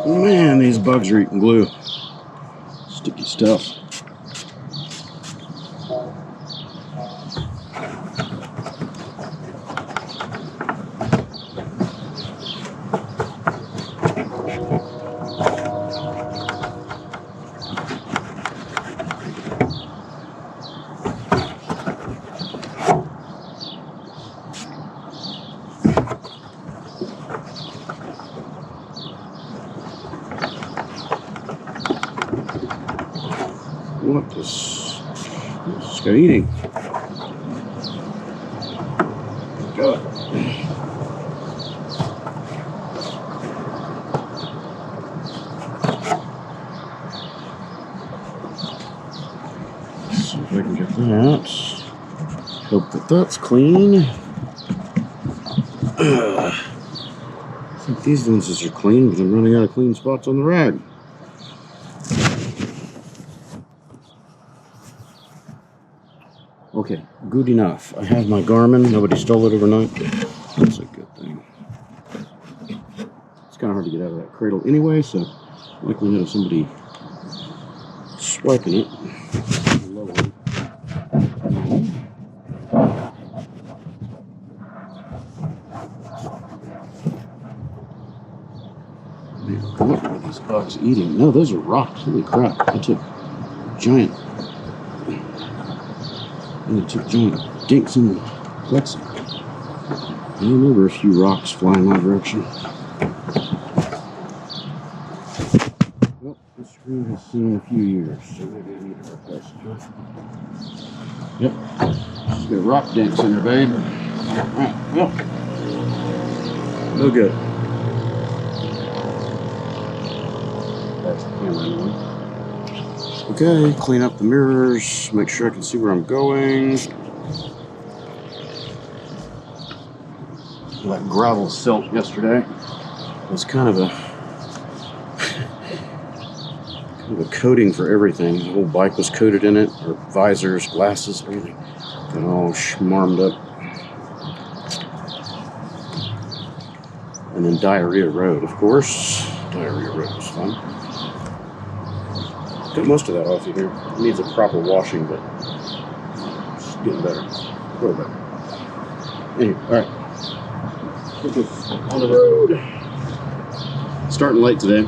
Man, these bugs are eating glue. Sticky stuff. What is Cisco eating? God. See if I can get that. Hope that that's clean. I think these lenses are clean, but I'm running out of clean spots on the rag. Okay, good enough. I have my Garmin. Nobody stole it overnight. That's a good thing. It's kind of hard to get out of that cradle anyway, so likelihood of somebody swiping it. What are these bugs eating? No, those are rocks. Holy crap. I took giant. And it took giant dinks in the plexi. I remember a few rocks flying my direction. Well, this screw has seen a few years, so maybe I need to replace it. Yep. She's got rock dinks in her, babe. Alright, well. No good. That's the camera anyway. Okay, clean up the mirrors, make sure I can see where I'm going. That gravel silt yesterday was kind of a coating for everything. The whole bike was coated in it, or visors, glasses, everything. Got all schmarmed up. And then Diarrhea Road, of course. Diarrhea Road was fun. Got most of that off of here. It needs a proper washing, but it's getting better. A little better. Anyway, alright. On the road. Starting late today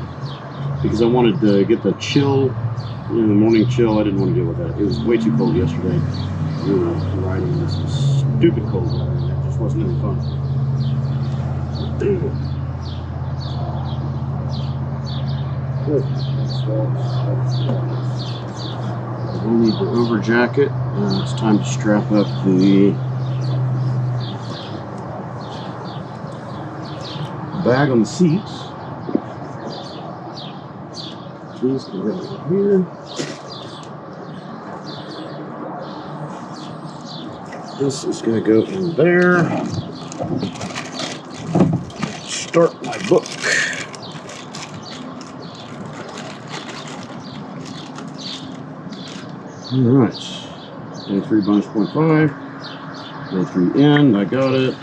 because I wanted to get the chill, the morning chill. I didn't want to deal with that. It was way too cold yesterday. We were riding in this stupid cold weather, and it just wasn't any fun. Good. We'll need the over jacket. It's time to strap up the bag on the seats. These can go over here. This is going to go in there. Start my book. Alright, day 3 bonus 0.5, day 3 end, I got it.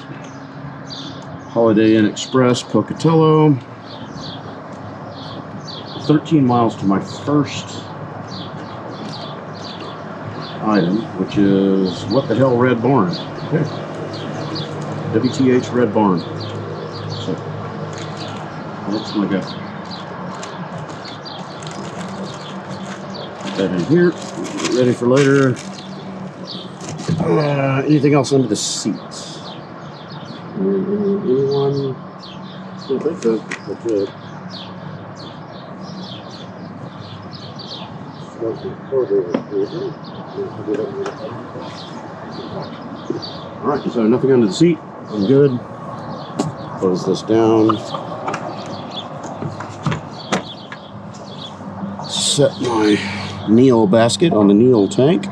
Holiday Inn Express, Pocatello. 13 miles to my first item, which is what the hell Red Barn. Okay. WTH Red Barn. So, that's my guy. Put that in here. Ready for later. Anything else under the seats? Anyone? I don't think so. That's it. Alright, so nothing under the seat. I'm good. Close this down. Set my Neil basket on the Neil tank.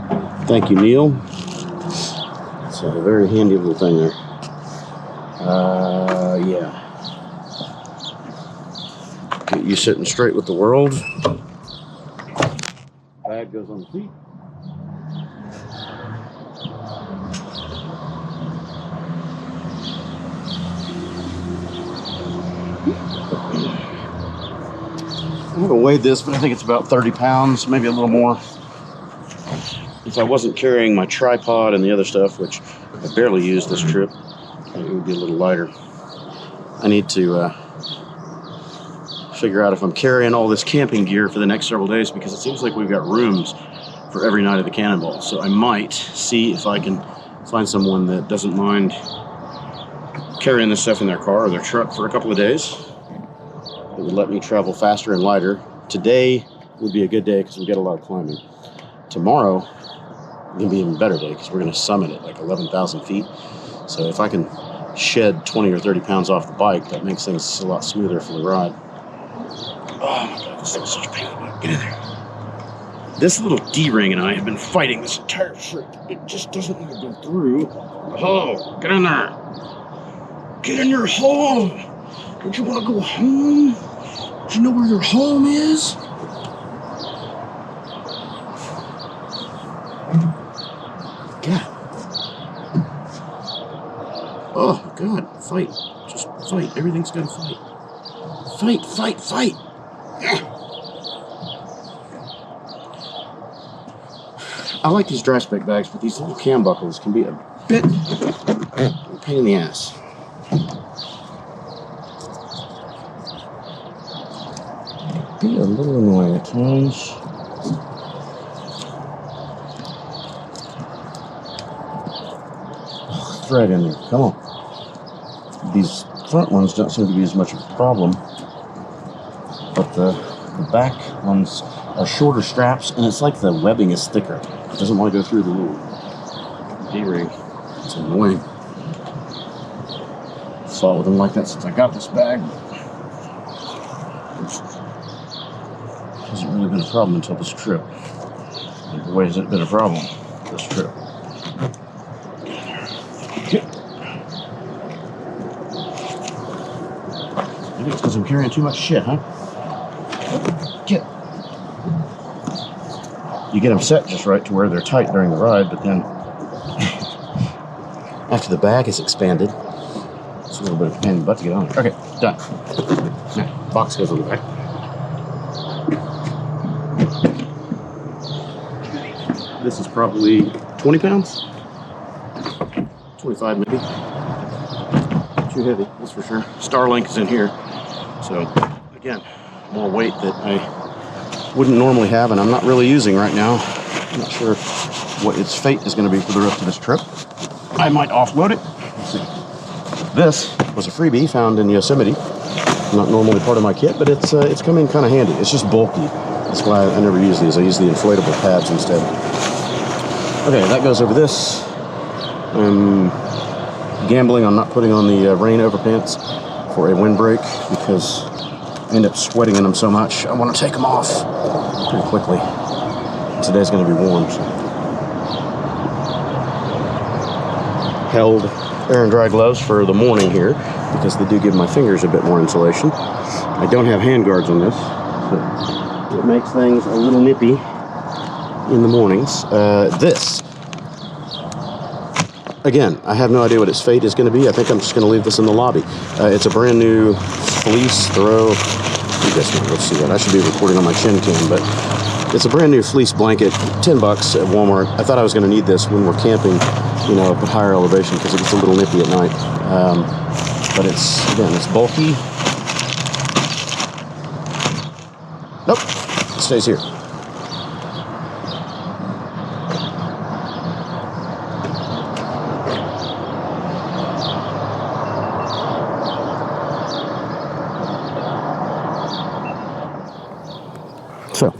Thank you, Neil. It's a very handy little thing there. Yeah. Get you sitting straight with the world. Bag goes on the seat. I haven't weighed this, but I think it's about 30 pounds, maybe a little more. If I wasn't carrying my tripod and the other stuff, which I barely used this trip, it would be a little lighter. I need to figure out if I'm carrying all this camping gear for the next several days, because it seems like we've got rooms for every night of the Cannonball. So I might see if I can find someone that doesn't mind carrying this stuff in their car or their truck for a couple of days. It would let me travel faster and lighter. Today would be a good day because we get a lot of climbing. Tomorrow will be an even better day because we're going to summit at like 11,000 feet. So if I can shed 20 or 30 pounds off the bike, that makes things a lot smoother for the ride. Oh my God, this is such a pain in the butt. Get in there. This little D-ring and I have been fighting this entire trip. It just doesn't want to go through. Oh, get in there. Get in your hole. Don't you want to go home? Do you know where your home is? God. Oh, God. Fight. Just fight. Everything's got to fight. Fight, fight, fight. I like these dry spec bags, but these little cam buckles can be a bit a pain in the ass. Be a little annoying at times. Oh, thread in there. Come on. These front ones don't seem to be as much of a problem, but the back ones are shorter straps, and it's like the webbing is thicker. It doesn't want to go through the little D-ring. It's annoying. Fought with them like that since I got this bag. Hasn't really been a problem until this trip. Boy, has it been a problem this trip. Maybe it's because I'm carrying too much shit, huh? Get. You get them set just right to where they're tight during the ride, but then after the bag is expanded, it's a little bit of a pain in the butt to get on. Okay, done. Now, box goes on the back. This is probably 20 pounds? 25 maybe. Too heavy, that's for sure. Starlink is in here. So, again, more weight that I wouldn't normally have, and I'm not really using right now. I'm not sure what its fate is going to be for the rest of this trip. I might offload it. Let's see. This was a freebie found in Yosemite. Not normally part of my kit, but it's come in kind of handy. It's just bulky. That's why I never use these. I use the inflatable pads instead. Okay, that goes over this. I'm gambling on not putting on the rain overpants for a windbreak because I end up sweating in them so much. I want to take them off pretty quickly. Today's going to be warm. So. Held air and dry gloves for the morning here because they do give my fingers a bit more insulation. I don't have hand guards on this, so it makes things a little nippy in the mornings. This, again, I have no idea what its fate is going to be. I think I'm just going to leave this in the lobby. It's a brand new fleece throw. You guys can see that. I should be recording on my chin cam, but it's a brand new fleece blanket, $10 at Walmart. I thought I was going to need this when we're camping, you know, up at higher elevation because it gets a little nippy at night. But it's, again, it's bulky. Nope, it stays here. So,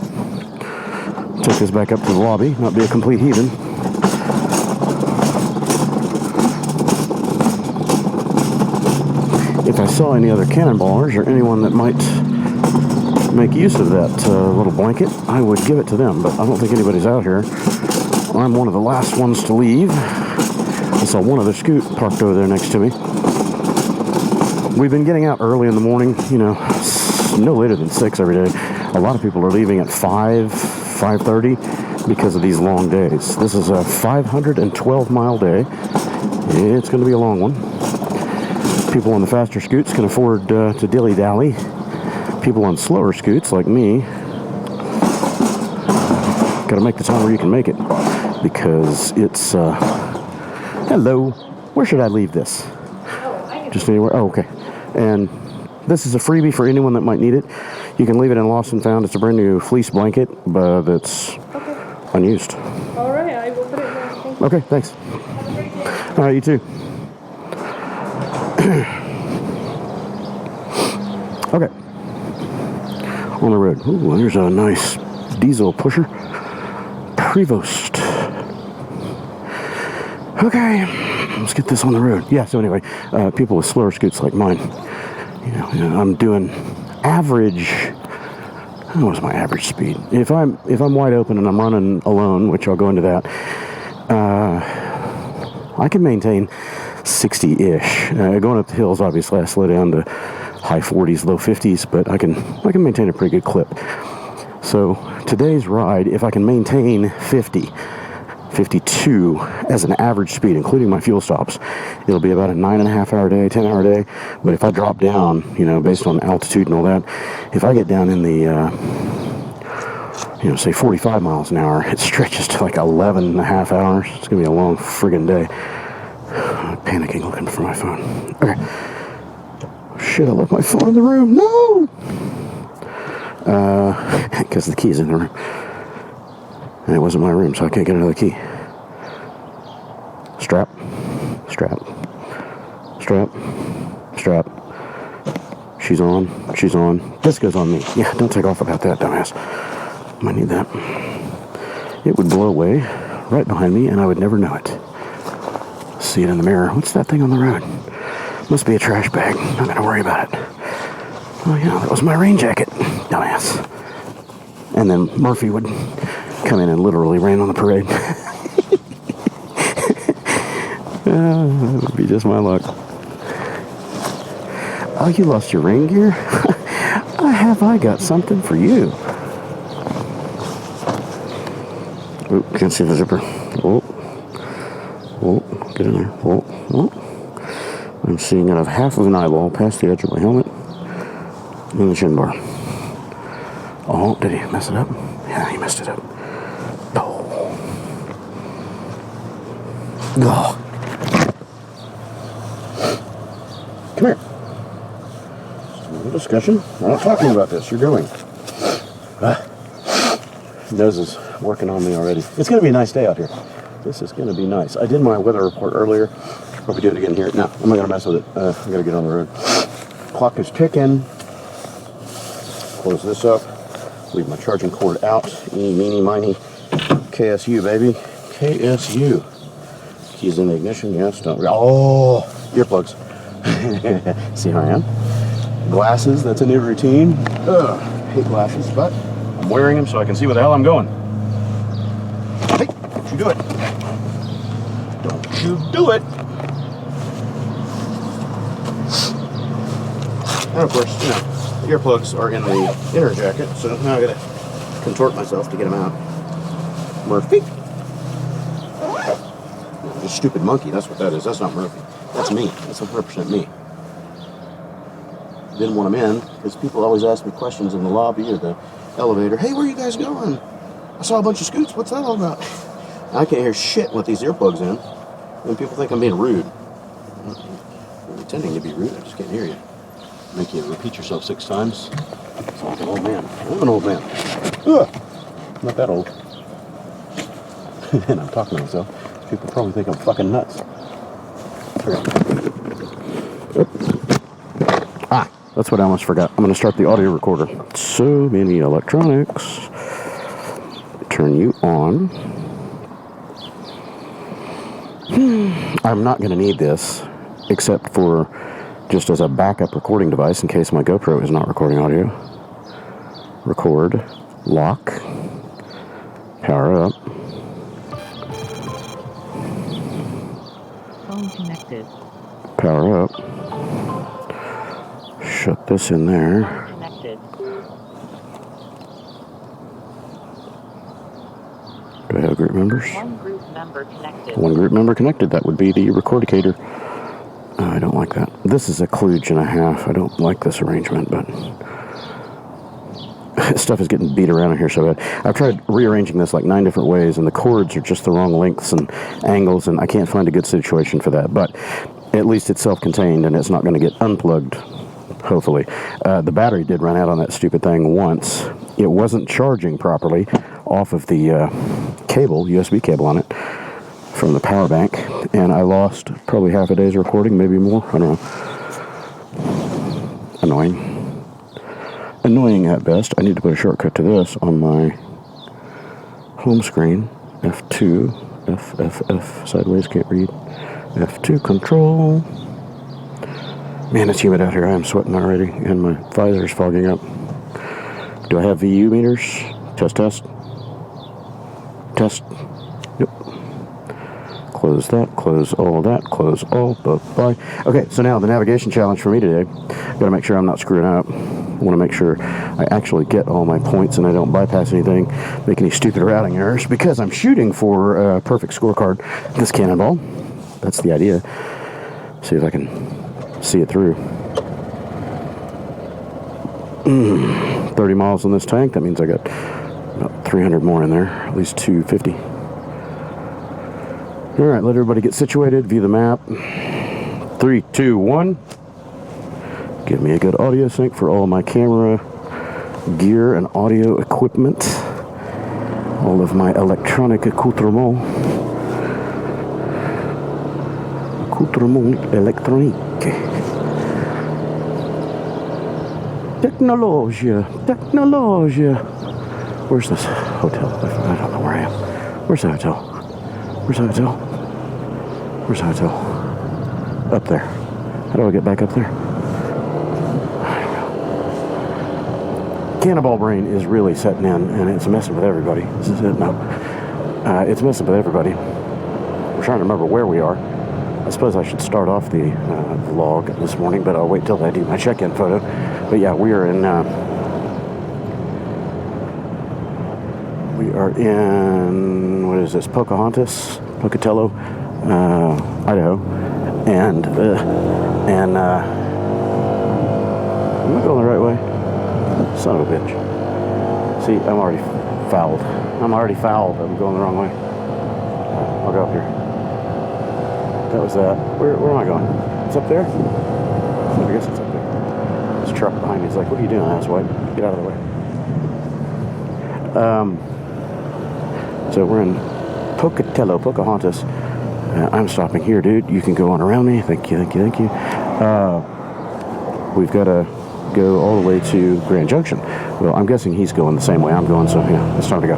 take this back up to the lobby, not be a complete heathen. If I saw any other cannonballers or anyone that might make use of that little blanket, I would give it to them, but I don't think anybody's out here. I'm one of the last ones to leave. I saw one other scoot parked over there next to me. We've been getting out early in the morning, you know, no later than 6 every day. A lot of people are leaving at 5:30 because of these long days. This is a 512-mile day. It's going to be a long one. People on the faster scoots can afford to dilly-dally people on slower scoots like me, gotta make the time where you can make it, because it's, hello, where should I leave this? Just anywhere? Oh, okay. And this is a freebie for anyone that might need it. You can leave it in Lost and Found. It's a brand new fleece blanket, but it's unused. All right, I will put it in there. Thank you. Okay, thanks. Have a great day. All right, you too. Okay. On the road. Ooh, there's a nice diesel pusher. Prevost. Okay, let's get this on the road. Yeah, so anyway, people with slower scoots like mine, you know, I'm doing average. What is my average speed? If I'm wide open and I'm running alone, which I'll go into that, I can maintain 60-ish. Going up the hills, obviously, I slow down to high 40s, low 50s, but I can maintain a pretty good clip. So today's ride, if I can maintain 52 as an average speed, including my fuel stops, it'll be about a 9.5 hour day, 10 hour day. But if I drop down, you know, based on altitude and all that, if I get down in the, say 45 miles an hour, it stretches to like 11.5 hours. It's going to be a long friggin' day. I'm panicking looking for my phone. Okay. Shit, I left my phone in the room. No! Because the key's in the room. And it wasn't my room, so I can't get another key. Strap. She's on. This goes on me. Yeah, don't take off about that, dumbass. Might need that. It would blow away right behind me, and I would never know it. See it in the mirror. What's that thing on the road? Must be a trash bag. Not gonna worry about it. Oh yeah, that was my rain jacket. Dumbass. And then Murphy would come in and literally rain on the parade. That would be just my luck. Oh, you lost your rain gear? I got something for you. Oh, can't see the zipper. Oh, get in there. Oh. I'm seeing out of half of an eyeball past the edge of my helmet and the chin bar. Oh, did he mess it up? Yeah, he messed it up. Oh. Come here. Just a little discussion. I'm not talking about this. You're going. Nose is working on me already. It's going to be a nice day out here. This is going to be nice. I did my weather report earlier. Probably do it again here. No, I'm not going to mess with it. I got to get on the road. Clock is ticking. Close this up. Leave my charging cord out. Eeny, meeny, miny. KSU, baby. KSU. Keys in the ignition. Yes, don't. Oh, earplugs. See how I am? Glasses. That's a new routine. Ugh, hate glasses, but I'm wearing them so I can see where the hell I'm going. Hey, don't you do it. Don't you do it. And of course, you know, the earplugs are in the inner jacket, so now I gotta contort myself to get them out. Murphy. The stupid monkey, that's what that is. That's not Murphy. That's me. That's 100% me. Didn't want him in, because people always ask me questions in the lobby or the elevator. Hey, where are you guys going? I saw a bunch of scoots. What's that all about? I can't hear shit with these earplugs in. And people think I'm being rude. I'm intending to be rude. I just can't hear you. Make you repeat yourself 6 times. It's like an old man. I'm an old man. Ugh. Not that old. And I'm talking to myself. People probably think I'm fucking nuts. That's what I almost forgot. I'm going to start the audio recorder. So many electronics. Turn you on. I'm not going to need this, except for just as a backup recording device in case my GoPro is not recording audio. Record, lock, power up. Phone connected. Power up. Shut this in there. Connected. Do I have group members? One group member connected. One group member connected. That would be the recordicator. I don't like that. This is a kludge and a half. I don't like this arrangement, but stuff is getting beat around in here so bad. I've tried rearranging this like 9 different ways, and the cords are just the wrong lengths and angles, and I can't find a good situation for that. But at least it's self-contained, and it's not going to get unplugged, hopefully. The battery did run out on that stupid thing once. It wasn't charging properly off of the cable, USB cable on it, from the power bank, and I lost probably half a day's recording, maybe more. I don't know. Annoying at best. I need to put a shortcut to this on my home screen. F2, F, sideways, can't read. F2 control. Man, it's humid out here. I am sweating already, and my visor's fogging up. Do I have VU meters? Test. Yep. Close that, close all that, close all, bye. Okay, so now the navigation challenge for me today. Gotta make sure I'm not screwing up. I want to make sure I actually get all my points and I don't bypass anything, make any stupid routing errors, because I'm shooting for a perfect scorecard. This cannonball. That's the idea. See if I can see it through. 30 miles in this tank. That means I got about 300 more in there, at least 250. All right, let everybody get situated, view the map. 3, 2, 1. Give me a good audio sync for all my camera gear and audio equipment. All of my electronic accoutrement. Accoutrement électronique. Technologia. Where's this hotel? I don't know where I am. Where's the hotel? Up there. How do I get back up there? Cannonball brain is really setting in, and it's messing with everybody. This is it? No. It's messing with everybody. We're trying to remember where we are. I suppose I should start off the vlog this morning, but I'll wait till I do my check-in photo. But yeah, we are in what is this? Pocatello, Idaho, and am I going the right way? Son of a bitch. See, I'm already fouled. I'm going the wrong way. I'll go up here. That was that. Where am I going? It's up there? I guess it's up there. This truck behind me is like, what are you doing, asswipe? Get out of the way. So we're in Pocahontas. I'm stopping here, dude. You can go on around me. Thank you. We've got to go all the way to Grand Junction. Well, I'm guessing he's going the same way I'm going, so yeah, it's time to go.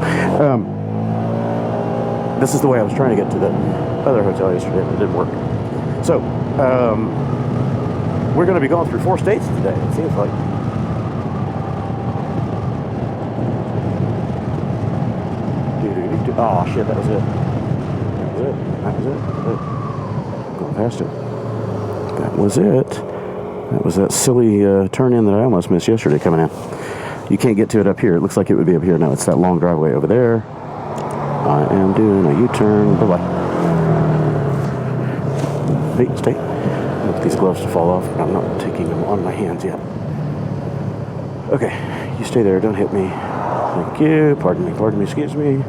This is the way I was trying to get to the other hotel yesterday, but it didn't work. So, we're going to be going through 4 states today, it seems like. Oh, shit, that was it. Going past it. That was it. That was that silly turn-in that I almost missed yesterday coming in. You can't get to it up here. It looks like it would be up here. No, it's that long driveway over there. I am doing a U-turn. Bye-bye. Hey, stay. I want these gloves to fall off, but I'm not taking them on my hands yet. Okay, you stay there. Don't hit me. Thank you. Pardon me. Excuse me.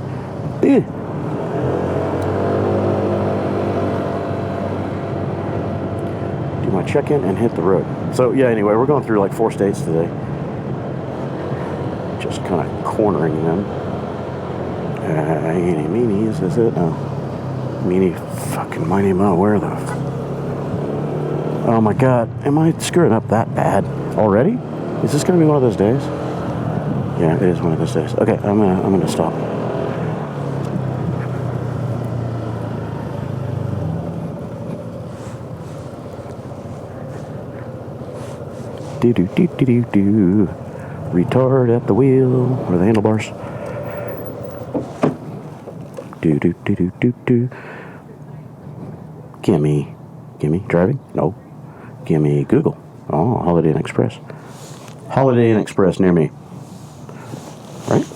Do my check-in and hit the road. So yeah, anyway, we're going through like 4 states today. Just kind of cornering them. Eeny, meeny, is this it? No. Meeny, fucking miny, mo, where the... Oh my god, am I screwing up that bad already? Is this going to be one of those days? Yeah, it is one of those days. Okay, I'm gonna stop. Do. Retard at the wheel, or the handlebars. Do. Gimme. Driving? No. Gimme Google. Oh, Holiday Inn Express. Holiday Inn Express near me. Right?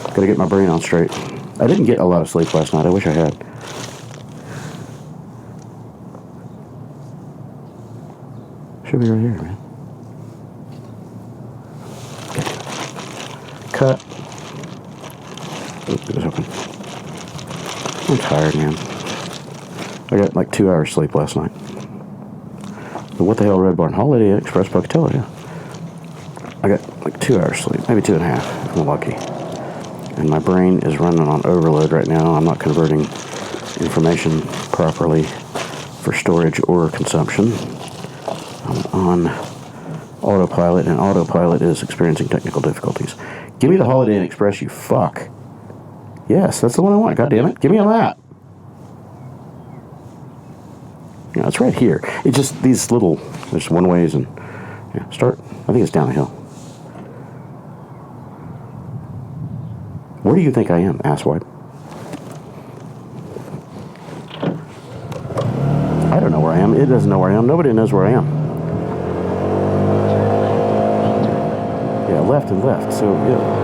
Gotta get my brain on straight. I didn't get a lot of sleep last night. I wish I had. Should be right here, man. Okay. cut. Oop, it was open. I'm tired, man. I got like 2 hours sleep last night. But what the hell, Red Barn? Holiday Inn Express Pocatello, I got like 2 hours sleep, maybe 2.5 if I'm lucky. And my brain is running on overload right now. I'm not converting information properly for storage or consumption. I'm on autopilot, and autopilot is experiencing technical difficulties. Give me the Holiday Inn Express, you fuck. Yes, that's the one I want. God damn it. Give me a map. Yeah, it's right here. It's just these little, there's one ways and yeah, start. I think it's down the hill. Where do you think I am, asswipe? I don't know where I am. It doesn't know where I am. Nobody knows where I am. Yeah, left and left. So, yeah.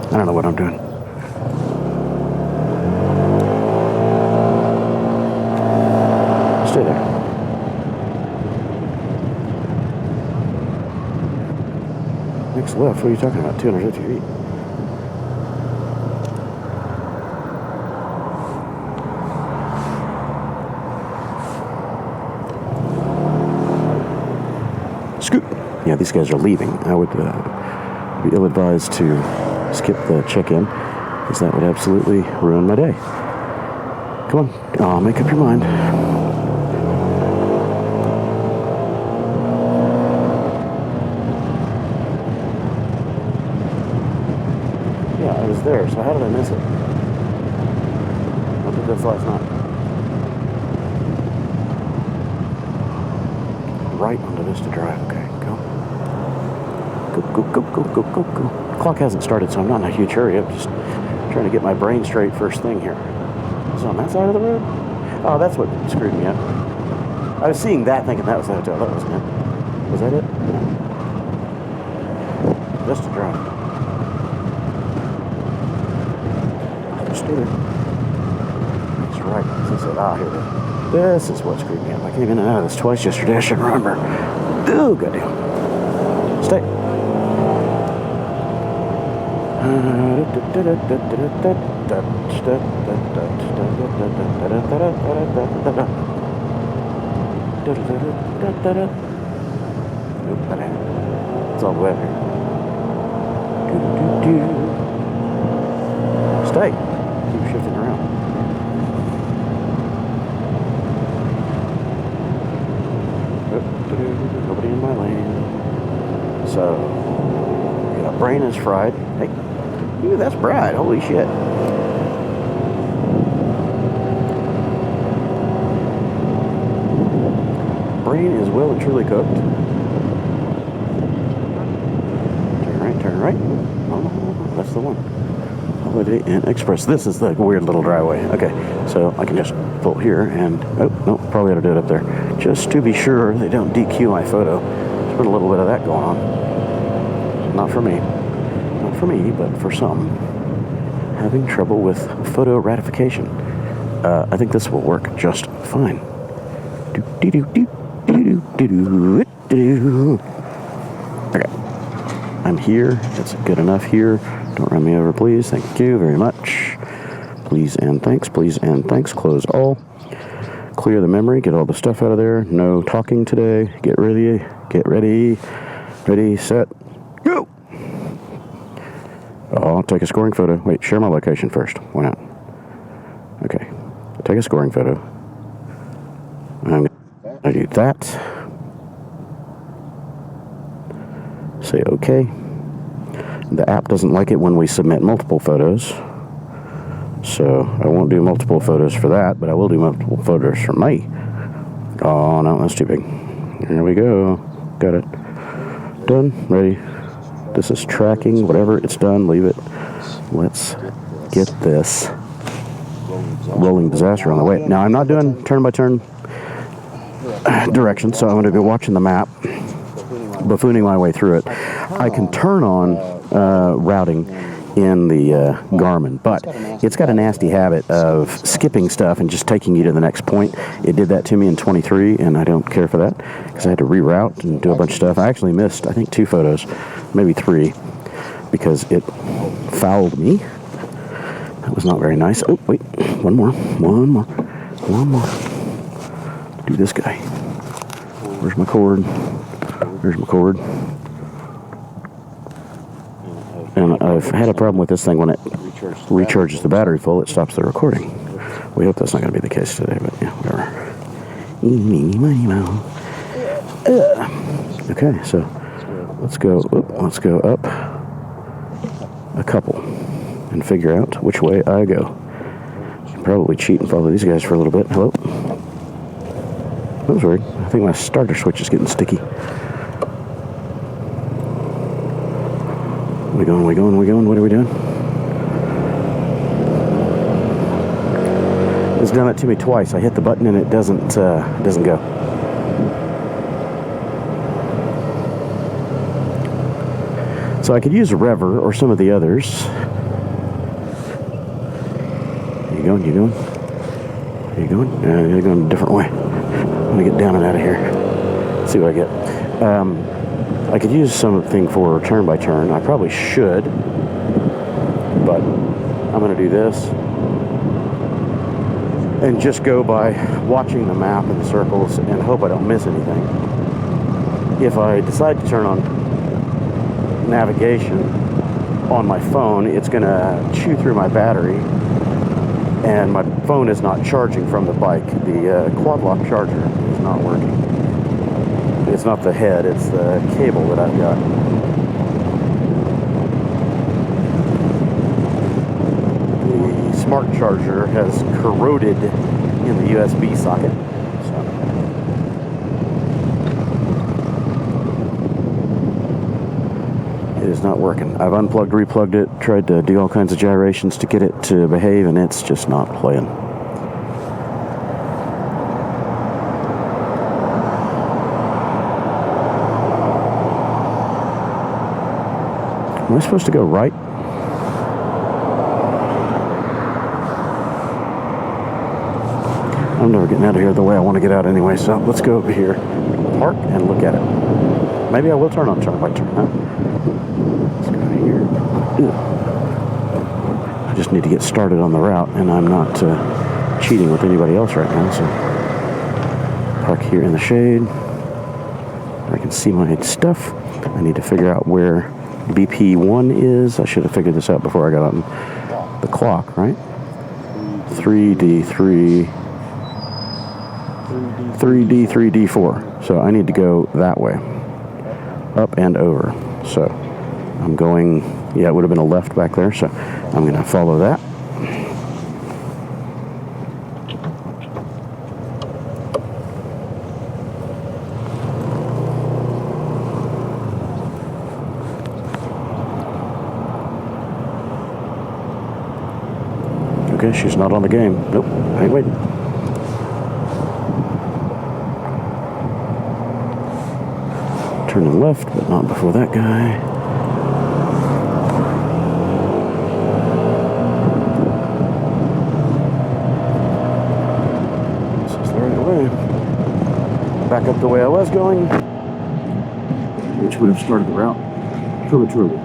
I don't know what I'm doing. Stay there. Next left, what are you talking about? 250 feet. Scoot. Yeah, these guys are leaving. I would be ill-advised to skip the check-in, because that would absolutely ruin my day. Come on, make up your mind. Yeah, I was there, so how did I miss it? I did this last night. Right onto this to drive, okay, go. Go. The clock hasn't started, so I'm not in a huge hurry. I'm just trying to get my brain straight first thing here. Is it on that side of the road? Oh, that's what screwed me up. I was seeing that thinking that was the hotel. That wasn't it. Was that it? No. Just to drive. Just stay there. That's right. This is it. Here it is. This is what screwed me up. I came in and out of this twice yesterday. I should remember. Oh, goddamn. Stay. It's all wet here. Stay. Keep shifting around. Nobody in my lane. So, yeah, brain is fried. Hey, ooh, that's bright. Holy shit. Brain is well and truly cooked. Turn right. Oh, that's the one. Holiday Inn Express. This is the weird little driveway. Okay, so I can just pull here and, oh, no, probably ought to do it up there. Just to be sure they don't DQ my photo. There's been a little bit of that going on. Not for me. Not for me, but for some. Having trouble with photo ratification. I think this will work just fine. Okay. I'm here. It's good enough here. Don't run me over, please. Thank you very much. Please and thanks. Please and thanks. Close all. Clear the memory. Get all the stuff out of there. No talking today. Get ready. Get ready. Ready, set, go! Oh, take a scoring photo. Wait, share my location first. Why not? Okay. Take a scoring photo. I'm going to do that. Say OK. The app doesn't like it when we submit multiple photos. So I won't do multiple photos for that, but I will do multiple photos for me. Oh, no, that's too big. Here we go. Got it. Done. Ready. This is tracking. Whatever. It's done. Leave it. Let's get this rolling disaster on the way. Now, I'm not doing turn-by-turn directions, so I'm going to be watching the map, buffooning my way through it. I can turn on routing in the Garmin, but it's got a nasty habit of skipping stuff and just taking you to the next point. It did that to me in 23, and I don't care for that because I had to reroute and do a bunch of stuff. I actually missed, I think, 2 photos, maybe 3, because it fouled me. That was not very nice. Oh, wait, one more. Do this guy. Where's my cord? There's my cord. And I've had a problem with this thing when it recharges the battery full, it stops the recording. We hope that's not going to be the case today, but yeah, whatever. Okay, so let's go up a couple and figure out which way I go. Should probably cheat and follow these guys for a little bit. Hello? That was weird. I think my starter switch is getting sticky. We going? What are we doing? It's done it to me twice. I hit the button and it doesn't go. So I could use a Rever or some of the others. You going? You're going a different way. I'm gonna get down and out of here. Let's see what I get. I could use something for turn by turn. I probably should, but I'm going to do this and just go by watching the map and the circles and hope I don't miss anything. If I decide to turn on navigation on my phone, it's going to chew through my battery, and my phone is not charging from the bike. The quad lock charger is not working. It's not the head, it's the cable that I've got. The smart charger has corroded in the USB socket. So it is not working. I've unplugged, replugged it, tried to do all kinds of gyrations to get it to behave, and it's just not playing. Am I supposed to go right? I'm never getting out of here the way I want to get out anyway, so let's go over here, park, and look at it. Maybe I will turn on turn by turn, huh? Let's go here. Ugh. I just need to get started on the route, and I'm not cheating with anybody else right now, so park here in the shade. I can see my stuff. I need to figure out where BP1 is. I should have figured this out before I got on the clock, right? 3D3D4. So I need to go that way, up and over. So I'm going, yeah, it would have been a left back there, so I'm going to follow that. Okay, she's not on the game. Nope, I ain't waiting. Turning left, but not before that guy. This is the right way. Back up the way I was going, which would have started the route prematurely.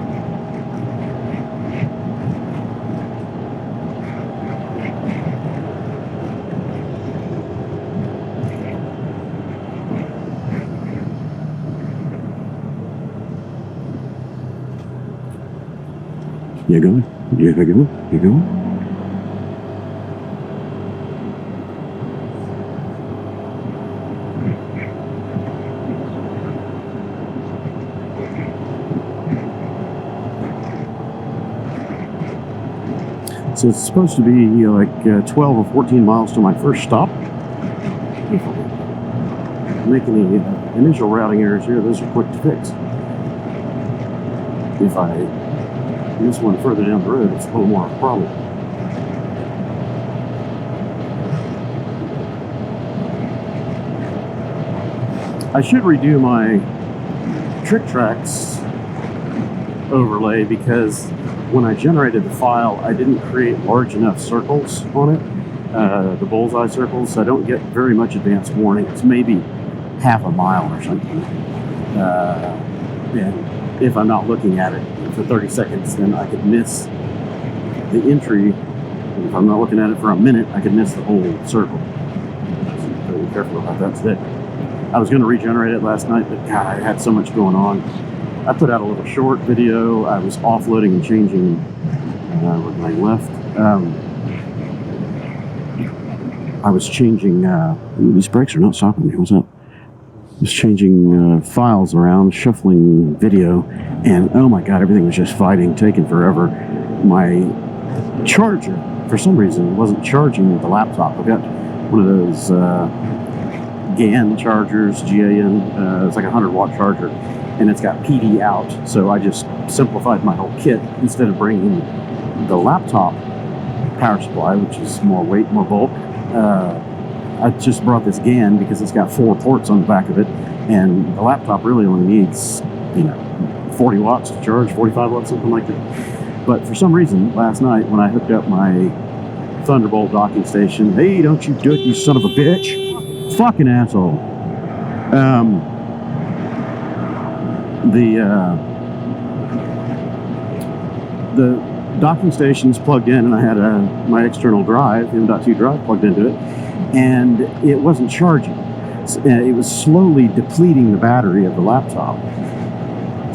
You going? You going? You going? So it's supposed to be like 12 or 14 miles to my first stop. If I make any initial routing errors here, those are quick to fix. If I miss one further down the road, it's a little more of a problem. I should redo my Trick Tracks overlay because when I generated the file, I didn't create large enough circles on it, the bullseye circles, so I don't get very much advance warning. It's maybe half a mile or something. And if I'm not looking at it for 30 seconds, then I could miss the entry. And if I'm not looking at it for a minute, I could miss the whole circle. So be careful about that today. I was going to regenerate it last night, but God, I had so much going on. I put out a little short video. I was offloading and changing with my left. I was changing, these brakes are not stopping me, what's up? I was changing files around, shuffling video, and oh my God, everything was just fighting, taking forever. My charger, for some reason, wasn't charging the laptop. I've got one of those GAN chargers, GAN, it's like a 100-watt charger, and it's got PD out, so I just simplified my whole kit. Instead of bringing the laptop power supply, which is more weight, more bulk, I just brought this GAN because it's got 4 ports on the back of it, and the laptop really only needs, 40 watts to charge, 45 watts, something like that. But for some reason, last night when I hooked up my Thunderbolt docking station, hey, don't you do it, you son of a bitch! Fucking asshole. The docking station's plugged in, and I had my external drive, M.2 drive, plugged into it, and it wasn't charging. It was slowly depleting the battery of the laptop.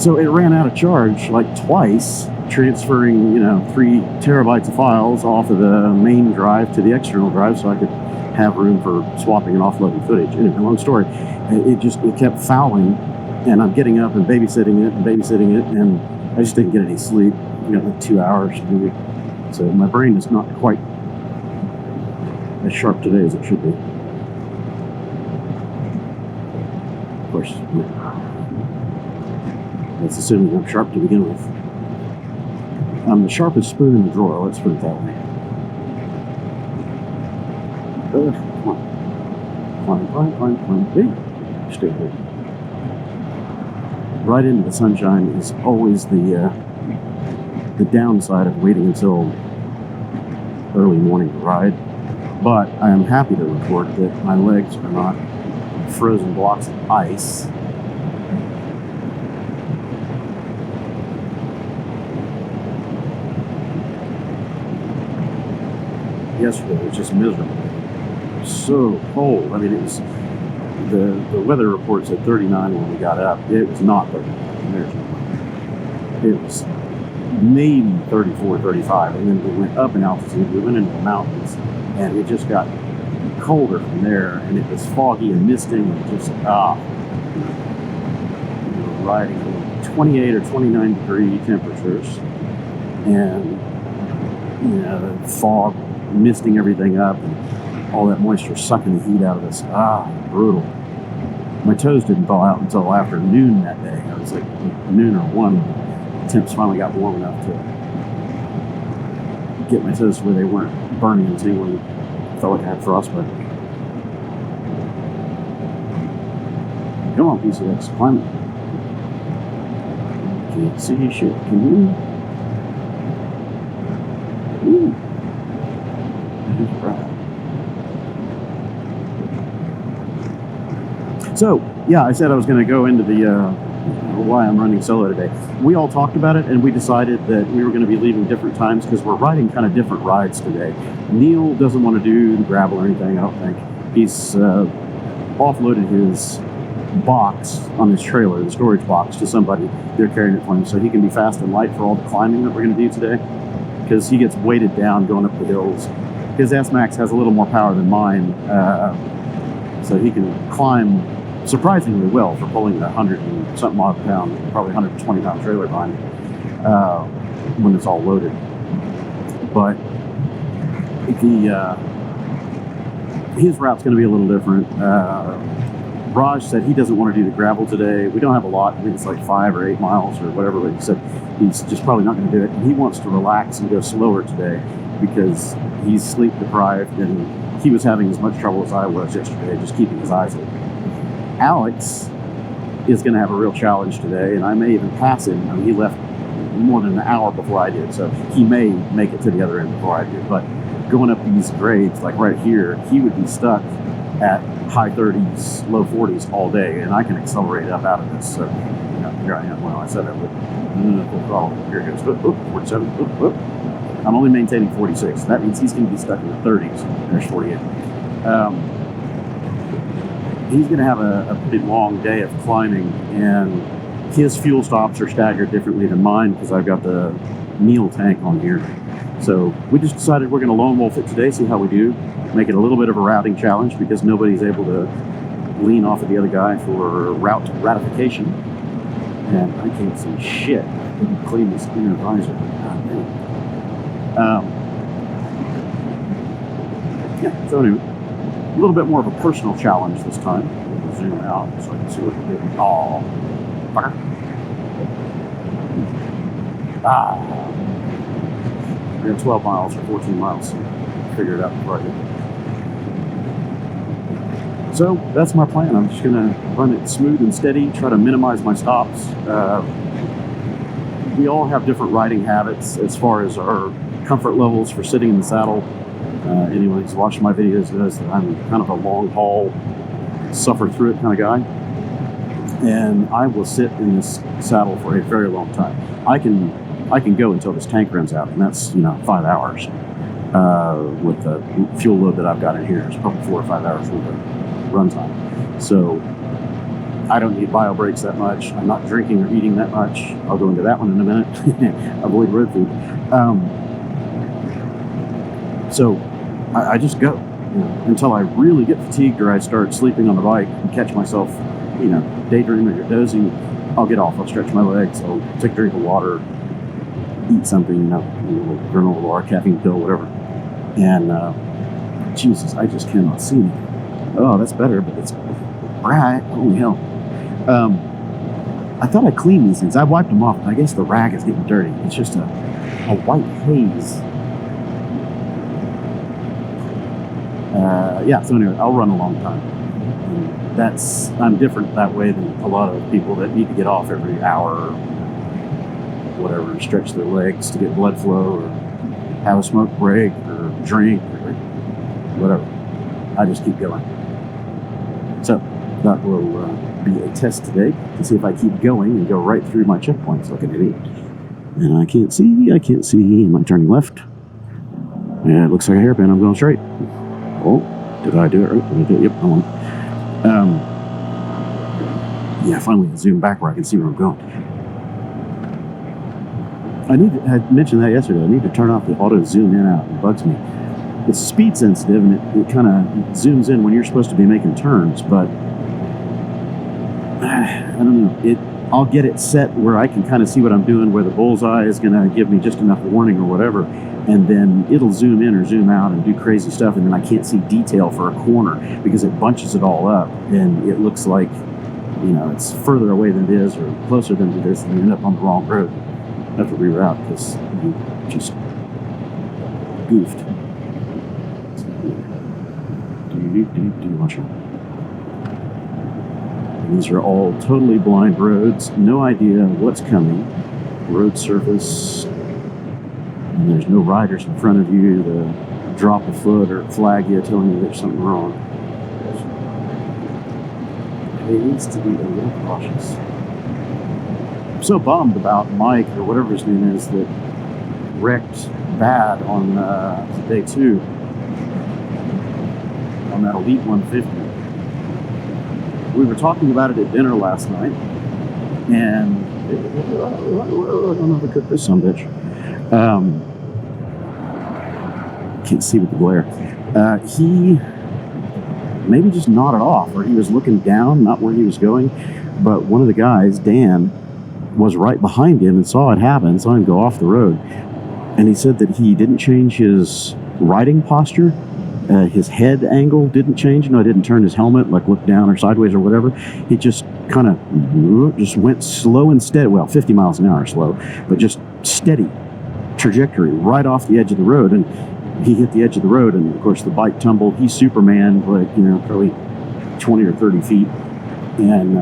So it ran out of charge like twice, transferring 3 terabytes of files off of the main drive to the external drive so I could have room for swapping and offloading footage. Anyway, long story, it kept fouling, and I'm getting up and babysitting it, and I just didn't get any sleep. I got like 2 hours maybe. So my brain is not quite as sharp today as it should be. Of course, that's assuming I'm sharp to begin with. I'm the sharpest spoon in the drawer, let's put it that way. Come on. Hey, stay here. Right into the sunshine is always the downside of waiting until early morning to ride. But I am happy to report that my legs are not frozen blocks of ice. Yesterday it was just miserable. So cold. I mean, it was the weather report said 39 when we got up. It was not 39. It was maybe 34, 35, and then we went up in altitude. We went into the mountains, and it just got colder from there, and it was foggy and misting, and just we were riding 28 or 29 degree temperatures, and the fog misting everything up, and all that moisture sucking the heat out of us. Brutal. My toes didn't thaw out until after noon that day. I was like noon or 1. The temps finally got warm enough to get my toes to where they weren't burning and tingling. I felt like I had frostbite. Come on, piece of X, climb it. Can't see shit, can you? Ooh. That's right. So, yeah, I said I was going to go into the why I'm running solo today. We all talked about it, and we decided that we were going to be leaving different times because we're riding kind of different rides today. Neil doesn't want to do the gravel or anything, I don't think. He's offloaded his box on his trailer, the storage box, to somebody. They're carrying it for him so he can be fast and light for all the climbing that we're going to do today, because he gets weighted down going up the hills. His S-Max has a little more power than mine, so he can climb surprisingly well for pulling a 100-something odd pound, probably 120-pound trailer behind him when it's all loaded. But his route's going to be a little different. Raj said he doesn't want to do the gravel today. We don't have a lot. I think it's like 5 or 8 miles or whatever, but he said he's just probably not going to do it. And he wants to relax and go slower today because he's sleep deprived, and he was having as much trouble as I was yesterday, just keeping his eyes open. Alex is going to have a real challenge today, and I may even pass him. I mean, he left more than an hour before I did, so he may make it to the other end before I do. But going up these grades, like right here, he would be stuck at high 30s, low 40s all day, and I can accelerate up out of this. So, here I am. Well, I said that with full throttle. Here it goes. 47. I'm only maintaining 46. That means he's going to be stuck in the 30s. There's 48. He's going to have a pretty long day of climbing, and his fuel stops are staggered differently than mine because I've got the meal tank on here. So we just decided we're going to lone wolf it today, see how we do. Make it a little bit of a routing challenge because nobody's able to lean off of the other guy for route ratification. And I can't see shit. I didn't clean this inner visor. Yeah, so anyway, a little bit more of a personal challenge this time. We'll zoom out so I can see what we're doing. Oh, fucker. We have 12 miles or 14 miles. Figure it out before I do. So that's my plan. I'm just going to run it smooth and steady, try to minimize my stops. We all have different riding habits as far as our comfort levels for sitting in the saddle. Anyone who's watched my videos knows that I'm kind of a long haul, suffer through it kind of guy. And I will sit in this saddle for a very long time. I can go until this tank runs out, and that's 5 hours. With the fuel load that I've got in here, it's probably 4 or 5 hours worth of runtime. So I don't need bio breaks that much. I'm not drinking or eating that much. I'll go into that one in a minute. Avoid road food. So I just go until I really get fatigued or I start sleeping on the bike and catch myself, daydreaming or dozing. I'll get off. I'll stretch my legs. I'll take a drink of water, eat something, granola bar, caffeine pill, whatever. And Jesus, I just cannot see anything. Oh, that's better, but it's bright. Holy hell. I thought I cleaned these things. I wiped them off, but I guess the rag is getting dirty. It's just a white haze. So anyway, I'll run a long time. I'm different that way than a lot of people that need to get off every hour or whatever, stretch their legs to get blood flow or have a smoke break or drink or whatever. I just keep going. So that will be a test today to see if I keep going and go right through my checkpoints like an idiot. And I can't see. Am I turning left? Yeah, it looks like a hairpin. I'm going straight. Oh, did I do it right? Did I do it? Yep, I won. Finally I zoom back where I can see where I'm going. I mentioned that yesterday. I need to turn off the auto zoom in out. It bugs me. It's speed sensitive and it kind of zooms in when you're supposed to be making turns, but I don't know. I'll get it set where I can kind of see what I'm doing, where the bullseye is going to give me just enough warning or whatever, and then it'll zoom in or zoom out and do crazy stuff, and then I can't see detail for a corner because it bunches it all up, and it looks like, it's further away than it is or closer than it is, and you end up on the wrong road. I have to reroute because you just goofed. Watch out. These are all totally blind roads, no idea what's coming. Road surface, and there's no riders in front of you to drop a foot or flag you telling you there's something wrong. It needs to be a little cautious. I'm so bummed about Mike, or whatever his name is, that wrecked bad on day 2 on that Elite 150. We were talking about it at dinner last night, and I don't know if I cooked this son of a bitch. Can't see with the glare. He maybe just nodded off, or he was looking down, not where he was going, but one of the guys, Dan, was right behind him and saw it happen, saw him go off the road, and he said that he didn't change his riding posture. His head angle didn't change. He didn't turn his helmet, like look down or sideways or whatever. He just kind of just went slow and steady. Well, 50 miles an hour slow, but just steady trajectory right off the edge of the road. And he hit the edge of the road, and of course the bike tumbled. He's Superman, like, probably 20 or 30 feet. And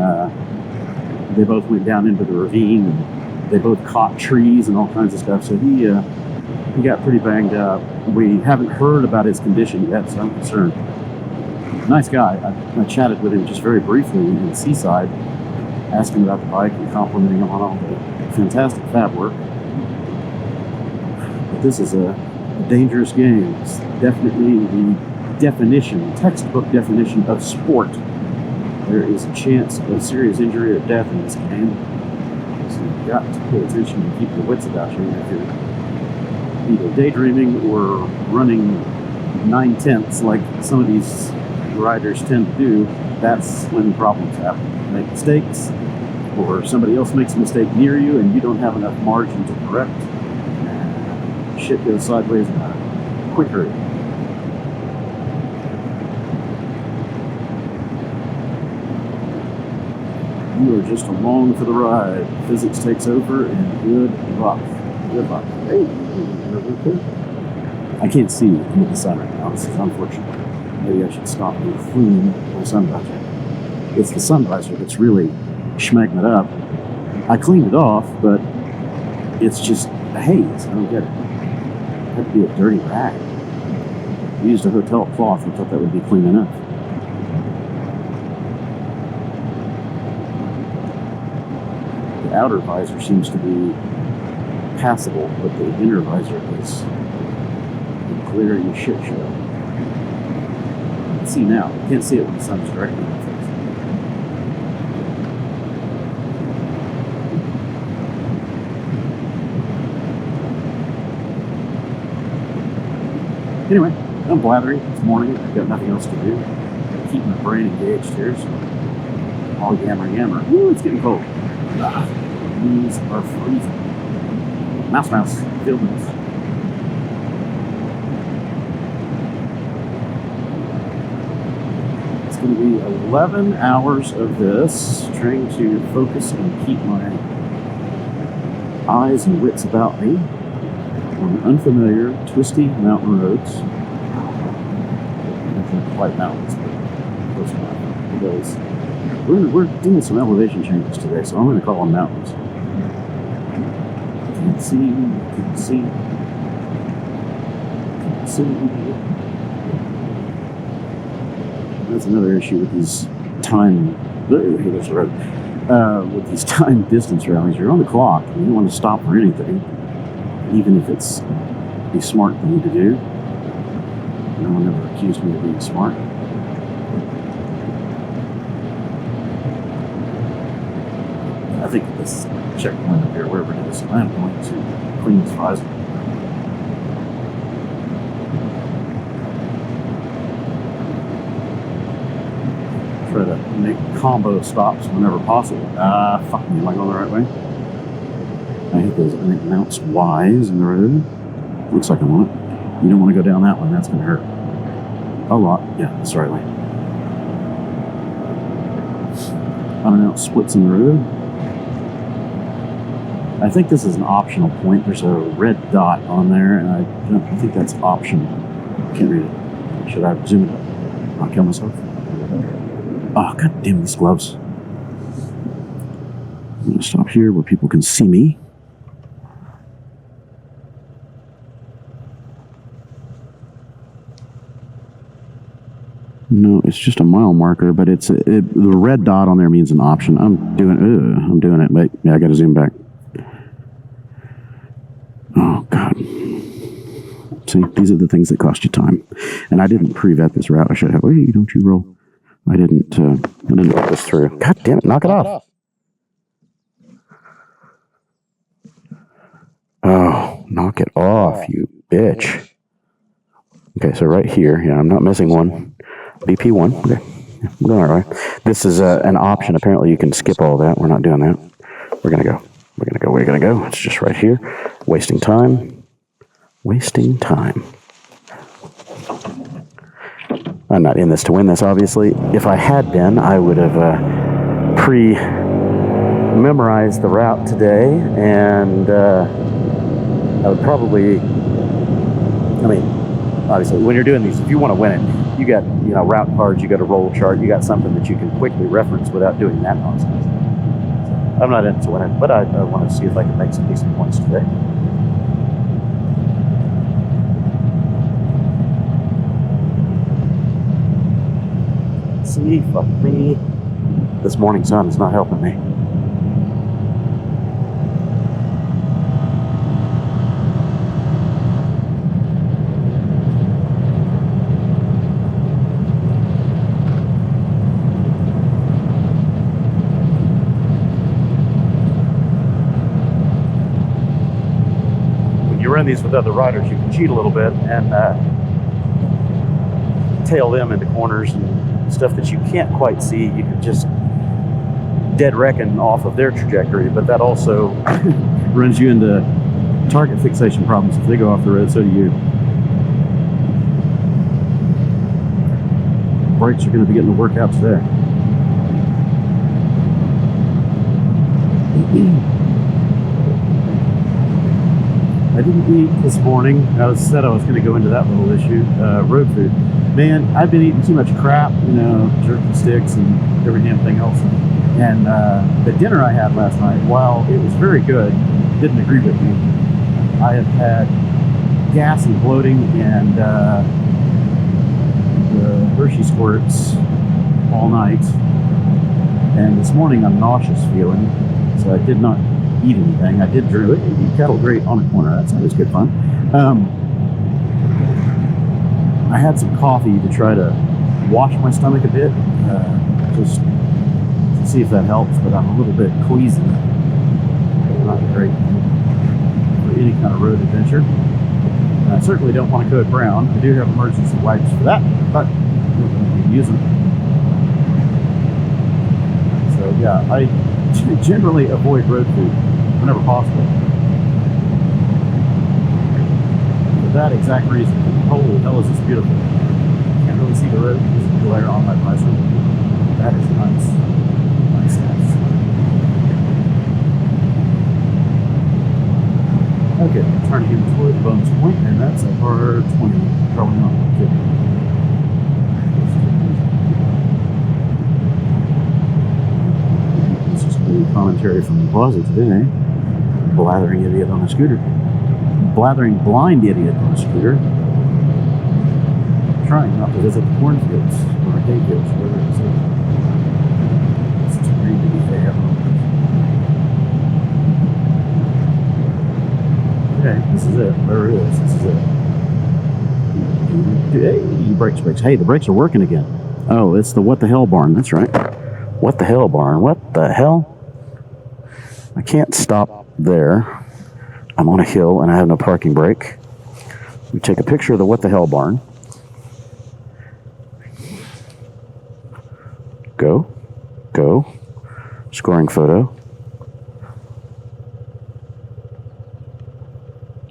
they both went down into the ravine. And they both caught trees and all kinds of stuff. So he got pretty banged up. We haven't heard about his condition yet, so I'm concerned. Nice guy. I chatted with him just very briefly in Seaside, asking about the bike and complimenting him on all the fantastic fab work. But this is a dangerous game. It's definitely the textbook definition of sport. There is a chance of serious injury or death in this game. So you've got to pay attention and keep your wits about you if you're either daydreaming or running 9/10 like some of these riders tend to do. That's when problems happen. You make mistakes, or somebody else makes a mistake near you and you don't have enough margin to correct. Shit goes sideways in a quick hurry. You are just along for the ride. Physics takes over, and good luck. Good luck. Hey, I can't see into the sun right now. This is unfortunate. Maybe I should stop and clean my sun visor. It's the sun visor that's really schmegmed up. I cleaned it off, but it's just a haze. I don't get it. It had to be a dirty rag. I used a hotel cloth and thought that would be clean enough. The outer visor seems to be passable, but the inner visor is a glaring shit show. I can see now. I can't see it when the sun's directly in my face. Anyway, I'm blathering. It's morning. I've got nothing else to do. Keep my brain engaged here, so I'll yammer. Ooh, it's getting cold. Knees are freezing. Mouse, field mouse. It's going to be 11 hours of this, trying to focus and keep my eyes and wits about me on unfamiliar, twisty mountain roads. Not quite mountains, but close enough. Because we're doing some elevation changes today, so I'm going to call them mountains. Can't see. That's another issue with these time. There's a road. With these time distance rallies, you're on the clock. You don't want to stop for anything, even if it's a smart thing to do. No one ever accused me of being smart. I think this checkpoint up here, wherever it is, I'm going to clean this visor. Try to make combo stops whenever possible. Fuck me, am I going the right way? I hate those unannounced Y's in the road. Looks like I'm on it. You don't want to go down that one, that's going to hurt. A lot. Yeah, that's the right way. Unannounced splits in the road. I think this is an optional point. There's a red dot on there, and I don't think that's optional. Can't read it. Should I zoom it up? I'll kill myself. Oh, god damn these gloves. I'm going to stop here where people can see me. No, it's just a mile marker, but the red dot on there means an option. I'm doing it, but yeah, I got to zoom back. Oh god. See, these are the things that cost you time. And I didn't pre-vet this route. I should have. Hey, don't you roll? I didn't look this through. God damn it! Knock it off. Oh, knock it off, you bitch. Okay, so right here, yeah, I'm not missing one. BP1. Okay, yeah, I'm going all right. This is an option. Apparently, you can skip all that. We're not doing that. We're gonna go. It's just right here. Wasting time. I'm not in this to win this, obviously. If I had been, I would have memorized the route today, and I would probably, obviously, when you're doing these, if you want to win it, you got, route cards, you got a roll chart, you got something that you can quickly reference without doing that nonsense. So I'm not into winning, but I want to see if I can make some decent points today. See, fuck me. This morning sun is not helping me. Run these with other riders, you can cheat a little bit and tail them into corners and stuff that you can't quite see. You can just dead reckon off of their trajectory, but that also runs you into target fixation problems. If they go off the road, so do you. Brakes are going to be getting the workout today. I didn't eat this morning. I said I was going to go into that little issue. Road food. Man, I've been eating too much crap, you know, jerky sticks and every damn thing else. And the dinner I had last night, while it was very good, didn't agree with me. I have had gas and bloating and the Hershey squirts all night. And this morning I'm nauseous feeling, so I did not eat anything. I did drew it. Cattle grate on a corner. That's always good fun. I had some coffee to try to wash my stomach a bit, just to see if that helps, but I'm a little bit queasy. Not great for any kind of road adventure. I certainly don't want to go brown. I do have emergency wipes for that, but I'm going to use them. So yeah, I generally avoid road food whenever possible. For that exact reason. Holy hell, is this beautiful. Can't really see the road because of the glare on my visor. That is nice. Nice. Okay, turning in toward Bones Point, and that's a hard 20. Probably not. Okay. Commentary from the closet today. Blathering idiot on a scooter. Blathering blind idiot on a scooter. Trying not to visit the cornfields or hayfields, whatever it is. It's too green to be there. Okay, this is it. There it is. This is it. Hey, brakes. Hey, the brakes are working again. Oh, it's the what the hell barn. That's right. What the hell barn? What the hell? I can't stop there. I'm on a hill and I have no parking brake. We take a picture of the what the hell barn. Go. Scoring photo.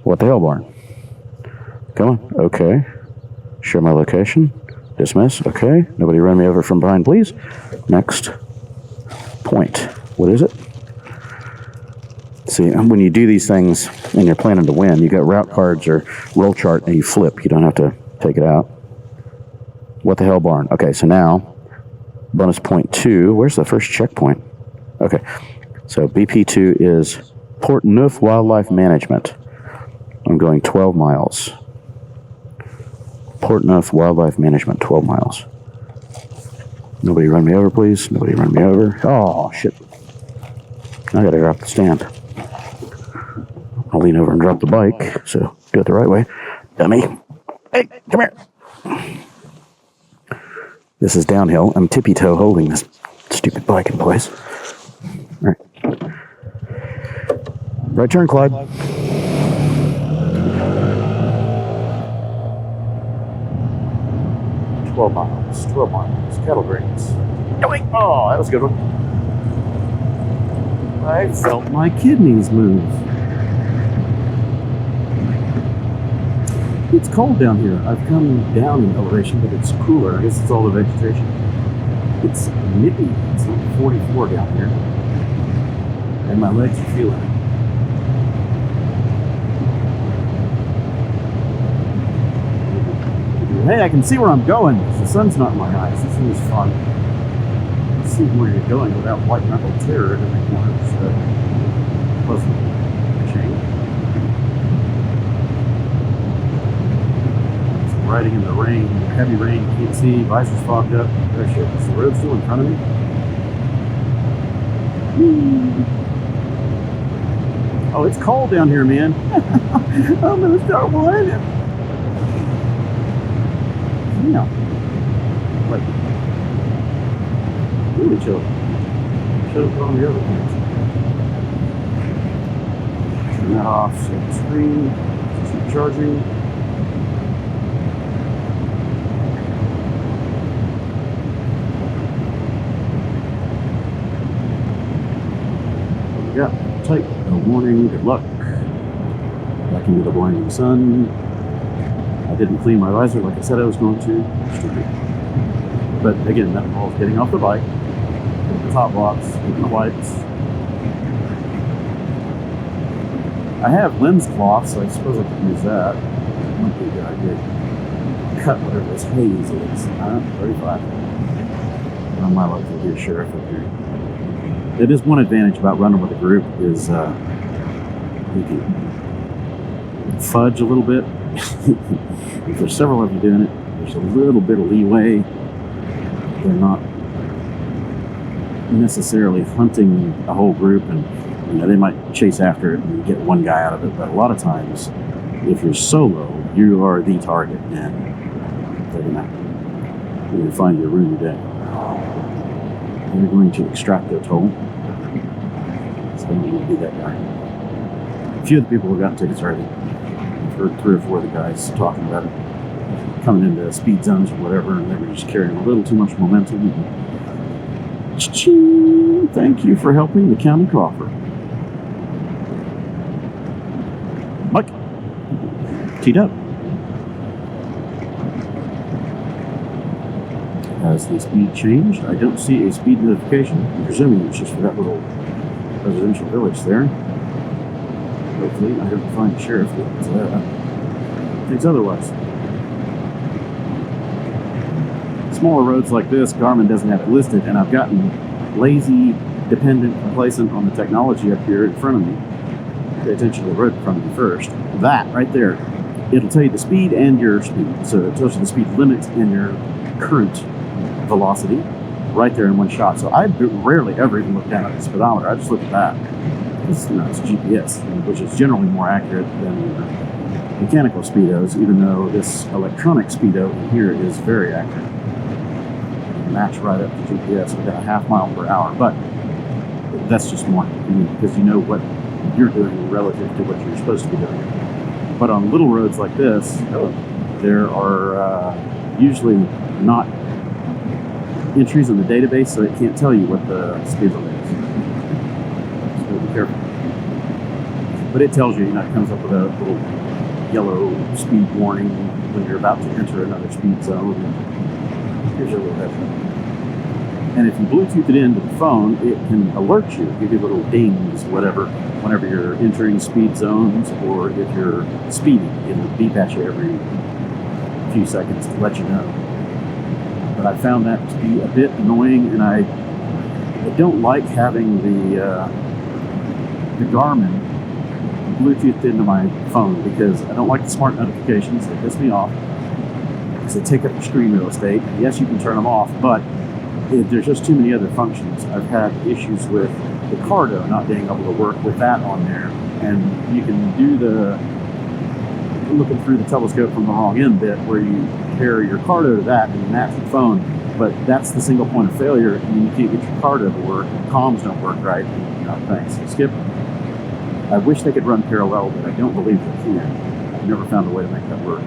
What the hell barn? Come on. Okay. Share my location. Dismiss. Okay. Nobody run me over from behind, please. Next. Point. What is it? See, when you do these things and you're planning to win, you got route cards or roll chart and you flip. You don't have to take it out. What the hell barn? Okay, so now, bonus point 2. Where's the first checkpoint? Okay, so BP2 is Portneuf Wildlife Management. I'm going 12 miles. Portneuf Wildlife Management, 12 miles. Nobody run me over, please. Nobody run me over. Oh, shit. I gotta drop the stand. I'll lean over and drop the bike, so do it the right way. Dummy. Hey, come here. This is downhill. I'm tippy-toe holding this stupid bike in place. All right. Right turn, Clyde. Twelve miles. Cattle grates. Oh, that was a good one. I felt my kidneys move. It's cold down here. I've come down in elevation, but it's cooler. I guess it's all the vegetation. It's nippy. It's like 44 down here. And my legs are feeling it. Hey, I can see where I'm going. The sun's not in my eyes. This is fun. Let's see where you're going without white knuckle terror in the corners. Pleasant change. So riding in the rain, heavy rain, can't see, visor's fogged up. Oh shit, is the road still in front of me? Oh, it's cold down here, man. I'm gonna start whining. Yeah. Like, really chill. Should have put on the other things. Turn that off, set the screen, keep charging. What we got? Type, no warning, good luck. Back into the blinding sun. I didn't clean my visor like I said I was going to. Stupid. But again, that involves getting off the bike, getting the top box, getting the wipes. I have lens cloth, so I suppose I could use that. Might be a good idea. Cut whatever this haze is. 35. On my luck, there'll be a sheriff up here. It is one advantage about running with a group is you can fudge a little bit. If there's several of you doing it, there's a little bit of leeway. They're not necessarily hunting a whole group, and they might chase after it and get one guy out of it. But a lot of times, if you're solo, you are the target, and they're gonna find you a room today. They're going to extract their toll. So I'm going to be that guy. A few of the people have gotten tickets already. I've heard 3 or 4 of the guys talking about it, coming into speed zones or whatever, and they were just carrying a little too much momentum. And cha-ching! Thank you for helping the county coffer. Mike, teed up. Has the speed changed? I don't see a speed notification. I'm presuming it's just for that little residential village there. Hopefully I don't find the sheriff that thinks otherwise. Smaller roads like this, Garmin doesn't have it listed, and I've gotten lazy, dependent, complacent on the technology up here in front of me. Pay attention to the road in front of me first. That right there, it'll tell you the speed and your speed. So it tells you the speed limit and your current velocity right there in one shot. So I rarely ever even look down at the speedometer. I just look at that. It's GPS, which is generally more accurate than mechanical speedos, even though this electronic speedo in here is very accurate. Match right up to GPS within a half mile per hour, but that's just more because you know what you're doing relative to what you're supposed to be doing. But on little roads like this, there are usually not entries in the database, so it can't tell you what the speed limit is. So be careful. But it tells you, it comes up with a little yellow speed warning when you're about to enter another speed zone. Here's your little heads up. And if you Bluetooth it into the phone, it can alert you, give you little dings, whatever, whenever you're entering speed zones, or if you're speeding, it'll beep at you every few seconds to let you know. But I found that to be a bit annoying, and I don't like having the Garmin Bluetoothed into my phone, because I don't like the smart notifications. They piss me off because they take up your screen real estate. Yes, you can turn them off, but there's just too many other functions. I've had issues with the Cardo not being able to work with that on there, and you can do the looking through the telescope from the wrong end bit where you pair your Cardo to that and match the phone, but that's the single point of failure, and you can't get your Cardo to work, comms don't work right. Thanks, skip. I wish they could run parallel, but I don't believe they can. I've never found a way to make that work.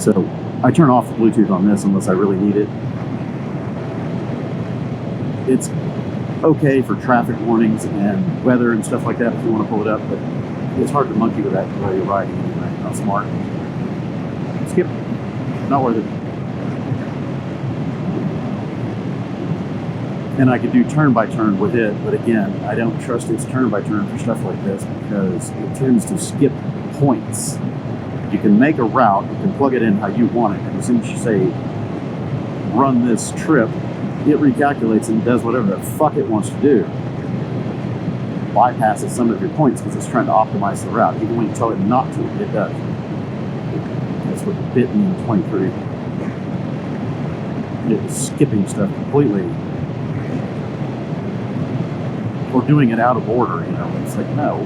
So I turn off the Bluetooth on this unless I really need it. It's okay for traffic warnings and weather and stuff like that if you want to pull it up, but it's hard to monkey with that while you're riding anyway. Not smart. Skip. Not worth it. And I could do turn by turn with it, but again, I don't trust its turn by turn for stuff like this because it tends to skip points. You can make a route, you can plug it in how you want it, and as soon as you say run this trip, it recalculates and does whatever the fuck it wants to do. Bypasses some of your points because it's trying to optimize the route. Even when you tell it not to, it does. That's what bit me in 23. It was skipping stuff completely. Or doing it out of order, you know. It's like, no.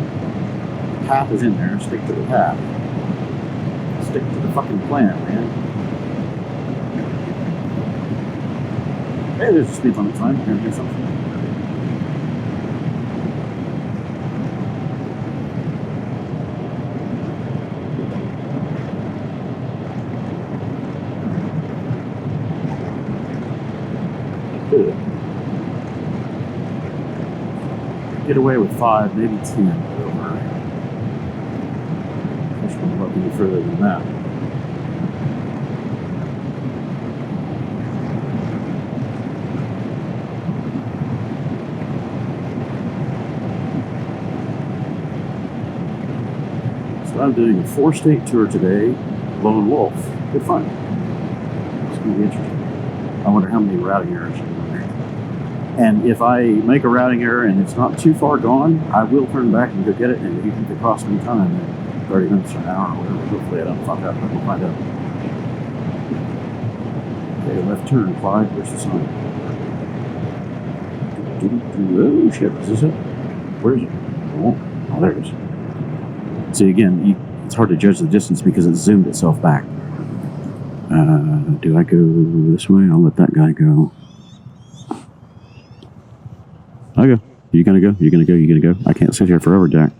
The path is in there. Stick to the path. Stick to the fucking plan, man. Hey, there's a speed limit sign. Here, do something. Good. Get away with 5, maybe 10 over. I should have looked any further than that. I'm doing a 4-state tour today, lone wolf. Good fun. It's going to be interesting. I wonder how many routing errors are in there. And if I make a routing error and it's not too far gone, I will turn back and go get it, and even if it costs me time, 30 minutes or an hour or whatever, hopefully I don't fuck up, but we'll find out. Okay, left turn, Clyde versus sign. Oh shit, is this it? Where is it? Oh, there it is. See, again, it's hard to judge the distance because it zoomed itself back. Do I go this way? I'll let that guy go. I'll go. You gonna go? You gonna go? You gonna go? I can't sit here forever, Jack.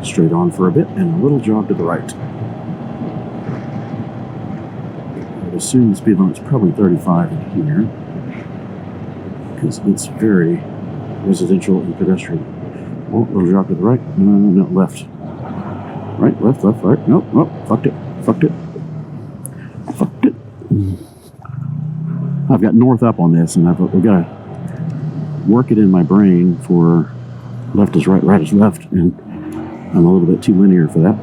Straight on for a bit and a little jog to the right. I would assume the speed limit's probably 35 in here because it's very residential and pedestrian. Oh, little jog to the right. No, left. Right, left, right. Nope, fucked it. I've got north up on this, and I've got to work it in my brain for left is right, right is left, and I'm a little bit too linear for that.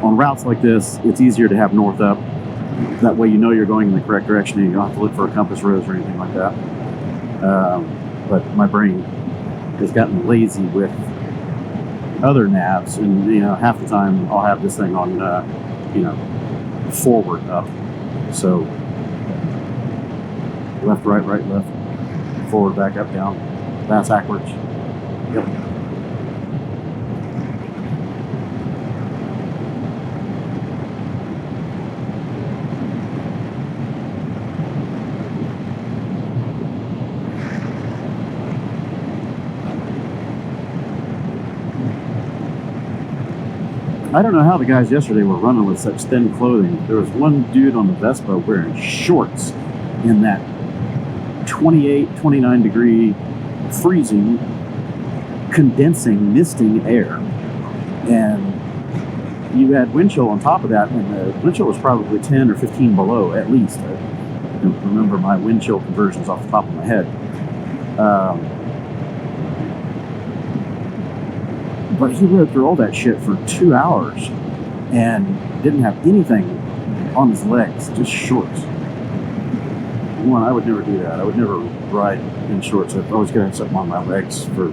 On routes like this, it's easier to have north up. That way you know you're going in the correct direction and you don't have to look for a compass rose or anything like that. But my brain has gotten lazy with other navs, and you know, half the time I'll have this thing on, forward up. So left, right, right, left. Forward, back, up, down. That's ackwards. Yep. I don't know how the guys yesterday were running with such thin clothing. There was one dude on the Vespa wearing shorts in that 28, 29 degree freezing, condensing, misting air. And you had wind chill on top of that, and the wind chill was probably 10 or 15 below at least. I don't remember my wind chill conversions off the top of my head. But he rode through all that shit for 2 hours and didn't have anything on his legs, just shorts. One, I would never do that. I would never ride in shorts. I've always got to have something on my legs for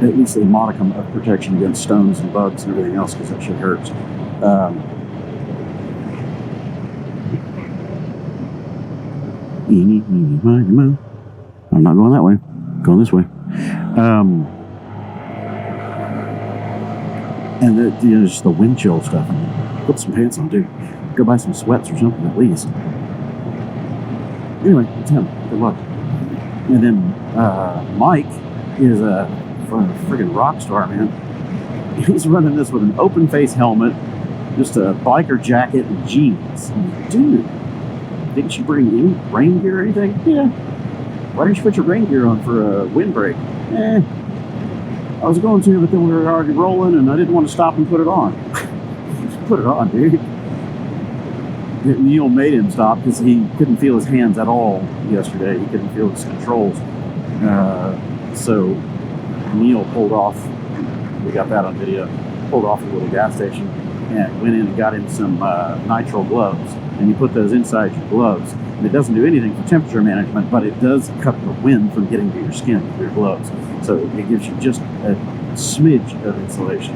at least a modicum of protection against stones and bugs and everything else, because that shit hurts. I'm not going that way. I'm going this way. And just the wind chill stuff. Put some pants on, dude. Go buy some sweats or something at least. Anyway, it's him. Good luck. And then Mike is a friggin' rock star, man. He's running this with an open face helmet, just a biker jacket and jeans. Dude, didn't you bring any rain gear or anything? Yeah. Why didn't you put your rain gear on for a windbreak? I was going to, but then we were already rolling, and I didn't want to stop and put it on. Just put it on, dude. Neil made him stop because he couldn't feel his hands at all yesterday. He couldn't feel his controls. So Neil pulled off. We got that on video. Pulled off at a little gas station and went in and got him some nitrile gloves. And you put those inside your gloves. And it doesn't do anything for temperature management, but it does cut the wind from getting to your skin with your gloves. So it gives you just a smidge of insulation.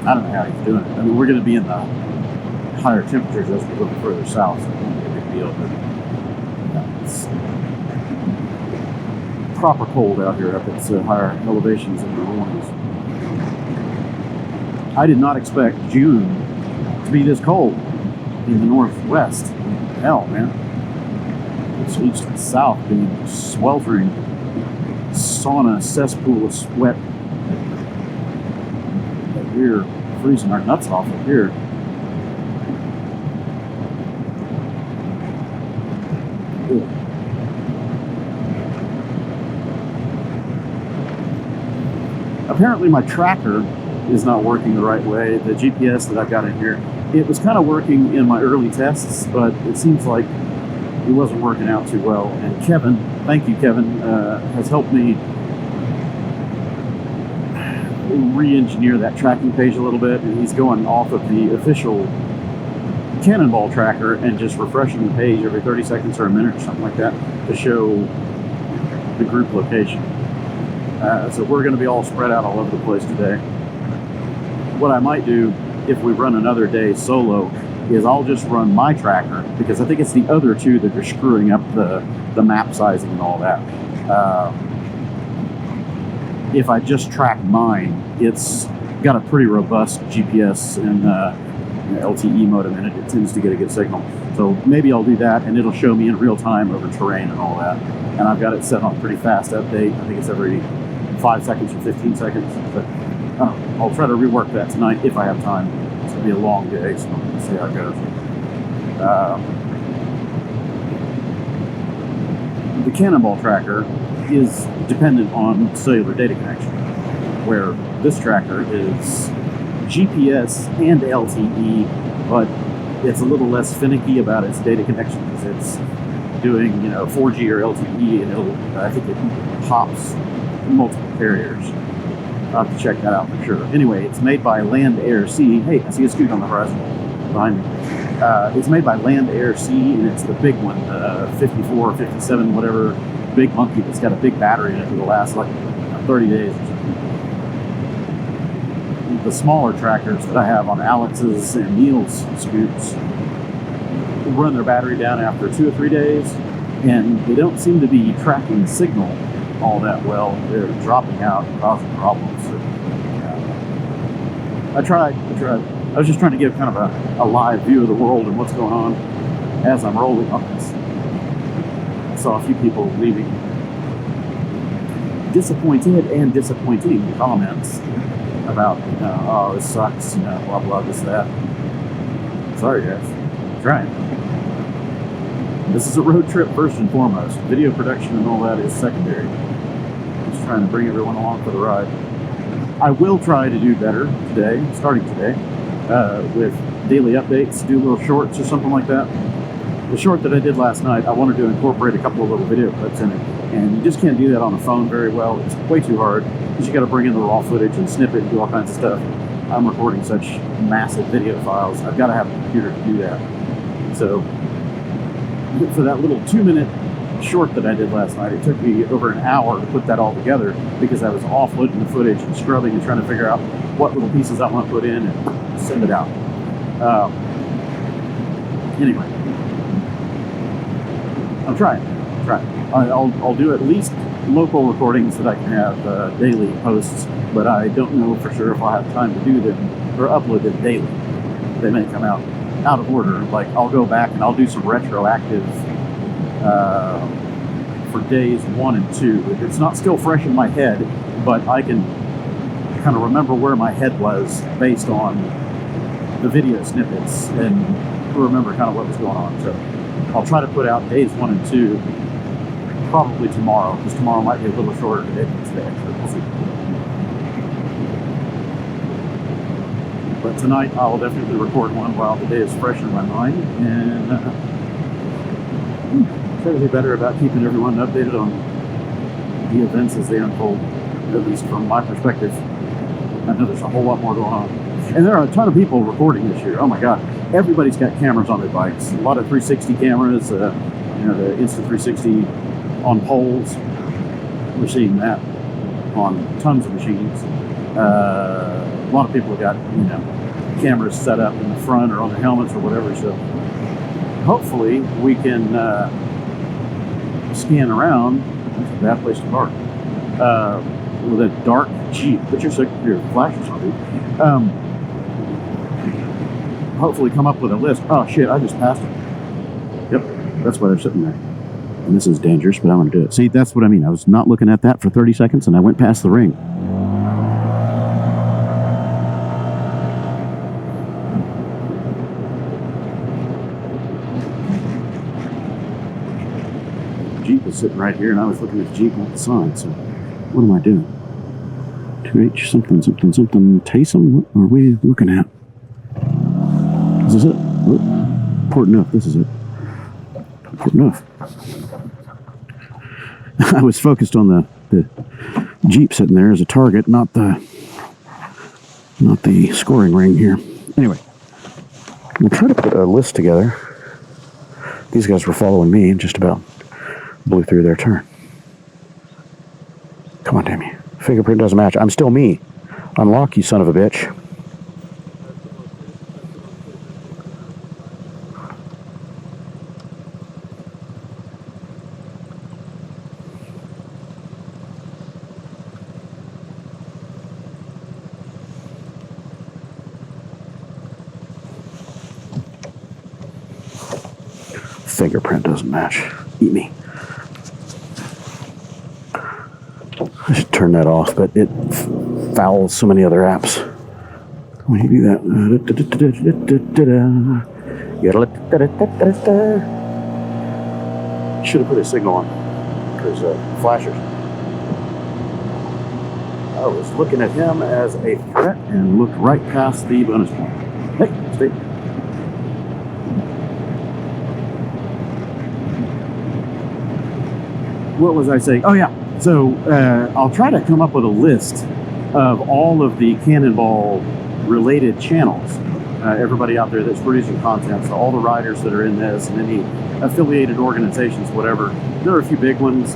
I don't know how he's doing it. I mean, we're going to be in the higher temperatures as we go further south, so it won't be a big deal. But it's proper cold out here up at higher elevations in the mornings. I did not expect June to be this cold in the northwest. Hell, man. It's east and south being sweltering sauna cesspool of sweat. We're freezing our nuts off up here. Ugh. Apparently my tracker is not working the right way. The GPS that I've got in here, it was kind of working in my early tests, but it seems like it wasn't working out too well. And Kevin, thank you Kevin, has helped me re-engineer that tracking page a little bit, and he's going off of the official Cannonball tracker and just refreshing the page every 30 seconds or a minute or something like that to show the group location. So we're going to be all spread out all over the place today. What I might do if we run another day solo is I'll just run my tracker, because I think it's the other two that are screwing up the map sizing and all that. If I just track mine, it's got a pretty robust GPS and LTE modem in it. It tends to get a good signal. So maybe I'll do that, and it'll show me in real time over terrain and all that. And I've got it set on pretty fast update. I think it's every 5 seconds or 15 seconds. But I'll try to rework that tonight if I have time. It's going to be a long day, so we'll see how it goes. The Cannonball tracker is dependent on cellular data connection, where this tracker is GPS and LTE, but it's a little less finicky about its data connection because it's doing 4G or LTE, and I think it hops multiple carriers. I'll have to check that out for sure. Anyway, it's made by Land Air Sea. Hey, I see a Scoot on the horizon behind me. It's made by Land Air Sea, and it's the big one, 54, 57, whatever, big monkey that's got a big battery in it that'll last like 30 days or something. The smaller trackers that I have on Alex's and Neil's scoots run their battery down after 2 or 3 days, and they don't seem to be tracking the signal all that well. They're dropping out and causing problems. So, I tried. I was just trying to give kind of a live view of the world and what's going on as I'm rolling on this. I saw a few people leaving disappointed and disappointing comments about, oh, this sucks, blah, blah, this, that. Sorry, guys. I'm trying. This is a road trip first and foremost. Video production and all that is secondary. Just trying to bring everyone along for the ride. I will try to do better today, starting today, with daily updates, do little shorts or something like that. The short that I did last night, I wanted to incorporate a couple of little video clips in it, and you just can't do that on the phone very well. It's way too hard, because you got to bring in the raw footage and snip it and do all kinds of stuff. I'm recording such massive video files, I've got to have a computer to do that. So, for that little 2-minute short that I did last night, it took me over an hour to put that all together, because I was offloading the footage and scrubbing and trying to figure out what little pieces I want to put in and send it out. Anyway, I'm trying. I'll do at least local recordings that I can have daily posts, but I don't know for sure if I'll have time to do them or upload them daily. They may come out of order. Like, I'll go back and I'll do some retroactive for days 1 and 2. It's not still fresh in my head, but I can kind of remember where my head was based on the video snippets and remember kind of what was going on. So I'll try to put out days 1 and 2 probably tomorrow, because tomorrow might be a little shorter today than today. So we'll see. But tonight I will definitely record one while the day is fresh in my mind, and try to be better about keeping everyone updated on the events as they unfold, at least from my perspective. I know there's a whole lot more going on. And there are a ton of people recording this year. Oh my God. Everybody's got cameras on their bikes. A lot of 360 cameras, the Instant 360 on poles. We're seeing that on tons of machines. A lot of people have got, cameras set up in the front or on their helmets or whatever. So hopefully we can scan around. That's a bad place to park. With a dark Jeep. Put your flashes on, dude. Hopefully come up with a list. Oh shit, I just passed it. Yep, that's why they're sitting there. And this is dangerous, but I'm going to do it. See, that's what I mean. I was not looking at that for 30 seconds and I went past the ring. Jeep is sitting right here and I was looking at the Jeep on the side, so what am I doing? 2H something something something Taysom? What are we looking at? Is this it? Portneuf, this is it. Portneuf. I was focused on the Jeep sitting there as a target, not the scoring ring here. Anyway, we'll try to put a list together. These guys were following me and just about blew through their turn. Come on, damn you. Fingerprint doesn't match. I'm still me. Unlock, you son of a bitch. Fingerprint doesn't match. Eat me. I should turn that off, but it fouls so many other apps. When you do that, should have put a signal on. There's flashers. I was looking at him as a threat and looked right past the bonus point. Hey, stay. What was I saying? Oh yeah. So I'll try to come up with a list of all of the Cannonball related channels. Everybody out there that's producing content, so all the riders that are in this and any affiliated organizations, whatever. There are a few big ones,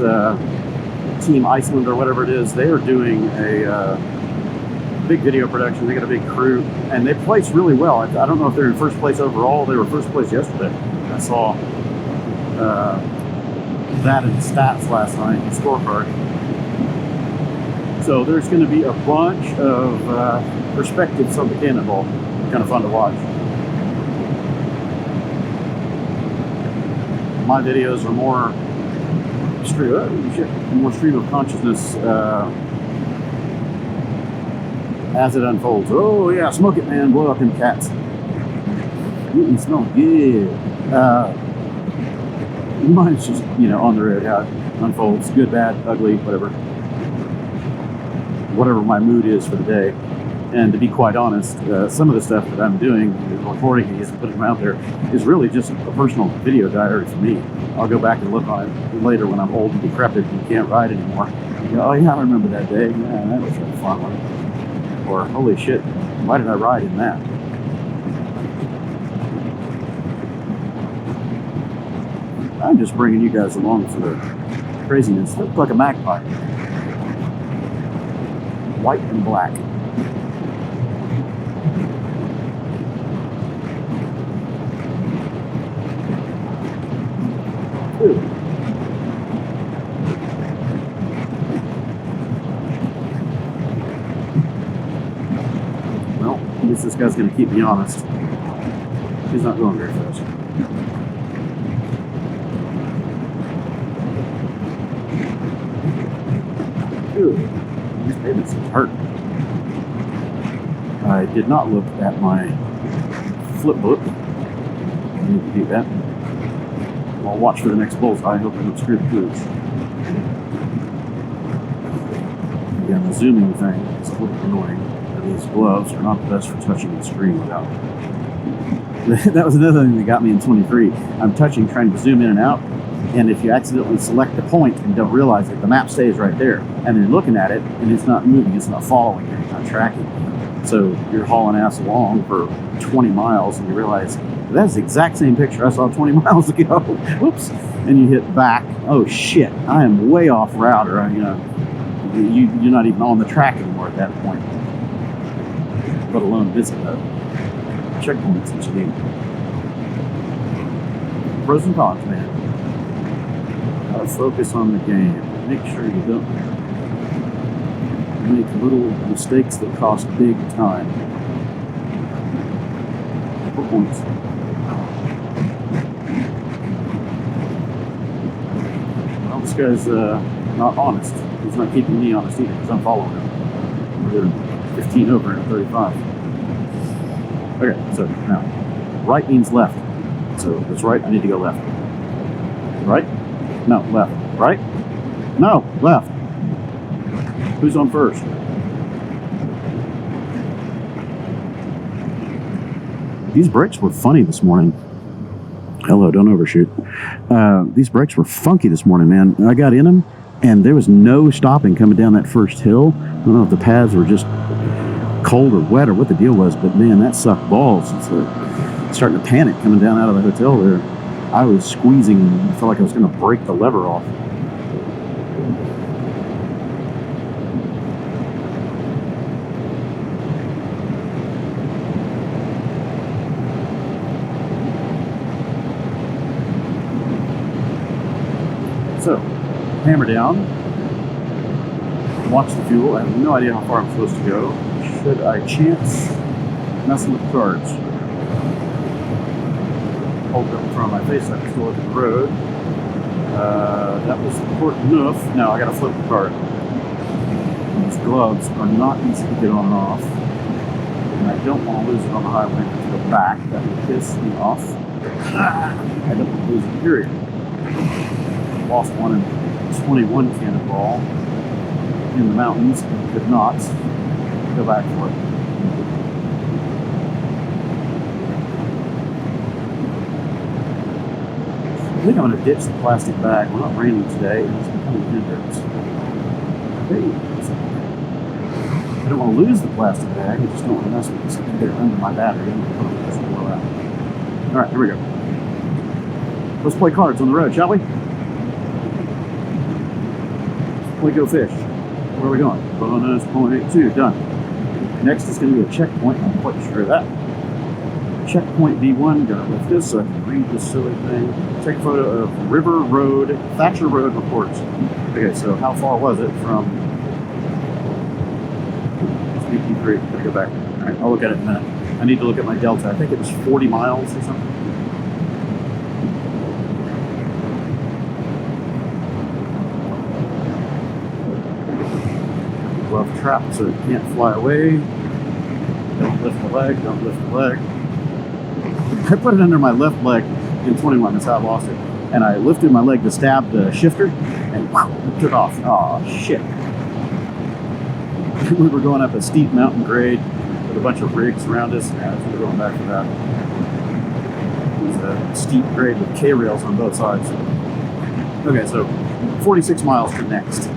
Team Iceland or whatever it is. They are doing a big video production. They got a big crew and they place really well. I don't know if they're in first place overall. They were first place yesterday. I saw that in stats last night in the scorecard. So there's going to be a bunch of perspectives on the Cannonball. Kind of fun to watch. My videos are more stream of consciousness as it unfolds. Oh yeah, smoke it, man! Blow up them cats. You smell good. Mine's just, on the road, how it unfolds. Good, bad, ugly, whatever my mood is for the day. And to be quite honest, some of the stuff that I'm doing, recording these and putting them out there, is really just a personal video diary for me. I'll go back and look on it later when I'm old and decrepit and can't ride anymore. Oh yeah, I remember that day. Yeah, that was a fun one. Or, holy shit, why did I ride in that? I'm just bringing you guys along for the craziness. It looks like a magpie. White and black. Ooh. Well, at least this guy's going to keep me honest. He's not going very fast. Ooh, these pavements hurt. I did not look at my flip book. I need to do that. I'll watch for the next bullseye. I hope I don't screw the pooch. Again, the zooming thing is a little annoying. these gloves are not the best for touching the screen without. That was another thing that got me in 23. I'm touching, trying to zoom in and out, and if you accidentally select a point and don't realize it, the map stays right there. And you're looking at it, and it's not moving, it's not following you, it's not tracking. So you're hauling ass along for 20 miles, and you realize, that's the exact same picture I saw 20 miles ago. Whoops. And you hit back. Oh, shit. I am way off route, or, you're not even on the track anymore at that point, let alone visit the checkpoints that you need. Pros and cons, man. Gotta focus on the game. Make sure you don't make little mistakes that cost big time. Couple points. Well, this guy's not honest. He's not keeping me honest either, because I'm following him. We're 15 over and 35. Okay, so now, right means left. So that's right, I need to go left. Right? No, left. Right? No, left. Who's on first? These brakes were funny this morning. Hello, don't overshoot. These brakes were funky this morning, man. I got in them, and there was no stopping coming down that first hill. I don't know if the paths were just cold or wet or what the deal was, but man, that sucked balls. It's starting to panic coming down out of the hotel there. I was squeezing, I felt like I was going to break the lever off. So, hammer down, watch the fuel. I have no idea how far I'm supposed to go. Should I chance messing with the cards? Hold up in front of my face, I can still look at the road. That was Portneuf. Now I gotta flip the card. These gloves are not easy to get on and off. And I don't want to lose it on the highway. I have to go back. That would piss me off. I don't want to lose it, period. Lost one in 21 Cannonball in the mountains and could not go back for it. I think I'm going to ditch the plastic bag. We're not raining today, and it's becoming a hindrance. I don't want to lose the plastic bag. I just don't want to mess with this there under my battery. All right, here we go. Let's play cards on the road, shall we? We go fish. Where are we going? Bonus 0.82. Done. Next is going to be a checkpoint. I'm quite sure of that. Checkpoint B1. Gonna lift this so I can read this silly thing. Take a photo of River Road, Thatcher Road reports. Okay, so how far was it from BP3? Gotta go back. All right, I'll look at it in a minute. I need to look at my delta. I think it was 40 miles or something. Glove trap so it can't fly away. Don't lift the leg, don't lift the leg. I put it under my left leg in 21, that's how I lost it. And I lifted my leg to stab the shifter and it took off. Oh shit. We were going up a steep mountain grade with a bunch of rigs around us. Yeah, we're going back to that. It was a steep grade with K-rails on both sides. Okay, so 46 miles to next.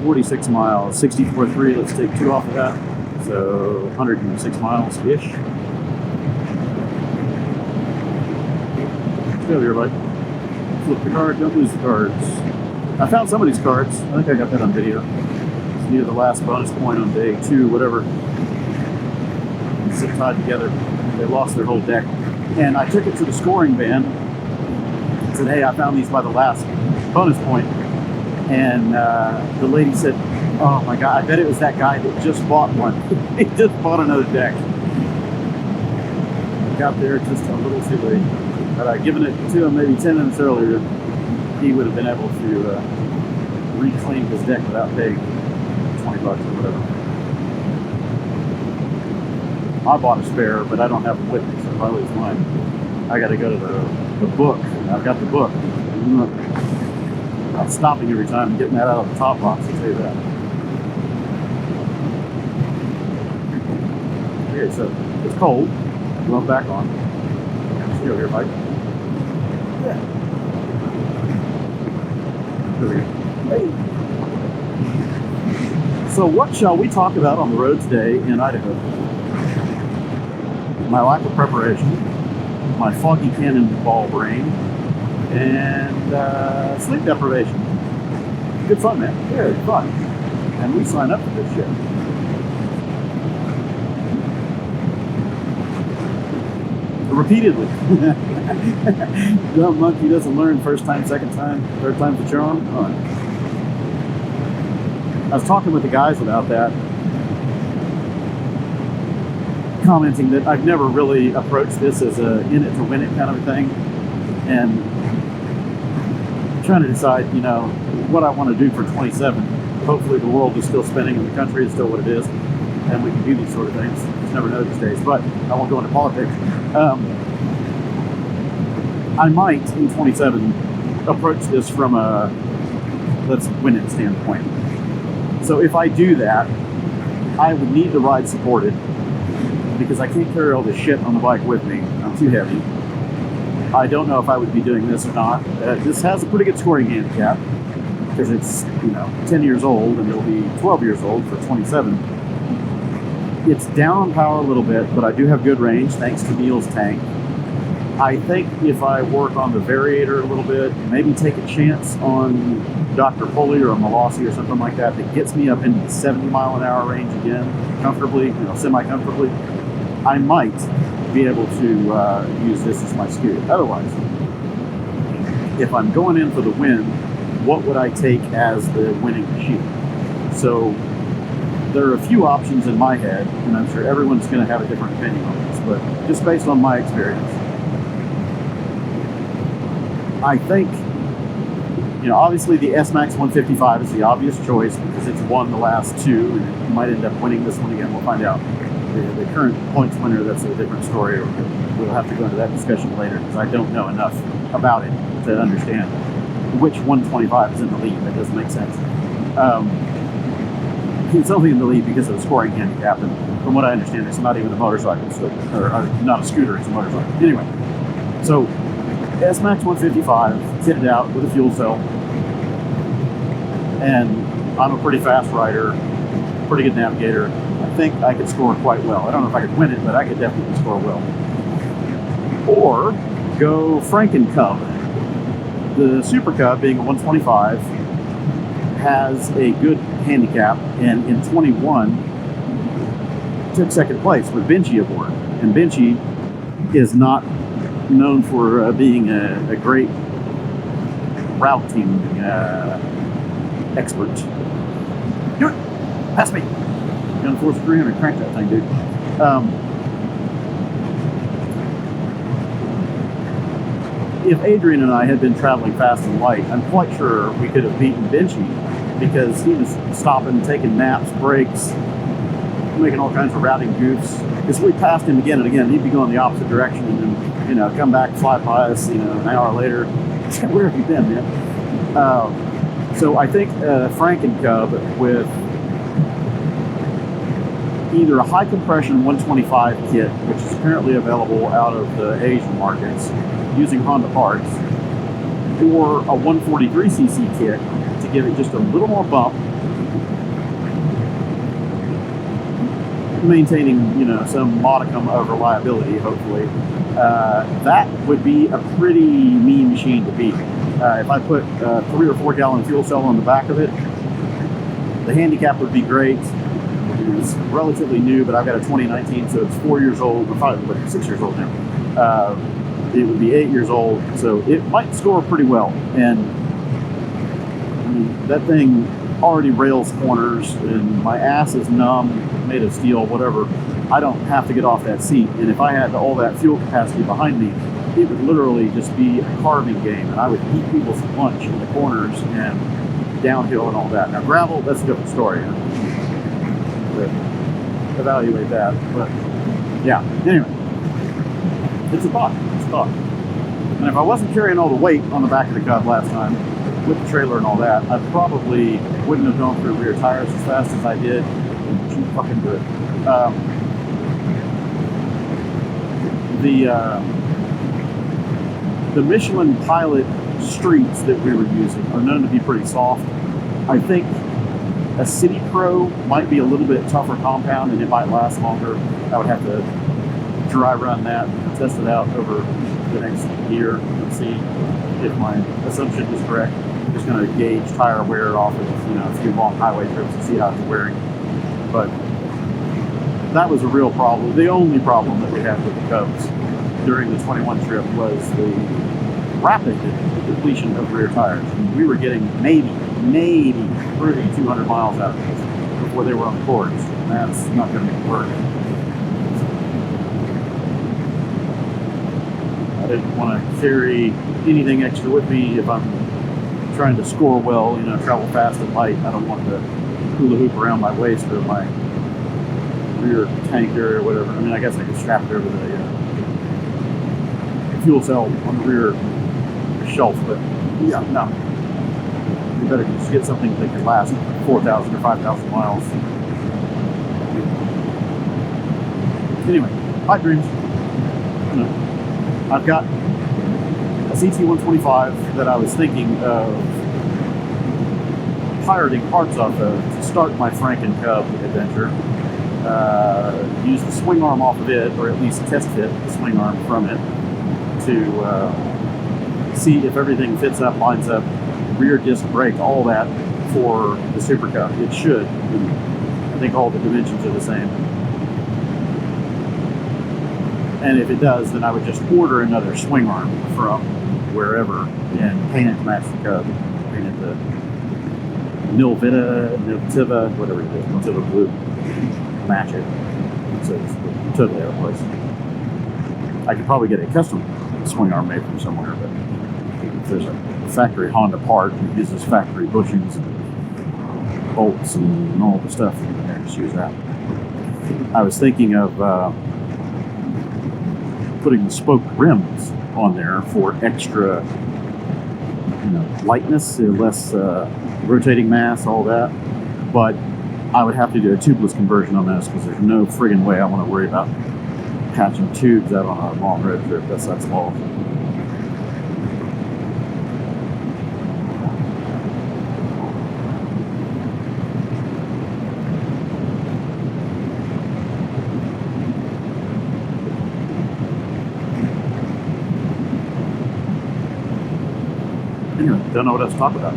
46 miles, 64.3, let's take 2 off of that. So 106 miles-ish. Let's go here, bud. Flip the card, don't lose the cards. I found somebody's cards. I think I got that on video. It's near the last bonus point on day 2, whatever. Zip tied together. They lost their whole deck. And I took it to the scoring van. Said, hey, I found these by the last bonus point. And the lady said, oh my God, I bet it was that guy that just bought one. He just bought another deck. Got there just a little too late. Had I given it to him maybe 10 minutes earlier, he would have been able to reclaim his deck without paying $20 or whatever. I bought a spare, but I don't have it with me, so if I lose mine, I got to go to the book. I've got the book. I'm stopping every time and getting that out of the top box, I'll tell you that. Okay, so it's cold. Glove back on. Stay over here, Mike. Yeah. There we go. Hey. So what shall we talk about on the road today in Idaho? My lack of preparation, my foggy cannonball brain, and sleep deprivation. Good fun, man. Very fun. And we sign up for this shit. Repeatedly. Dumb monkey doesn't learn first time, second time, third time's the charm. Oh. I was talking with the guys about that, commenting that I've never really approached this as a in it to win it kind of a thing, and trying to decide, you know, what I want to do for 27. Hopefully the world is still spinning and the country is still what it is, and we can do these sort of things. Just never know these days, but I won't go into politics. I might, in 27, approach this from a let's win it standpoint. So if I do that, I would need to ride supported because I can't carry all this shit on the bike with me. I'm too heavy. I don't know if I would be doing this or not. This has a pretty good scoring handicap because it's, you know, 10 years old and it'll be 12 years old for 27. It's down on power a little bit, but I do have good range thanks to Neil's tank. I think if I work on the variator a little bit, maybe take a chance on Dr. Pulley or a Molossi or something like that gets me up into the 70 mile an hour range again, comfortably, you know, semi-comfortably, I might be able to use this as my scooter. Otherwise, if I'm going in for the win, what would I take as the winning machine? So there are a few options in my head, and I'm sure everyone's going to have a different opinion on this, but just based on my experience, I think, you know, obviously the S-Max 155 is the obvious choice because it's won the last two, and it might end up winning this one again. We'll find out. The current points winner, that's a different story, or we'll have to go into that discussion later because I don't know enough about it to understand which 125 is in the lead. That doesn't make sense. It's only in the lead because of the scoring handicap, and from what I understand, it's not even a motorcycle, or not a scooter, it's a motorcycle. Anyway, so S-Max 155, kitted out with a fuel cell, and I'm a pretty fast rider, pretty good navigator. I think I could score quite well. I don't know if I could win it, but I could definitely score well. Or go Franken Cub. The Super Cub, being a 125, has a good handicap, and in 21 took second place with Benchy aboard. And Benchy is not known for being a great routing expert. Do it! Pass me! Gun force 300, crank that thing, dude. If Adrian and I had been traveling fast and light, I'm quite sure we could have beaten Benchy because he was stopping, taking naps, breaks, making all kinds of routing goofs. Because we passed him again and again, he'd be going the opposite direction and then, you know, come back, fly by us, you know, an hour later. Where have you been, man? So I think Franken Cub with either a high compression 125 kit, which is apparently available out of the Asian markets using Honda parts, or a 143cc kit to give it just a little more bump, maintaining, you know, some modicum of reliability, hopefully. That would be a pretty mean machine to beat. If I put a 3 or 4 gallon fuel cell on the back of it, the handicap would be great. It's relatively new, but I've got a 2019, so it's 4 years old, or 6 years old now. It would be 8 years old, so it might score pretty well. And I mean, that thing already rails corners, and my ass is numb, made of steel, whatever. I don't have to get off that seat, and if I had all that fuel capacity behind me, it would literally just be a carving game, and I would eat people's lunch in the corners and downhill and all that. Now gravel, that's a different story. Evaluate that, but yeah, anyway, it's a thought. And if I wasn't carrying all the weight on the back of the Cub last time with the trailer and all that, I probably wouldn't have gone through rear tires as fast as I did. Too fucking good. the Michelin Pilot streets that we were using are known to be pretty soft. I think a City Pro might be a little bit tougher compound and it might last longer. I would have to dry run that and test it out over the next year and see if my assumption is correct. I'm just going to gauge tire wear off of a few long highway trips and see how it's wearing. But that was a real problem. The only problem that we had with the Cubs during the 21 trip was the rapid depletion of rear tires. We were getting maybe 200 miles out of this before they were on the cords. And that's not going to make it work. I didn't want to carry anything extra with me if I'm trying to score well, travel fast and light. I don't want to hula hoop around my waist or my rear tank area or whatever. I mean, I guess I could strap it over the fuel cell on the rear shelf, but yeah, no. You better just get something that can last 4,000 or 5,000 miles. Anyway, pipe dreams. I've got a CT-125 that I was thinking of pirating parts off of to start my Franken Cub adventure. Use the swing arm off of it, or at least test fit the swing arm from it to see if everything fits up, lines up, rear disc brake, all that for the Super Cub. It should. I think all the dimensions are the same. And if it does, then I would just order another swing arm from wherever and paint it to match the Cub. Paint it the Nilvita, whatever it is, Nilvita blue. Match it. So it's totally out of place. I could probably get a custom swing arm made from somewhere, but if there's a factory Honda part that uses factory bushings and bolts and all the stuff, then just use that. I was thinking of putting the spoke rims on there for extra lightness, less rotating mass, all that, but I would have to do a tubeless conversion on this because there's no friggin' way I want to worry about patching tubes out on a long road trip. That's small. Anyway, don't know what else to talk about.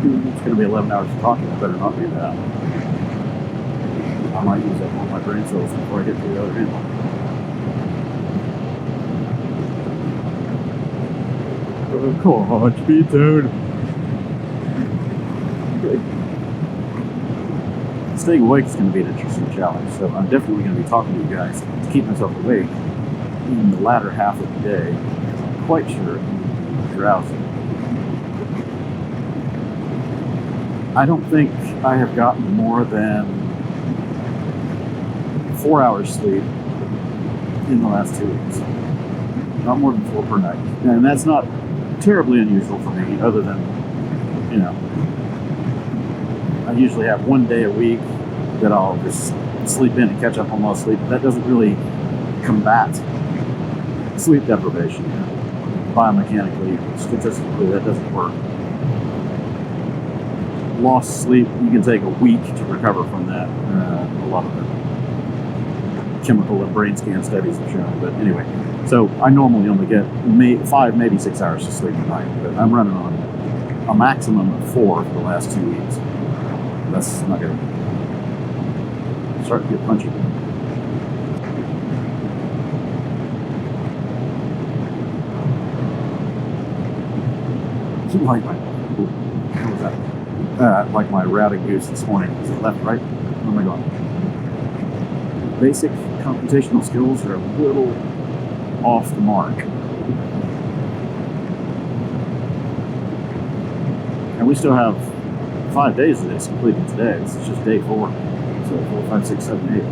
It's going to be 11 hours of talking. I better not do that. I might use up all my brain cells before I get to the other end. Oh, God, speed tune. Staying awake is going to be an interesting challenge, so I'm definitely going to be talking to you guys to keep myself awake in the latter half of the day. I'm quite sure I'm drowsy. I don't think I have gotten more than 4 hours sleep in the last 2 weeks. Not more than 4 per night. And that's not terribly unusual for me, other than, I usually have 1 day a week that I'll just sleep in and catch up on lost sleep. That doesn't really combat sleep deprivation. Biomechanically, statistically, that doesn't work. Lost sleep, you can take a week to recover from that. A lot of the chemical and brain scan studies have shown. But anyway, so I normally only get 5, maybe 6 hours of sleep a night, but I'm running on a maximum of 4 for the last 2 weeks. That's not good. I'm starting to get punchy. What was that? Like my routing goose this morning. Is it left, right? Oh my God. Basic computational skills are a little off the mark. And we still have 5 days of this completed today. This is just day 4. So 4, 5, 6, 7, 8.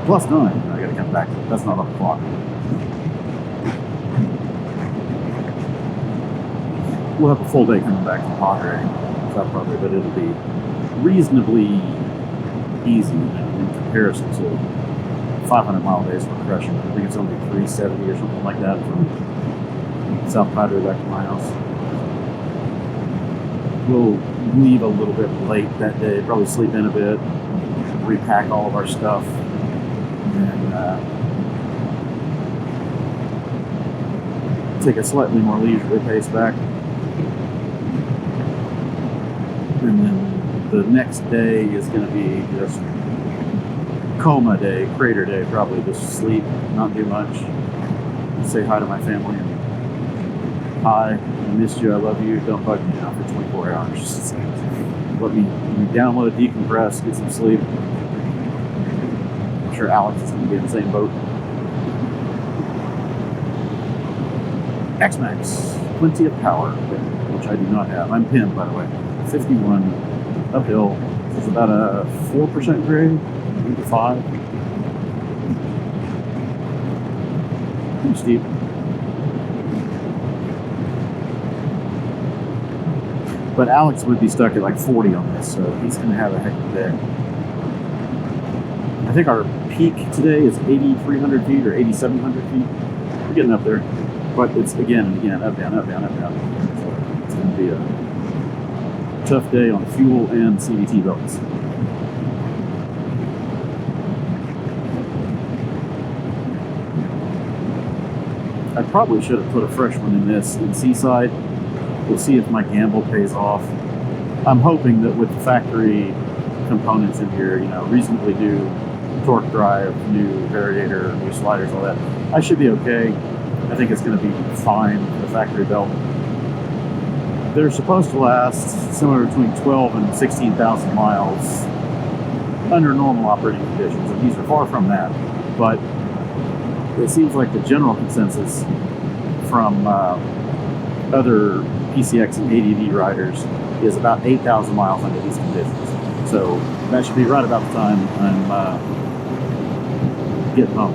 Plus 9. I gotta come back to it. That's not on the clock. We'll have a full day coming back from Padre. Probably, but it'll be reasonably easy in comparison to 500-mile days for crushing. I think it's only 370 or something like that from South Padre back to my house. We'll leave a little bit late that day, probably sleep in a bit, repack all of our stuff, and take a slightly more leisurely pace back. And then the next day is going to be just coma day, crater day, probably just sleep, not do much, say hi to my family, and hi, I missed you, I love you, don't bug me now for 24 hours. Let me download, decompress, get some sleep. I'm sure Alex is going to be in the same boat. X-Max, plenty of power, which I do not have. I'm pinned, by the way. 51 uphill. It's about a 4% grade, maybe 5. Pretty steep. But Alex would be stuck at like 40 on this, so he's going to have a heck of a day. I think our peak today is 8,300 feet or 8,700 feet. We're getting up there. But it's again and again, up, down, up, down, up, down. So it's going to be a tough day on fuel and CVT belts. I probably should have put a fresh one in this in Seaside. We'll see if my gamble pays off. I'm hoping that with the factory components in here, reasonably new torque drive, new variator, new sliders, all that, I should be okay. I think it's going to be fine for the factory belt. They're supposed to last somewhere between 12 and 16,000 miles under normal operating conditions, and these are far from that. But it seems like the general consensus from other PCX and ADV riders is about 8,000 miles under these conditions. So that should be right about the time I'm getting home.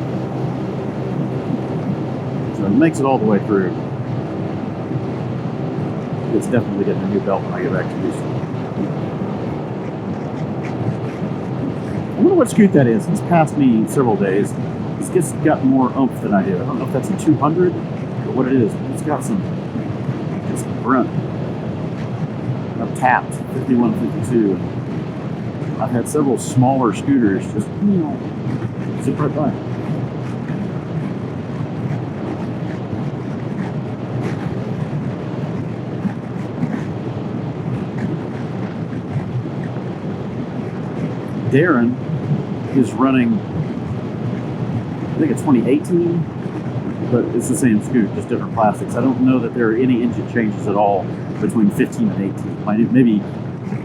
So it makes it all the way through. It's definitely getting a new belt when I get back to Houston. I wonder what scoot that is. He's passed me several days. He's just got more oomph than I do. I don't know if that's a 200 or what it is. It's got some grunt. I've tapped 51, 52. I've had several smaller scooters just zip right by. Darren is running, I think it's 2018, but it's the same scoot, just different plastics. I don't know that there are any engine changes at all between 15 and 18. Maybe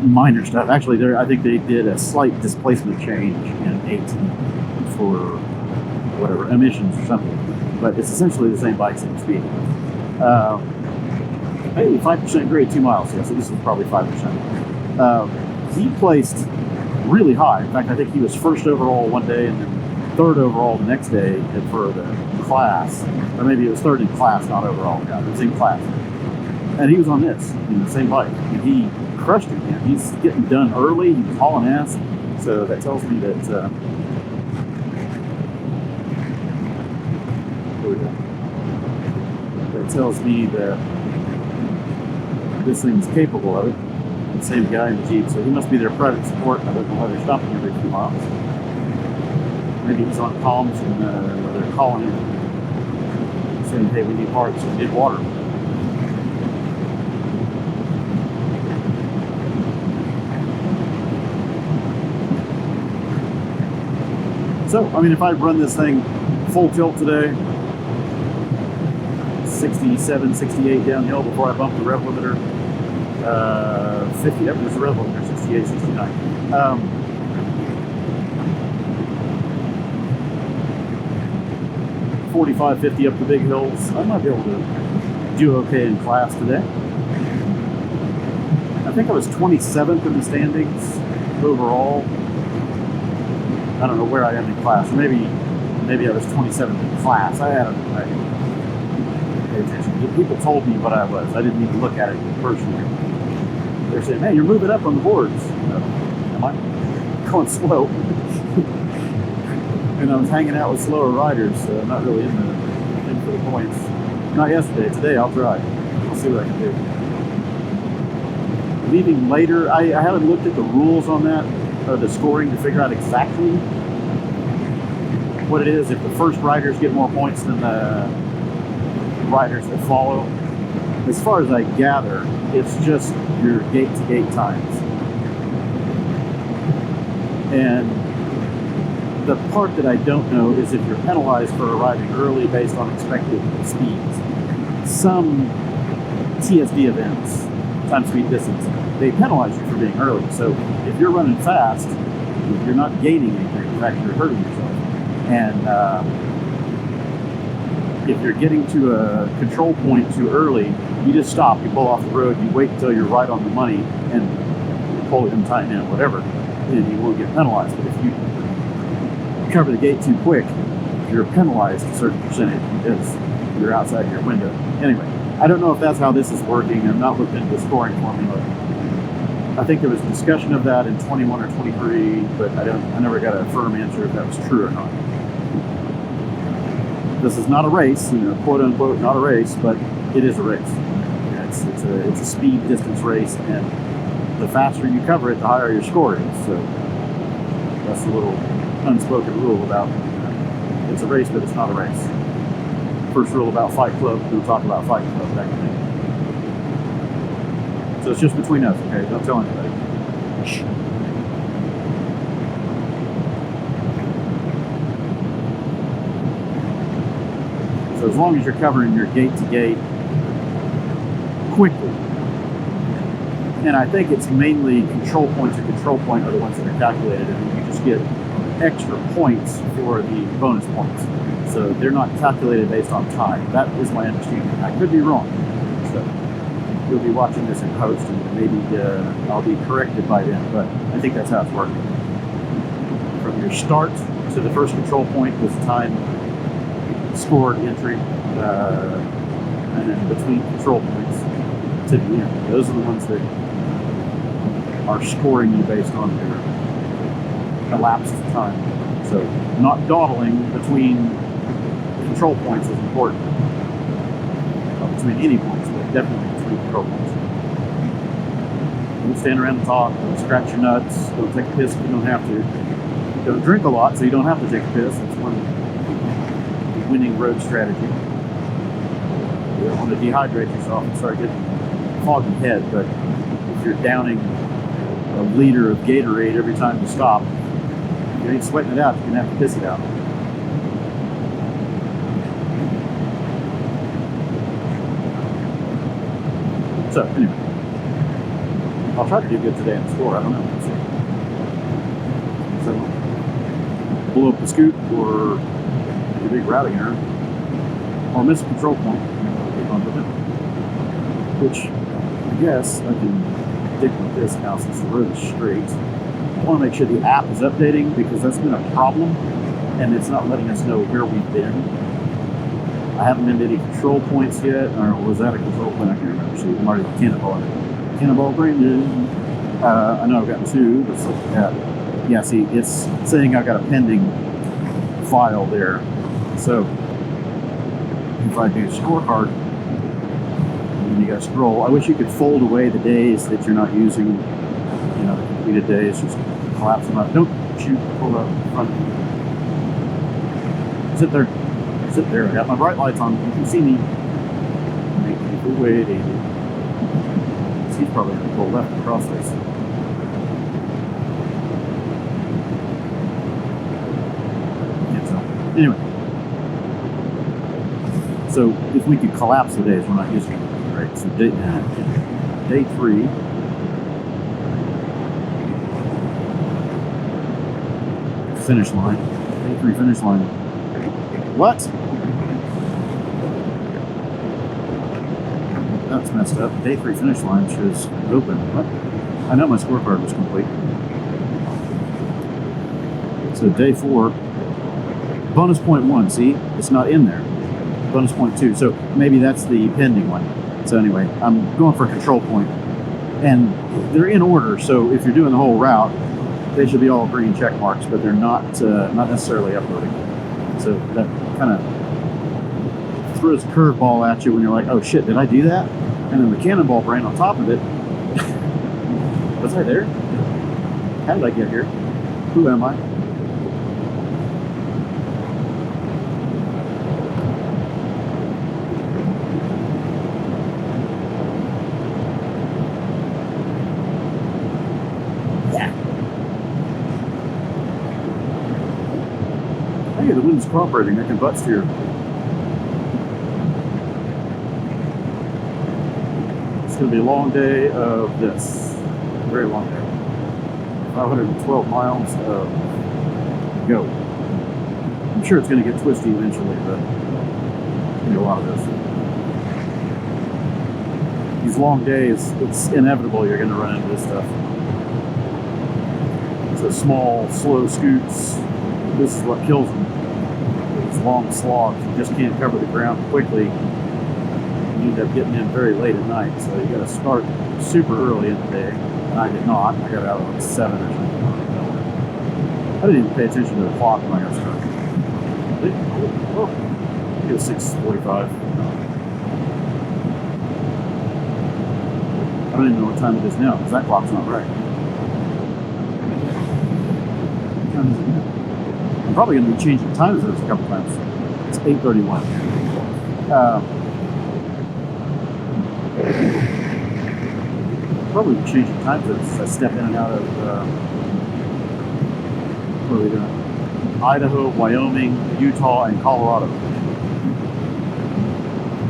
minor stuff. Actually, I think they did a slight displacement change in 18 for whatever, emissions or something. But it's essentially the same bike, same speed. Maybe 5% grade, 2 miles. Yeah, so this is probably 5%. He placed really high. In fact, I think he was first overall one day and then third overall the next day for the class. Or maybe it was third in class, not overall. Yeah, it was in class. And he was on this, the same bike. And he crushed it, man. He's getting done early. He was hauling ass. So that tells me that this thing's capable of it. The same guy in the Jeep, so he must be their private support. I don't know why they're stopping every few miles. Maybe he's on comms and where they're calling him, saying, "Hey, we need parts, we need water." So, if I run this thing full tilt today, 67, 68 downhill before I bump the rev limiter. 50, there's a rev limiter, 68, 69. 45, 50 up the big hills. I might be able to do okay in class today. I think I was 27th in the standings overall. I don't know where I am in class. Maybe I was 27th in class. I don't know. I pay attention. People told me what I was. I didn't even look at it personally. They're saying, "Man, you're moving up on the boards." Am I going slow? And I was hanging out with slower riders, so I'm not really in for the points. Not yesterday. Today I'll try. I'll see what I can do. Leaving later, I haven't looked at the rules on that, the scoring, to figure out exactly what it is. If the first riders get more points than the riders that follow. As far as I gather, it's just your gate-to-gate times. And the part that I don't know is if you're penalized for arriving early based on expected speeds. Some TSD events, time, speed, distance, they penalize you for being early. So if you're running fast, you're not gaining anything. In fact, you're hurting yourself. And if you're getting to a control point too early, you just stop, you pull off the road, you wait until you're right on the money, and you pull it and tighten it, whatever, and you won't get penalized. But if you cover the gate too quick, you're penalized a certain percentage because you're outside your window. Anyway, I don't know if that's how this is working. I've not looked into the scoring formula. I think there was discussion of that in 21 or 23, but I never got a firm answer if that was true or not. This is not a race, quote unquote, not a race, but it is a race. It's a speed distance race, and the faster you cover it, the higher your score is. So that's a little unspoken rule about it's a race, but it's not a race. First rule about Fight Club, we'll talk about Fight Club, that kind of thing. So it's just between us, okay? Don't tell anybody. Shh. So as long as you're covering your gate-to-gate quickly, and I think it's mainly control points or control point are the ones that are calculated, and you just get extra points for the bonus points. So they're not calculated based on time. That is my understanding. I could be wrong. So you'll be watching this in post, and maybe I'll be corrected by then, but I think that's how it's working. From your start to the first control point was time scored entry, and then between control points to the end. Those are the ones that are scoring you based on their elapsed time. So not dawdling between control points is important. Not between any points, but definitely between control points. Don't stand around and talk, don't scratch your nuts, don't take a piss if you don't have to. Don't drink a lot so you don't have to take a piss. That's one winning road strategy. You don't want to dehydrate yourself and start getting foggy head, but if you're downing a liter of Gatorade every time you stop, you ain't sweating it out, you're going to have to piss it out. So, anyway, I'll try to do good today in the score, I don't know. So, blow up the scoot or a big routing error, or miss a control point, which I guess I can stick with this now since the road is straight. I want to make sure the app is updating because that's been a problem and it's not letting us know where we've been. I haven't been to any control points yet, or was that a control point? I can't remember. See, I'm already Cannonball. Cannonball Brandon. I know I've gotten two, but so, yeah, see, it's saying I've got a pending file there. So if I do scorecard, and you gotta scroll, I wish you could fold away the days that you're not using, the completed days, just collapse them up. Don't shoot, pull up in front of me. Sit there. I got my bright lights on, you can see me. Make people wait. He's probably gonna pull left across this. Anyway, so if we could collapse the days, we're not using them, right? So day 3, finish line. Day 3 finish line. What? That's messed up. Day 3 finish line shows open. What? I know my scorecard was complete. So day 4. Bonus point 1, see? It's not in there. Bonus point 2. So maybe that's the pending one. So anyway, I'm going for control point. And they're in order, so if you're doing the whole route, they should be all green check marks, but they're not necessarily uploading. So that kind of throws a curveball at you when you're like, oh shit, did I do that? And then the Cannonball brand on top of it. Was I there? How did I get here? Who am I? Hey, the wind's cooperating. I can butt steer. It's going to be a long day of this. A very long day. 512 miles of go. I'm sure it's going to get twisty eventually, but it's going to be a lot of this. These long days, it's inevitable you're going to run into this stuff. So small, slow scoots, this is what kills them. These long slogs, you just can't cover the ground quickly. You end up getting in very late at night, so you got to start super early in the day. And I did not. I got out at like 7 or something. I didn't even pay attention to the clock when I got started. Oh, it was 6:45. I don't even know what time it is now, because that clock's not right. What time is it now? I'm probably going to be changing time zones a couple times. It's 8:31. Probably changing time zones as I step in and out of where are we going? Idaho, Wyoming, Utah, and Colorado.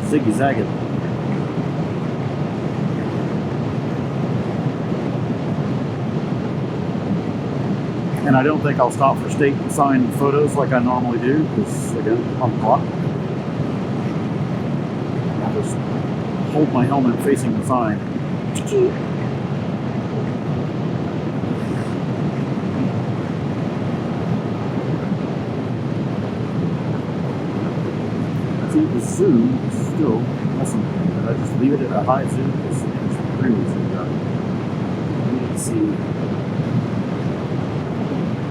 Ziggy-zagging. And I don't think I'll stop for state signed photos like I normally do, because again, on the clock. I'll just hold my helmet facing the sign. See, the zoom is still messing with me, but I just leave it at a high zoom because it's really zoomed up. I need to see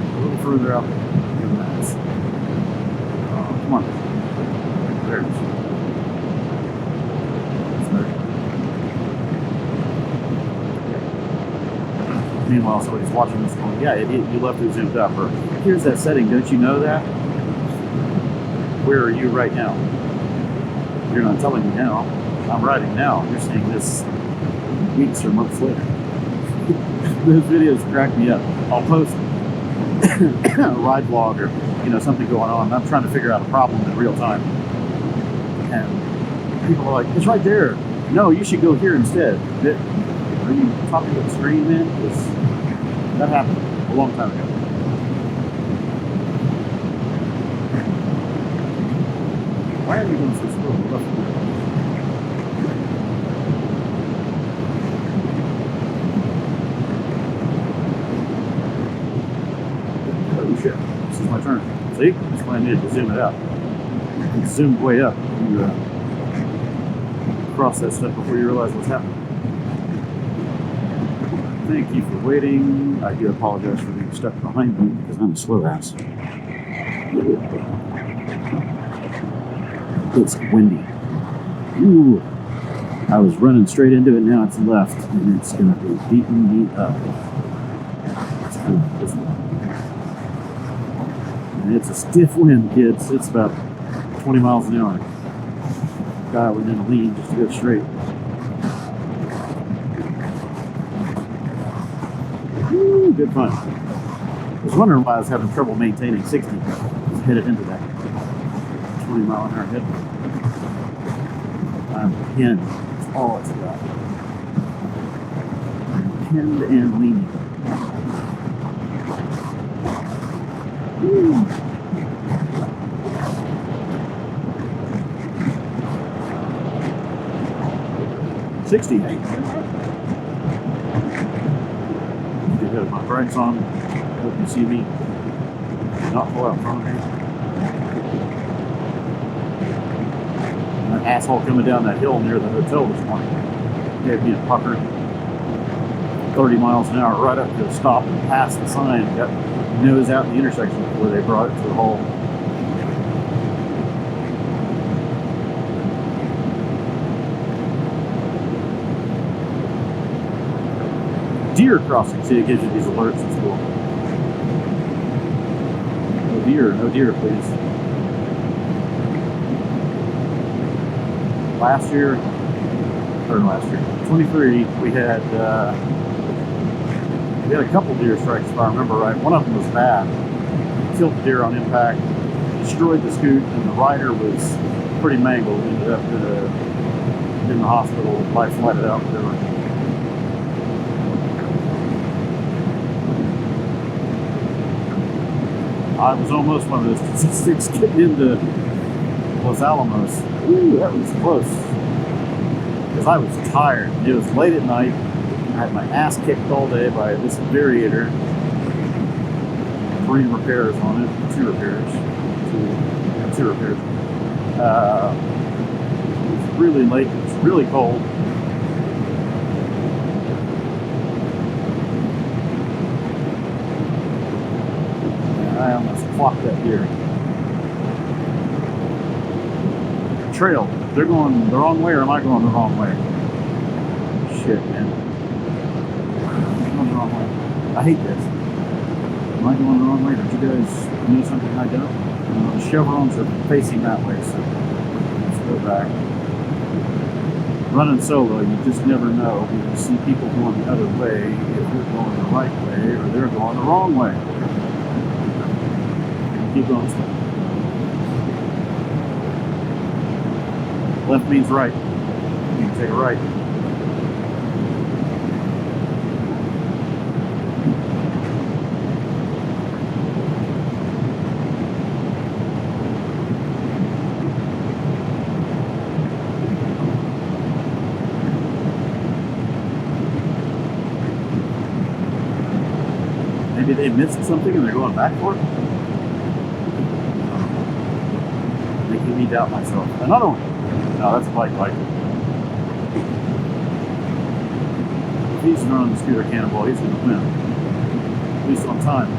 a little further out than that. Come on. There it is. Meanwhile, somebody's watching this going, yeah, idiot, you left it zoomed up. Or, here's that setting, don't you know that? Where are you right now? You're not telling me now. I'm riding now. You're seeing this weeks or months later. Those videos crack me up. I'll post a ride vlog or something going on. I'm trying to figure out a problem in real time. And people are like, it's right there. No, you should go here instead. Are you talking to the screen, man? Because that happened a long time ago. Why are you going so slow? Oh shit, this is my turn. See? That's why I needed to zoom it out. It zoomed way up. You cross that step before you realize what's happening. Thank you for waiting. I do apologize for being stuck behind me because I'm a slow ass. It's windy. Ooh. I was running straight into it, now it's left, and it's going to be beating me up. It's kind of this way. And it's a stiff wind, kids. It's about 20 miles an hour. God, we're going to lean just to go straight. Woo, good fun. I was wondering why I was having trouble maintaining 60. Just headed into that 20 mile an hour head. I'm pinned. That's all it's got. I'm pinned and leaning. Woo. $60. Have my brakes on. Hope you see me not pull out in front of me. And that asshole coming down that hill near the hotel this morning gave me a pucker. 30 miles an hour right up to a stop and past the sign and got nose out in the intersection before they brought it to a halt. Deer crossing, see, it gives you these alerts at school. No deer, please. Last year, 23, we had a couple deer strikes, if I remember right. One of them was bad. Killed the deer on impact, destroyed the scoot, and the rider was pretty mangled. Ended up in the hospital, life flighted out, whatever. I was almost one of those statistics getting into Los Alamos. Ooh, that was close. Because I was tired. It was late at night. I had my ass kicked all day by this variator. 3 repairs on it. 2 repairs. Two repairs. It was really late. It was really cold. I almost clocked that deer. Trail. They're going the wrong way, or am I going the wrong way? Shit, man. I'm going the wrong way. I hate this. Am I going the wrong way? Did you guys know something I don't? The chevrons are facing that way, so let's go back. Running solo, you just never know. You see people going the other way, if you're going the right way, or they're going the wrong way. Keep going slow. Left means right. You can take a right. Maybe they missed something and they're going back for it. Making me doubt myself. Another one. No, that's a bike. If he's running the Scooter Cannonball, he's going to win. At least on time.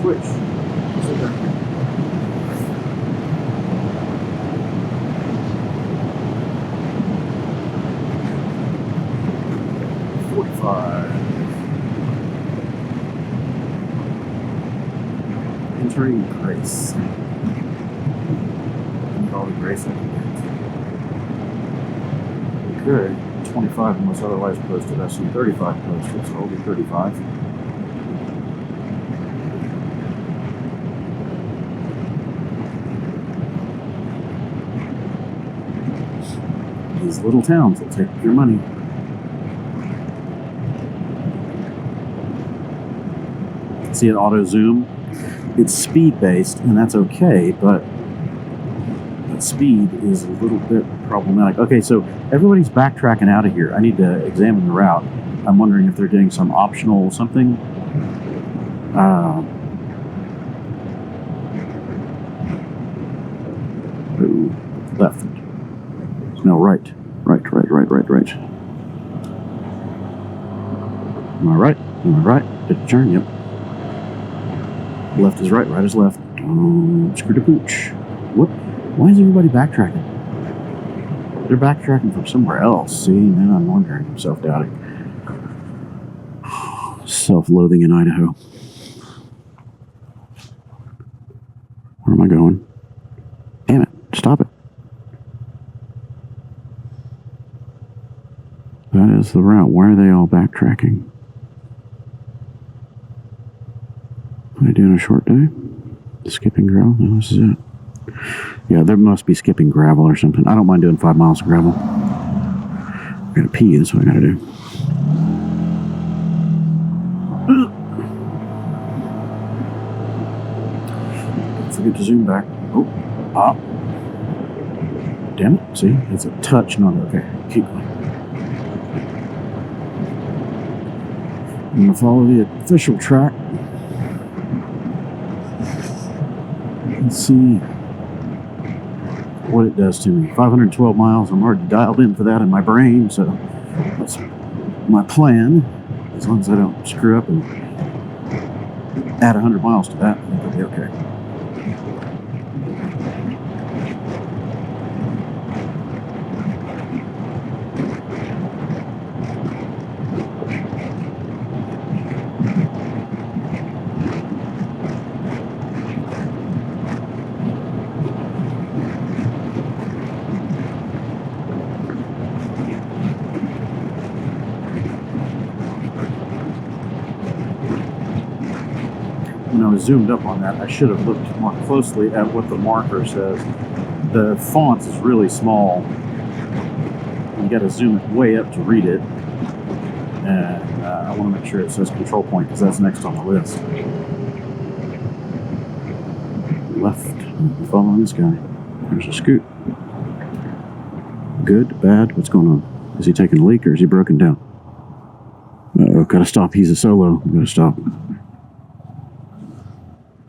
Twitch. Sit there. Entering Grace. And all the Grace I can get. Okay, 25 unless otherwise posted. I see 35 posted, so I'll do 35. These little towns will take your money. See it auto zoom? It's speed based, and that's okay, but speed is a little bit problematic. Okay, so everybody's backtracking out of here. I need to examine the route. I'm wondering if they're doing some optional something. Ooh, left. No, right. Right. Am I right? Did it turn? Yep. Left is right is left. Screw the pooch. What? Why is everybody backtracking? They're backtracking from somewhere else. See, now I'm wondering. I'm self-doubting. Self-loathing in Idaho. Where am I going? Damn it. Stop it. That is the route. Why are they all backtracking? Am I doing a short day? Skipping gravel? No, this is it. Yeah, there must be skipping gravel or something. I don't mind doing 5 miles of gravel. I gotta pee, that's what I gotta do. forget to zoom back. Oh, pop. Damn it. See, it's a touch, not okay. Keep going. I'm going to follow the official track. Let's see what it does to me. 512 miles. I'm already dialed in for that in my brain, so that's my plan. As long as I don't screw up and add 100 miles to that, I think I'll be okay. When I was zoomed up on that, I should have looked more closely at what the marker says. The font is really small. You got to zoom it way up to read it. And I want to make sure it says control point because that's next on the list. Left, following this guy. There's a scoot. Good, bad, what's going on? Is he taking a leak or is he broken down? Uh-oh, gotta stop. He's a solo. Gotta stop.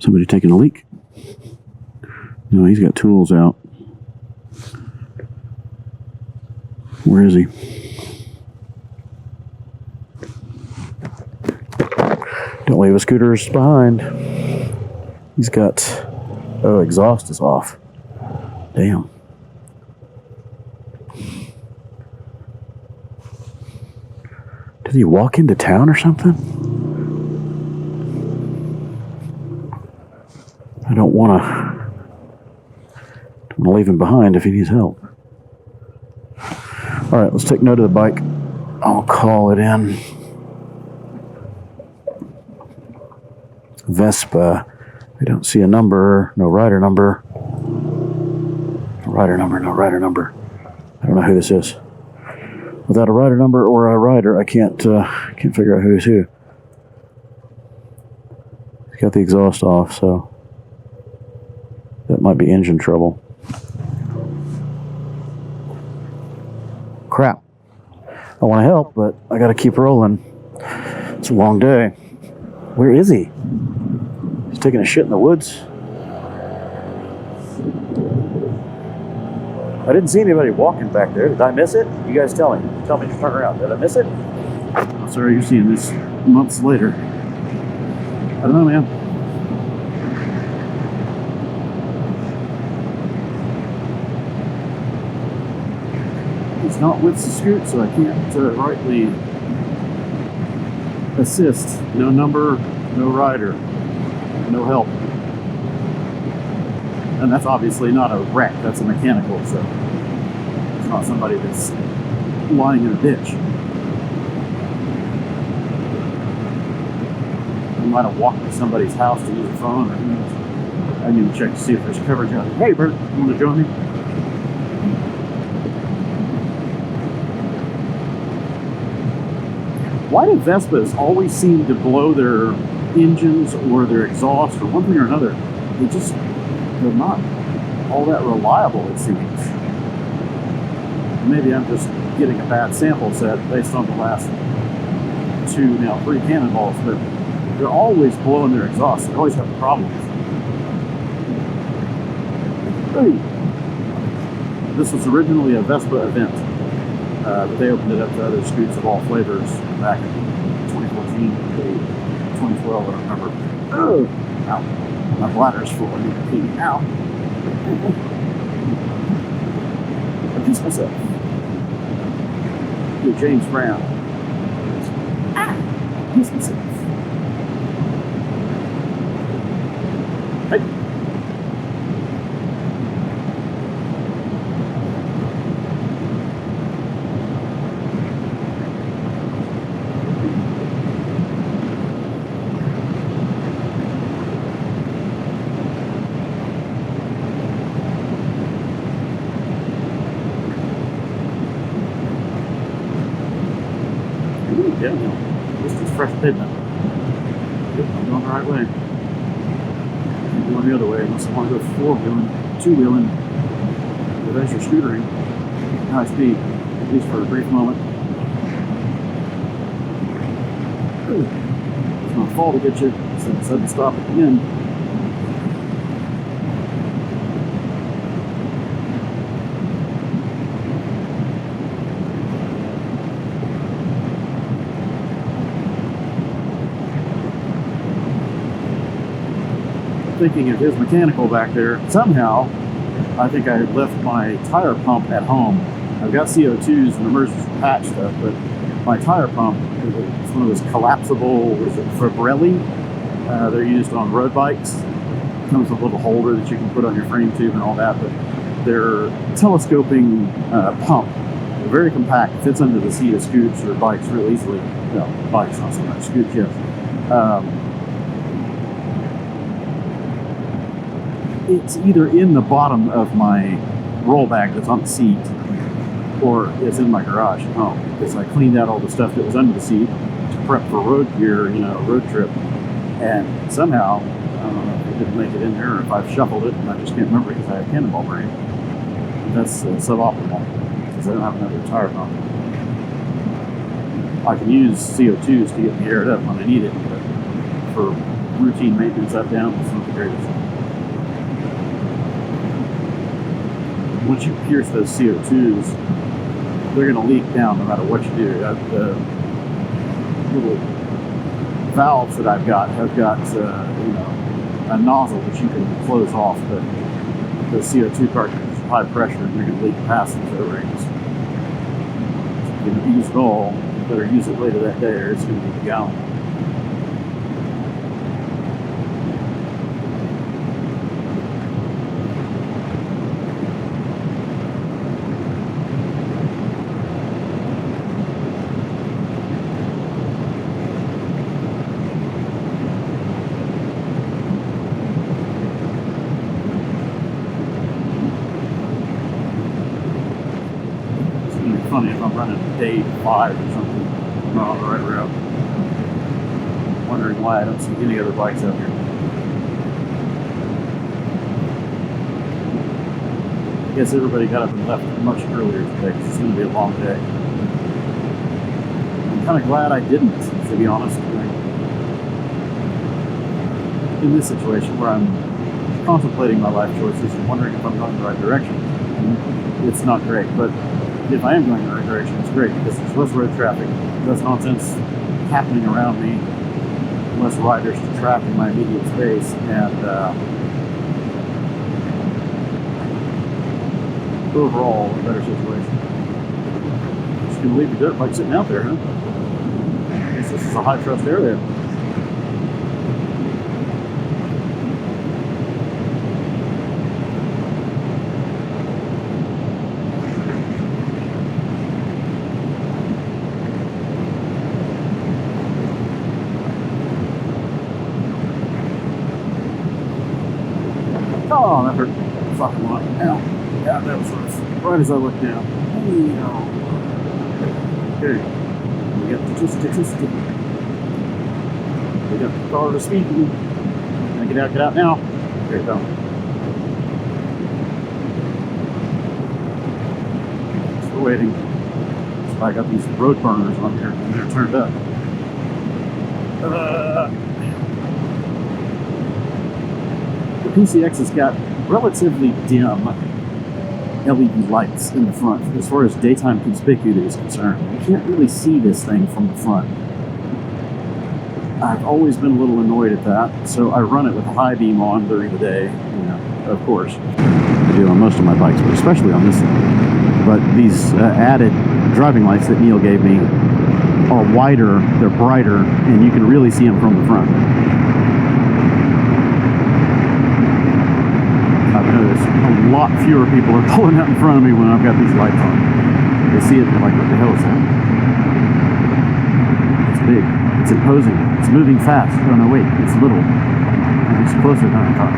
Somebody taking a leak? No, he's got tools out. Where is he? Don't leave a scooters behind. He's got... Oh, exhaust is off. Damn. Did he walk into town or something? I don't want to leave him behind if he needs help. All right, let's take note of the bike. I'll call it in. Vespa. I don't see a number. No rider number. No rider number. No rider number. I don't know who this is. Without a rider number or a rider, I can't figure out who's who. He's got the exhaust off, so that might be engine trouble. Crap. I want to help, but I got to keep rolling. It's a long day. Where is he? He's taking a shit in the woods. I didn't see anybody walking back there. Did I miss it? You guys tell me. Tell me to turn around. Did I miss it? Oh, sorry, you're seeing this months later. I don't know, man. It's not with the scoot, so I can't rightly assist. No number, no rider, no help. And that's obviously not a wreck, that's a mechanical, so it's not somebody that's lying in a ditch. I might have walked to somebody's house to use a phone, or who knows. I need to check to see if there's coverage out there. Hey Bert, you want to join me? Why do Vespas always seem to blow their engines or their exhaust or one thing or another? They're not all that reliable, it seems. Maybe I'm just getting a bad sample set based on the last 2, now 3 Cannonballs, but they're always blowing their exhaust. They always have problems. Hey. This was originally a Vespa event, but they opened it up to other scoots of all flavors back in 2014, 2012, I don't remember. Oh, ow. My bladder's full. I need to pee. Ow. I pissed myself. Hey, James Brown. Ah! I pissed myself. Hey. Downhill. This is fresh pavement. Yep, I'm going the right way. going the other way unless I want to go four-wheeling, two-wheeling, adventure scootering, high speed, at least for a brief moment. It's going to fall to get you, so I sudden stop at the end. Thinking of his mechanical back there, somehow I think I left my tire pump at home. I've got CO2s and emergency patch stuff, but my tire pump is one of those collapsible, what is it, Fabrelli? They're used on road bikes. It comes with a little holder that you can put on your frame tube and all that, but they're telescoping pump. They're very compact, fits under the seat of scoots or bikes real easily. No, bikes not so much, scoots, yes. It's either in the bottom of my roll bag that's on the seat, or it's in my garage at home, because I cleaned out all the stuff that was under the seat to prep for road gear, a road trip. And somehow, I don't know if it didn't make it in there or if I've shuffled it and I just can't remember because I have cannonball brain. That's suboptimal because I don't have another tire pump. I can use CO2s to get me aired up when I need it, but for routine maintenance up down, it's not the greatest. Once you pierce those CO2s, they're going to leak down no matter what you do. The little valves that I've got have got a nozzle that you can close off the CO2 cartridges at high pressure, and they're going to leak past those O-rings. If you're going to use it all, you better use it later that day or it's going to be a gallon. Funny if I'm running day 5 or something, not on the right route. Wondering why I don't see any other bikes out here. I guess everybody got up and left much earlier today because it's going to be a long day. I'm kind of glad I didn't, to be honest. In this situation where I'm contemplating my life choices and wondering if I'm going the right direction, it's not great, but if I am going in the right direction, it's great because there's less road traffic, less nonsense happening around me, less riders to track in my immediate space, and overall a better situation. Just gonna leave the dirt bike sitting out there, huh? I guess this is a high trust area. Oh, that hurt a fucking lot. Ow. Yeah, that was rough. Right as I looked down. Here, we got the statistic. We got the car speeding. Can I get out now? There you go. Still waiting. So I got these road burners on here and they're turned up. The PCX has got relatively dim LED lights in the front as far as daytime conspicuity is concerned. You can't really see this thing from the front. I've always been a little annoyed at that, so I run it with a high beam on during the day, of course. I do on most of my bikes, but especially on this thing. But these added driving lights that Neil gave me are wider, they're brighter, and you can really see them from the front. I've noticed a lot fewer people are pulling out in front of me when I've got these lights on. They see it and they're like, what the hell is that? It's big. It's imposing. It's moving fast. Oh no, wait, it's little. It's closer than I thought.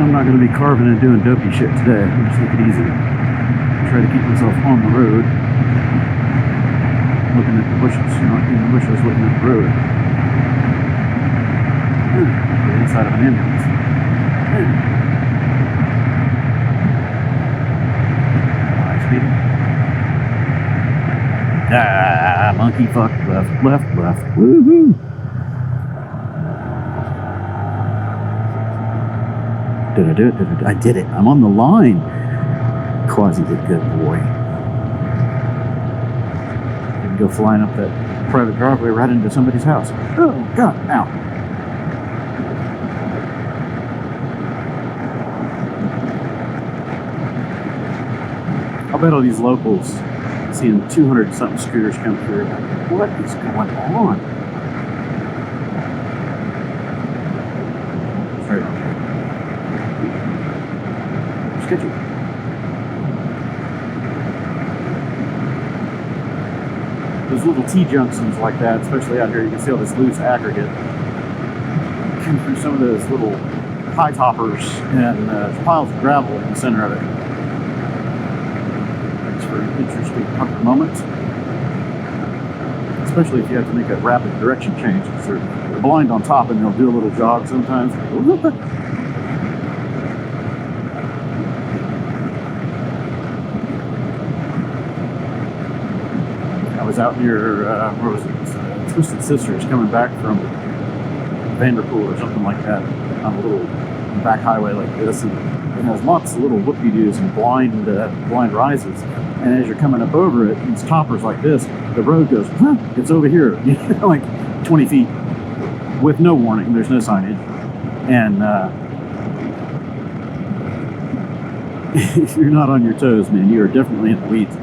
I'm not going to be carving and doing dopey shit today. I'm just take it easy. Try to keep myself on the road. Looking at the bushes, not in the bushes, looking at the road. The inside of an ambulance. High speed. Ah, monkey fuck, left, left, left. Woohoo! Did I do it? I did it. I'm on the line. Quasi did good, boy. Didn't go flying up that private driveway right into somebody's house. Oh, God, ow. I'll bet all these locals seeing 200-something scooters come through. What is going on? Right. Sketchy. Those little T-junctions like that, especially out here, you can see all this loose aggregate come through some of those little high toppers and piles of gravel in the center of it. Makes for an interesting moment, especially if you have to make a rapid direction change. They're blind on top and they'll do a little jog sometimes. I was out near, where was it? Twisted Sisters, coming back from Vanderpool or something like that, on a little back highway like this, and it has lots of little whoop-de-doos and blind rises. And as you're coming up over it, these toppers like this, the road goes, it's over here, like 20 feet with no warning. There's no signage. And if you're not on your toes, man, you are definitely in the weeds.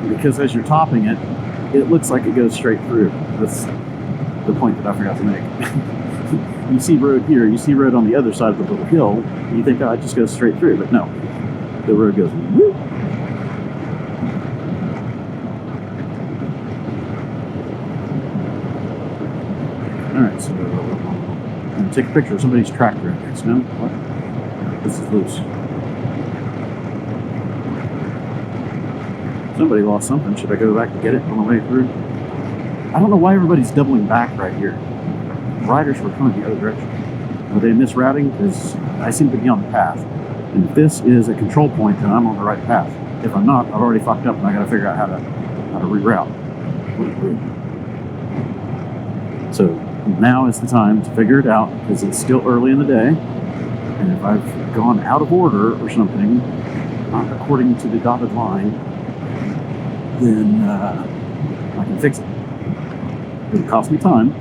Because as you're topping it, it looks like it goes straight through. That's the point that I forgot to make. You see road here, you see road on the other side of the little hill, and you think, oh, it just goes straight through, but no. The road goes whoop. Alright, so I'm going to take a picture of somebody's tractor out there. So, no, what? This is loose. Somebody lost something. Should I go back and get it on the way through? I don't know why everybody's doubling back right here. Riders were coming the other direction. Are they misrouting? Because I seem to be on the path. And if this is a control point, then I'm on the right path. If I'm not, I've already fucked up and I got to figure out how to reroute. So now is the time to figure it out, because it's still early in the day. And if I've gone out of order or something, not according to the dotted line, then I can fix it. It'll cost me time.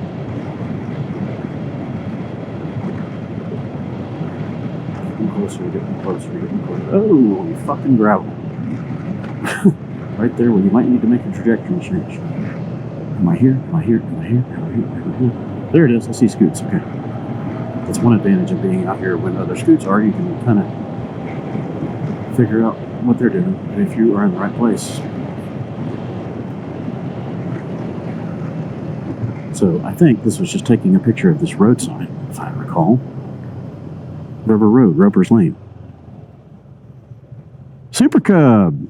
Getting closer, getting closer, getting closer. Oh, you fucking gravel. Right there where you might need to make a trajectory change. Am I here? Am I here? Am I here? Am I here? Am I here? There it is. I see scoots. Okay. That's one advantage of being out here when other scoots are. You can kind of figure out what they're doing if you are in the right place. So I think this was just taking a picture of this road sign, if I recall. River Road, Roper's Lane. Super Cub!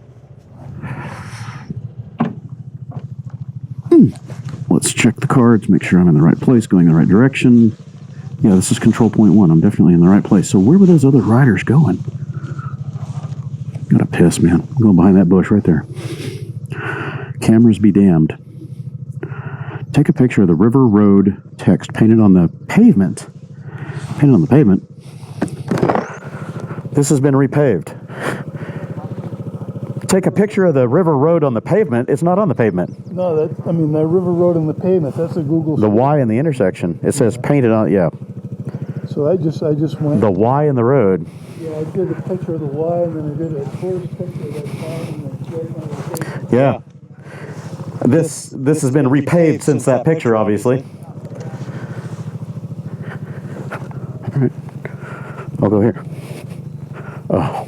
Let's check the cards, make sure I'm in the right place, going in the right direction. Yeah, this is control point 1. I'm definitely in the right place. So where were those other riders going? Gotta piss, man. I'm going behind that bush right there. Cameras be damned. Take a picture of the River Road text painted on the pavement. Painted on the pavement. This has been repaved. Take a picture of the River Road on the pavement. It's not on the pavement. No, that River Road on the pavement, that's a Google. The Y in the intersection. It says painted on, yeah. So I just went. The Y in the road. Yeah, I did a picture of the Y, and then I did a first picture of that Y, and then right on the pavement. Yeah. This has been repaved since that picture, obviously. All right. I'll go here. Oh.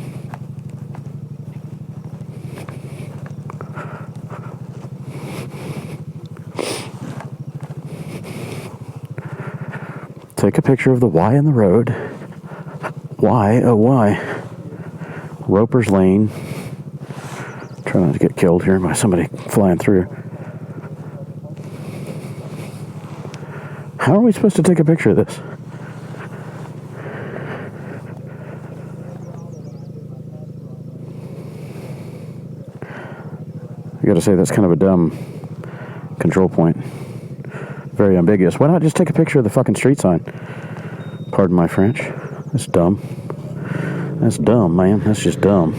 Take a picture of the Y in the road. Y, oh Y. Roper's Lane. Try not to get killed here by somebody flying through. How are we supposed to take a picture of this? I gotta say, that's kind of a dumb control point. Very ambiguous. Why not just take a picture of the fucking street sign? Pardon my French. That's dumb. That's dumb, man. That's just dumb.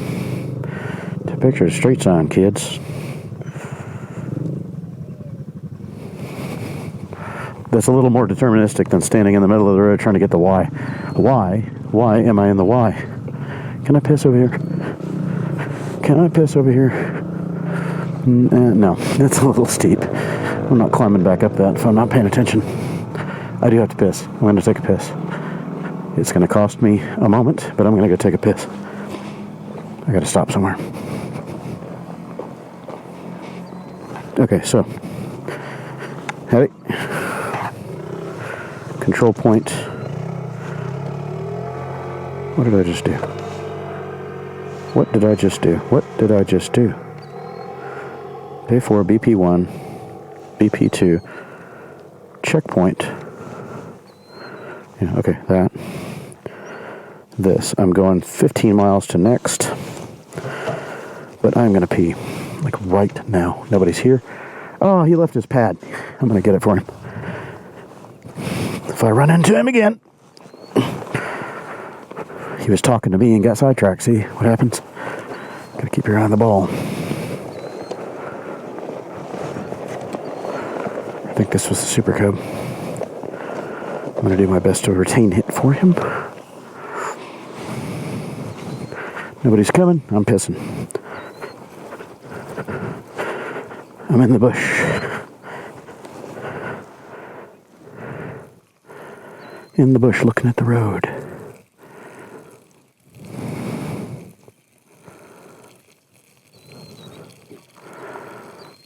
Take a picture of the street sign, kids. That's a little more deterministic than standing in the middle of the road trying to get the Y. Why? Why am I in the Y? Can I piss over here? Can I piss over here? No, that's a little steep. I'm not climbing back up that if I'm not paying attention. I do have to piss. I'm going to take a piss. It's going to cost me a moment, but I'm going to go take a piss. I got to stop somewhere. Okay, so heavy control point. What did I just do? What did I just do? What did I just do? Day 4, BP1, BP2, checkpoint. Yeah, okay, that. This. I'm going 15 miles to next. But I'm going to pee. Like right now. Nobody's here. Oh, he left his pad. I'm going to get it for him. If I run into him again. He was talking to me and got sidetracked. See what happens? Got to keep your eye on the ball. I think this was the Super Cub. I'm going to do my best to retain it for him. Nobody's coming. I'm pissing. I'm in the bush. In the bush looking at the road.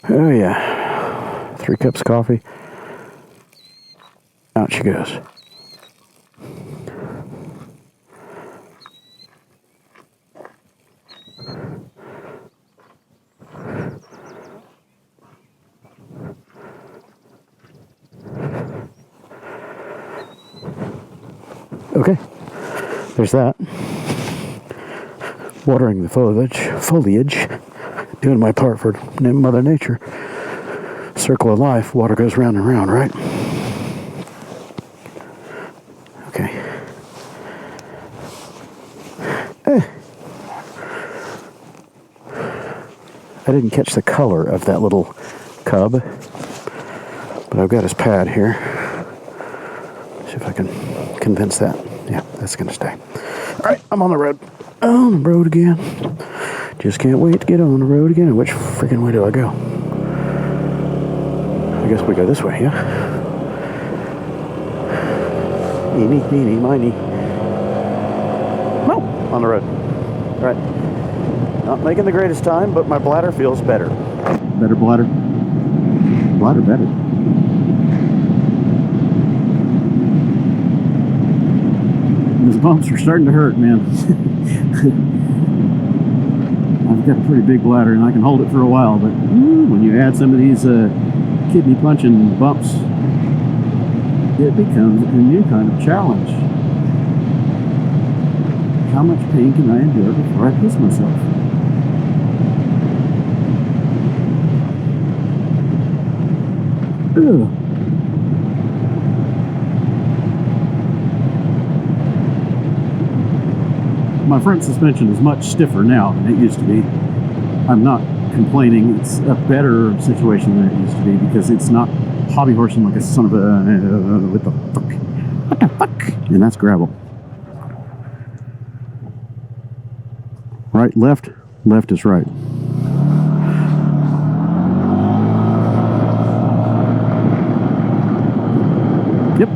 Oh yeah. 3 cups of coffee. Out she goes. Okay, there's that. Watering the foliage, doing my part for Mother Nature. Circle of life, water goes round and round, right? Okay. I didn't catch the color of that little cub, but I've got his pad here. See if I can convince that. Yeah, that's gonna stay. Alright, I'm on the road. On the road again. Just can't wait to get on the road again. Which freaking way do I go? I guess we go this way, yeah? Eeny, meeny, miny. No, on the road. Alright. Not making the greatest time, but my bladder feels better. Better bladder. Bladder better. Those bumps are starting to hurt, man. I've got a pretty big bladder and I can hold it for a while, but when you add some of these kidney punching bumps, it becomes a new kind of challenge. How much pain can I endure before I piss myself? Ugh. My front suspension is much stiffer now than it used to be. I'm not complaining. It's a better situation than it used to be because it's not hobby horsing like a son of a... what the fuck? What the fuck? And that's gravel. Right, left. Left is right. Yep.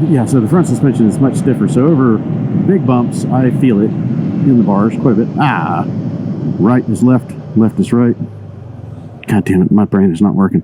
Yeah, so the front suspension is much stiffer. So over big bumps, I feel it in the bars quite a bit. Ah! Right is left, left is right. God damn it, my brain is not working.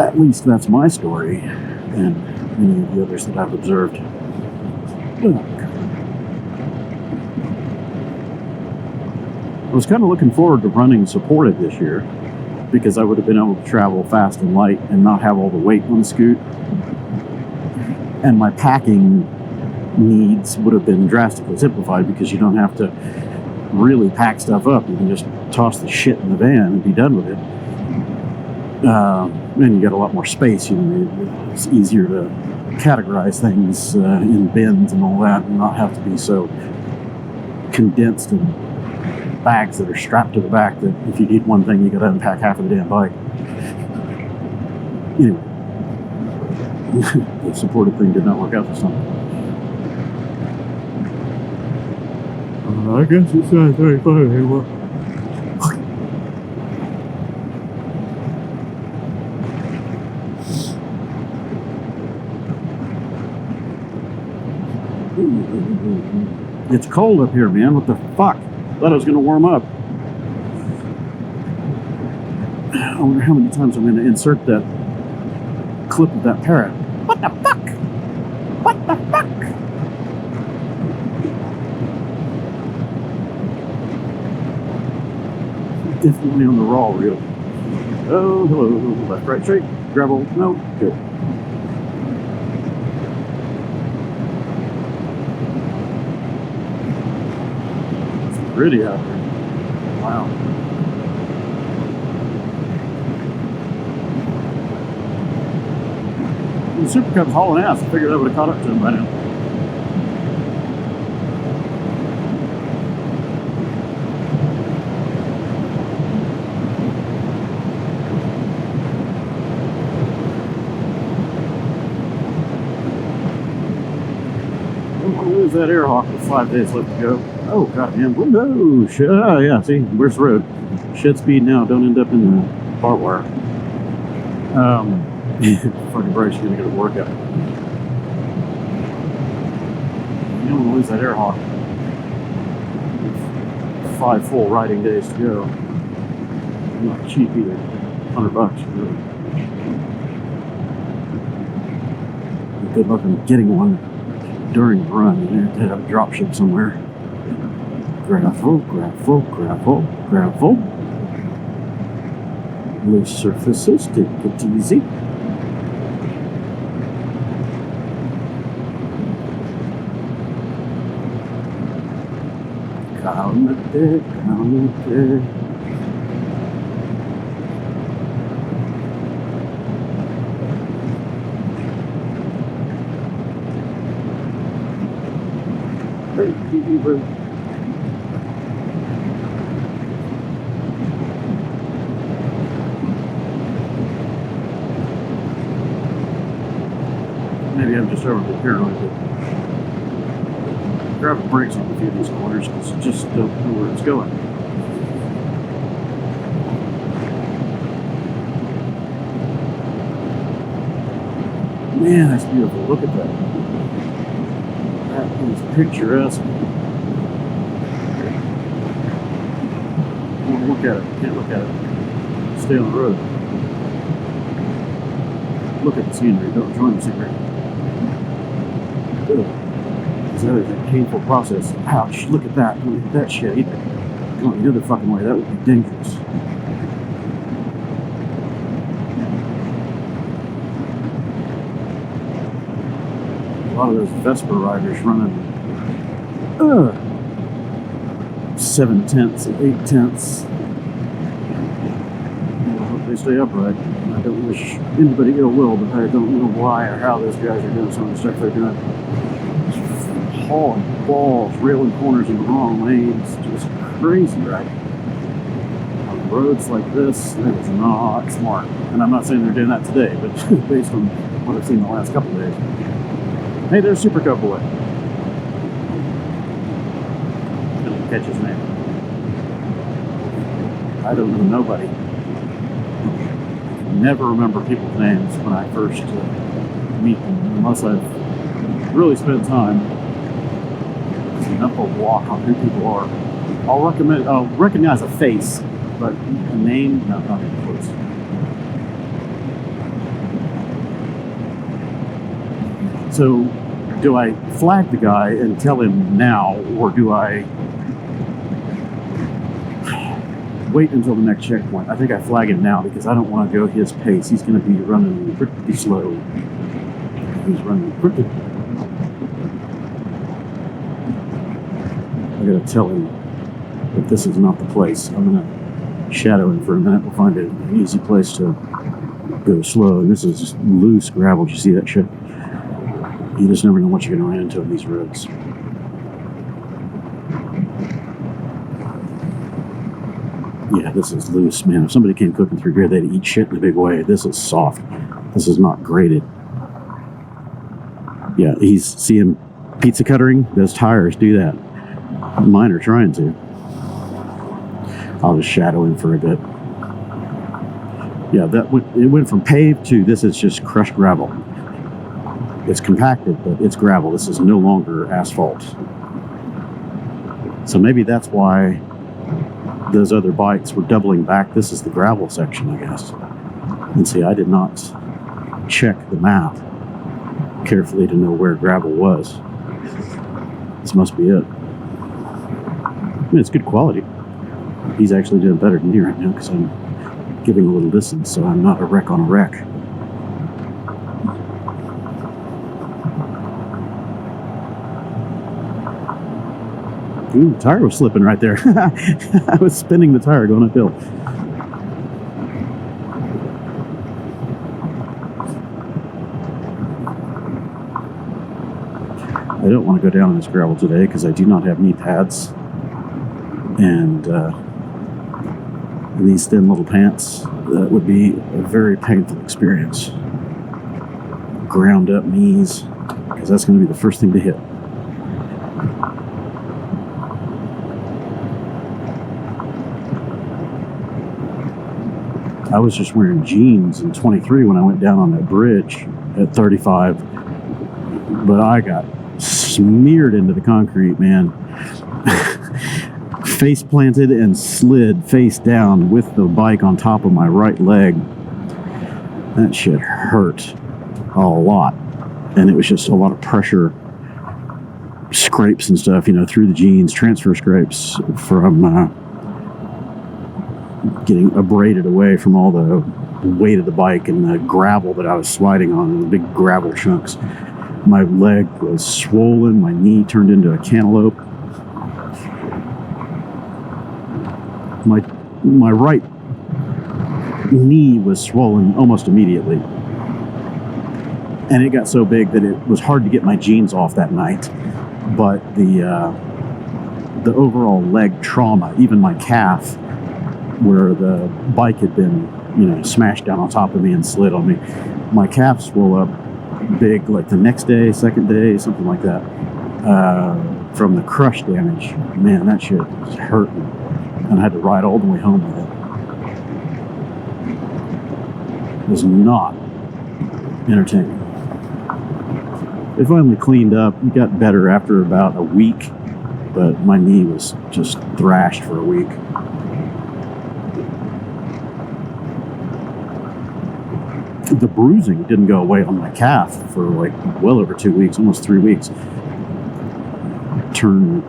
At least that's my story, and many of the others that I've observed. I was kind of looking forward to running supported this year because I would have been able to travel fast and light and not have all the weight on the scoot. And my packing needs would have been drastically simplified because you don't have to really pack stuff up. You can just toss the shit in the van and be done with it. And you got a lot more space. You know, it's easier to categorize things in bins and all that, and not have to be so condensed in bags that are strapped to the back that if you need one thing, you got to unpack half of the damn bike. Anyway, the supported thing did not work out this time. I guess it's not very fun anymore. It's cold up here, man. What the fuck? Thought I was going to warm up. I wonder how many times I'm going to insert that clip of that parrot. What the fuck? What the fuck? Definitely on the raw reel. Oh, hello. Left, right, straight. Gravel. No. Good. Pretty out there. Wow. The Super Cub's hauling ass. I figured I would have caught up to him by now. I'm going to lose that AirHawk with 5 days left to go. Oh, goddamn. No, shit. Oh, yeah, see, where's the road? Shit speed now. Don't end up in the barbed wire. Fucking Bryce, you're going to get a workout. You don't want to lose that AirHawk. 5 full riding days to go. Not cheap either. $100, really. Good luck on getting one during the run. You have to have a drop ship somewhere. Gravel, gravel, gravel, gravel. Loose surfaces, take it easy. Calmate, calmate. Hey, boo. Maybe I'm just overly paranoid, but grab the brakes on a few of these corners because I just don't know where it's going. Man, that's beautiful. Look at that. That is picturesque. I want to look at it. Can't look at it. Stay on the road. Look at the scenery. Don't join the scenery. Because that is a painful process. Ouch, look at that. Look at that shit. Going the other fucking way, that would be dangerous. A lot of those Vespa riders running 7 tenths and 8 tenths. I hope they stay upright. I don't wish anybody ill will, but I don't know why or how those guys are doing some of the stuff they're doing. Hauling balls, railing corners in the wrong lanes, just crazy riding. On roads like this, that is not smart. And I'm not saying they're doing that today, but based on what I've seen the last couple of days. Hey, there's Super Cub boy. I didn't catch his name. I don't know nobody. I never remember people's names when I first meet them, unless I've really spent time. Enough of a walk on who people are. I'll recognize a face, but a name, no, not even close. So, do I flag the guy and tell him now, or do I wait until the next checkpoint? I think I flag him now because I don't want to go his pace. He's going to be running pretty slow. He's running pretty. I got to tell him that this is not the place. I'm going to shadow him for a minute. We'll find an easy place to go slow. And this is just loose gravel. Did you see that shit? You just never know what you're going to run into on these roads. Yeah, this is loose, man. If somebody came cooking through here, they'd eat shit in a big way. This is soft. This is not graded. Yeah, he's seeing pizza cuttering. Those tires do that. Mine are trying to. I'll just shadow him for a bit. Yeah, it went from paved to this is just crushed gravel. It's compacted, but it's gravel. This is no longer asphalt. So maybe that's why those other bikes were doubling back. This is the gravel section, I guess. And see, I did not check the map carefully to know where gravel was. This must be it. I mean, it's good quality. He's actually doing better than me right now because I'm giving a little distance, so I'm not a wreck on a wreck. Ooh, the tire was slipping right there. I was spinning the tire going uphill. I don't want to go down on this gravel today because I do not have knee pads. And in these thin little pants, that would be a very painful experience. Ground up knees, because that's going to be the first thing to hit. I was just wearing jeans in 23 when I went down on that bridge at 35, but I got smeared into the concrete, man. Face planted and slid face down with the bike on top of my right leg. That shit hurt a lot, and it was just a lot of pressure, scrapes and stuff, you know, through the jeans, transfer scrapes from getting abraded away from all the weight of the bike and the gravel that I was sliding on, the big gravel chunks. My leg was swollen, my knee turned into a cantaloupe. My right knee was swollen almost immediately. And it got so big that it was hard to get my jeans off that night. But the overall leg trauma, even my calf, where the bike had been, you know, smashed down on top of me and slid on me, my calf swelled up big like the next day, second day, something like that, from the crush damage. Man, that shit was hurting. And I had to ride all the way home with it. It was not entertaining. It finally cleaned up. It got better after about a week, but my knee was just thrashed for a week. The bruising didn't go away on my calf for like well over 2 weeks, almost 3 weeks. Turned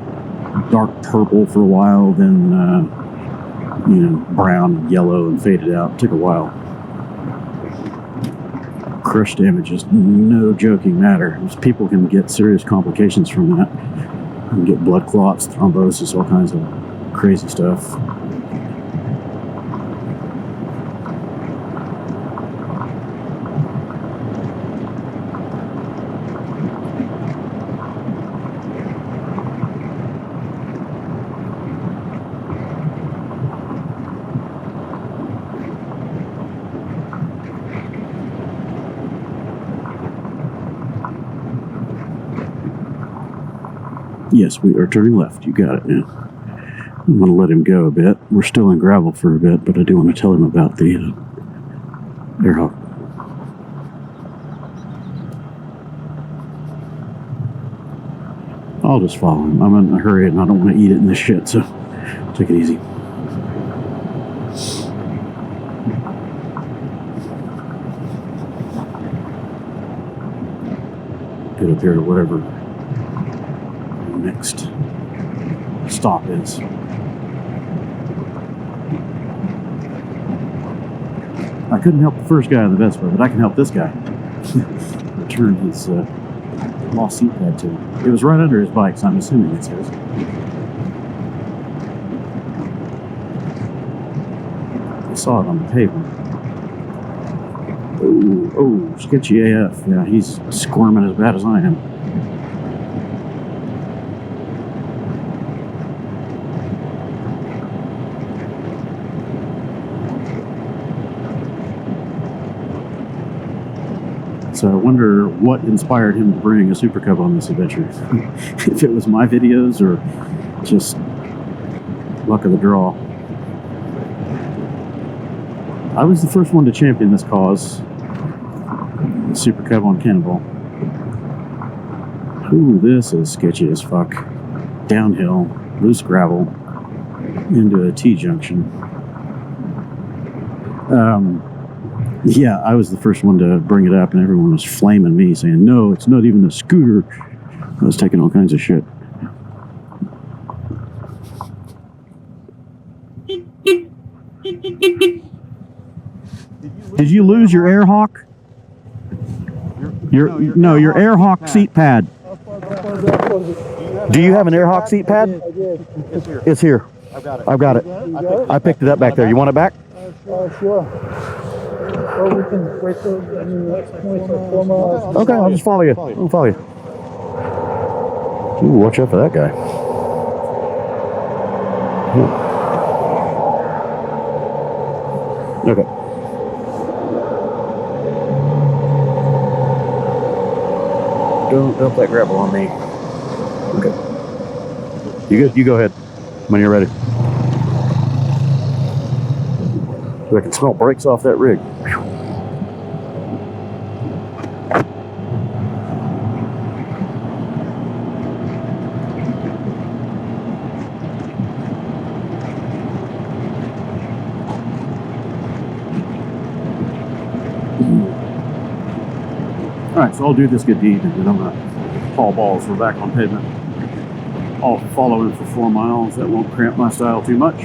dark purple for a while, then brown, yellow, and faded out. It took a while. Crush damage is no joking matter. People can get serious complications from that. You can get blood clots, thrombosis, all kinds of crazy stuff. Yes, we are turning left. You got it now. I'm going to let him go a bit. We're still in gravel for a bit, but I do want to tell him about the AirHawk. I'll just follow him. I'm in a hurry and I don't want to eat it in this shit, so take it easy. head up here to whatever the next stop is. I couldn't help the first guy on the Vespa, but I can help this guy. Return his lost seat pad to him. It was right under his bike, so I'm assuming it's his. I saw it on the pavement. Oh, sketchy AF. Yeah, he's squirming as bad as I am. So I wonder what inspired him to bring a Super Cub on this adventure. If it was my videos or just luck of the draw. I was the first one to champion this cause. The Super Cub on Cannonball. Ooh, this is sketchy as fuck. Downhill, loose gravel, into a T-junction. Yeah, I was the first one to bring it up, and everyone was flaming me, saying, no, it's not even a scooter. I was taking all kinds of shit. Did you lose your AirHawk? Your AirHawk seat pad. Do you have an AirHawk seat pad? I did. It's here. I've got it. I picked it up back there. You want it back? Sure. Or we can wait till, I mean, that's 4 miles. Okay, I'll just follow you. I'll follow you. Ooh, watch out for that guy. Ooh. Okay. Don't dump that gravel on me. Okay. You good? You go ahead when you're ready. I can smell brakes off that rig. Alright, so I'll do this good deed and then I'm going to haul balls. We're back on pavement. I'll follow him for 4 miles. That won't cramp my style too much.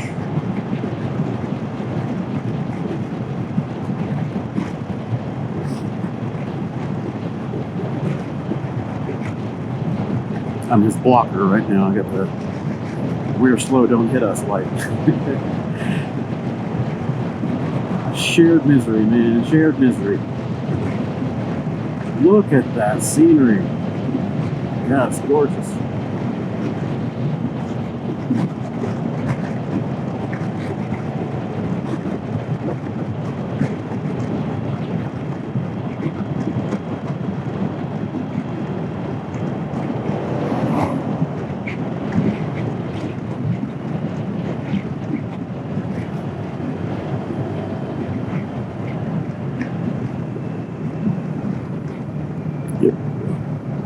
I'm his blocker right now. I got the we're slow, don't hit us light. Shared misery, man. Shared misery. Look at that scenery. Yeah, it's gorgeous.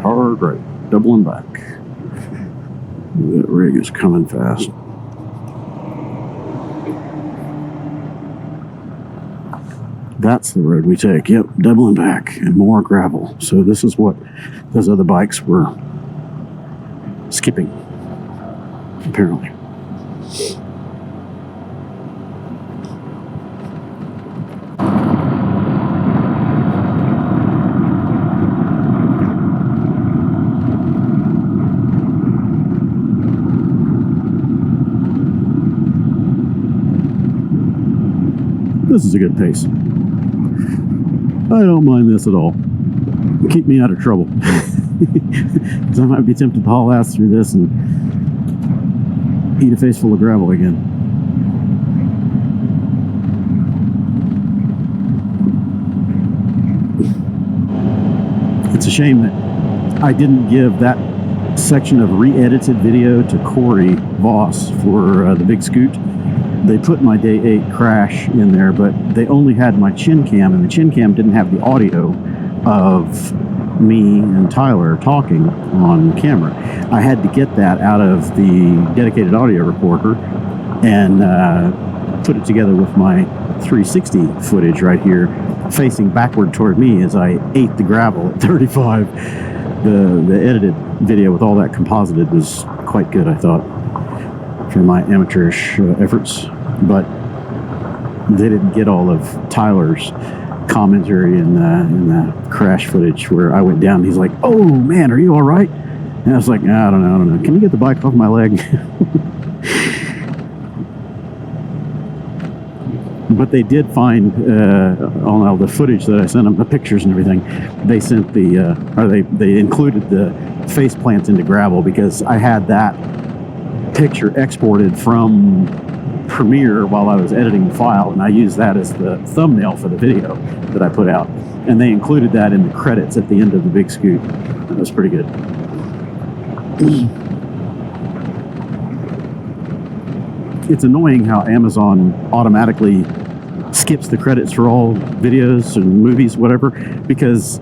Hard right, doubling back. That rig is coming fast. That's the road we take. Yep, doubling back and more gravel. So this is what those other bikes were skipping, apparently. This is a good pace. I don't mind this at all. Keep me out of trouble. Because I might be tempted to haul ass through this and eat a face full of gravel again. It's a shame that I didn't give that section of re-edited video to Corey Voss for the big scoot. They put my day 8 crash in there, but they only had my chin cam, and the chin cam didn't have the audio of me and Tyler talking on camera. I had to get that out of the dedicated audio recorder and put it together with my 360 footage right here, facing backward toward me as I ate the gravel at 35. the edited video with all that composited was quite good, I thought, for my amateurish efforts. But they didn't get all of Tyler's commentary in the crash footage where I went down. And he's like, "Oh man, are you all right?" And I was like, I don't know. Can you get the bike off my leg? But they did find all the footage that I sent them, the pictures and everything. They sent they included the face plants into gravel because I had that picture exported from Premiere while I was editing the file, and I used that as the thumbnail for the video that I put out. And they included that in the credits at the end of the big scoot. That was pretty good. It's annoying how Amazon automatically skips the credits for all videos and movies, whatever, because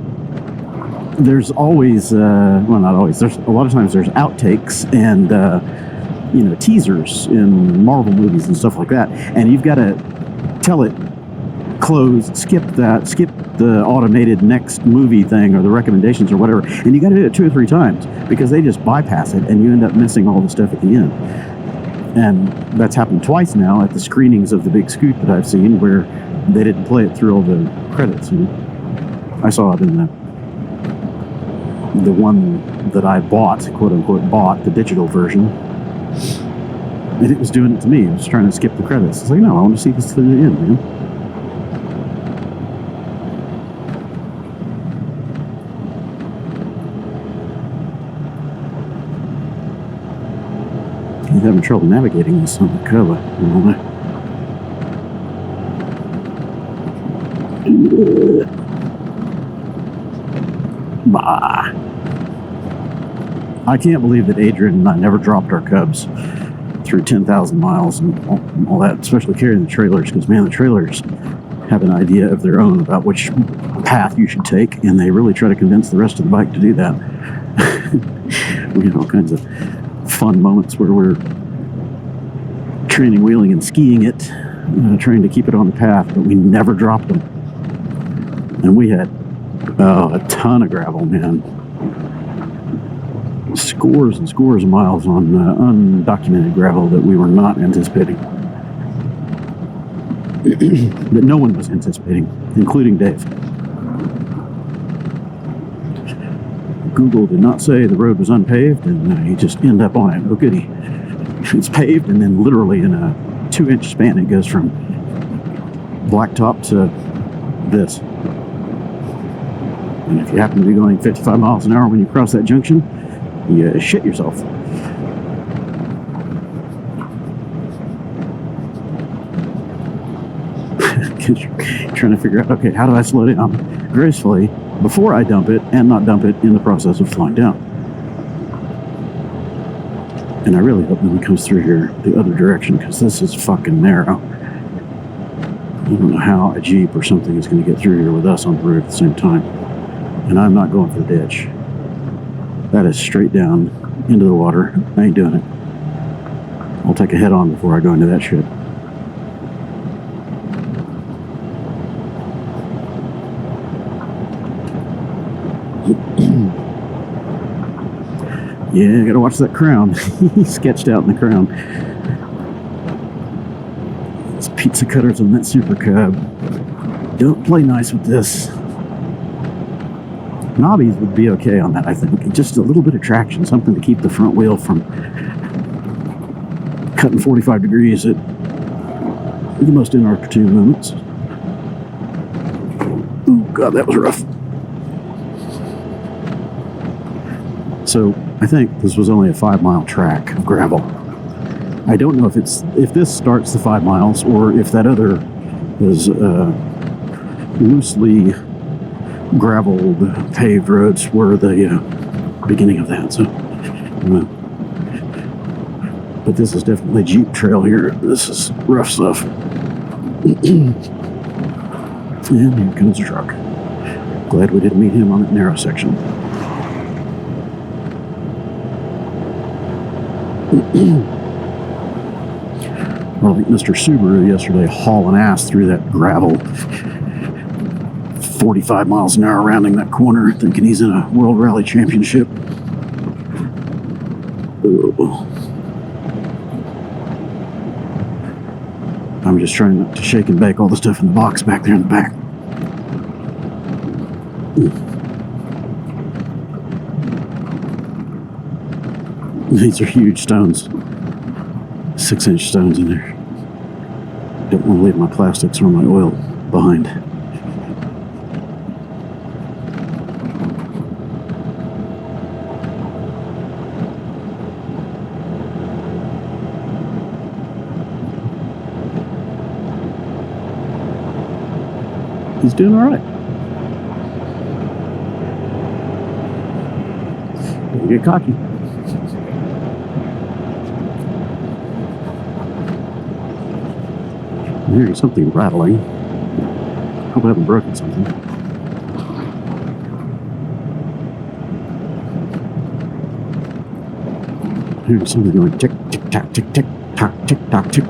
there's always, well, not always, there's a lot of times there's outtakes and, teasers in Marvel movies and stuff like that. And you've got to tell it, close, skip the automated next movie thing or the recommendations or whatever. And you got to do it 2 or 3 times because they just bypass it and you end up missing all the stuff at the end. And that's happened twice now at the screenings of the big scoot that I've seen where they didn't play it through all the credits. I saw it in the one that I bought, quote unquote, bought, the digital version. And it was doing it to me. It was trying to skip the credits. It's like, no, I want to see this to the end, man. He's having trouble navigating this on the Cub. Bah. I can't believe that Adrian and I never dropped our Cubs through 10,000 miles and all that, especially carrying the trailers, because, man, the trailers have an idea of their own about which path you should take, and they really try to convince the rest of the bike to do that. We have all kinds of fun moments where we're training, wheeling, and skiing it, trying to keep it on the path, but we never dropped them. And we had a ton of gravel, man. Scores and scores of miles on undocumented gravel that we were not anticipating. That no one was anticipating, including Dave. Google did not say the road was unpaved, and he just ended up on it. Oh, goody. It's paved, and then literally in a 2-inch span, it goes from blacktop to this. And if you happen to be going 55 miles an hour when you cross that junction, you shit yourself. Because you're trying to figure out, okay, how do I slow down gracefully before I dump it and not dump it in the process of slowing down? And I really hope no one comes through here the other direction, because this is fucking narrow. I don't know how a Jeep or something is going to get through here with us on the road at the same time. And I'm not going for the ditch. That is straight down into the water. I ain't doing it. I'll take a head on before I go into that shit. Yeah, I gotta watch that crown. He's sketched out in the crown. Those pizza cutters on that Super Cub. Don't play nice with this. Knobbies would be okay on that, I think. Just a little bit of traction, something to keep the front wheel from cutting 45 degrees at the most inopportune moments. Oh, God, that was rough. So, I think this was only a 5-mile track of gravel. I don't know if this starts the 5 miles or if that other is loosely graveled paved roads were the beginning of that. So, but this is definitely Jeep trail here. This is rough stuff. And here comes the truck. Glad we didn't meet him on that narrow section. Well, I think Mr. Subaru yesterday hauling ass through that gravel 45 miles an hour rounding that corner, thinking he's in a World Rally Championship. Oh. I'm just trying not to shake and bake all the stuff in the box back there in the back. These are huge stones. 6-inch stones in there. Don't want to leave my plastics or my oil behind. He's doing all right. Don't get cocky. I'm hearing something rattling. Hope I haven't broken something. I'm hearing something going tick, tick, tack, tick, tick, tock, tick, tock, tick.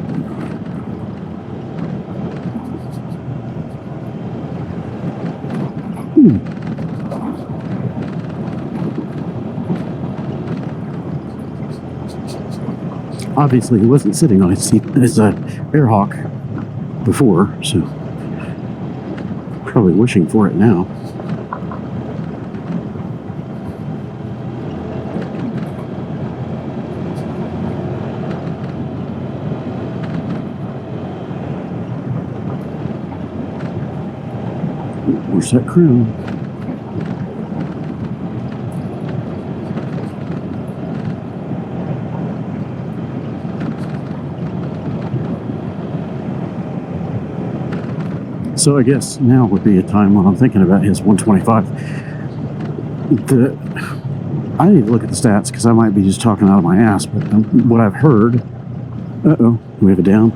Obviously, he wasn't sitting on his seat, his AirHawk before, so probably wishing for it now. Where's that crown? So I guess now would be a time when I'm thinking about his 125. I need to look at the stats because I might be just talking out of my ass, but what I've heard, we have it down.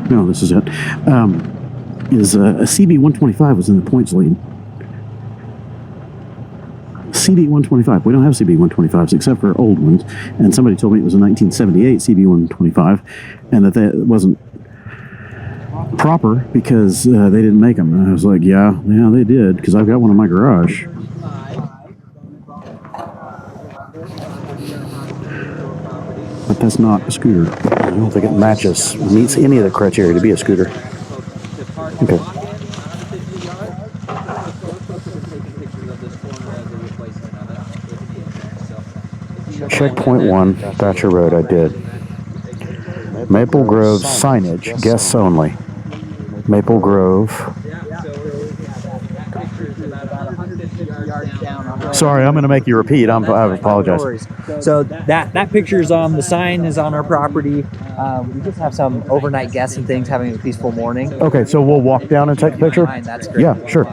No, this is it. Is a CB 125 was in the points lead. CB 125. We don't have CB 125s except for old ones, and somebody told me it was a 1978 CB 125, and that wasn't proper because they didn't make them. And I was like, yeah, they did, because I've got one in my garage. But that's not a scooter. I don't think it meets any of the criteria to be a scooter. Okay. Checkpoint 1, Thatcher Road, I did. Maple Grove signage, guests only. Maple Grove. Sorry, I'm going to make you repeat. I apologize. So that picture is on the sign is on our property. We just have some overnight guests and things having a peaceful morning. Okay, so we'll walk down and take a picture? That's great. Yeah, sure. A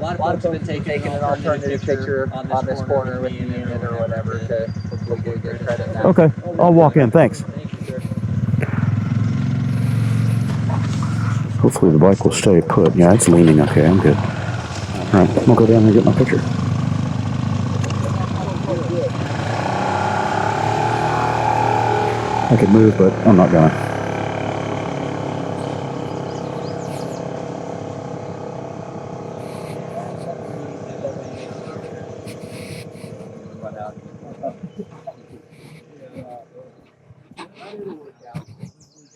lot of folks have been taking an alternative picture on this corner with me in it or whatever to hopefully get credit now. Okay, I'll walk in. Thanks. Hopefully the bike will stay put. Yeah, it's leaning okay. I'm good. All right, we'll go down and get my picture. I could move, but I'm not gonna.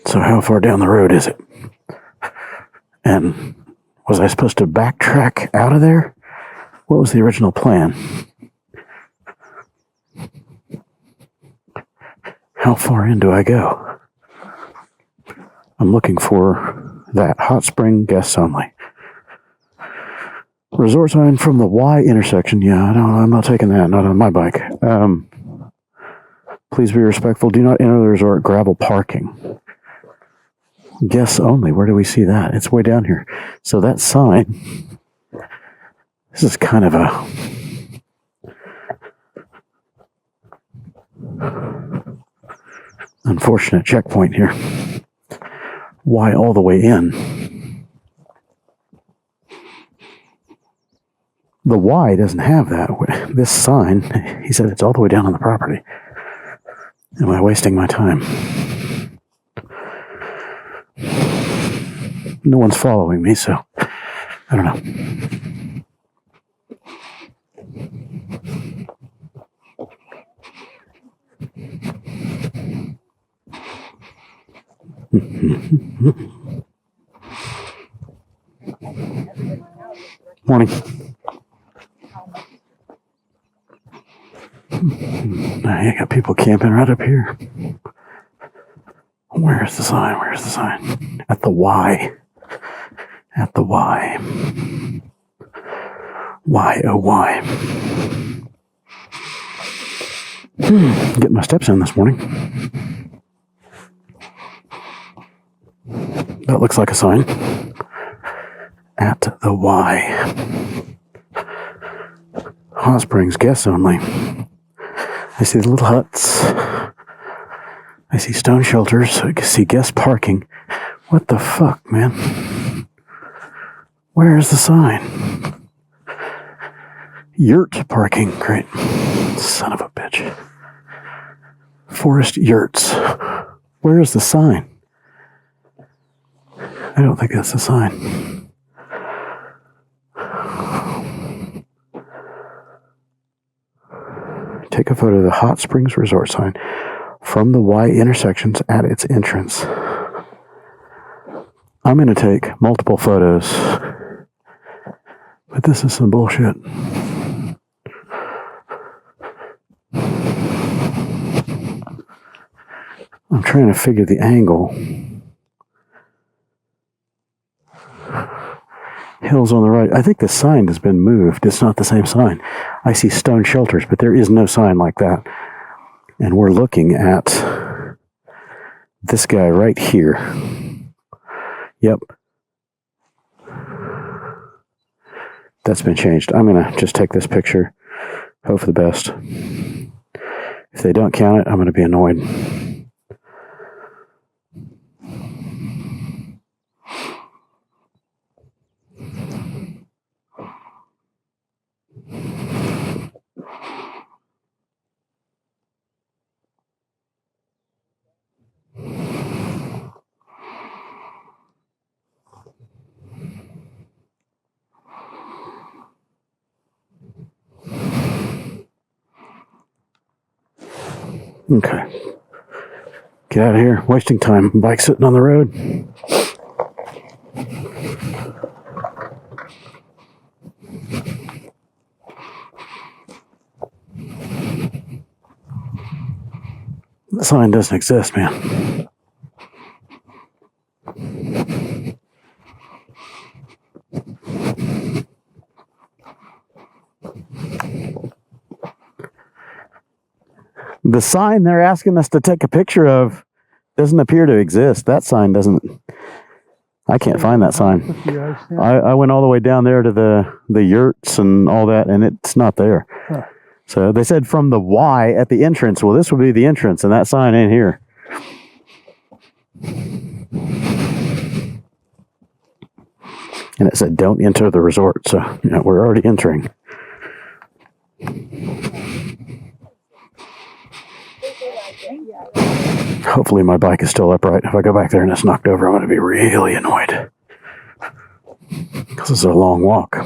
So how far down the road is it? And was I supposed to backtrack out of there? What was the original plan? How far in do I go? I'm looking for that hot spring guests only. Resort sign from the Y intersection. Yeah, I'm not taking that. Not on my bike. Please be respectful. Do not enter the resort. Gravel parking. Guests only. Where do we see that? It's way down here. So that sign. This is kind of a unfortunate checkpoint here. Why all the way in? The Y doesn't have that. This sign, he said it's all the way down on the property. Am I wasting my time? No one's following me, so I don't know. Morning. I got people camping right up here. Where's the sign? Where's the sign? At the Y. At the Y. Y, oh, Y. Getting my steps in this morning. That looks like a sign. At the Y. Hot Springs guests only. I see the little huts. I see stone shelters. I can see guest parking. What the fuck, man? Where is the sign? Yurt parking. Great. Son of a bitch. Forest yurts. Where is the sign? I don't think that's the sign. Take a photo of the Hot Springs Resort sign from the Y intersections at its entrance. I'm going to take multiple photos, but this is some bullshit. I'm trying to figure the angle. Hills on the right. I think the sign has been moved. It's not the same sign. I see stone shelters, but there is no sign like that. And we're looking at this guy right here. Yep. That's been changed. I'm going to just take this picture. Hope for the best. If they don't count it, I'm going to be annoyed. Okay. Get out of here. Wasting time. Bike sitting on the road. The sign doesn't exist, man. The sign they're asking us to take a picture of doesn't appear to exist. That sign doesn't. I can't find that sign. I went all the way down there to the yurts and all that, and it's not there. Huh. So they said from the Y at the entrance. Well, this would be the entrance, and that sign ain't here. And it said, don't enter the resort. So, you know, we're already entering. Hopefully my bike is still upright. If I go back there and it's knocked over, I'm going to be really annoyed. Because it's a long walk.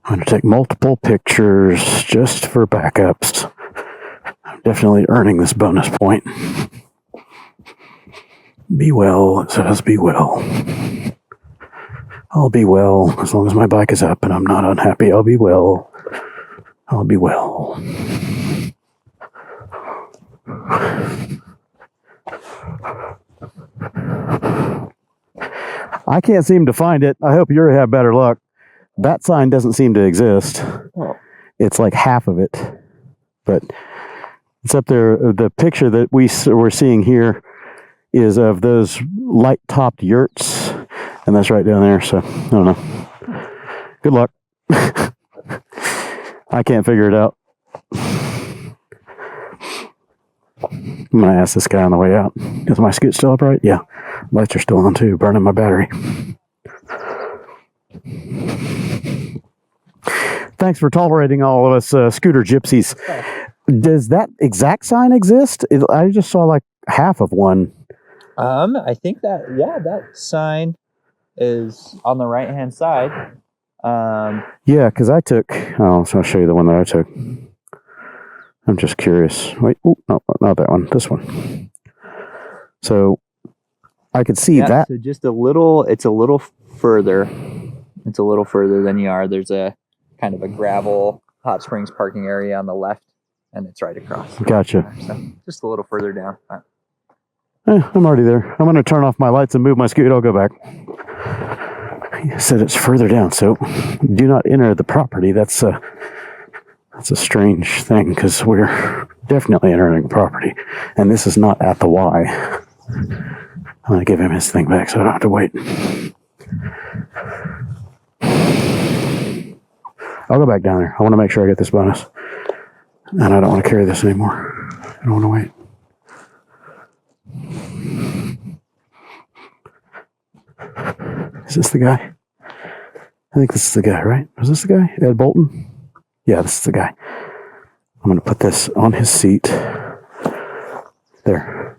I'm going to take multiple pictures just for backups. I'm definitely earning this bonus point. Be well, it says be well. I'll be well as long as my bike is up and I'm not unhappy. I'll be well. I'll be well. I can't seem to find it. I hope you have better luck. That sign doesn't seem to exist. It's like half of it. But it's up there. The picture that we're seeing here is of those light-topped yurts. And that's right down there. So, I don't know. Good luck. I can't figure it out. I'm going to ask this guy on the way out. Is my scoot still upright? Yeah. Lights are still on too, burning my battery. Thanks for tolerating all of us scooter gypsies. Does that exact sign exist? I just saw like half of one. I think that, yeah, that sign is on the right-hand side. Yeah, because I took. Oh, so I'll show you the one that I took. I'm just curious. Wait, oh, no, not that one. This one. So I could see that. So just a little. It's a little further. It's a little further than you are. There's a kind of a gravel hot springs parking area on the left, and it's right across. Gotcha. So just a little further down. I'm already there. I'm going to turn off my lights and move my scooter. I'll go back. You said it's further down, so do not enter the property. That's a strange thing because we're definitely entering the property, and this is not at the Y. I'm going to give him his thing back so I don't have to wait. I'll go back down there. I want to make sure I get this bonus, and I don't want to carry this anymore. I don't want to wait. Is this the guy? I think this is the guy, right? Was this the guy? Ed Bolton? Yeah, this is the guy. I'm going to put this on his seat. There.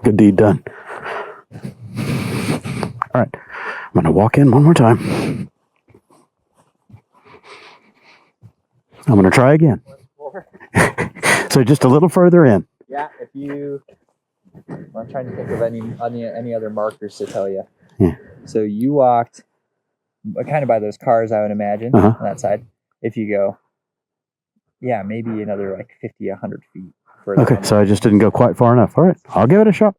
Good deed done. All right. I'm going to walk in one more time. I'm going to try again. So just a little further in. Yeah, if you... I'm trying to think of any other markers to tell you. Yeah. So you walked kind of by those cars, I would imagine, on that side. If you go, yeah, maybe another like 50, 100 feet further. Okay, so I just didn't go quite far enough. All right, I'll give it a shot.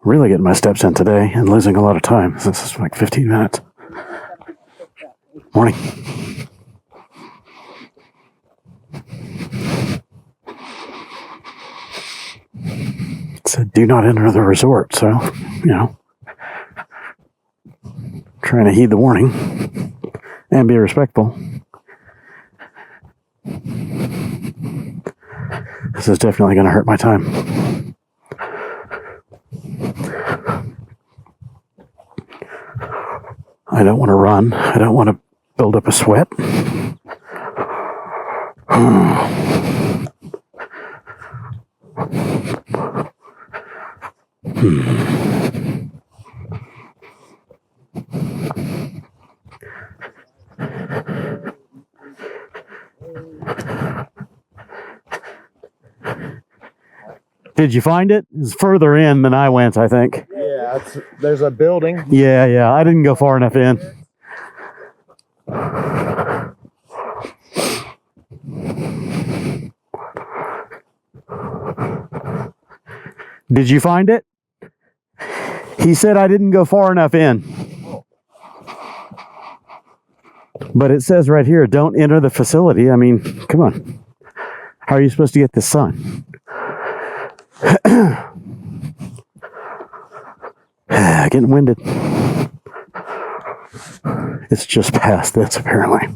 Really getting my steps in today and losing a lot of time. This is like 15 minutes. Morning. It said do not enter the resort, so, trying to heed the warning and be respectful. This is definitely going to hurt my time. I don't want to run. I don't want to build up a sweat. Did you find it? It's further in than I went, I think. Yeah, there's a building. Yeah, I didn't go far enough in. Did you find it? He said I didn't go far enough in. But it says right here, don't enter the facility. I mean, come on. How are you supposed to get this sign? Getting winded. It's just past this, apparently.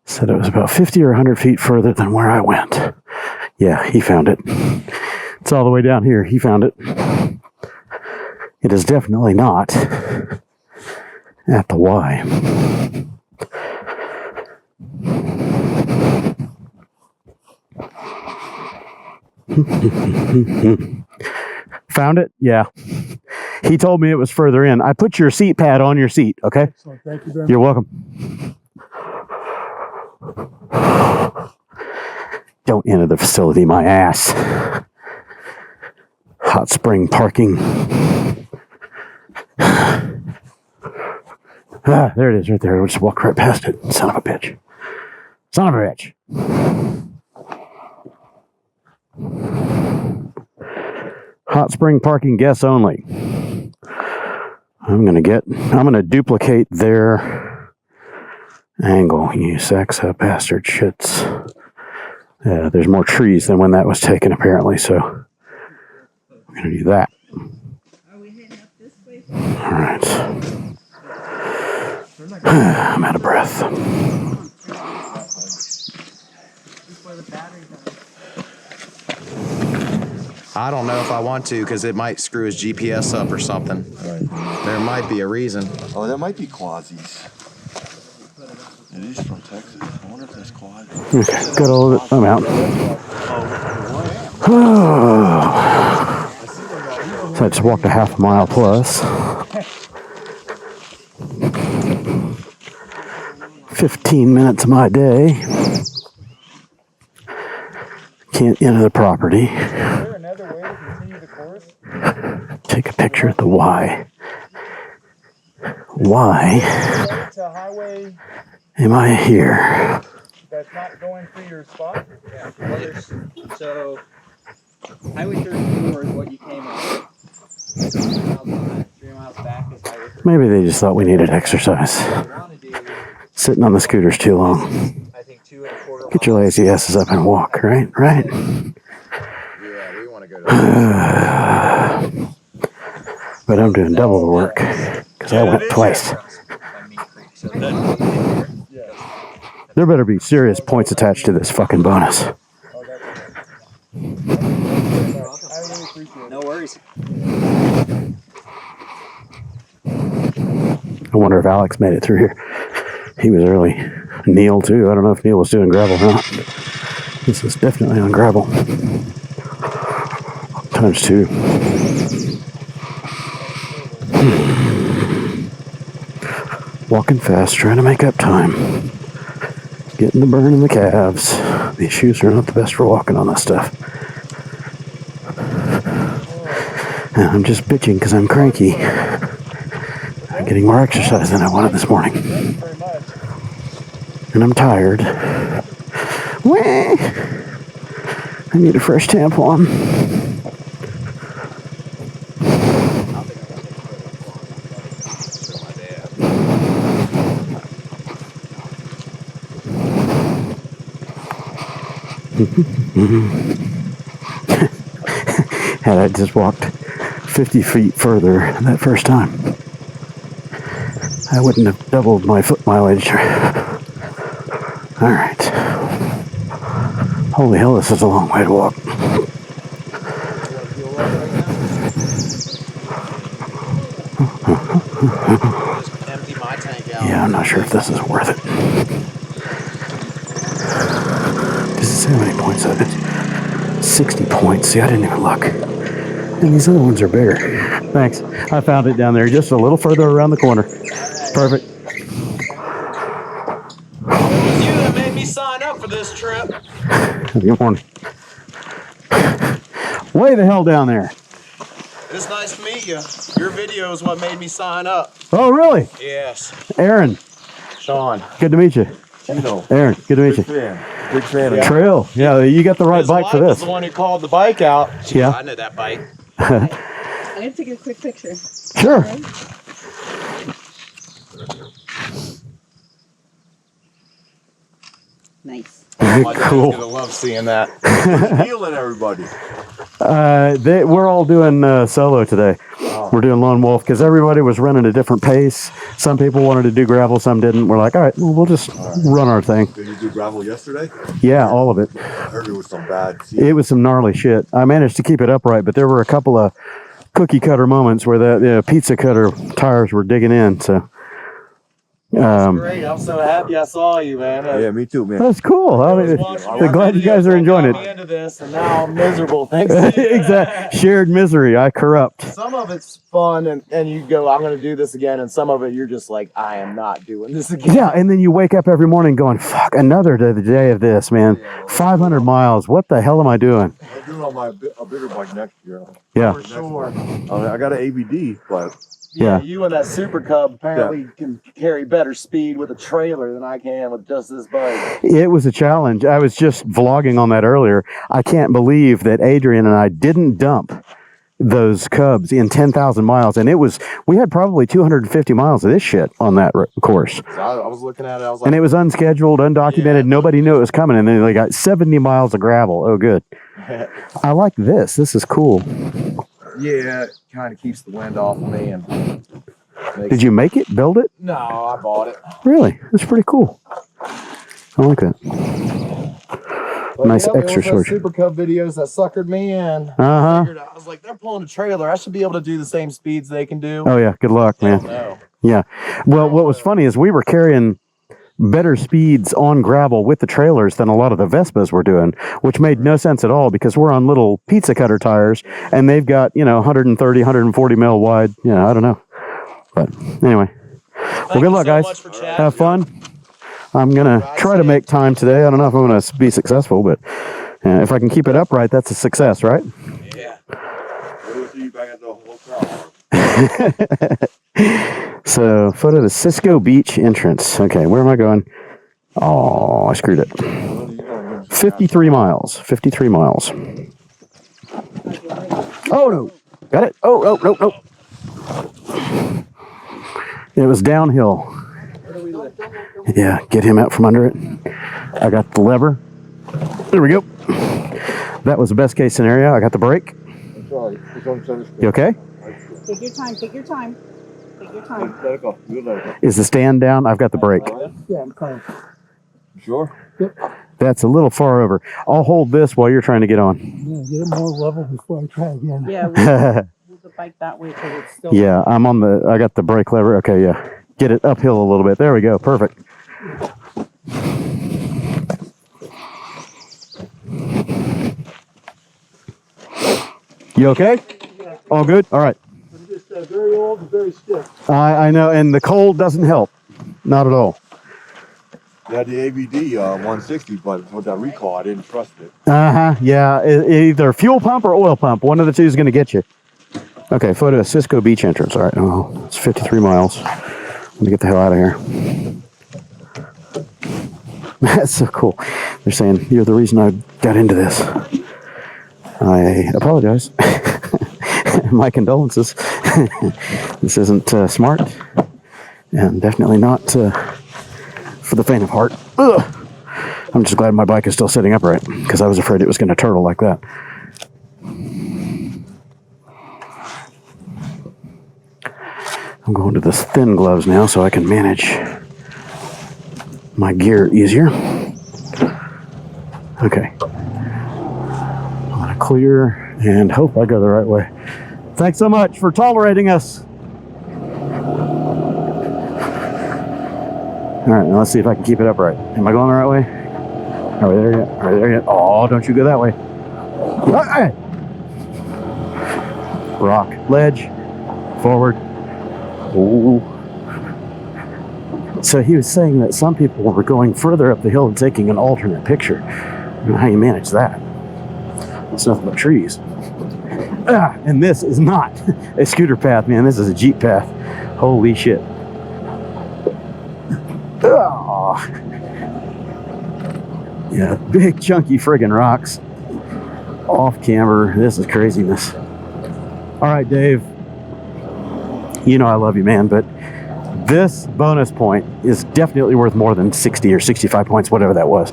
Said it was about 50 or 100 feet further than where I went. Yeah, he found it. It's all the way down here. He found it. It is definitely not at the Y. Found it? Yeah. He told me it was further in. I put your seat pad on your seat, okay? Excellent. Thank you very much. You're welcome. Don't enter the facility, my ass. Hot spring parking. There it is right there. We'll just walk right past it. Son of a bitch. Son of a bitch. Hot spring parking guests only. I'm gonna duplicate their angle. You sex up bastard shits. There's more trees than when that was taken apparently, so I'm gonna do that. Alright. I'm out of breath. I don't know if I want to because it might screw his GPS up or something. Right. There might be a reason. Oh, that might be quasis. It is from Texas. I wonder if that's quasis. Okay, got all of it. I'm out. So I just walked a half mile plus. 15 minutes of my day. Can't enter the property. Is there another way to continue the course? Take a picture of the Y. Why To highway am I here? that's not going through your spot? Yeah. So, Highway 34 is what you came on. 3 miles back is Highway 34. Maybe they just thought we needed exercise. What you want to do, Sitting on the scooters too long. I think 2.25 Get your lazy asses up and walk, right? Right? Yeah, we want to go to But I'm doing double the work because I went twice. There better be serious points attached to this fucking bonus. No worries. I wonder if Alex made it through here. He was early. Neil too. I don't know if Neil was doing gravel or not. This is definitely on gravel. Times 2. Walking fast, trying to make up time. Getting the burn in the calves. These shoes are not the best for walking on this stuff. And I'm just bitching because I'm cranky. I'm getting more exercise than I wanted this morning. And I'm tired. Wah! I need a fresh tampon. Had I just walked 50 feet further that first time, I wouldn't have doubled my foot mileage. All right. Holy hell, this is a long way to walk. empty my tank out. Yeah, I'm not sure if this is worth it. Does it say how many points that is? 60 points. See, I didn't even look. And these other ones are bigger. Thanks. I found it down there just a little further around the corner. Perfect. It was you that made me sign up for this trip. Good morning. Way the hell down there. It's nice to meet you. Your video is what made me sign up. Oh, really? Yes. Aaron. Sean. Good to meet you. Tino. Aaron, good to meet you. Big fan of Trail. Yeah, you got the right His bike for wife was this. the one who called the bike out. Yeah. I know that bike. I'm gonna take a quick picture. Sure. Nice. My dad's Cool. gonna love seeing that. Healing everybody. We're all doing solo today. We're doing lone wolf because everybody was running a different pace. Some people wanted to do gravel, some didn't. We're like, all right, well, we'll just run our thing. Did you do gravel yesterday? Yeah, all of it. I heard it was some bad. It was some gnarly shit. I managed to keep it upright, but there were a couple of cookie cutter moments where the pizza cutter tires were digging in. So Great. I'm so happy I saw you, man. Yeah, me too, man. that's cool. I mean, I'm glad you guys are enjoying The it. end of this, and now I'm miserable. Thanks. Exactly. Shared misery. I corrupt. Some of it's fun, and you go, I'm going to do this again, and some of it you're just like, I am not doing this again. Yeah, and then you wake up every morning going, fuck, another day of this, man. 500 miles. What the hell am I doing? I'm doing on a bigger bike next year. Yeah. For sure. I got an ABD, but Yeah. You and that Super Cub apparently can carry better speed with a trailer than I can with just this bike. It was a challenge. I was just vlogging on that earlier. I can't believe that Adrian and I didn't dump those Cubs in 10,000 miles. And we had probably 250 miles of this shit on that course. So I was looking at it, I was like, And it was unscheduled, undocumented. Yeah. Nobody knew it was coming. And then they got 70 miles of gravel. Oh, good. I like this. This is cool. yeah, it kind of keeps the wind off of me. And Did you make it? Build it? No, I bought it. Really? That's pretty cool. I like that. Nice Yep, it extra was those storage. Super Cub videos that suckered me in. Uh-huh. I was like, they're pulling a trailer. I should be able to do the same speeds they can do. Oh, yeah. Good luck, Hell man. no. Yeah. Well, what was funny is we were carrying better speeds on gravel with the trailers than a lot of the Vespas were doing, which made no sense at all because we're on little pizza cutter tires and they've got, 130, 140 mil wide. Yeah, I don't know. But anyway. Well, good luck, guys. Have fun. I'm going to try to make time today. I don't know if I'm going to be successful, but if I can keep it upright, that's a success, right? Yeah. We'll see you back at the hotel. So, photo of the Cisco Beach entrance. Okay, where am I going? Oh, I screwed it. 53 miles. 53 miles. Oh, no. Got it. Oh, no, no, no. It was downhill. Yeah, get him out from under it. I got the lever. There we go. That was the best case scenario. I got the brake. You okay? Take your time. Take your time. Take your time. Let it go. You let it go. Is the stand down? I've got the brake. Yeah, I'm fine. Sure? That's a little far over. I'll hold this while you're trying to get on. Yeah, get it more level before I try again. Yeah, move the bike that way because it's still. Yeah, I got the brake lever. Okay, yeah. Get it uphill a little bit. There we go. Perfect. You okay? All good? All right. I'm just very old and very stiff. I know, and the cold doesn't help. Not at all. Yeah, the ABD 160, but with that recall, I didn't trust it. Uh-huh, yeah. Either fuel pump or oil pump. One of the two is going to get you. Okay, photo of Cisco Beach entrance. All right, oh, it's 53 miles. Let me get the hell out of here. That's so cool. They're saying, you're the reason I got into this. I apologize. My condolences. This isn't smart. And definitely not for the faint of heart. Ugh. I'm just glad my bike is still sitting upright because I was afraid it was going to turtle like that. I'm going to the thin gloves now so I can manage my gear easier. Okay. I'm going to clear and hope I go the right way. Thanks so much for tolerating us. All right, now let's see if I can keep it upright. Am I going the right way? Are we there yet? Are we there yet? Oh, don't you go that way. Rock, ledge, forward. Ooh. So he was saying that some people were going further up the hill and taking an alternate picture. I don't know how you manage that. It's nothing but trees. And this is not a scooter path, man. This is a Jeep path. Holy shit. Oh. Yeah, big chunky friggin' rocks. Off camber. This is craziness. All right, Dave. You know I love you, man, but this bonus point is definitely worth more than 60 or 65 points, whatever that was.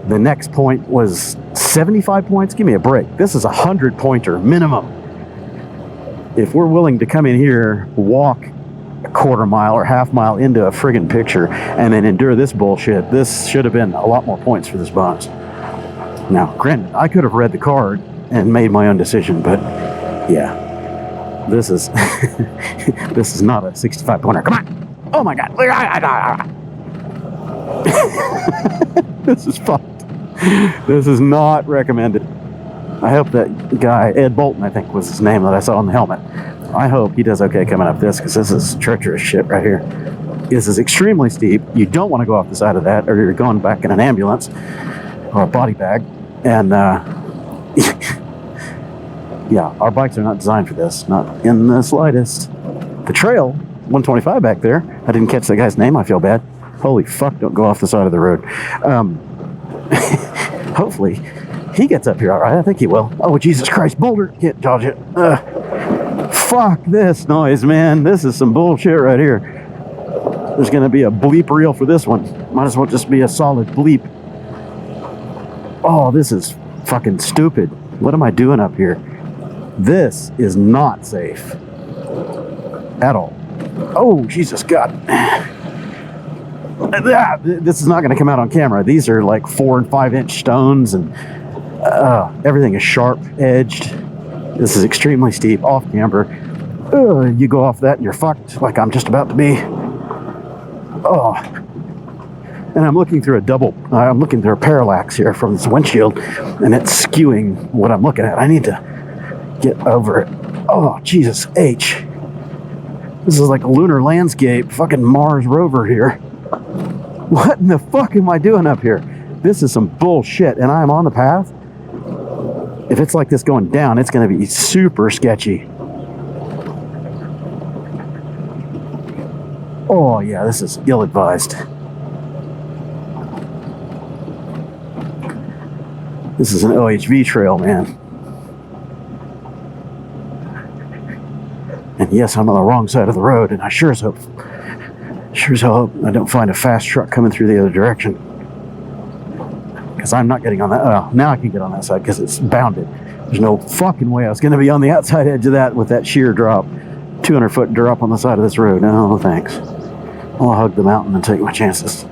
The next point was 75 points. Give me a break. This is a 100-pointer minimum. If we're willing to come in here, walk a quarter mile or half mile into a friggin' picture, and then endure this bullshit, this should have been a lot more points for this bonus. Now, granted, I could have read the card and made my own decision, but yeah. This is this is not a 65-pointer. Come on! Oh my God! This is fucked. This is not recommended. I hope that guy, Ed Bolton, I think was his name that I saw on the helmet. I hope he does okay coming up this, because this is treacherous shit right here. This is extremely steep. You don't want to go off the side of that, or you're going back in an ambulance or a body bag. And yeah, our bikes are not designed for this, not in the slightest. The trail, 125 back there, I didn't catch that guy's name, I feel bad. Holy fuck, don't go off the side of the road. Hopefully, he gets up here all right. I think he will. Oh, Jesus Christ, boulder, can't dodge it. Fuck this noise, man. This is some bullshit right here. There's gonna be a bleep reel for this one. Might as well just be a solid bleep. Oh, this is fucking stupid. What am I doing up here? This is not safe at all. Oh, Jesus God. This is not going to come out on camera. These are like 4 and 5 inch stones, and everything is sharp edged. This is extremely steep, off camber. You go off that and you're fucked, like I'm just about to be. Oh, and I'm looking through I'm looking through a parallax here from this windshield, and it's skewing what I'm looking at. I need to get over it. Oh, Jesus H. This is like a lunar landscape, fucking Mars rover here. What in the fuck am I doing up here? This is some bullshit, and I'm on the path. If it's like this going down, it's going to be super sketchy. Oh yeah, this is ill-advised. This is an OHV trail, man. And yes, I'm on the wrong side of the road, and I sure as hell hope I don't find a fast truck coming through the other direction. Because I'm not getting on that. Oh, now I can get on that side because it's bounded. There's no fucking way I was going to be on the outside edge of that with that sheer drop. 200-foot drop on the side of this road. No, thanks. I'll hug the mountain and take my chances.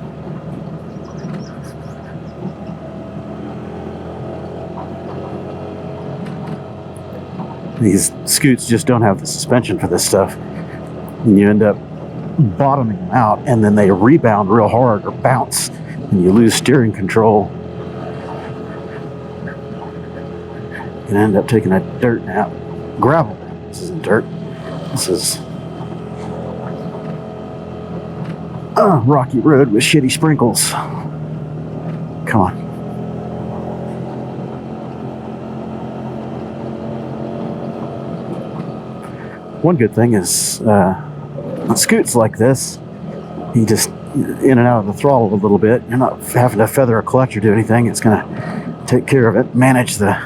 These scoots just don't have the suspension for this stuff. And you end up bottoming them out, and then they rebound real hard or bounce, and you lose steering control. And end up taking a dirt nap. Gravel. This isn't dirt. This is a rocky road with shitty sprinkles. Come on. One good thing is on scoots like this, you just in and out of the throttle a little bit. You're not having to feather a clutch or do anything. It's going to take care of it, manage the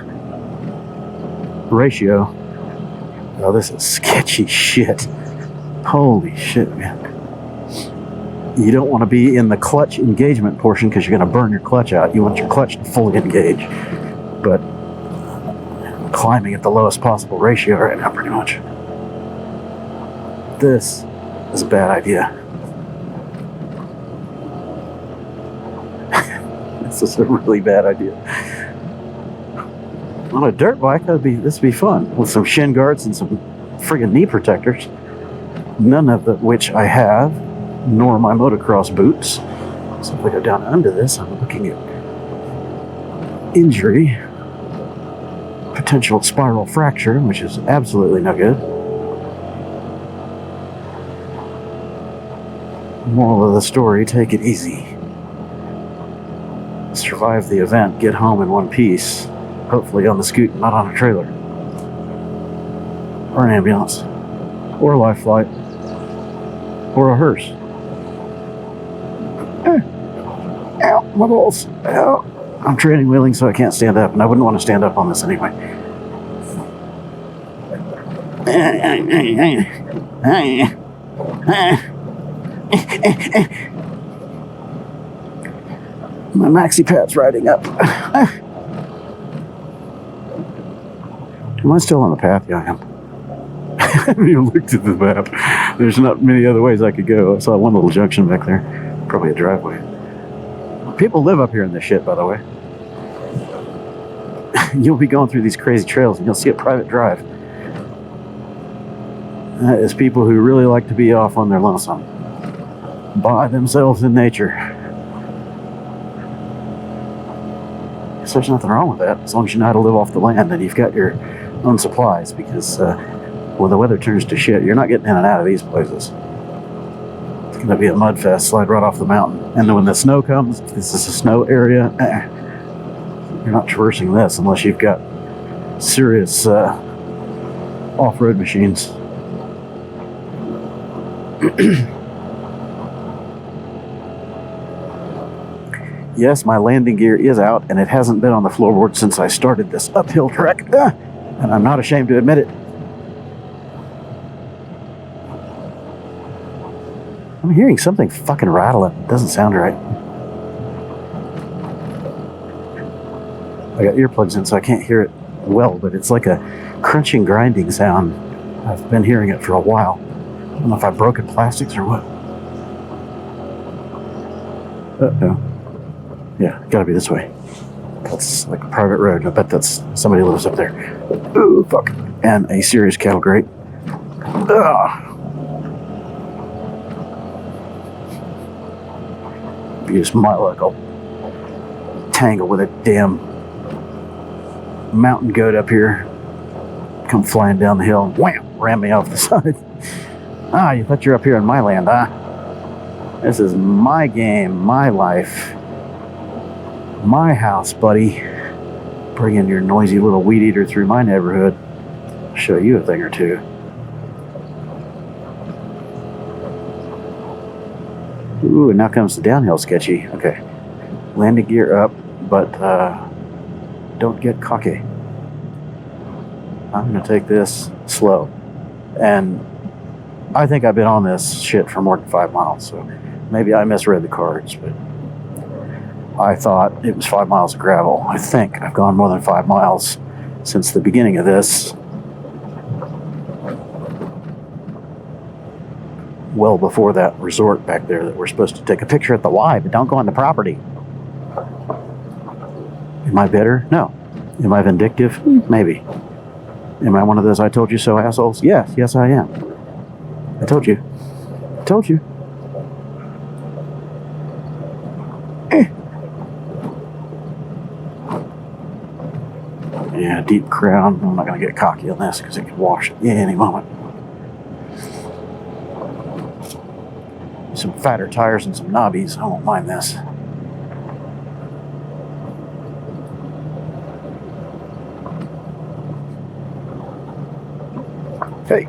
ratio. Oh, this is sketchy shit. Holy shit, man. You don't want to be in the clutch engagement portion because you're going to burn your clutch out. You want your clutch to fully engage. But climbing at the lowest possible ratio right now, pretty much. This is a bad idea. This is a really bad idea. On a dirt bike, this would be fun with some shin guards and some friggin' knee protectors. None of which I have, nor my motocross boots. So if I go down under this, I'm looking at injury, potential spiral fracture, which is absolutely no good. Moral of the story, take it easy. Survive the event, get home in one piece. Hopefully on the scoot, not on a trailer. Or an ambulance. Or a life flight. Or a hearse. Ow, my balls. Ow. I'm training wheeling so I can't stand up, and I wouldn't want to stand up on this anyway. My maxi pad's riding up. Am I still on the path? Yeah, I am. I haven't even looked at the map. There's not many other ways I could go. I saw one little junction back there. Probably a driveway. People live up here in this shit, by the way. You'll be going through these crazy trails and you'll see a private drive. That is people who really like to be off on their lonesome. By themselves in nature. So there's nothing wrong with that, as long as you know how to live off the land and you've got your own supplies, because when the weather turns to shit, you're not getting in and out of these places. It's going to be a mud fest, slide right off the mountain. And then when the snow comes, if this is a snow area, you're not traversing this unless you've got serious off-road machines. Yes, my landing gear is out, and it hasn't been on the floorboard since I started this uphill trek, and I'm not ashamed to admit it. I'm hearing something fucking rattling. It doesn't sound right. I got earplugs in, so I can't hear it well, but it's like a crunching, grinding sound. I've been hearing it for a while. I don't know if I broke plastics or what. Uh-oh. Yeah, gotta be this way. That's like a private road. I bet that's somebody lives up there. Ooh, fuck. And a serious cattle grate. Ugh. You just might like a tangle with a damn mountain goat up here. Come flying down the hill and wham, ram me off the side. Ah, you thought you're up here in my land, huh? This is my game, my life, my house, buddy. Bringing your noisy little weed eater through my neighborhood. I'll show you a thing or two. Ooh, and now comes the downhill sketchy. Okay. Landing gear up, but don't get cocky. I'm going to take this slow. And I think I've been on this shit for more than 5 miles, so maybe I misread the cards, but I thought it was 5 miles of gravel. I think I've gone more than 5 miles since the beginning of this. Well before that resort back there that we're supposed to take a picture at the Y, but don't go on the property. Am I bitter? No. Am I vindictive? Maybe. Am I one of those I told you so assholes? Yes I am. I told you. I told you. Yeah, deep crown. I'm not going to get cocky on this because it could wash at any moment. Some fatter tires and some knobbies. I won't mind this. Hey.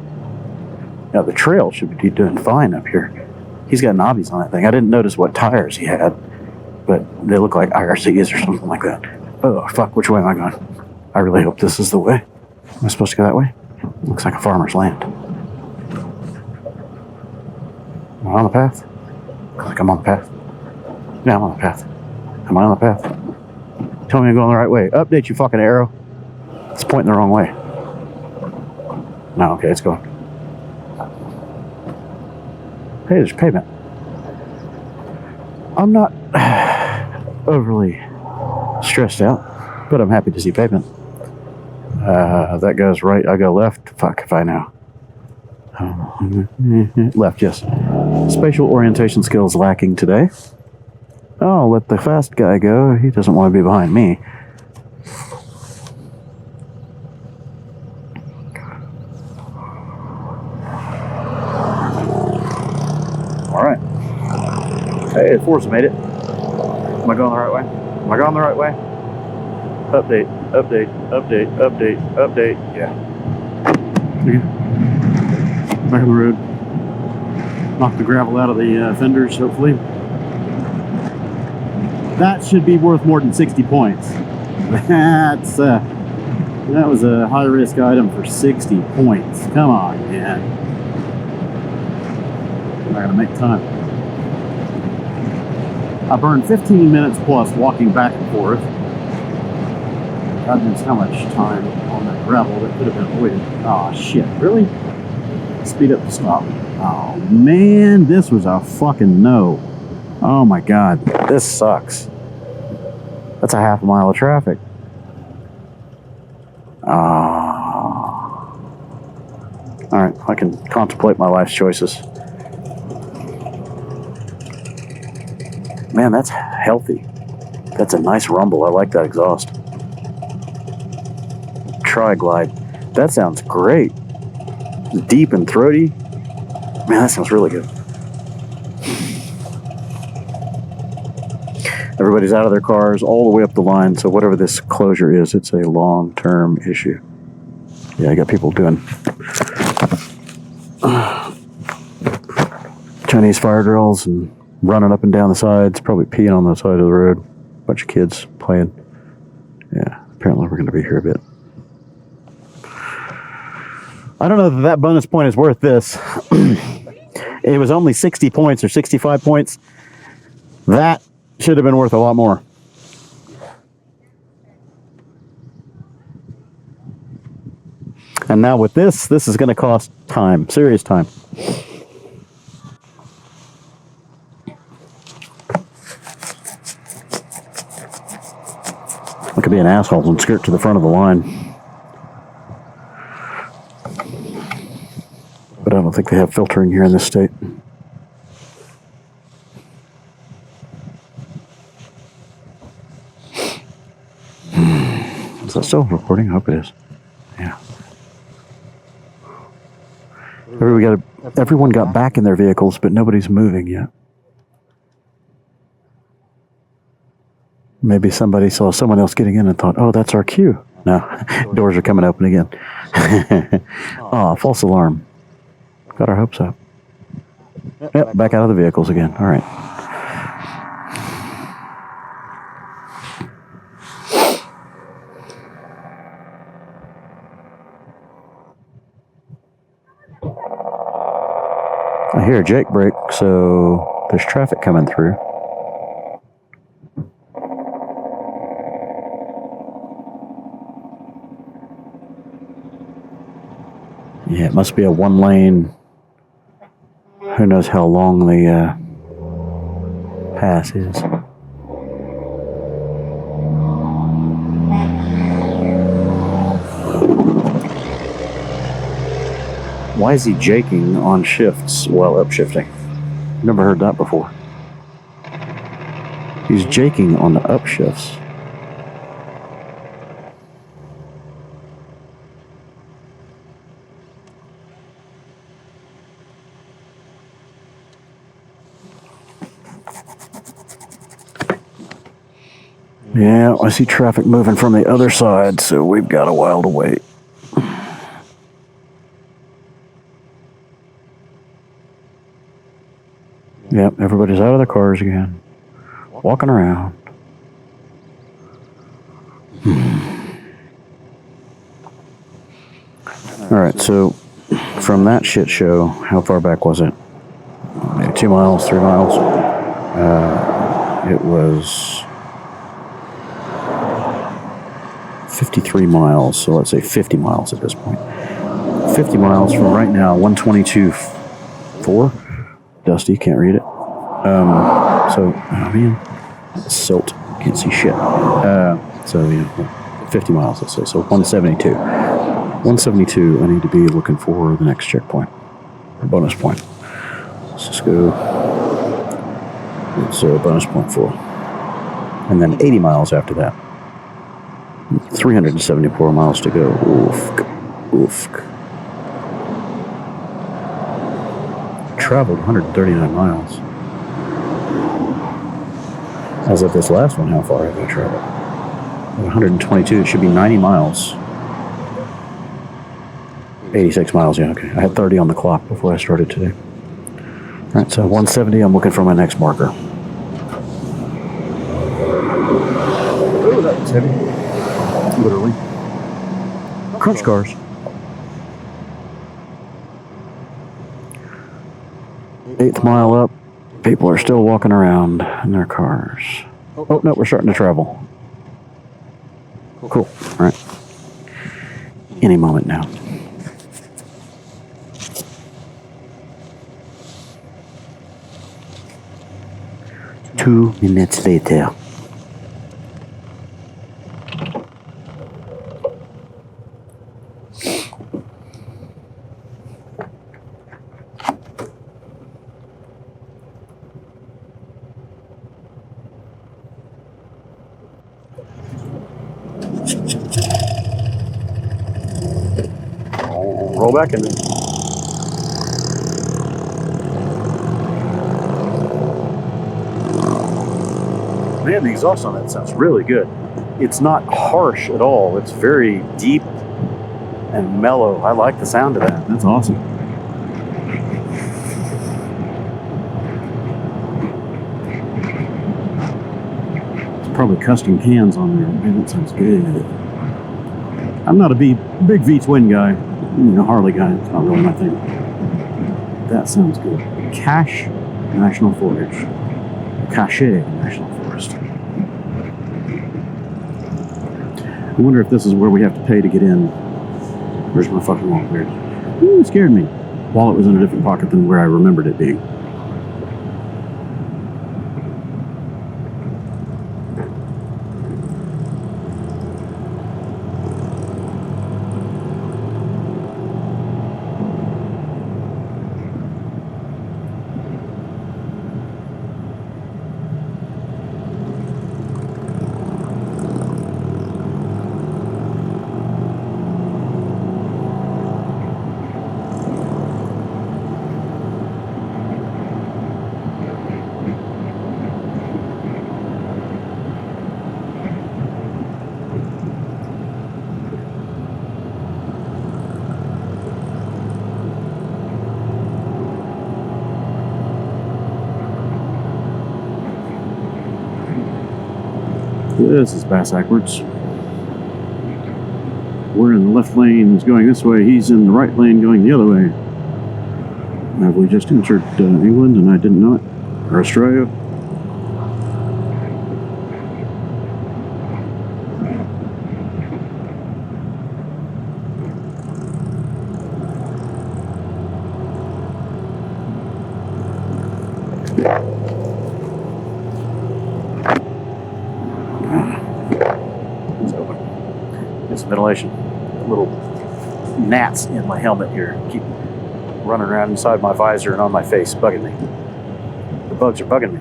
Now the trail should be doing fine up here. He's got knobbies on that thing. I didn't notice what tires he had, but they look like IRCs or something like that. Oh, fuck. Which way am I going? I really hope this is the way. Am I supposed to go that way? Looks like a farmer's land. Am I on the path? Looks like I'm on the path. Yeah, I'm on the path. Am I on the path? Tell me I'm going the right way. Update, you fucking arrow. It's pointing the wrong way. No, okay, it's going. Hey, there's pavement. I'm not overly stressed out, but I'm happy to see pavement. That goes right, I go left. Fuck if I know. Left, yes. Spatial orientation skills lacking today. Oh, let the fast guy go. He doesn't want to be behind me. Alright. Hey, the Forza made it. Am I going the right way? Am I going the right way? Update, update, update, update, update. Yeah. Okay. Back on the road. Knock the gravel out of the fenders, hopefully. That should be worth more than 60 points. That was a high-risk item for 60 points. Come on, man. I gotta make time. I burned 15 minutes plus walking back and forth. God knows how much time on that gravel that could have been avoided. Oh shit, really? Speed up to stop. Oh man, this was a fucking no. Oh my god, this sucks. That's a half a mile of traffic. Alright, I can contemplate my life's choices. Man, that's healthy. That's a nice rumble. I like that exhaust. Tri-glide. That sounds great. Deep and throaty. Man, that sounds really good. Everybody's out of their cars all the way up the line, so whatever this closure is, it's a long-term issue. Yeah, I got people doing Chinese fire drills and running up and down the sides, probably peeing on the side of the road. Bunch of kids playing. Yeah, apparently we're going to be here a bit. I don't know that that bonus point is worth this. It was only 60 points or 65 points. That should have been worth a lot more. And now with this is going to cost time, serious time. be an asshole and skirt to the front of the line. But I don't think they have filtering here in this state. Is that still recording? I hope it is. Yeah. Everyone got back in their vehicles, but nobody's moving yet. Maybe somebody saw someone else getting in and thought, oh, that's our cue. No, doors are coming open again. Oh, false alarm. Got our hopes up. Yep, back out of the vehicles again. All right. I hear a Jake brake, so there's traffic coming through. Yeah, it must be a one-lane. Who knows how long the pass is. Why is he jaking on shifts while upshifting? Never heard that before. He's jaking on the upshifts. Yeah, I see traffic moving from the other side, so we've got a while to wait. Yep, everybody's out of their cars again. Walking around. Alright, so from that shit show, how far back was it? Maybe 2 miles, 3 miles? It was 53 miles, so let's say 50 miles at this point. 50 miles from right now, 122.4. Dusty, can't read it. So, oh man, it's silt, can't see shit. So, yeah, 50 miles, let's say. So 172. 172, I need to be looking for the next checkpoint, or bonus point. Cisco, it's a bonus point 4. And then 80 miles after that. 374 miles to go. Oof. Traveled 139 miles. As of this last one, how far have I traveled? 122, it should be 90 miles. 86 miles, yeah, okay. I had 30 on the clock before I started today. Alright, so 170, I'm looking for my next marker. Oh, that was heavy. Literally. Crunch cars. 8th mile up, people are still walking around in their cars. Oh, no, we're starting to travel. Cool, all right. Any moment now. Two minutes later. Roll back in there. Man, the exhaust on that sounds really good. It's not harsh at all. It's very deep and mellow. I like the sound of that. That's awesome. It's probably custom cans on there. Man, that sounds good. I'm not a big V-twin guy. Harley guy. It's not really my thing. That sounds good. Cache National Forest. Cache National Forest. I wonder if this is where we have to pay to get in. Where's my fucking wallet? Weird. Ooh, it scared me. Wallet was in a different pocket than where I remembered it being. This is bass ackwards. We're in the left lane, he's going this way, he's in the right lane going the other way. Have we just entered England and I didn't know it? Or Australia? It's open. It's ventilation. Little gnats in my helmet here. Keep running around inside my visor and on my face, bugging me. The bugs are bugging me.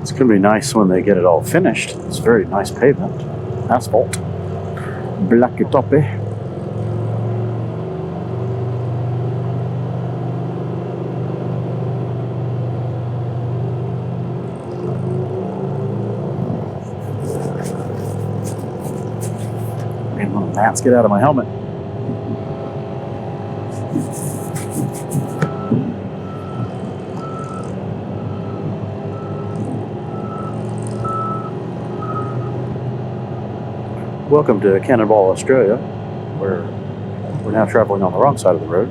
It's going to be nice when they get it all finished. It's very nice pavement. Asphalt. Black toppy. And little gnats get out of my helmet. Welcome to Cannonball, Australia, where we're now traveling on the wrong side of the road.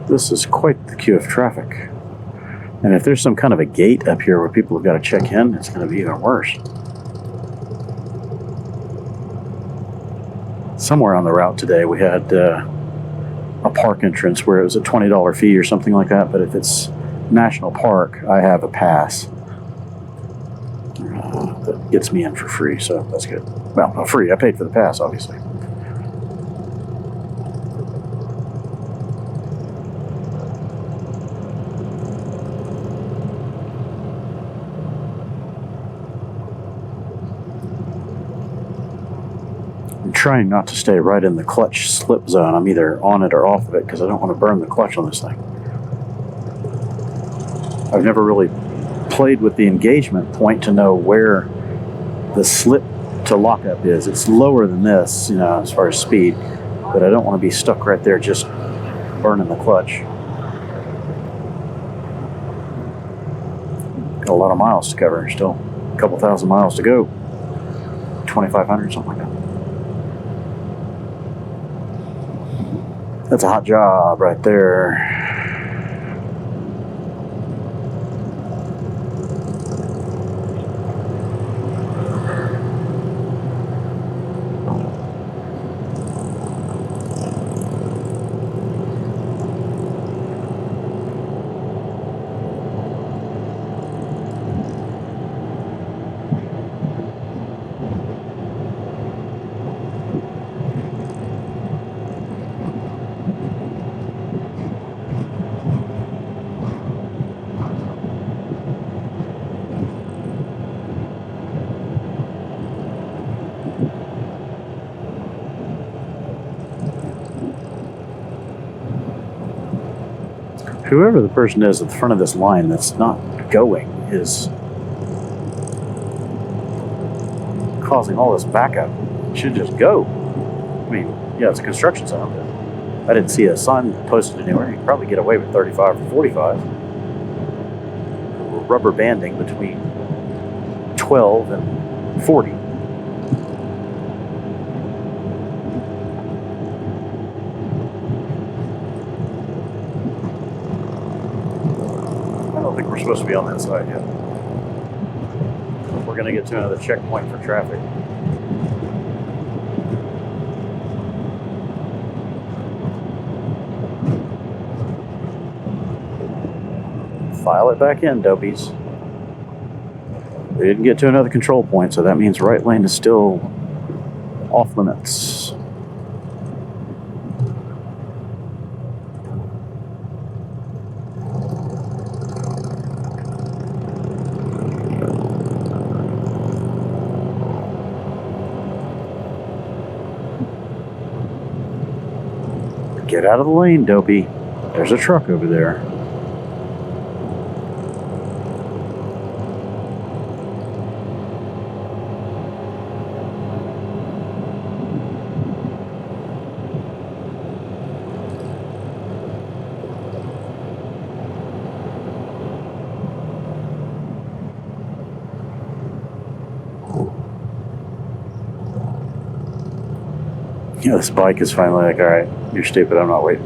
This is quite the queue of traffic. And if there's some kind of a gate up here where people have got to check in, it's going to be even worse. Somewhere on the route today we had a park entrance where it was a $20 fee or something like that, but if it's national park, I have a pass that gets me in for free, so that's good. Well, not free, I paid for the pass, obviously. Trying not to stay right in the clutch slip zone. I'm either on it or off of it because I don't want to burn the clutch on this thing. I've never really played with the engagement point to know where the slip to lockup is. It's lower than this, as far as speed, but I don't want to be stuck right there just burning the clutch. Got a lot of miles to cover still. A couple thousand miles to go. 2,500, something like that. That's a hot job right there. Whoever the person is at the front of this line that's not going is causing all this backup. It should just go. I mean, yeah, it's a construction zone, but I didn't see a sign posted anywhere. You can probably get away with 35 or 45. We're rubber banding between 12 and 40. I don't think we're supposed to be on that side yet. We're going to get to another checkpoint for traffic. File it back in, dopies. We didn't get to another control point, so that means right lane is still off limits. Get out of the lane, dopey. There's a truck over there. Yeah, this bike is finally like, all right, you're stupid, I'm not waiting.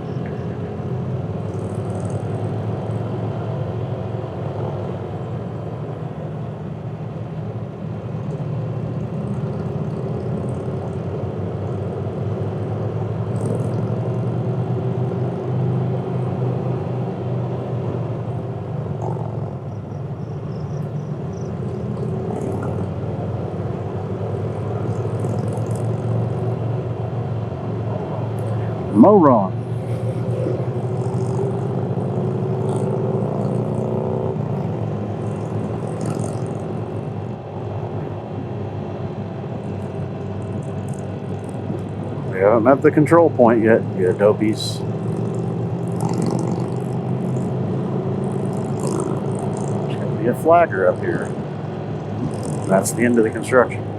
Moron. We haven't met the control point yet, you dopies. There's going to be a flagger up here. That's the end of the construction.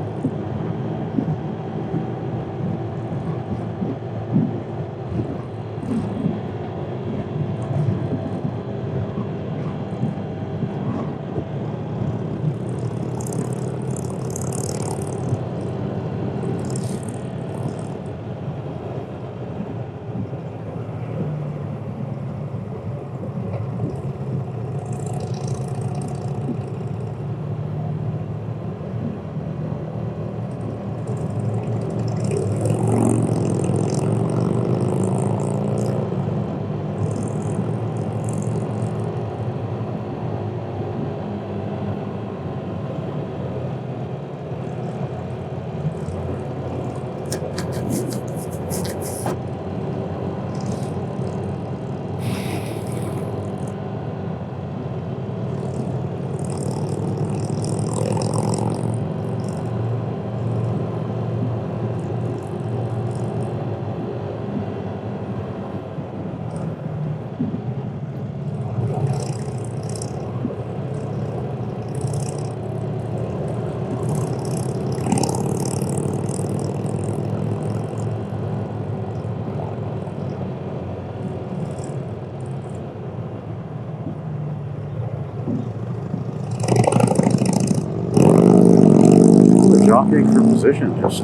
Jockeying for position, just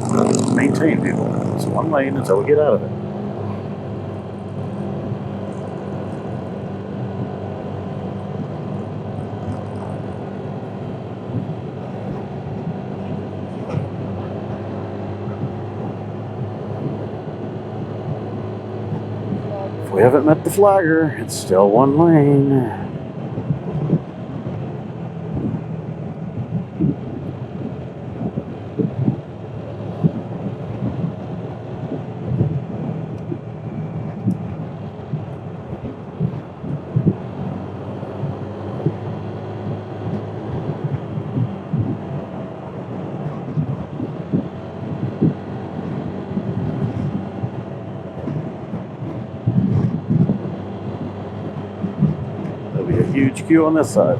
maintain people. It's one lane until we get out of it. If we haven't met the flagger, it's still one lane. Huge queue on this side.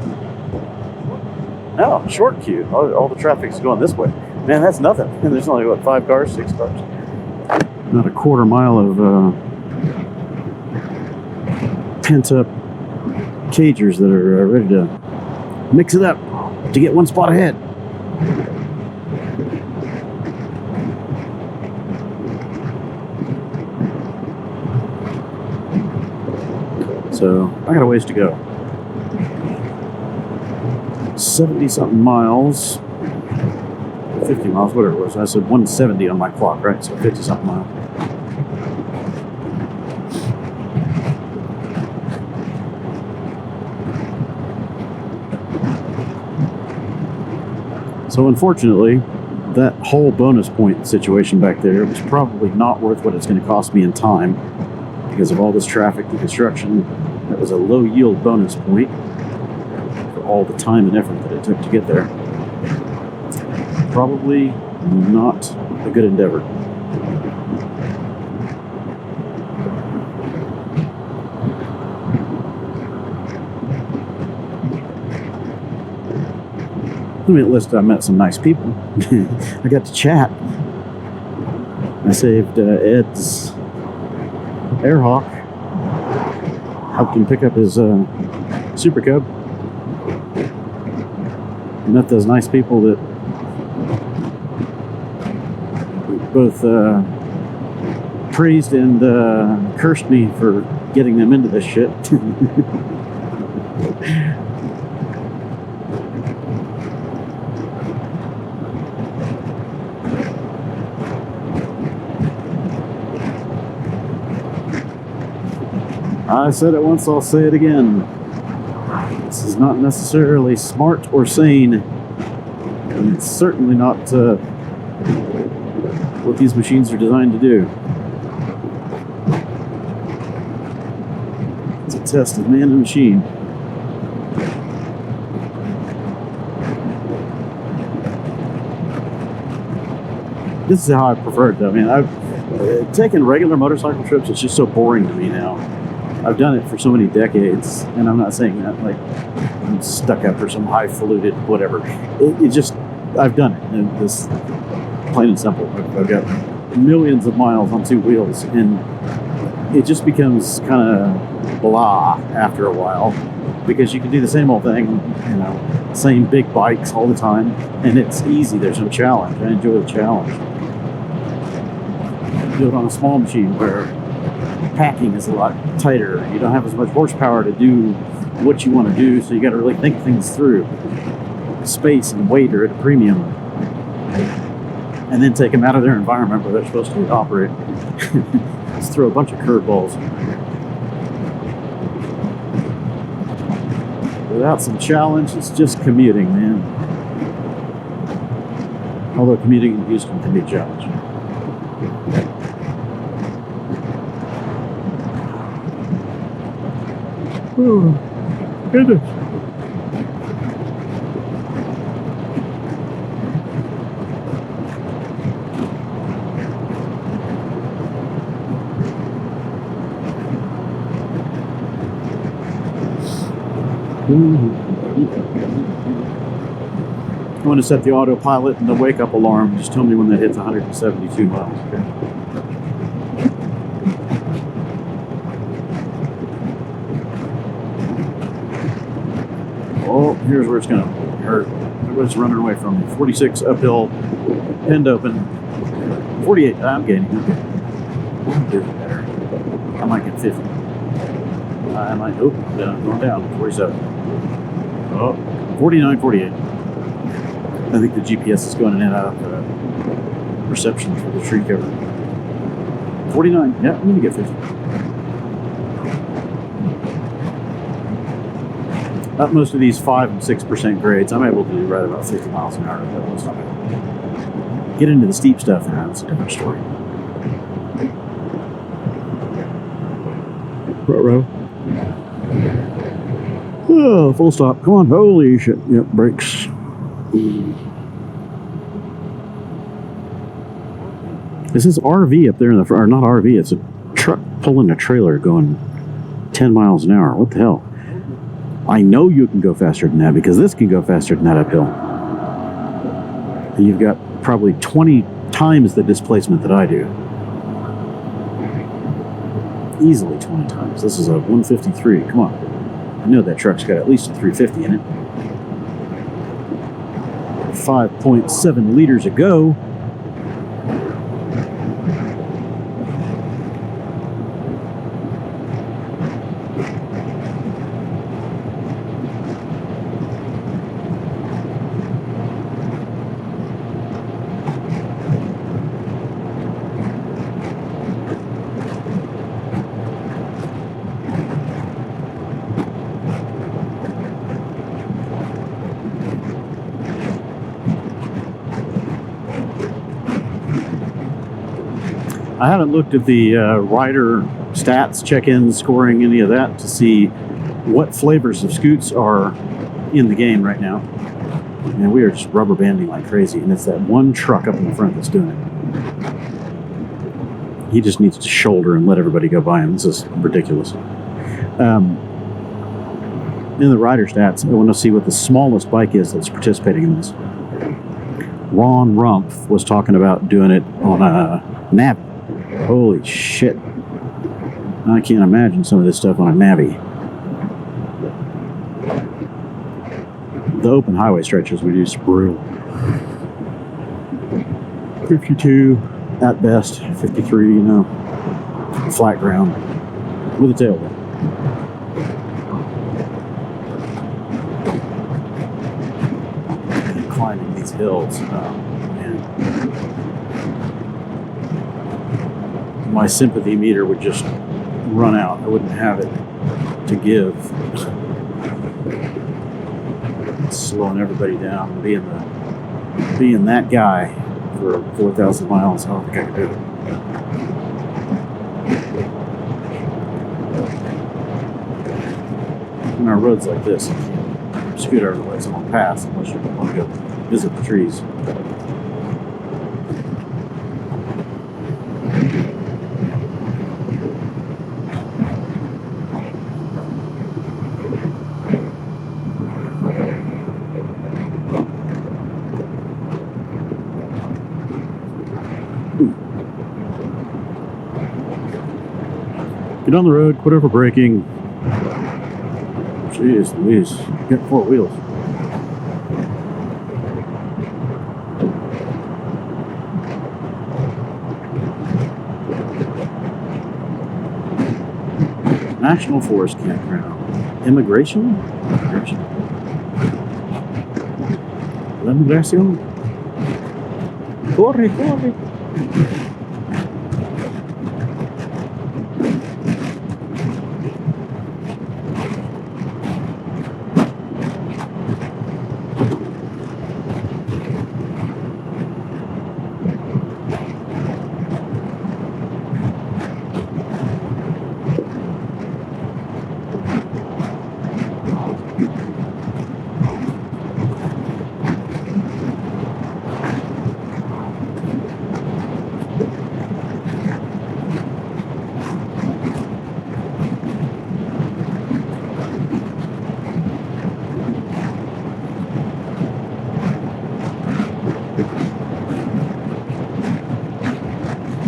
Oh, short queue. All the traffic's going this way. Man, that's nothing. And there's only, what, 5 cars, 6 cars? Not a quarter mile of pent-up cagers that are ready to mix it up to get one spot ahead. So I got a ways to go. 70-something miles, 50 miles, whatever it was. I said 170 on my clock, right? So 50-something miles. So unfortunately, that whole bonus point situation back there was probably not worth what it's going to cost me in time because of all this traffic and construction. That was a low yield bonus point for all the time and effort that it took to get there. Probably not a good endeavor. I mean, at least I met some nice people. I got to chat. I saved Ed's AirHawk. Helped him pick up his Super Cub. Met those nice people that both praised and cursed me for getting them into this shit. I said it once, I'll say it again. This is not necessarily smart or sane, and it's certainly not what these machines are designed to do. It's a test of man and machine. This is how I prefer it, though. I mean, I've taken regular motorcycle trips. It's just so boring to me now. I've done it for so many decades, and I'm not saying that like I'm stuck up for some highfalutin whatever. It just, I've done it, and this plain and simple. I've got millions of miles on 2 wheels, and it just becomes kind of blah after a while because you can do the same old thing, you know, same big bikes all the time, and it's easy. There's no challenge. I enjoy the challenge. Do it on a small machine where packing is a lot tighter. You don't have as much horsepower to do what you want to do, so you got to really think things through. Space and weight are at a premium, and then take them out of their environment where they're supposed to operate. Just throw a bunch of curveballs. Without some challenge, it's just commuting, man. Although commuting in Houston can be a challenge. Oh, goodness. I'm going to set the autopilot and the wake-up alarm. Just tell me when that hits 172 miles. Okay. Oh, here's where it's going to hurt. Everybody's running away from me. 46 uphill, end open. 48. I'm gaining. Okay. I'm doing better. I might get 50. I might. Oh, going down. 47. Oh, 49, 48. I think the GPS is going in and out of reception for the tree cover. 49. Yeah, I'm going to get 50. At most of these 5 and 6% grades, I'm able to do right about 50 miles an hour. That's not bad. Get into the steep stuff now, it's a different story. Ruh-roh. Oh, full stop. Come on. Holy shit. Yep, brakes. This is RV up there in the front, or not RV, it's a truck pulling a trailer going 10 miles an hour. What the hell? I know you can go faster than that because this can go faster than that uphill. And you've got probably 20 times the displacement that I do. Easily 20 times. This is a 153. Come on. I know that truck's got at least a 350 in it. 5.7 liters a go. I haven't looked at the rider stats, check-ins, scoring, any of that to see what flavors of scoots are in the game right now. And we are just rubber banding like crazy, and it's that one truck up in the front that's doing it. He just needs to shoulder and let everybody go by him. This is ridiculous. In the rider stats, I want to see what the smallest bike is that's participating in this. Ron Rumpf was talking about doing it on a Navi. Holy shit. I can't imagine some of this stuff on a Navi. The open highway stretches we do is brutal. 52 at best, 53, you know, flat ground with a tailwind. And climbing these hills, man. My sympathy meter would just run out. I wouldn't have it to give. Slowing everybody down, being that guy for 4,000 miles. I don't think I could do it. On our roads like this, you can't scoot over the way someone pass unless you want to go visit the trees. Get on the road, quit over braking. Jeez Louise, get 4 wheels. National Forest Campground. Immigration? La migración. Corre, corre.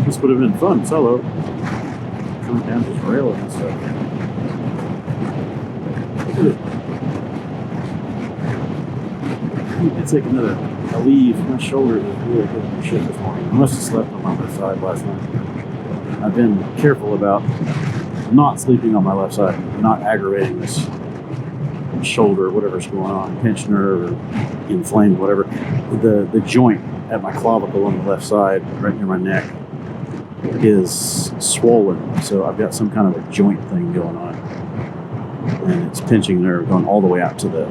This would have been fun solo. Coming down this rail and stuff. I need to take another leave. My shoulder is really good shit this morning. I must have slept on my left side last night. I've been careful about not sleeping on my left side, not aggravating this shoulder, whatever's going on, pinched nerve or inflamed, whatever. The joint at my clavicle on the left side, right near my neck, is swollen, so I've got some kind of a joint thing going on, and it's pinching nerve going all the way out to the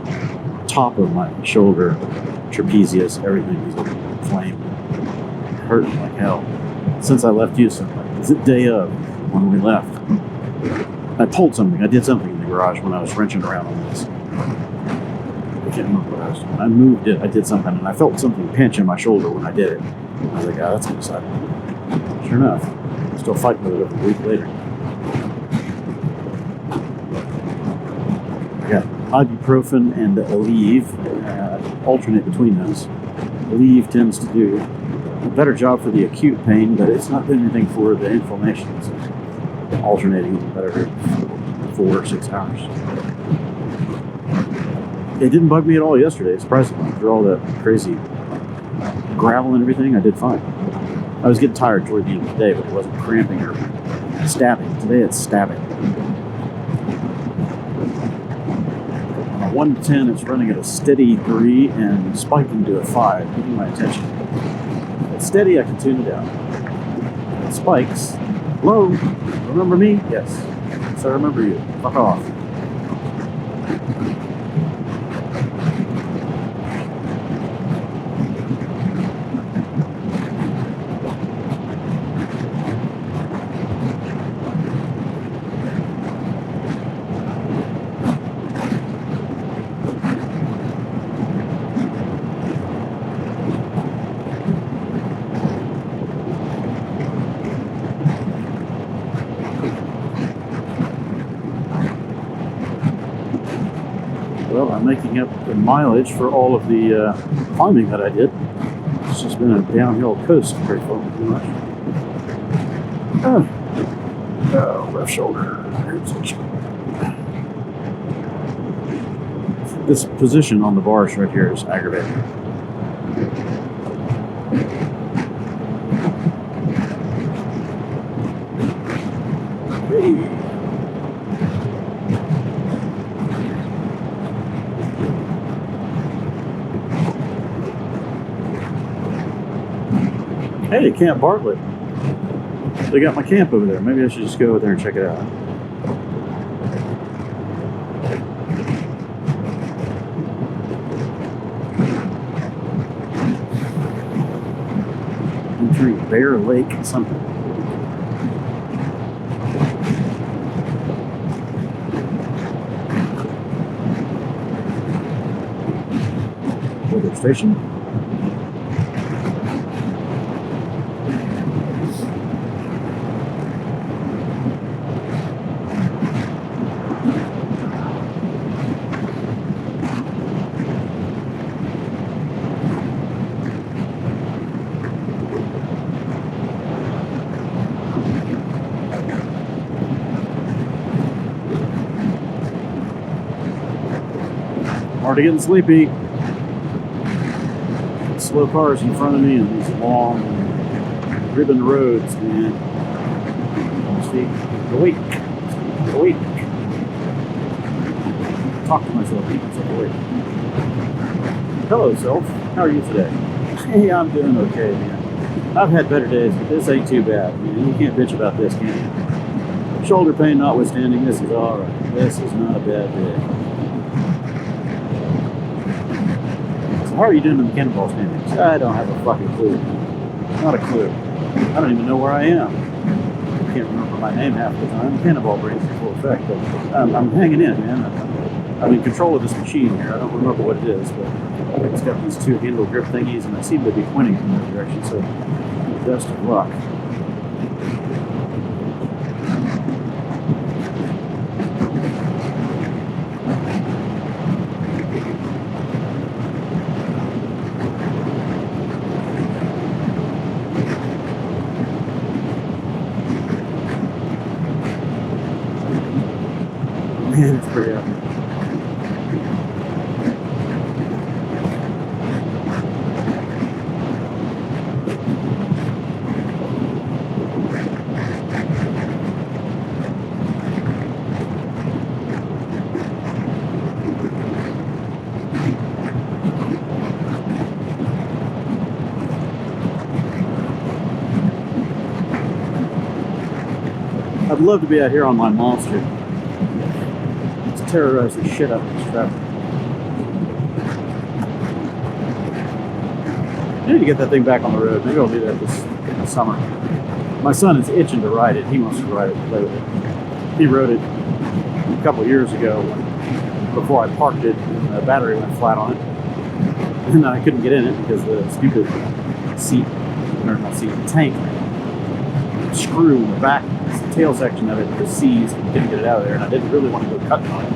top of my shoulder, trapezius, everything is inflamed, hurting like hell. Since I left Houston, it's the day of when we left, I pulled something. I did something in the garage when I was wrenching around on this. I can't remember what I was doing. I moved it. I did something, and I felt something pinch in my shoulder when I did it. I was like, "Ah, that's gonna suck." Sure enough, I'm still fighting with it a week later. I got ibuprofen and Aleve, alternate between those. Aleve tends to do a better job for the acute pain, but it's not doing anything for the inflammation. So alternating is better for 4 or 6 hours. It didn't bug me at all yesterday, surprisingly. Through all that crazy gravel and everything, I did fine. I was getting tired toward the end of the day, but it wasn't cramping or stabbing. Today it's stabbing. On a 1 to 10, it's running at a steady 3 and spiking to a 5, getting my attention. At steady, I can tune it out. It spikes. Hello? Remember me? Yes. So I remember you. Fuck off. Well, I'm making up the mileage for all of the climbing that I did. It's just been a downhill coast pretty much. Oh, left shoulder. This position on the bars right here is aggravating. Hey. Hey, Camp Bartlett. They got my camp over there. Maybe I should just go over there and check it out. Entering Bear Lake something. Weather station. Already getting sleepy. Slow cars in front of me and these long ribbon roads, man. See, awake. Talk to myself, keep myself awake. Hello, self. How are you today? Hey, I'm doing okay, man. I've had better days, but this ain't too bad, man. You can't bitch about this, can you? Shoulder pain notwithstanding, this is alright. This is not a bad day. How are you doing in the Cannonball standings? I don't have a fucking clue. Not a clue. I don't even know where I am. I can't remember my name half the time. Cannonball brain's in full effect, but I'm hanging in, man. I'm in control of this machine here. I don't remember what it is, but it's got these 2 handle grip thingies, and I seem to be pointing in that direction, so best of luck. Man, it's pretty out there. I'd love to be out here on my Monster. Terrorize the shit out of this traffic. I need to get that thing back on the road. Maybe I'll do that this summer. My son is itching to ride it. He wants to ride it and play with it. He rode it a couple years ago before I parked it and the battery went flat on it. And I couldn't get in it because the stupid seat, or not seat, the tank screw in the back, the tail section of it was seized and couldn't get it out of there, and I didn't really want to go cutting on it.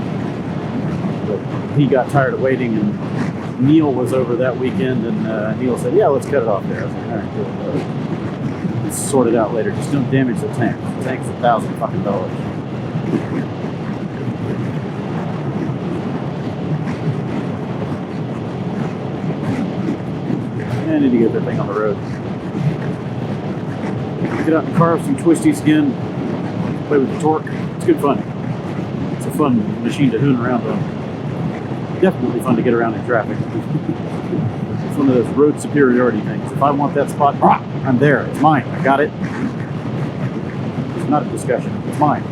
But he got tired of waiting, and Neil was over that weekend, and Neil said, yeah, let's cut it off there. I was like, all right, cool. Let's sort it out later. Just don't damage the tank. The tank's $1,000 fucking dollars. I need to get that thing on the road. Get out in the car, some twisties again, play with the torque. It's good fun. It's a fun machine to hoon around on. Definitely fun to get around in traffic. It's one of those road superiority things. If I want that spot, I'm there. It's mine. I got it. It's not a discussion. It's mine.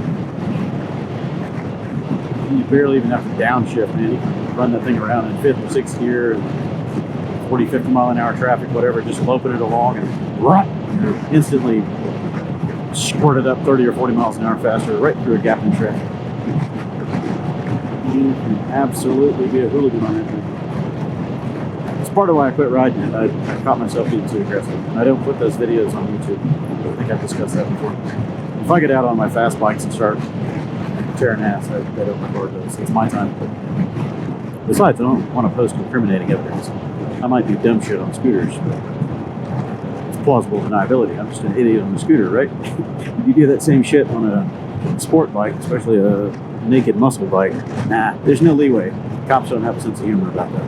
You barely even have to downshift, man. You can run that thing around in 5th or 6th gear, and 40, 50 mile an hour traffic, whatever, just loping it along, and instantly squirted up 30 or 40 miles an hour faster right through a gap in traffic. You can absolutely be a hooligan on that thing. It's part of why I quit riding it. I caught myself being too aggressive. And I don't put those videos on YouTube. I think I've discussed that before. If I get out on my fast bikes and start tearing ass, I don't record those. It's my time. Besides, I don't want to post incriminating evidence. I might do dumb shit on scooters, but it's plausible deniability. I'm just an idiot on a scooter, right? You do that same shit on a sport bike, especially a naked muscle bike. Nah, there's no leeway. Cops don't have a sense of humor about that.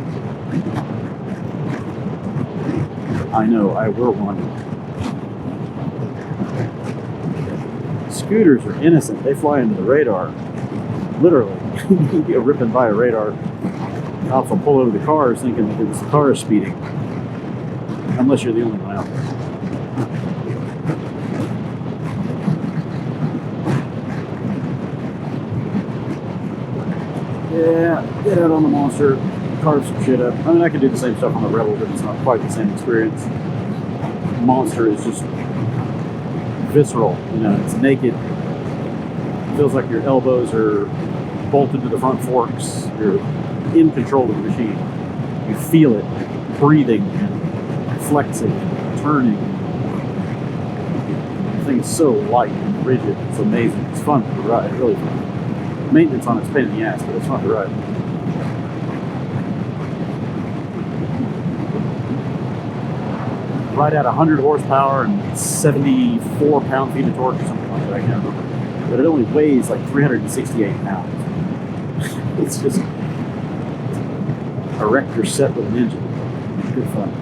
I know, I will one. Scooters are innocent. They fly into the radar. Literally. You get ripping by a radar. Cops will pull over the cars thinking that it's the car is speeding. Unless you're the only one out there. Yeah, get out on the Monster, carve some shit up. I mean, I could do the same stuff on the Rebel, but it's not quite the same experience. Monster is just visceral, you know, it's naked. It feels like your elbows are bolted to the front forks. You're in control of the machine. You feel it breathing and flexing and turning. The thing is so light and rigid. It's amazing. It's fun to ride, really fun. Maintenance on it's a pain in the ass, but it's fun to ride. Ride at 100 horsepower and 74 pound-feet of torque or something like that, I can't remember. But it only weighs like 368 pounds. It's just a Rector set with an engine. Good fun.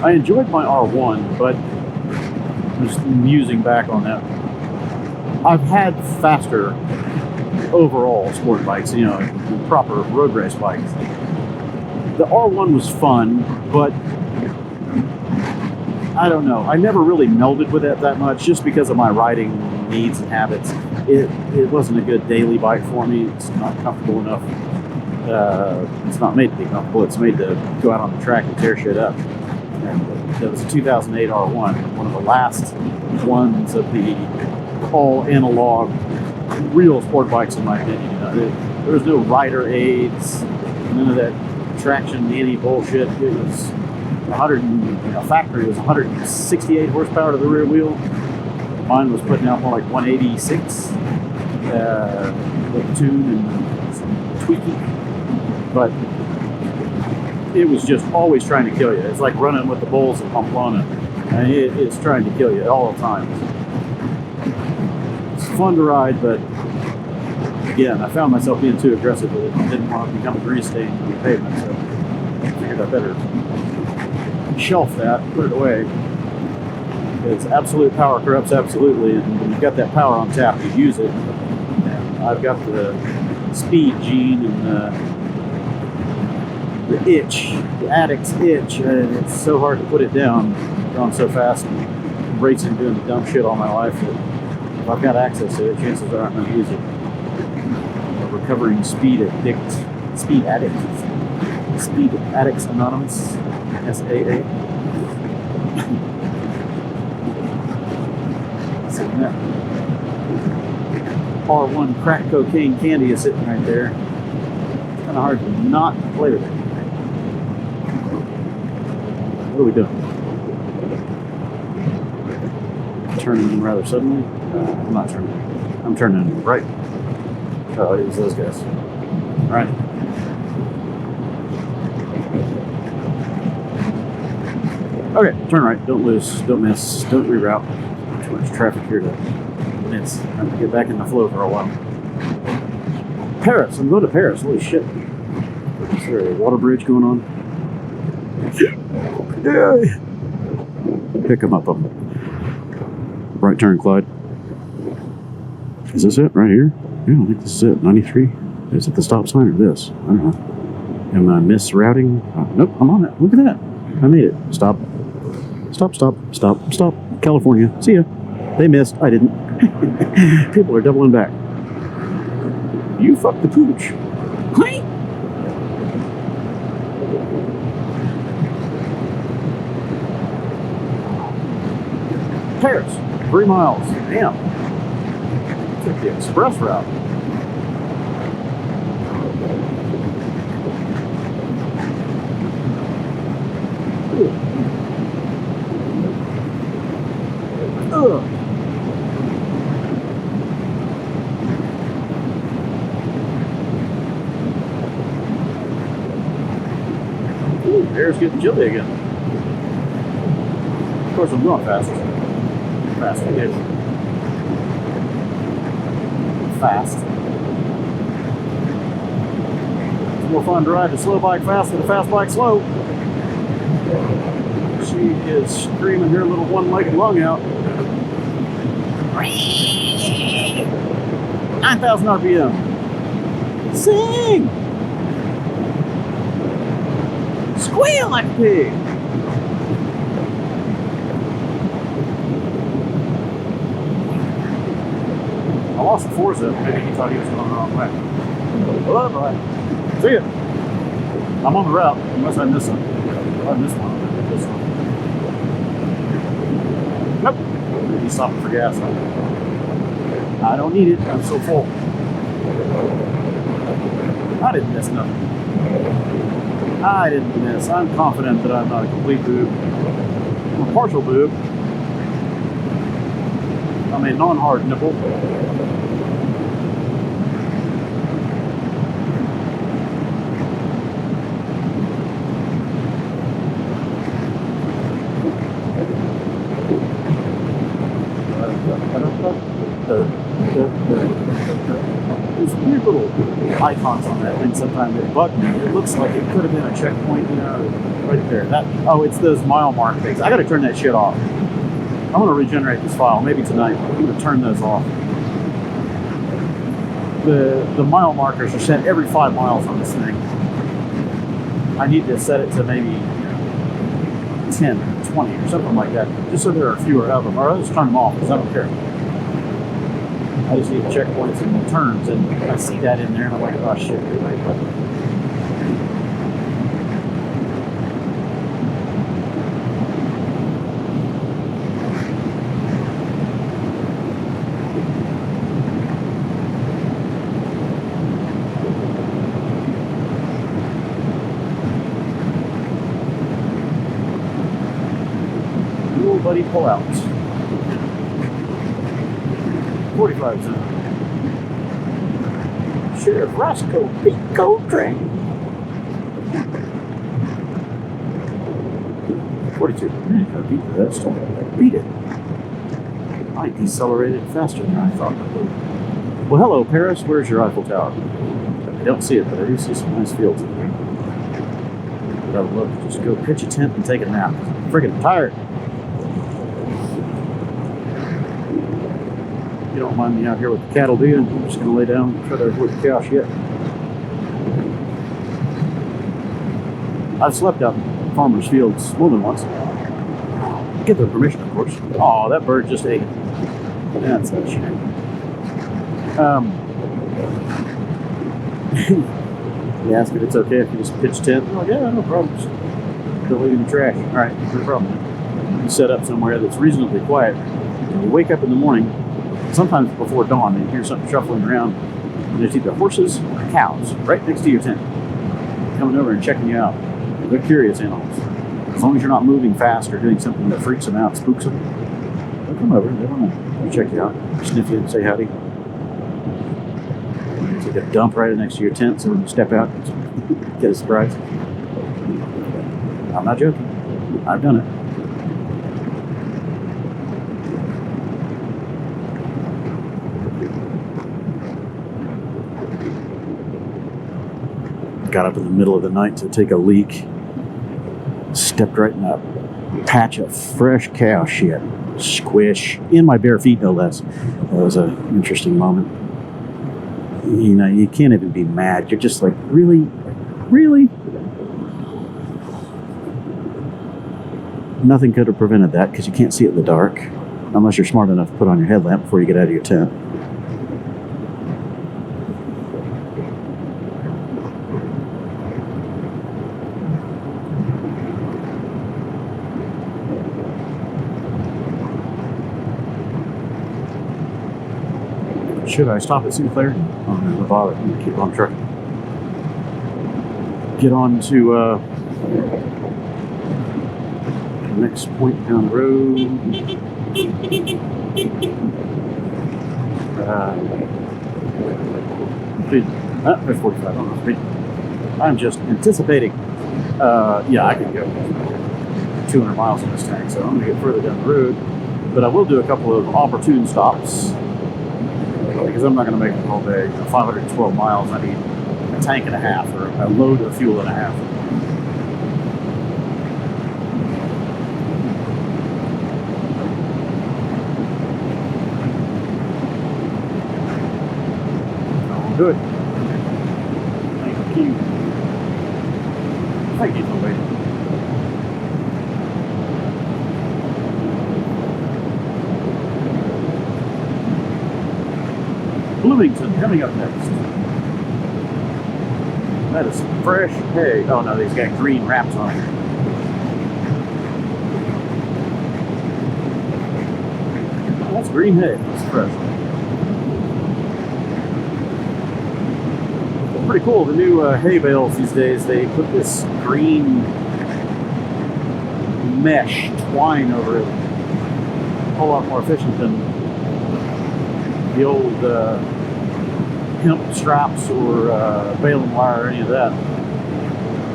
I enjoyed my R1, but just musing back on that, I've had faster overall sport bikes, you know, proper road race bikes. The R1 was fun, but I don't know. I never really melded with it that much just because of my riding needs and habits. It wasn't a good daily bike for me. It's not comfortable enough. It's not made to be comfortable. It's made to go out on the track and tear shit up. And that was a 2008 R1, one of the last ones of the all-analog, real sport bikes, in my opinion. You know, there was no rider aids, none of that traction bullshit. It was factory was 168 horsepower to the rear wheel. Mine was putting out more like 186 with tune and some tweaking, but it was just always trying to kill you. It's like running with the bulls in Pamplona, and it's trying to kill you at all times. It's fun to ride, but again, I found myself being too aggressive with it. I didn't want to become a grease stain on the pavement, so I figured I better shelf that, put it away. Because absolute power corrupts absolutely, and when you've got that power on tap, you use it. And I've got the speed gene and the itch, the addict's itch, and it's so hard to put it down. I've gone so fast and racing, doing the dumb shit all my life that if I've got access to it, chances are I'm going to use it. A recovering speed addicts Anonymous. SAA. Sitting there. R1 crack cocaine candy is sitting right there. It's kind of hard to not play with it. What are we doing? Turning in rather suddenly? I'm not turning. I'm turning right. Oh, it was those guys. All right. Okay, turn right. Don't lose. Don't miss. Don't reroute. Too much traffic here to miss. I'm going to get back in the flow for a while. Paris. I'm going to Paris. Holy shit. Is there a water bridge going on? Yeah. Pick them up. Right turn, Clyde. Is this it right here? Yeah, I think this is it. 93. Is it the stop sign or this? I don't know. Am I misrouting? Oh, nope, I'm on it. Look at that. I made it. Stop. Stop, stop, stop, stop. California. See ya. They missed. I didn't. People are doubling back. You fucked the pooch. Hi. Paris. 3 miles. Damn. Took the express route. Ugh. Ooh, air's getting chilly again. Of course, I'm going fast. Fast-ish. Fast. It's more fun to ride the slow bike fast than the fast bike slow. She is screaming her little one-legged lung out. 9,000 RPM. Sing! Squeal like a pig! I lost the Forza. Maybe he thought he was going the wrong way. Well, bye. See ya. I'm on the route, unless I miss something. If I miss one, I'll miss this one. Nope. He's stopping for gas. I don't need it. I'm so full. I didn't miss nothing. I didn't miss. I'm confident that I'm not a complete boob. I'm a partial boob. I'm a non-hard nipple. There's weird little icons on that thing sometimes that bug me. It looks like it could have been a checkpoint, you know, right there. Oh, it's those mile mark things. I gotta turn that shit off. I want to regenerate this file, maybe tonight. I'm going to turn those off. The mile markers are set every 5 miles on this thing. I need to set it to maybe 10, 20 or something like that, just so there are fewer of them. Or I'll just turn them off because I don't care. I just need checkpoints and turns, and I see that in there, and I'm like, oh shit. Buddy, pull out. 45 zone. Sheriff Roscoe beat Coltrane. 42. Gotta beat that storm. Beat it. I decelerated faster than I thought I would. Well, hello, Paris. Where's your Eiffel Tower? I don't see it, but I do see some nice fields in there. But I would love to just go pitch a tent and take a nap. I'm freaking tired. You don't mind me out here with the cattle, do you? I'm just going to lay down and try to avoid the cow shit. I've slept out in farmers' fields more than once. Get their permission, of course. Oh, that bird just ate. That's a shame. You ask if it's okay if you just pitch tent. I'm like, yeah, no problems. Don't leave any trash. All right, no problem. You set up somewhere that's reasonably quiet. And you wake up in the morning, sometimes before dawn, and you hear something shuffling around. And there's either horses or cows right next to your tent, coming over and checking you out. They're curious animals. As long as you're not moving fast or doing something that freaks them out, spooks them, they'll come over. They want to check you out, sniff you, and say howdy. Take a dump right next to your tent, so when you step out, get a surprise. I'm not joking. I've done it. Got up in the middle of the night to take a leak. Stepped right in a patch of fresh cow shit. Squish. In my bare feet, no less. That was an interesting moment. You know, you can't even be mad. You're just like, really? Really? Nothing could have prevented that because you can't see it in the dark. Unless you're smart enough to put on your headlamp before you get out of your tent. Should I stop at Sinclair? Oh, no bother. I'm going to keep on trucking. Get on to the next point down the road. There's 45. I don't know speed. I'm just anticipating. Yeah, I can go 200 miles in this tank, so I'm going to get further down the road. But I will do a couple of opportune stops. Because I'm not going to make it the whole day. 512 miles, I need a tank and a half, or a load of fuel and a half. All good. Thank you. Thank you for waiting. Bloomington coming up next. That is fresh hay. Oh no, these got green wraps on it. Oh, that's green hay. It's fresh. It's pretty cool. The new hay bales these days, they put this green mesh twine over it. A whole lot more efficient than the old hemp straps or baling wire or any of that.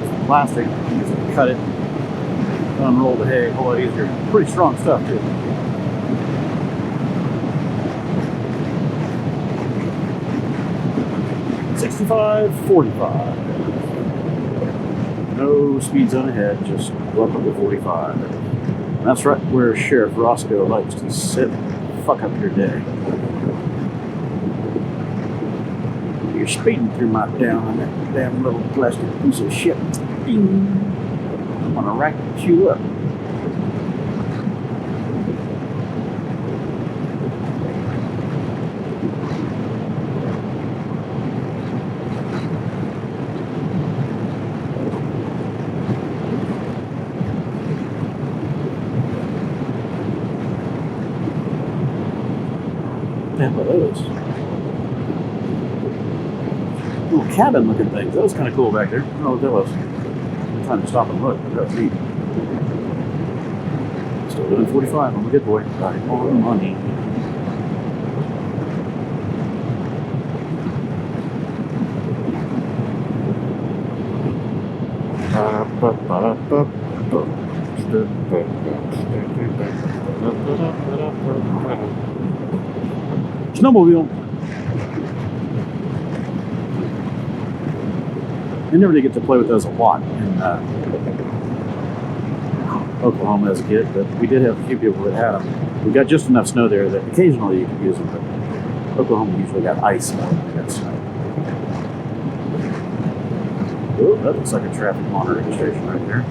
It's plastic, you just cut it, unroll the hay, a whole lot easier. Pretty strong stuff too. $65.45. No speed zone ahead, just go up to 45. And that's right where Sheriff Roscoe likes to sit. Fuck up your day. You're speeding through my town on that damn little plastic piece of shit. Ding. I'm gonna rack you up. Damn, what are those? Little cabin looking things. That was kind of cool back there. I don't know what that was. I'm trying to stop and look, but that was neat. Still doing 45. I'm a good boy. Right on money. Snowmobile. I never did get to play with those a lot in Oklahoma as a kid, but we did have a few people that had them. We got just enough snow there that occasionally you could use them, but Oklahoma usually got ice more than they got snow. Oh, that looks like a traffic monitoring station right there.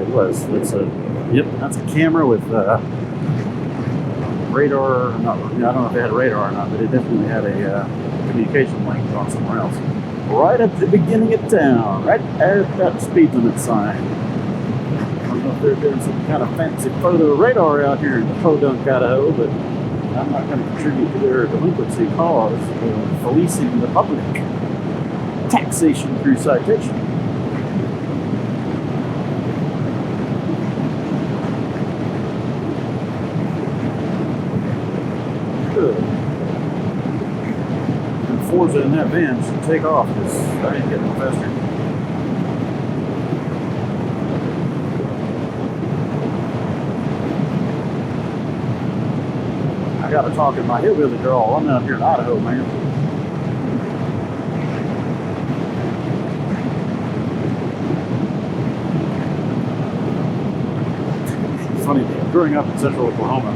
It was. That's a, yep, that's a camera with radar. I don't know if they had radar or not, but it definitely had a communication link on somewhere else. Right at the beginning of town, right there at that speed limit sign. don't know if they're doing some kind of fancy photo radar out here in Podunk, Idaho, but I'm not going to contribute to their delinquency cause of policing the public. Taxation through citation. Good. And Forza in that van should take off because I ain't getting no faster. I gotta talk in my hillbilly drawl. I'm out here in Idaho, man. It's funny, growing up in central Oklahoma,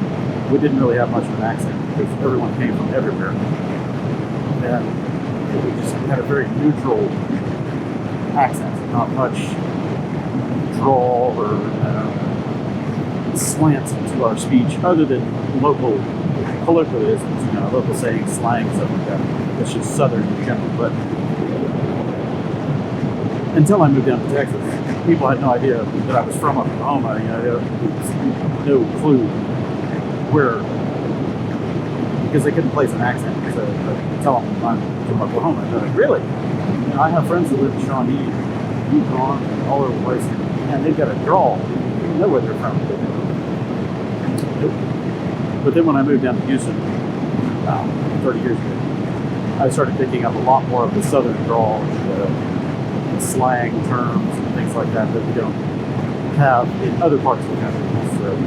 we didn't really have much of an accent because everyone came from everywhere. And we just had a very neutral accent, not much drawl or slants into our speech other than local colloquialisms, local sayings, slang, stuff like that. It's just southern in general. But until I moved down to Texas, people had no idea that I was from Oklahoma. No clue where, because they couldn't place an accent. So I tell them I'm from Oklahoma. And they're like, really? I have friends that live in Shawnee, Yukon, and all over the place, and they've got a drawl. You know where they're from. But then when I moved down to Houston, 30 years ago, I started picking up a lot more of the southern drawl, the slang terms and things like that we don't have in other parts of the country. So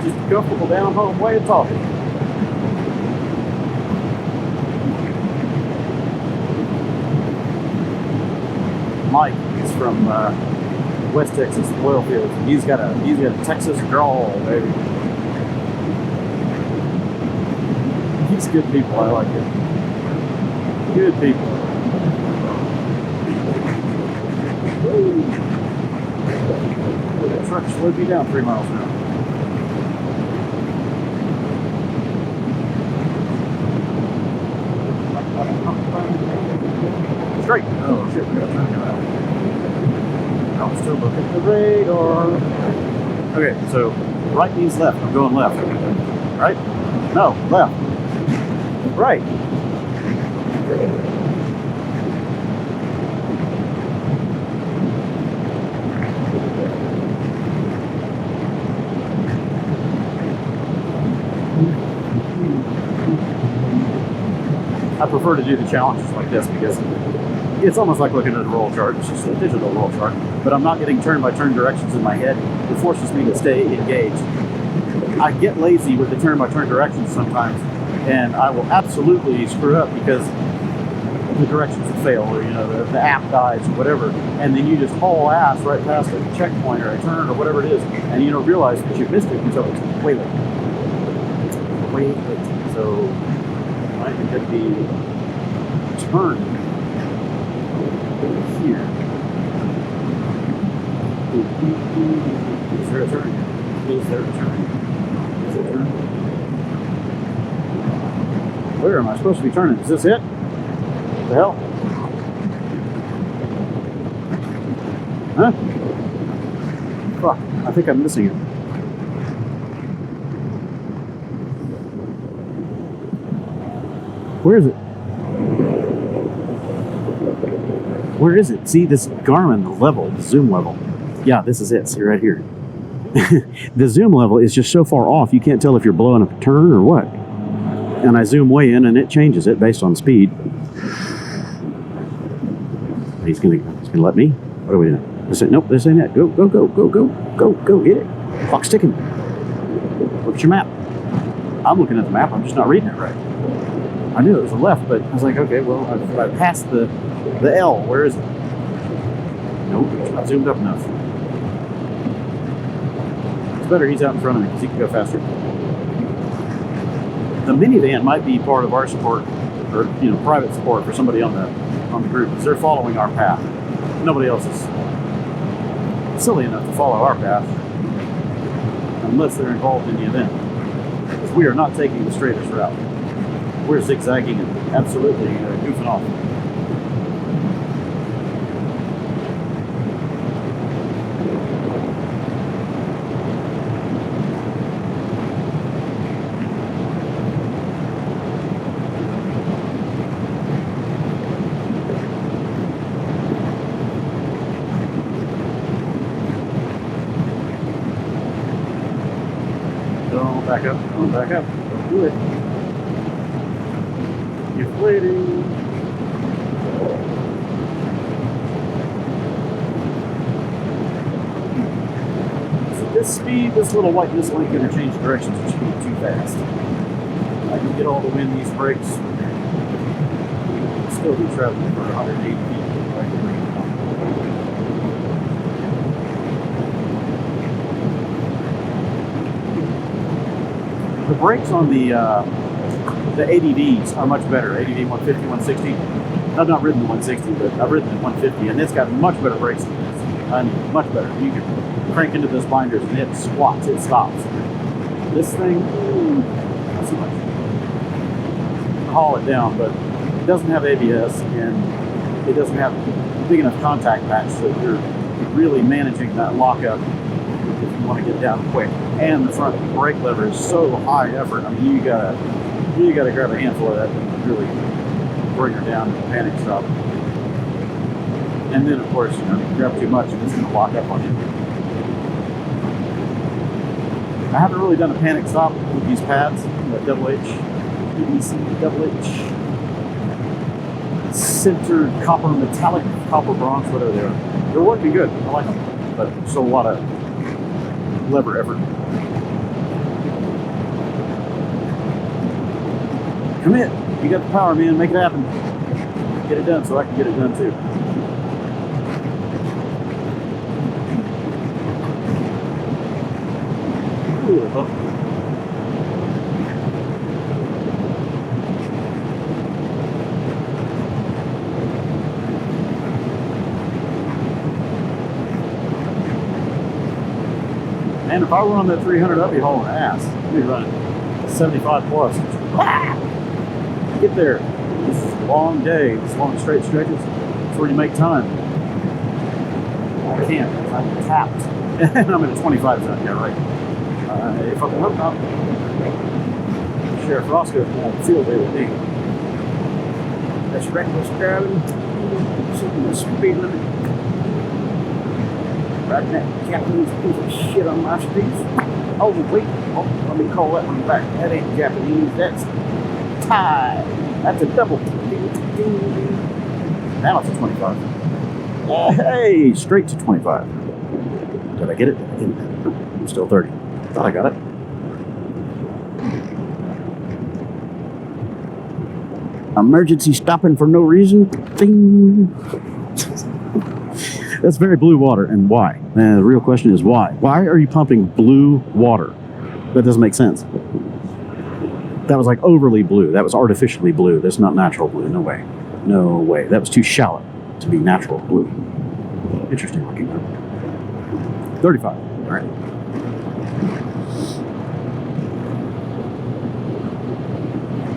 just a comfortable down-home way of talking. Mike is from West Texas, oil fields, and he's got a Texas drawl, baby. He's good people. I like it. Good people. Woo. That truck slowed me down 3 miles an hour. Straight. Oh shit, we gotta turn it out. I'm still looking at the radar. Okay, so right means left. I'm going left. Right? No, left. Right. I prefer to do the challenges like this because it's almost like looking at a roll chart. It's just a digital roll chart, but I'm not getting turn-by-turn directions in my head. It forces me to stay engaged. I get lazy with the turn-by-turn directions sometimes, and I will absolutely screw up because the directions will fail, or the app dies, or whatever, and then you just haul ass right past a checkpoint or a turn or whatever it is, and you don't realize that you've missed it until it's way late. Way late. So I think that the turn here. Is there a turn? Is there a turn? Is there a turn? Where am I supposed to be turning? Is this it? What the hell? Huh? Fuck, I think I'm missing it. Where is it? Where is it? See, this Garmin, the level, the zoom level. Yeah, this is it. See, right here. The zoom level is just so far off, you can't tell if you're blowing up a turn or what. And I zoom way in, and it changes it based on speed. He's gonna let me? What are we doing? Nope, this ain't it. Go, go, go, go, go, go, go, get it. Clock's ticking. Look at your map. I'm looking at the map, I'm just not reading it right. I knew it was the left, but I was like, okay, well, I passed the L. Where is it? Nope, it's not zoomed up enough. It's better he's out in front of me because he can go faster. The minivan might be part of our support, or private support for somebody on the group, because they're following our path. Nobody else is silly enough to follow our path unless they're involved in the event. Because we are not taking the straightest route. We're zigzagging and absolutely goofing off. Back up. Come on, back up. Don't do it. Deflating. So this speed, this little white dislink interchange directions are speed too fast. I can get all the wind these brakes. Still be traveling for 180 feet. The brakes on the ADVs are much better. ADV 150, 160. I've not ridden the 160, but I've ridden the 150, and it's got much better brakes than this. I mean, much better. You can crank into those binders, and it squats, it stops. This thing, not so much. Haul it down, but it doesn't have ABS, and it doesn't have big enough contact patch, so you're really managing that lockup if you want to get down quick. And the front brake lever is so high effort. I mean, you gotta grab a handful of that and really bring her down to panic stop. And then, of course, you know, if you grab too much, it's gonna lock up on you. I haven't really done a panic stop with these pads, the double H, PVC, double H, sintered copper, metallic copper bronze, whatever they are. They're working good. I like them, but still a lot of lever effort. Commit. You got the power, man. Make it happen. Get it done so I can get it done too. Ooh. And if I were on that 300, I'd be hauling ass. I'd be running 75 plus. Get there. This is a long day. These long straight stretches. That's where you make time. I can't. I'm tapped. And I'm in a 25 zone. Yeah, right. If I can hook up, Sheriff Roscoe won't feel day with me. That's reckless driving. Setting the speed limit. Riding that Japanese piece of shit on my streets. Oh, wait. Oh, let me call that one back. That ain't Japanese. That's Thai. That's a double. Now it's a 25. Hey, straight to 25. Did I get it? I'm still 30. Thought I got it. Emergency stopping for no reason. Ding. That's very blue water, and why? The real question is why? Why are you pumping blue water? That doesn't make sense. That was like overly blue. That was artificially blue. That's not natural blue. No way. No way. That was too shallow to be natural blue. Interesting looking. 35. All right.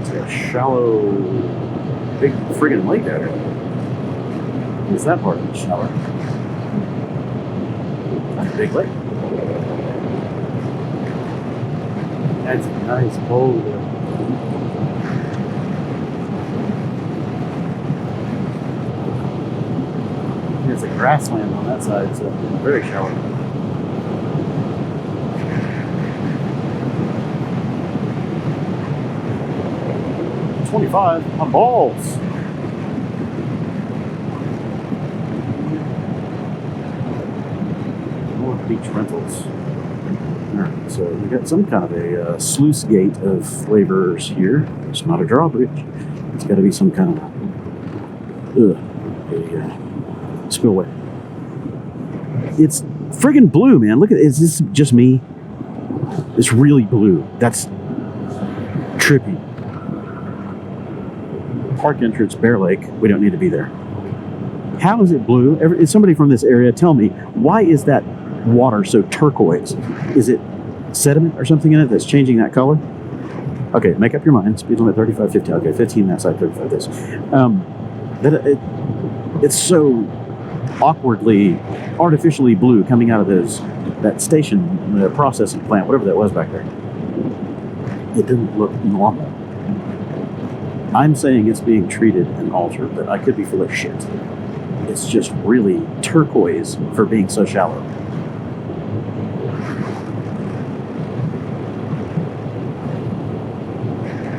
It's a shallow, big friggin' lake out here. Is that part of the shallow? That's a big lake. That's a nice boulder. There's a grassland on that side, so it's very shallow. $25 on balls. More beach rentals. Alright, so we got some kind of a sluice gate of flavorers here. It's not a drawbridge. It's got to be some kind of a spillway. It's friggin' blue, man. Look at it. Is this just me? It's really blue. That's trippy. Park entrance, Bear Lake. We don't need to be there. How is it blue? Is somebody from this area, tell me, why is that water so turquoise? Is it sediment or something in it that's changing that color? Okay, make up your mind. Speed limit 35, 50. Okay, 15 that side, 35 this. It's so awkwardly, artificially blue coming out of that station, the processing plant, whatever that was back there. It didn't look normal. I'm saying it's being treated and altered, but I could be full of shit. It's just really turquoise for being so shallow.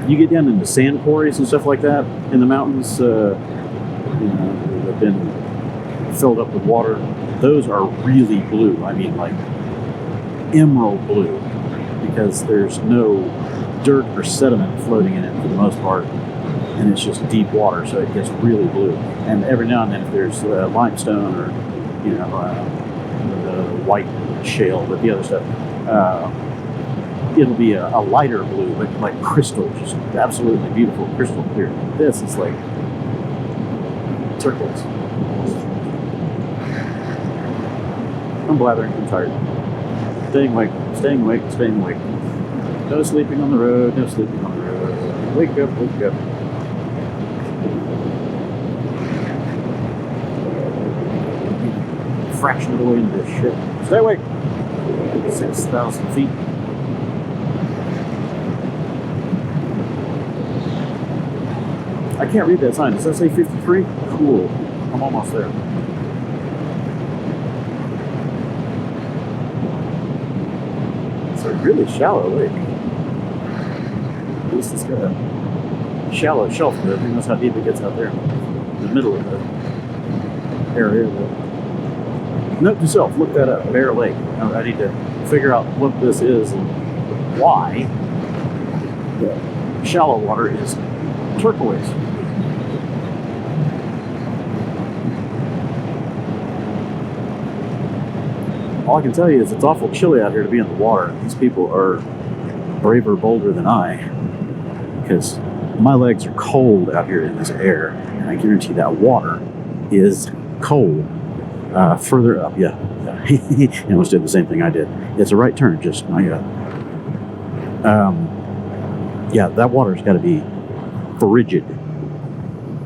You get down into sand quarries and stuff like that in the mountains, that have been filled up with water. Those are really blue. I mean, like emerald blue, because there's no dirt or sediment floating in it for the most part, and it's just deep water, so it gets really blue. And every now and then, if there's limestone or the white shale, but the other stuff, it'll be a lighter blue, but like crystal, just absolutely beautiful, crystal clear. This is like turquoise. I'm blathering. I'm tired. Staying awake, staying awake, staying awake. No sleeping on the road, no sleeping on the road. Wake up, wake up. Fraction of the way into this shit. Stay awake. 6,000 feet. I can't read that sign. Does that say 53? Cool. I'm almost there. It's a really shallow lake. At least it's got a shallow shelf to it. I think that's how deep it gets out there in the middle of the area. Note to self, look that up. Bear Lake. I need to figure out what this is and why the shallow water is turquoise. All I can tell you is it's awful chilly out here to be in the water. These people are braver, bolder than I, because my legs are cold out here in this air, and I guarantee that water is cold. Further up, yeah. He almost did the same thing I did. It's a right turn, just yeah, that water's got to be frigid.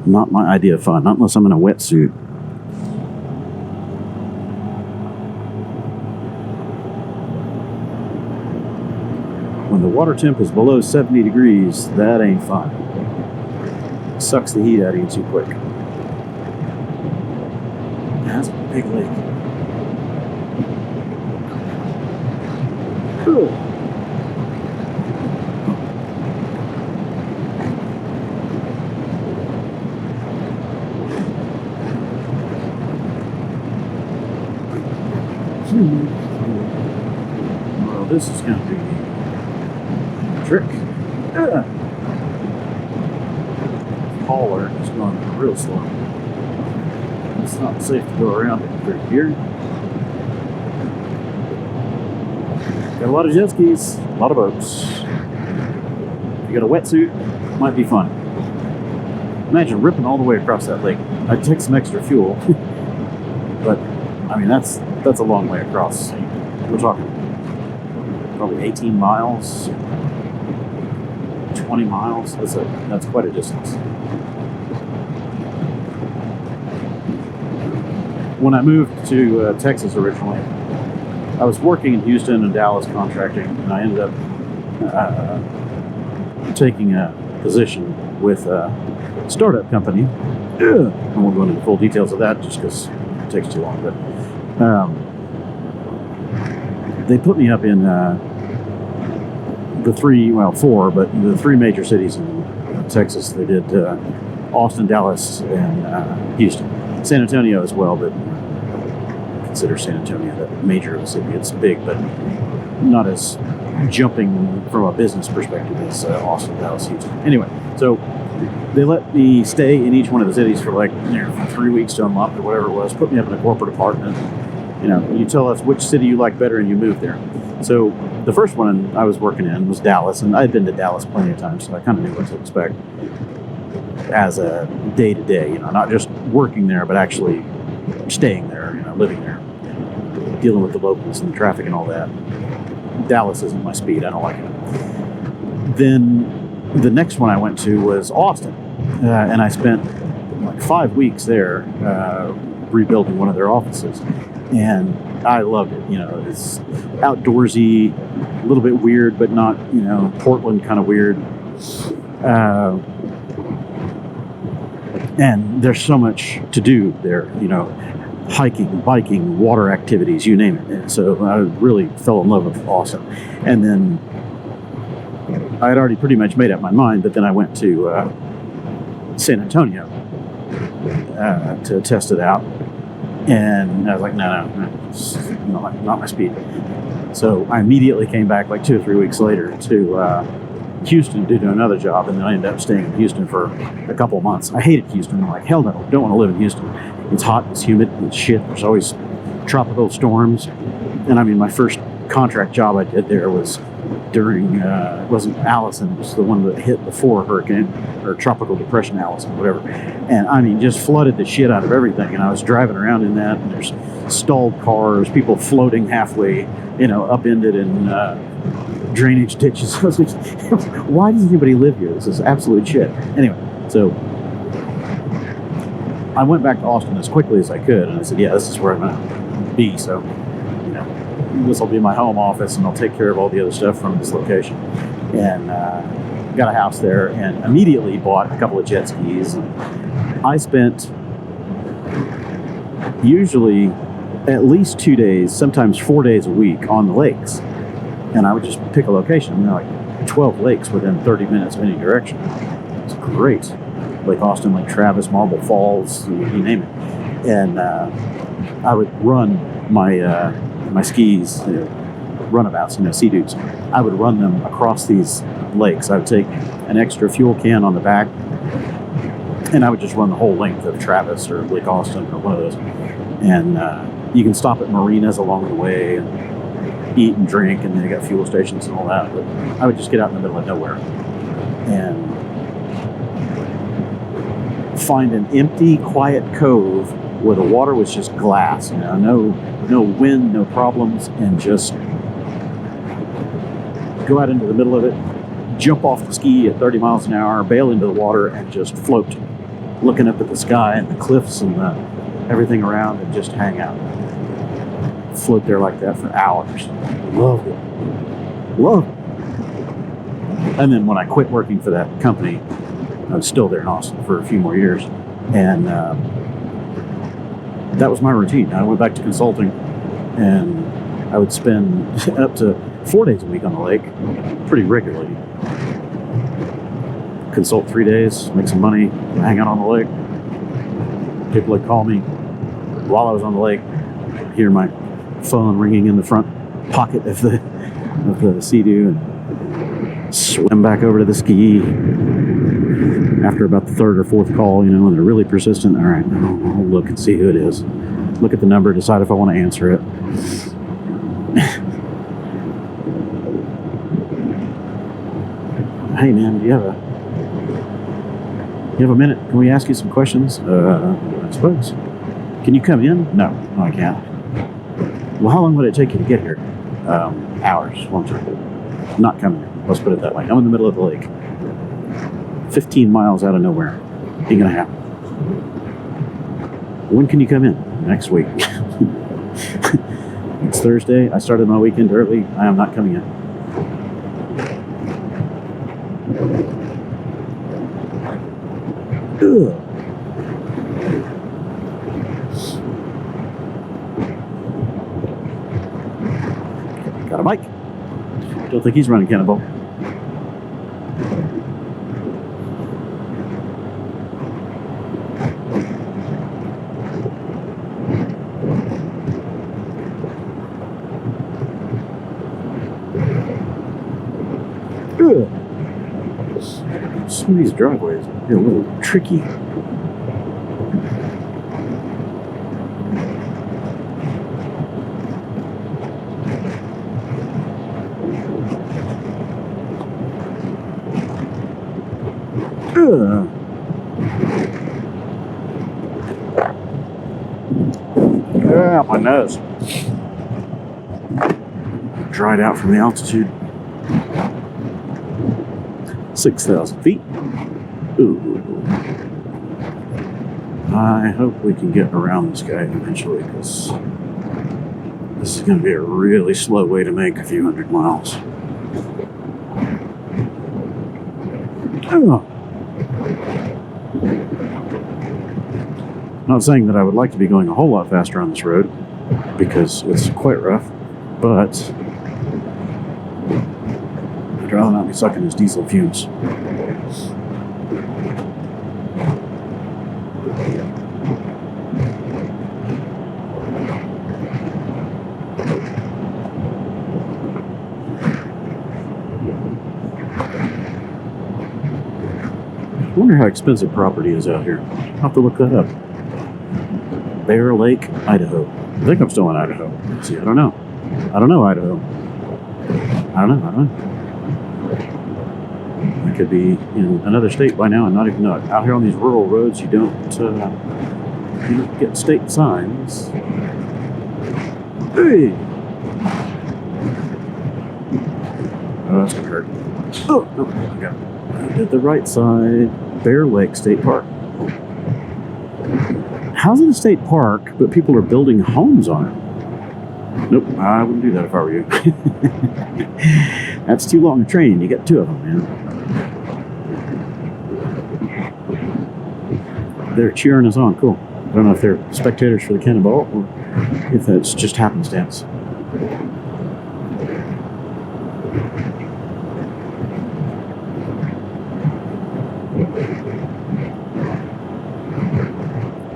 Not my idea of fun, not unless I'm in a wetsuit. When the water temp is below 70 degrees, that ain't fun. It sucks the heat out of you too quick. That's a big lake. Cool. Well, this is going to be a trick. Hauler is going real slow. It's not safe to go around it through here. Got a lot of jet skis, a lot of boats. If you got a wetsuit, might be fun. Imagine ripping all the way across that lake. I'd take some extra fuel, but I mean that's a long way across. We're talking probably 18 miles, 20 miles. That's quite a distance. When I moved to Texas originally, I was working in Houston and Dallas contracting, and I ended up taking a position with a startup company. I won't go into the full details of that just because it takes too long. But they put me up in four, but the three major cities in Texas. They did Austin, Dallas, and Houston. San Antonio as well, but consider San Antonio the major of the city. It's big, but not as jumping from a business perspective as Austin, Dallas, Houston. Anyway, so they let me stay in each one of the cities for like 3 weeks to a month or whatever it was. Put me up in a corporate apartment. You tell us which city you like better, and you move there. So the first one I was working in was Dallas, and I'd been to Dallas plenty of times, so I kind of knew what to expect as a day-to-day, not just working there, but actually staying there, living there, dealing with the locals and the traffic and all that. Dallas isn't my speed. I don't like it. Then the next one I went to was Austin, and I spent like 5 weeks there rebuilding one of their offices, and I loved it. It's outdoorsy, a little bit weird, but not, Portland kind of weird. And there's so much to do there, hiking, biking, water activities, you name it. And so I really fell in love with Austin. And then I had already pretty much made up my mind, but then I went to San Antonio to test it out. And I was like, no, it's not my speed. So I immediately came back like 2 or 3 weeks later to Houston to do another job, and then I ended up staying in Houston for a couple of months. I hated Houston. I'm like, hell no, don't want to live in Houston. It's hot, it's humid, it's shit. There's always tropical storms. And I mean, my first contract job I did there was during, it wasn't Allison, it was the one that hit before Hurricane, or Tropical Depression Allison, whatever. And I mean, just flooded the shit out of everything. And I was driving around in that, and there's stalled cars, people floating halfway, upended in drainage ditches. I was like, why does anybody live here? This is absolute shit. Anyway, so I went back to Austin as quickly as I could, and I said, yeah, this is where I'm going to be. So, this will be my home office, and I'll take care of all the other stuff from this location. And got a house there, and immediately bought a couple of jet skis. And I spent usually at least 2 days, sometimes 4 days a week on the lakes. And I would just pick a location. Like 12 lakes within 30 minutes of any direction. It's great. Lake Austin, Lake Travis, Marble Falls, you name it. And I would run my skis, runabouts, sea doots. I would run them across these lakes. I would take an extra fuel can on the back, and I would just run the whole length of Travis or Lake Austin or one of those. And you can stop at marinas along the way and eat and drink, and they got fuel stations and all that. But I would just get out in the middle of nowhere and find an empty, quiet cove where the water was just glass, no wind, no problems, and just go out into the middle of it, jump off the ski at 30 miles an hour, bail into the water, and just float, looking up at the sky and the cliffs and everything around, and just hang out. Float there like that for hours. Loved it. And then when I quit working for that company, I was still there in Austin for a few more years, and that was my routine. I went back to consulting, and I would spend up to 4 days a week on the lake pretty regularly. Consult 3 days, make some money, hang out on the lake. People would call me while I was on the lake, hear my phone ringing in the front pocket of the Sea-Doo, and swim back over to the ski. After about the third or fourth call, when they're really persistent, all right, I'll look and see who it is. Look at the number, decide if I want to answer it. Hey man, do you have a minute? Can we ask you some questions? I suppose. Can you come in? No, I can't. Well, how long would it take you to get here? Hours, won't you? Not coming here. Let's put it that way. I'm in the middle of the lake. 15 miles out of nowhere. Ain't gonna happen. When can you come in? Next week. It's Thursday. I started my weekend early. I am not coming in. Ugh. Got a bike. Don't think he's running Cannonball. Some of these driveways are a little tricky. My nose. Dried out from the altitude. 6,000 feet. Ooh. I hope we can get around this guy eventually, because this is going to be a really slow way to make a few hundred miles. Oh. Not saying that I would like to be going a whole lot faster on this road, because it's quite rough, but I'd rather not be sucking his diesel fumes. I wonder how expensive property is out here. I'll have to look that up. Bear Lake, Idaho. I think I'm still in Idaho. Let's see, I don't know. I don't know Idaho. I don't know. I could be in another state by now and not even know it. Out here on these rural roads, you don't get state signs. Hey! Oh, that's gonna hurt. Oh, no, I got it. I did the right side. Bear Lake State Park. How's it a state park, but people are building homes on it? Nope, I wouldn't do that if I were you. That's too long a train. You get two of them, man. They're cheering us on. Cool. I don't know if they're spectators for the Cannonball or if that's just happenstance.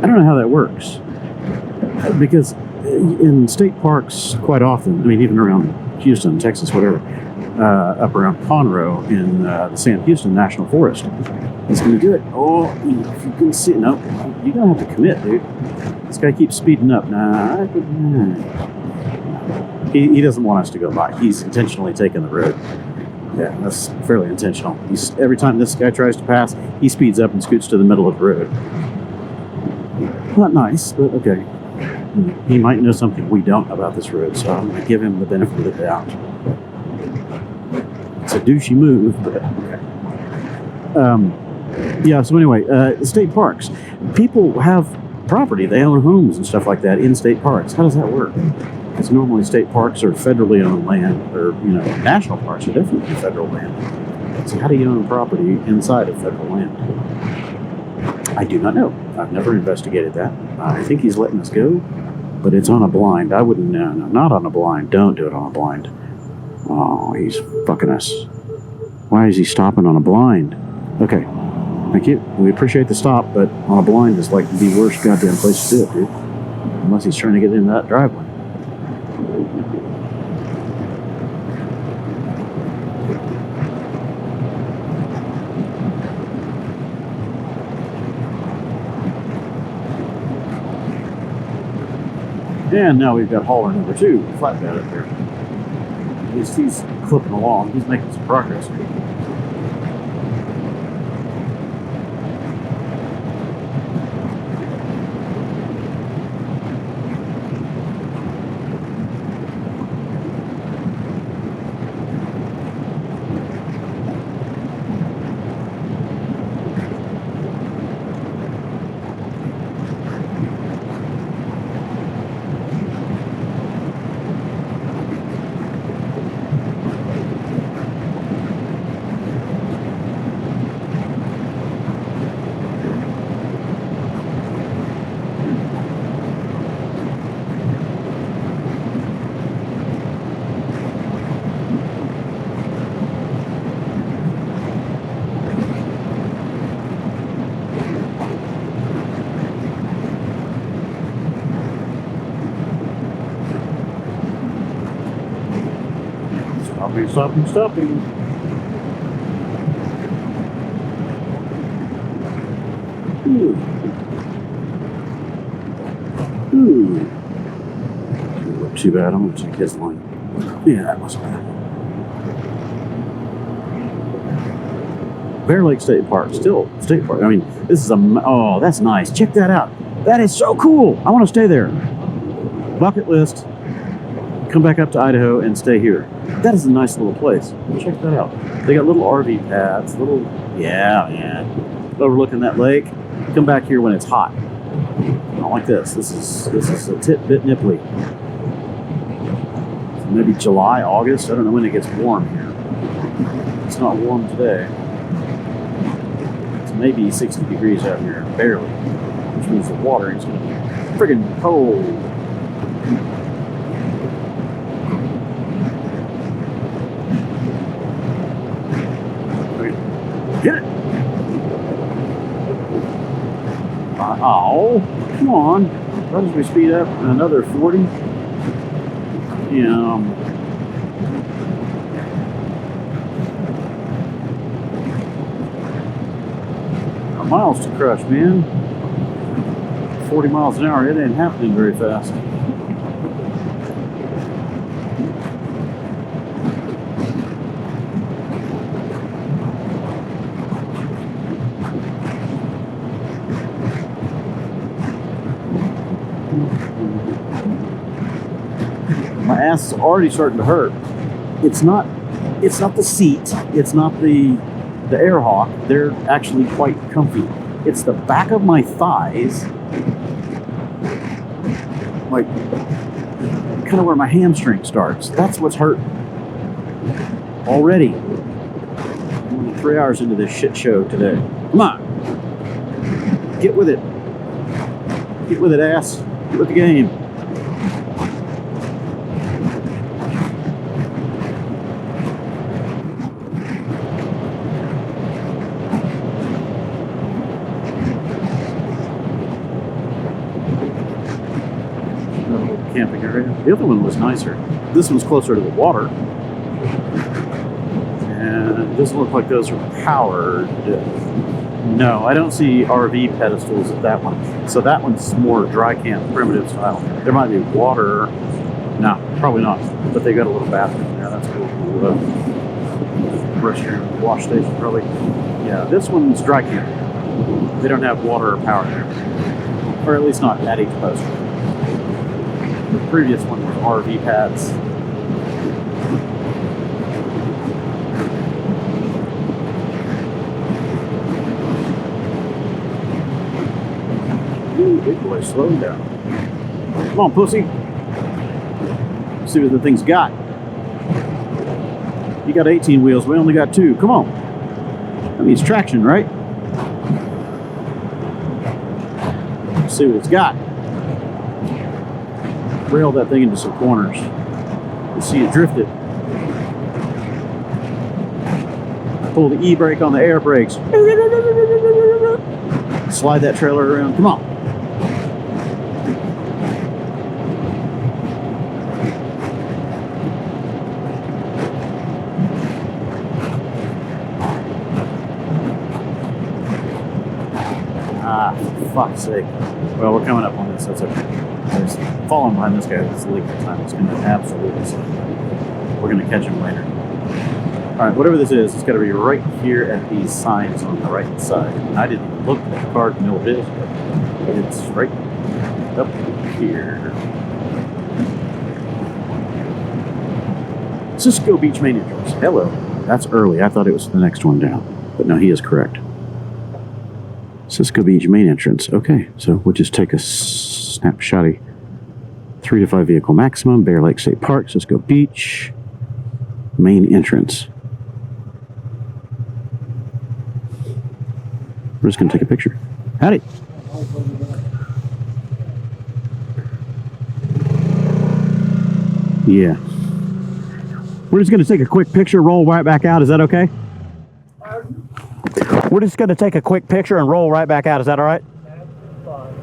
I don't know how that works, because in state parks quite often, I mean even around Houston, Texas, whatever, up around Conroe in the Sam Houston National Forest, he's going to do it. Oh, if you can see, no, you're going to have to commit, dude. This guy keeps speeding up. He doesn't want us to go by. He's intentionally taking the road. Yeah, that's fairly intentional. Every time this guy tries to pass, he speeds up and scoots to the middle of the road. Not nice, but okay. He might know something we don't about this road, so I'm going to give him the benefit of the doubt. It's a douchey move, but okay. Yeah, so anyway, state parks. People have property. They own homes and stuff like that in state parks. How does that work? Because normally state parks are federally owned land, or, national parks are definitely federal land. So how do you own property inside of federal land? I do not know. I've never investigated that. I think he's letting us go, but it's on a blind. I wouldn't, no, not on a blind. Don't do it on a blind. Oh, he's fucking us. Why is he stopping on a blind? Okay, thank you. We appreciate the stop, but on a blind is like the worst goddamn place to do it, dude. Unless he's trying to get into that driveway. And now we've got hauler number 2, flatbed up there. He's clipping along. He's making some progress. Stopping. Ooh. Didn't look too bad. I'm going to check his line. Yeah, that wasn't bad. Bear Lake State Park. Still state park. I mean, this is oh, that's nice. Check that out. That is so cool. I want to stay there. Bucket list. Come back up to Idaho and stay here. That is a nice little place. Check that out. They got little RV pads, yeah. Overlooking that lake. Come back here when it's hot. Not like this. This is a bit nipply. So maybe July, August. I don't know when it gets warm here. It's not warm today. It's maybe 60 degrees out here, barely. Which means the water is going to be friggin' cold. Get it! Oh, come on. What as we speed up another 40? Miles to crush, man. 40 miles an hour, it ain't happening very fast. My ass is already starting to hurt. It's not the seat, it's not the AirHawk. They're actually quite comfy. It's the back of my thighs, like kind of where my hamstring starts. That's what's hurt already. I'm only 3 hours into this shit show today. Come on, get with it. Get with it, ass. Get with the game. Camping area. The other one was nicer. This one's closer to the water. And it doesn't look like those are powered. No, I don't see RV pedestals at that one. So that one's more dry camp, primitive style. There might be water. No, probably not. But they got a little bathroom there. That's cool. Restroom, wash station, probably. Yeah, this one's dry camp. They don't have water or power there. Or at least not at each post. The previous one was RV pads. Ooh, big boy, slow down. Come on, pussy. Let's see what the thing's got. You got 18 wheels, we only got 2. Come on. That means traction, right? Let's see what it's got. Rail that thing into some corners. You see it drifted. Pull the e-brake on the air brakes. Slide that trailer around. Come on. Ah, for fuck's sake. Well, we're coming up on this. That's okay. There's falling behind this guy that's leaking time. It's going to absolutely suck. We're going to catch him later. Alright, whatever this is, it's got to be right here at these signs on the right side. And I didn't even look at the card to know what it is, but it's right up here. Cisco Beach main entrance. Hello. That's early. I thought it was the next one down. But no, he is correct. Cisco Beach main entrance. Okay, so we'll just take a snapshotty. 3 to 5 vehicle maximum. Bear Lake State Park, Cisco Beach, main entrance. We're just gonna take a picture. Howdy. Yeah. We're just gonna take a quick picture, roll right back out. Is that okay? We're just gonna take a quick picture and roll right back out. Is that all right?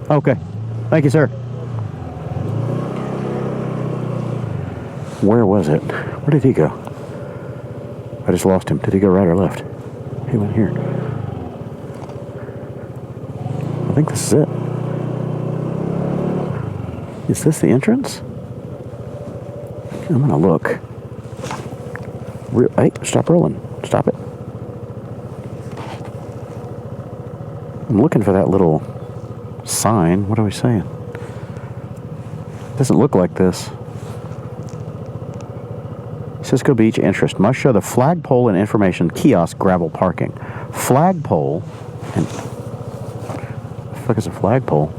Okay. Thank you, sir. Where was it? Where did he go? I just lost him. Did he go right or left? He went here. I think this is it. Is this the entrance? I'm gonna look. Hey, stop rolling. Stop it. I'm looking for that little sign. What are we saying? Doesn't look like this. Cisco Beach interest must show the flagpole and information kiosk gravel parking. Flagpole and what the fuck is a flagpole?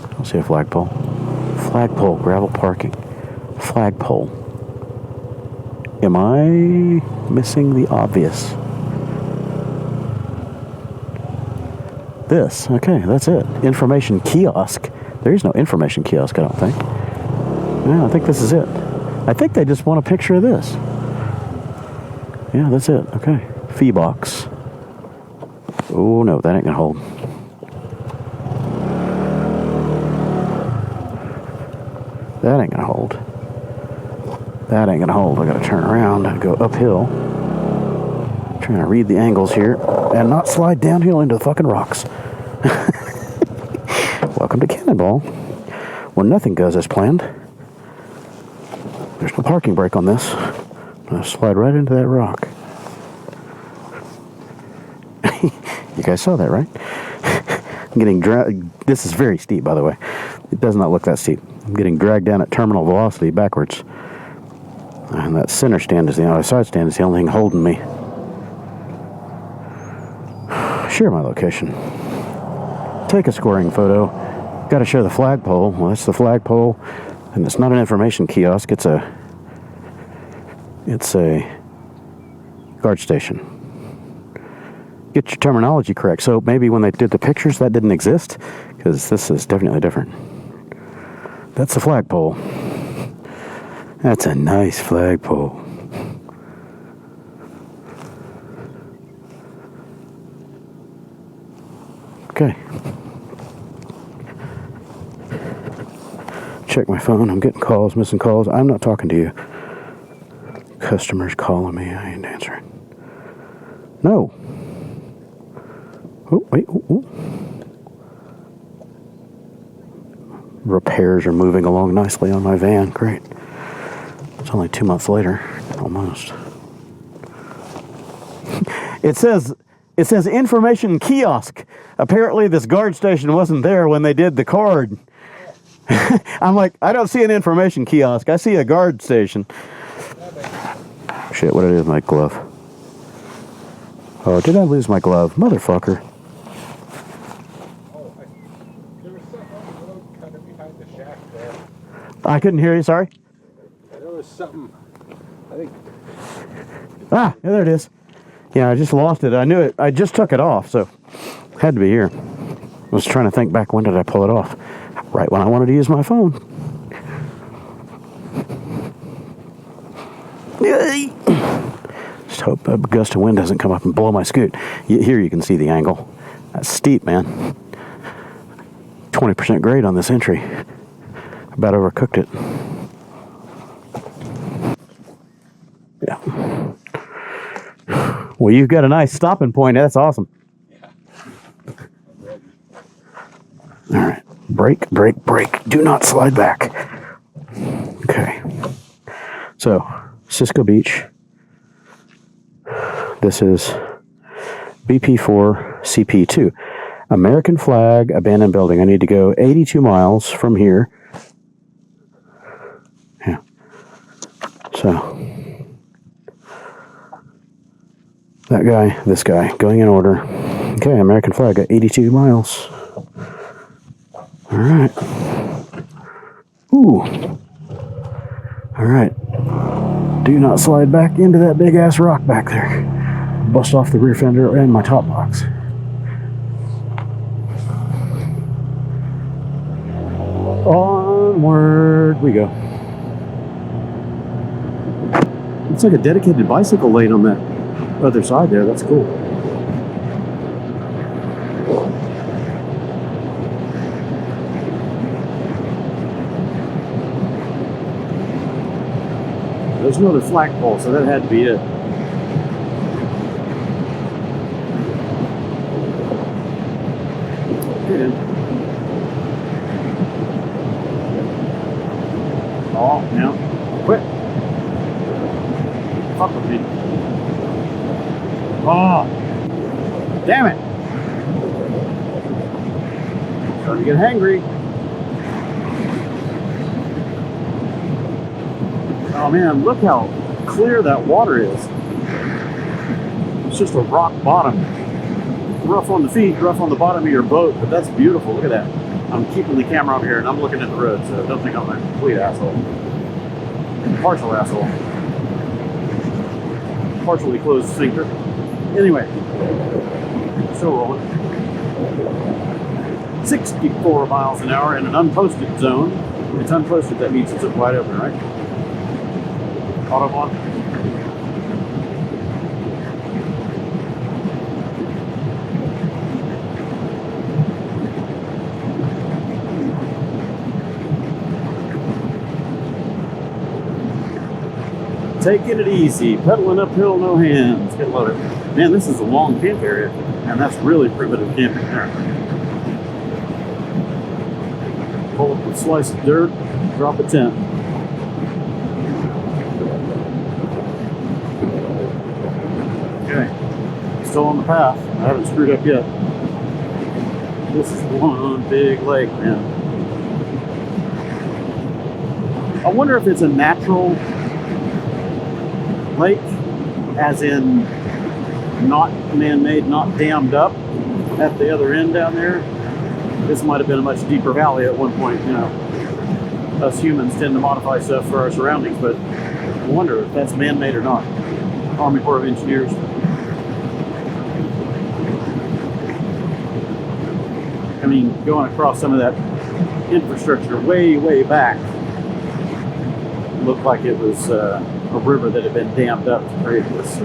I don't see a flagpole. Flagpole gravel parking. Flagpole. Am I missing the obvious? This. Okay, that's it. Information kiosk. There is no information kiosk, I don't think. Yeah, I think this is it. I think they just want a picture of this. Yeah, that's it. Okay. fee box. Oh no, that ain't gonna hold. That ain't gonna hold. That ain't gonna hold. I gotta turn around and go uphill. Trying to read the angles here and not slide downhill into the fucking rocks. Welcome to Cannonball, where nothing goes as planned. There's no parking brake on this. I'm gonna slide right into that rock. You guys saw that, right? I'm getting dragged. This is very steep, by the way. It does not look that steep. I'm getting dragged down at terminal velocity backwards. And that center stand is the side stand is the only thing holding me. Share my location. Take a scoring photo. Got to show the flagpole. Well, that's the flagpole, and it's not an information kiosk. It's a guard station. Get your terminology correct. So maybe when they did the pictures, that didn't exist, because this is definitely different. That's the flagpole. That's a nice flagpole. Okay. Check my phone. I'm getting calls, missing calls. I'm not talking to you. Customers calling me. I ain't answering. No. Oh, wait. Ooh. Repairs are moving along nicely on my van. Great. It's only 2 months later. Almost. It says information kiosk. Apparently this guard station wasn't there when they did the card. I'm like, I don't see an information kiosk. I see a guard station. Shit, what it is, my glove. Oh, did I lose my glove? Motherfucker. There was something on the road kind of behind the shack there. I couldn't hear you, sorry. There was something, I think. Ah, yeah, there it is. Yeah, I just lost it. I knew it. I just took it off, so it had to be here. I was trying to think back, when did I pull it off? Right when I wanted to use my phone. Just hope a gust of wind doesn't come up and blow my scoot. Here you can see the angle. That's steep, man. 20% grade on this entry. About overcooked it. Yeah. Well, you've got a nice stopping point. That's awesome. All right. Brake, brake, brake. Do not slide back. Okay. So, Cisco Beach. This is BP4 CP2. American flag, abandoned building. I need to go 82 miles from here. Yeah. So, that guy, this guy, going in order. Okay, American flag at 82 miles. All right. Ooh. All right. Do not slide back into that big ass rock back there. Bust off the rear fender and my top box. Onward we go. It's like a dedicated bicycle lane on that other side there. That's cool. There's no other flagpole, so that had to be it. Good. Oh, now, quit. Fuck with me. Oh, damn it. Starting to get hangry. Oh man, look how clear that water is. It's just a rock bottom. Rough on the feet, rough on the bottom of your boat, but that's beautiful. Look at that. I'm keeping the camera up here and I'm looking at the road, so don't think I'm a complete asshole. Partial asshole. Partially closed sphincter. Anyway, still rolling. 64 miles an hour in an unposted zone. It's unposted, that means it's wide open, right? Autobahn. Taking it easy, pedaling uphill, no hands. Get loaded. Man, this is a long camp area, and that's really primitive camping there. Pull up a slice of dirt, drop a tent. Okay, still on the path. I haven't screwed up yet. This is one big lake, man. I wonder if it's a natural lake, as in not man-made, not dammed up at the other end down there. This might have been a much deeper valley at one point, you know. Us humans tend to modify stuff for our surroundings, but I wonder if that's man-made or not. Army Corps of Engineers. I mean, going across some of that infrastructure way, way back looked like it was a river that had been dammed up to create this.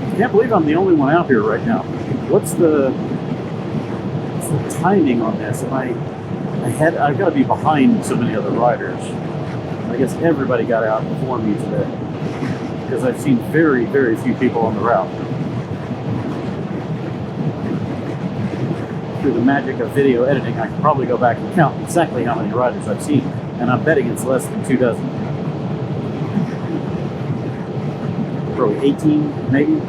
I can't believe I'm the only one out here right now. What's the timing on this? Am I ahead? I've got to be behind so many other riders. I guess everybody got out before me today, because I've seen very, very few people on the route. Through the magic of video editing, I can probably go back and count exactly how many riders I've seen, and I'm betting it's less than 2 dozen. Probably 18, maybe.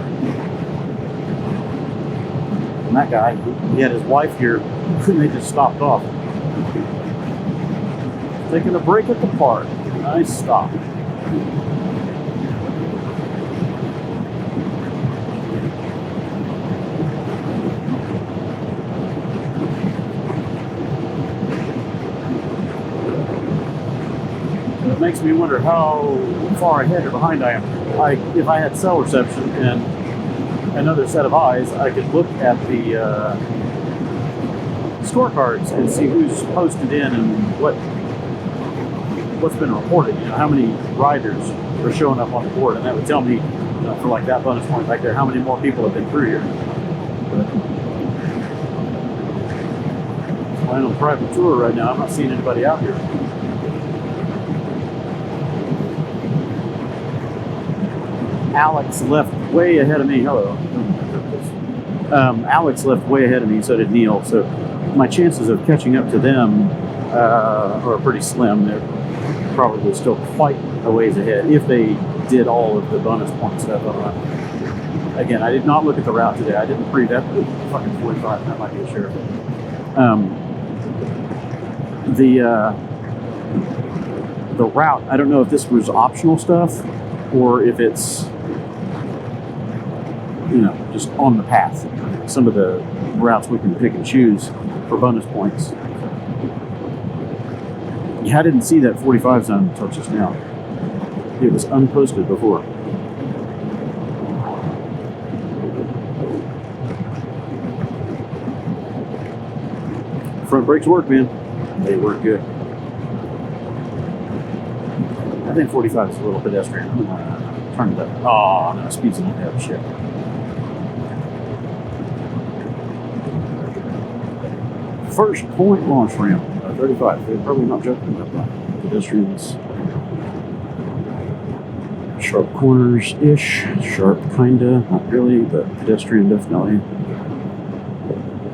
And that guy, he had his wife here, and they just stopped off. Taking a break at the park. Nice stop. It makes me wonder how far ahead or behind I am. If I had cell reception and another set of eyes, I could look at the scorecards and see who's posted in and what's been reported. You know, how many riders are showing up on the board, and that would tell me, you know, for like that bonus point back there, how many more people have been through here. I'm on a private tour right now. I'm not seeing anybody out here. Alex left way ahead of me. Hello. Alex left way ahead of me, so did Neil. So my chances of catching up to them are pretty slim. They're probably still quite a ways ahead if they did all of the bonus point stuff. Again, I did not look at the route today. I didn't pre-vet fucking 45. That might be a sheriff. The route, I don't know if this was optional stuff or if it's, you know, just on the path. Some of the routes we can pick and choose for bonus points. Yeah, I didn't see that 45 zone until just now. It was unposted before. Front brakes work, man. They work good. I think 45 is a little pedestrian. I'm gonna turn it up. Oh, no, speed's not that shit. First point launch ramp, 35. They're probably not joking about that. Pedestrians. Sharp corners-ish. Sharp, kinda. Not really, but pedestrian definitely.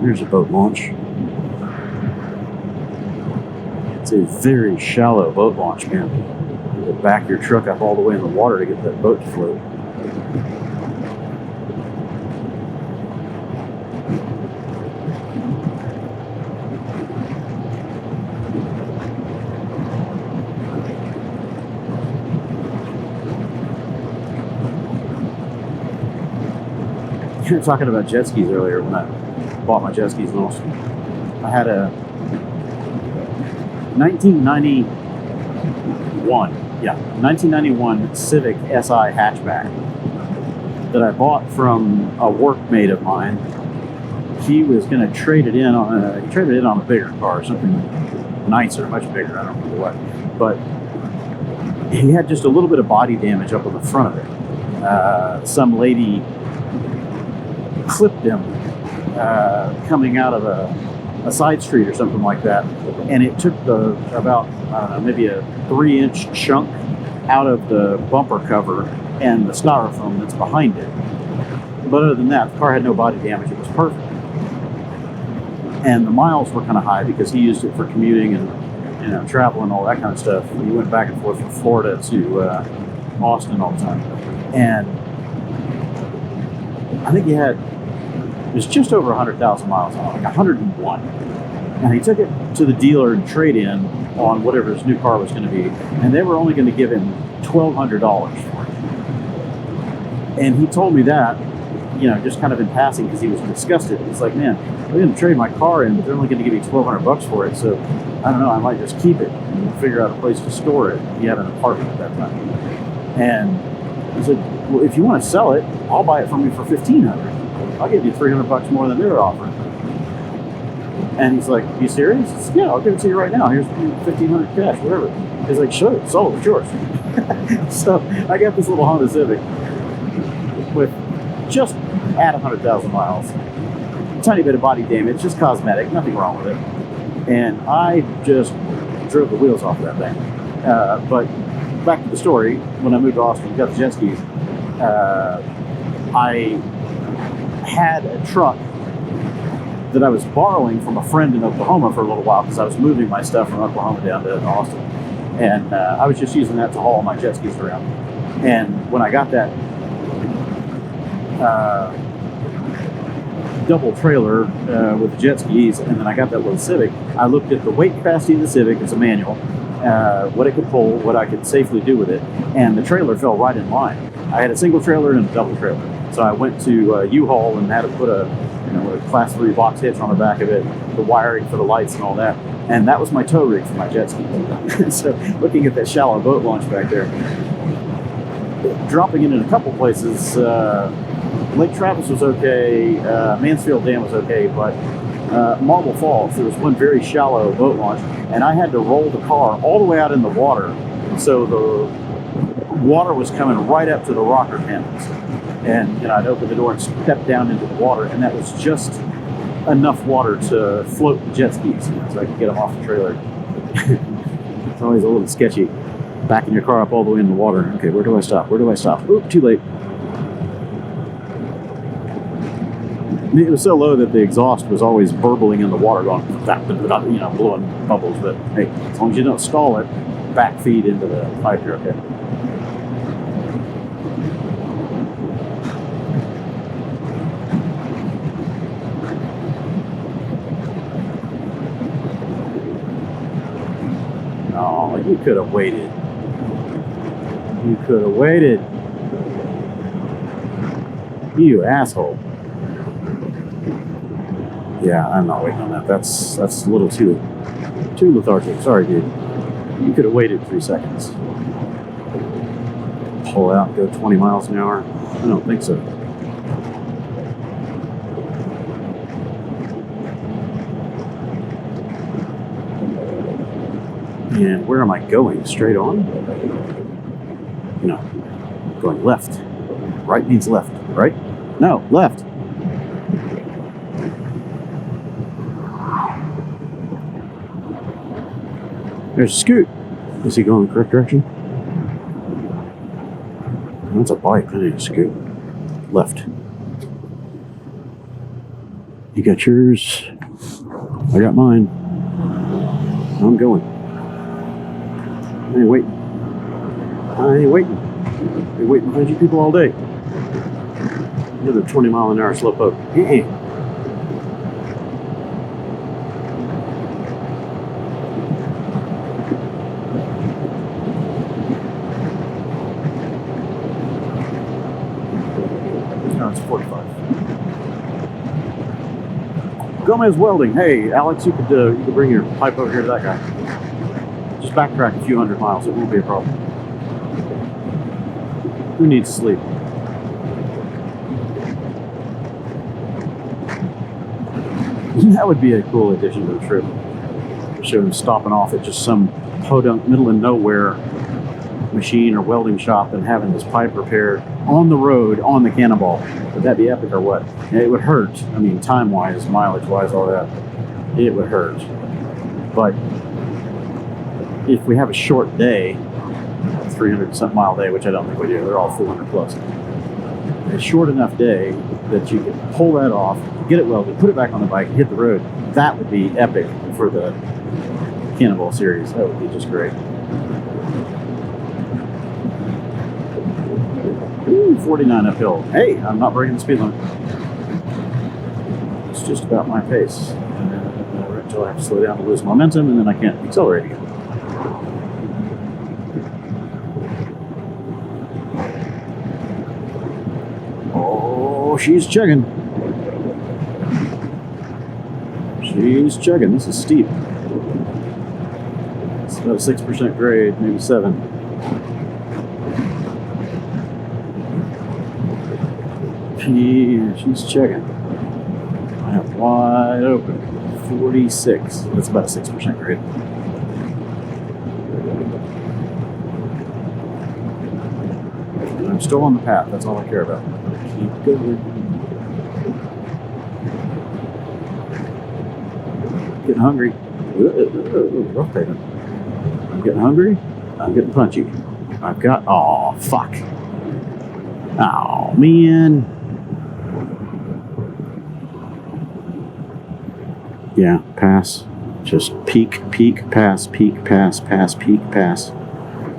Here's a boat launch. It's a very shallow boat launch, man. You have to back your truck up all the way in the water to get that boat to float. You were talking about jet skis earlier when I bought my jet skis in Austin. I had a 1991 Civic SI hatchback that I bought from a workmate of mine he was going to trade it in on a bigger car, something nicer, much bigger. I don't remember what, but he had just a little bit of body damage up on the front of it. Some lady clipped him coming out of a side street or something like that, and it took about I don't know, maybe a 3-inch chunk out of the bumper cover and the styrofoam that's behind it. But other than that, the car had no body damage. It was perfect. And the miles were kind of high because he used it for commuting and travel and all that kind of stuff. He went back and forth from Florida to Austin all the time. And I think it was just over 100,000 miles on it, like 101. And he took it to the dealer and trade in on whatever his new car was going to be. And they were only going to give him $1,200 for it. And he told me that, just kind of in passing because he was disgusted. He's like, man, I'm going to trade my car in, but they're only going to give me $1,200 for it. So I don't know, I might just keep it and figure out a place to store it. He had an apartment at that time. And he said, well, if you want to sell it, I'll buy it from you for $1,500. I'll give you $300 more than they're offering. And he's like, you serious? Said, yeah, I'll give it to you right now. Here's $1,500 cash, whatever. He's like, sure, sold, it's yours. So I got this little Honda Civic with just at 100,000 miles. A tiny bit of body damage, just cosmetic, nothing wrong with it. And I just drove the wheels off of that thing. But back to the story, when I moved to Austin, got the jet skis, I had a truck that I was borrowing from a friend in Oklahoma for a little while because I was moving my stuff from Oklahoma down to Austin. And I was just using that to haul my jet skis around. And when I got that double trailer with the jet skis, and then I got that little Civic, I looked at the weight capacity of the Civic, it's a manual, what it could pull, what I could safely do with it, and the trailer fell right in line. I had a single trailer and a double trailer. So I went to U-Haul and had to put a class 3 box hitch on the back of it, the wiring for the lights and all that. And that was my tow rig for my jet ski. So looking at that shallow boat launch back there, dropping in a couple places, Lake Travis was okay, Mansfield Dam was okay, but Marble Falls, there was one very shallow boat launch, and I had to roll the car all the way out in the water, so the water was coming right up to the rocker panels. And I'd open the door and step down into the water, and that was just enough water to float the jet skis, so I could get them off the trailer. It's always a little sketchy, backing your car up all the way in the water. Okay, where do I stop? Where do I stop? Oop, too late. It was so low that the exhaust was always burbling in the water, going, blowing bubbles. But hey, as long as you don't stall it, back feed into the pipe, you're okay. Oh, you could have waited. You could have waited. You asshole. Yeah, I'm not waiting on that. That's a little too lethargic. Sorry, dude. You could have waited 3 seconds. Pull out, go 20 miles an hour. I don't think so. And where am I going? Straight on? No. Going left. Right means left, right? No, left. There's Scoot. Is he going the correct direction? That's a bike. I need a Scoot. Left. You got yours. I got mine. I'm going. I ain't waiting. Been waiting behind you people all day. Another 20 mile an hour slowpoke. No, it's 45. Gomez Welding. Hey, Alex, you could bring your pipe over here to that guy. Just backtrack a few hundred miles. It won't be a problem. Who needs sleep? That would be a cool addition to the trip. Show him stopping off at just some podunk middle of nowhere machine or welding shop and having this pipe repaired on the road on the Cannonball. Would that be epic or what? It would hurt. I mean, time-wise, mileage-wise, all that. It would hurt. But if we have a short day, 300-something mile day, which I don't think we do, they're all 400 plus. A short enough day that you can pull that off, get it welded, put it back on the bike, and hit the road. That would be epic for the Cannonball series. That would be just great. Ooh, 49 uphill. Hey, I'm not breaking the speed limit. It's just about my pace. Right until I have to slow down to lose momentum, and then I can't accelerate again. Oh, she's chugging. She's chugging. This is steep. It's about a 6% grade, maybe 7. She's checking. I have wide open. 46. That's about a 6% grade. And I'm still on the path. That's all I care about. Keep going. Getting hungry. Rough pavement. I'm getting hungry. I'm getting punchy. I've got. Oh, fuck. Oh, man. Yeah, pass. Just peak, pass, pass, peak, pass.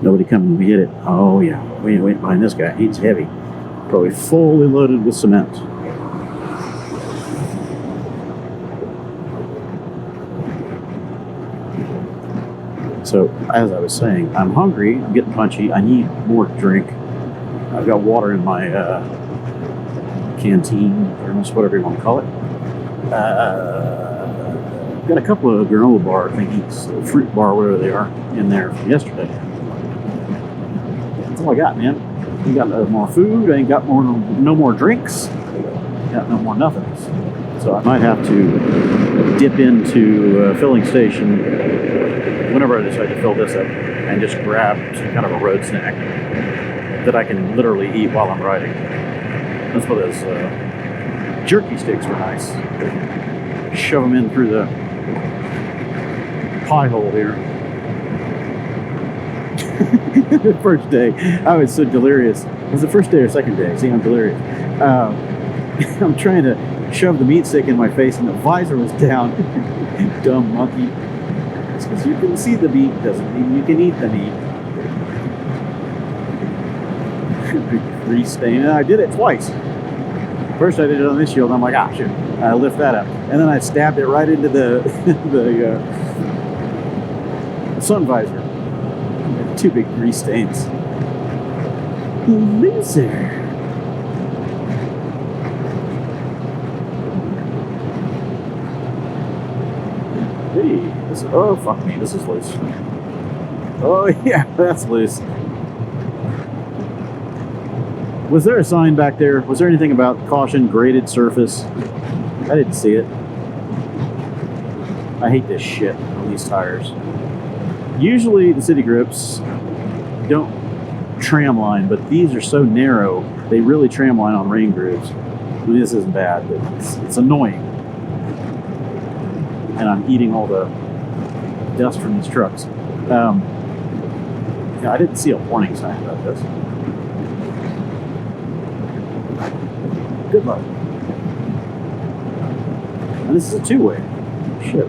Nobody coming to hit it. Oh, yeah. We ain't waiting behind this guy. He's heavy. Probably fully loaded with cement. So, as I was saying, I'm hungry. I'm getting punchy. I need more drink. I've got water in my canteen, thermos, whatever you want to call it. Got a couple of granola bar thingies, fruit bar, whatever they are, in there from yesterday. That's all I got, man. Ain't got no more food. I ain't got no more drinks. Got no more nothings. So I might have to dip into a filling station whenever I decide to fill this up and just grab some kind of a road snack that I can literally eat while I'm riding. That's what those jerky sticks were nice. Shove them in through the pie hole here. The first day, I was so delirious. It was the first day or second day. See, I'm delirious. I'm trying to shove the meat stick in my face and the visor was down. Dumb monkey. It's because you can see the meat doesn't mean you can eat the meat. Big grease stain. And I did it twice. First I did it on this shield. I'm like, ah, shit. I lift that up. And then I stabbed it right into the sun visor. 2 big grease stains. Loser. Hey, this, oh fuck me, this is loose. Oh yeah, that's loose. Was there a sign back there? Was there anything about caution, graded surface? I didn't see it. I hate this shit on these tires. Usually the city grips don't tram line, but these are so narrow, they really tram line on rain grooves. I mean, this isn't bad, but it's annoying. And I'm eating all the dust from these trucks. Yeah, I didn't see a warning sign about this. Good luck. And this is a two-way. Shit.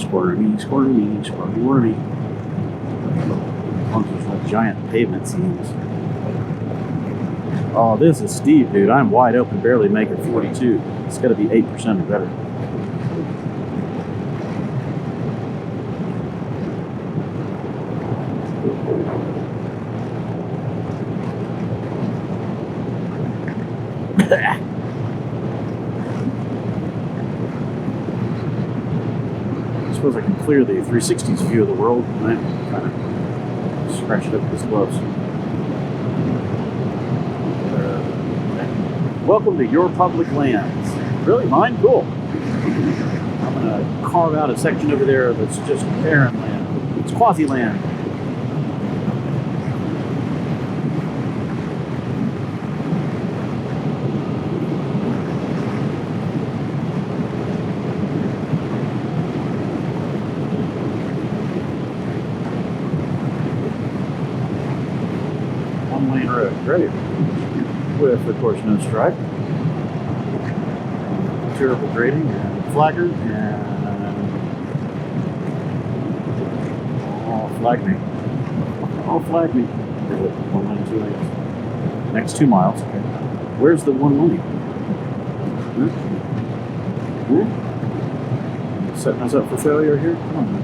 Squirmy, squirmy, squirmy, wormy. Bunch of like giant pavement seams. Oh, this is steep, dude. I'm wide open, barely making 42. It's got to be 8% or better. I suppose I can clear the 360's view of the world and that kind of scratch it up this close. Welcome to your public lands. Really? Mine? Cool. I'm going to carve out a section over there that's just barren land. It's quasi land. One-lane road. Great. With, of course, no stripe. Terrible grading and flagger and flag me. Oh, flag me. 1 lane, 2 lanes. Next 2 miles. Okay. Where's the 1 lane? Setting us up for failure here? Come on, man.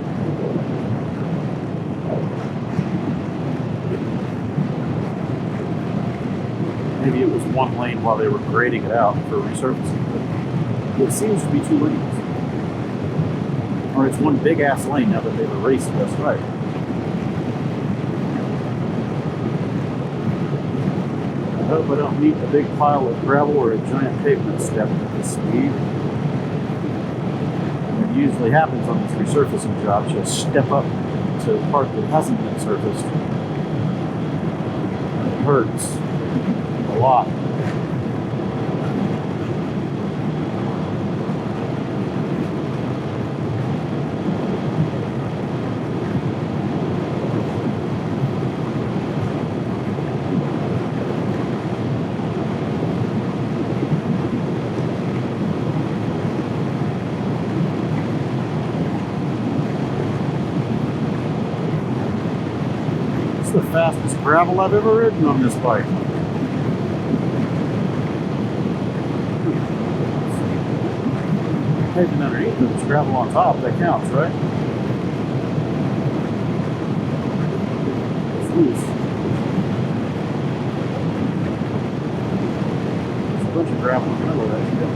Maybe it was 1 lane while they were grading it out for resurfacing. But it seems to be 2 lanes. Or it's 1 big ass lane now that they've erased it. That's right. I hope I don't meet a big pile of gravel or a giant pavement step at this speed. What usually happens on these resurfacing jobs, you'll step up to a part that hasn't been surfaced. It hurts a lot. The fastest gravel I've ever ridden on this bike. Pavement underneath, but it's gravel on top. That counts, right? It's loose. There's a bunch of gravel in the middle of that shit.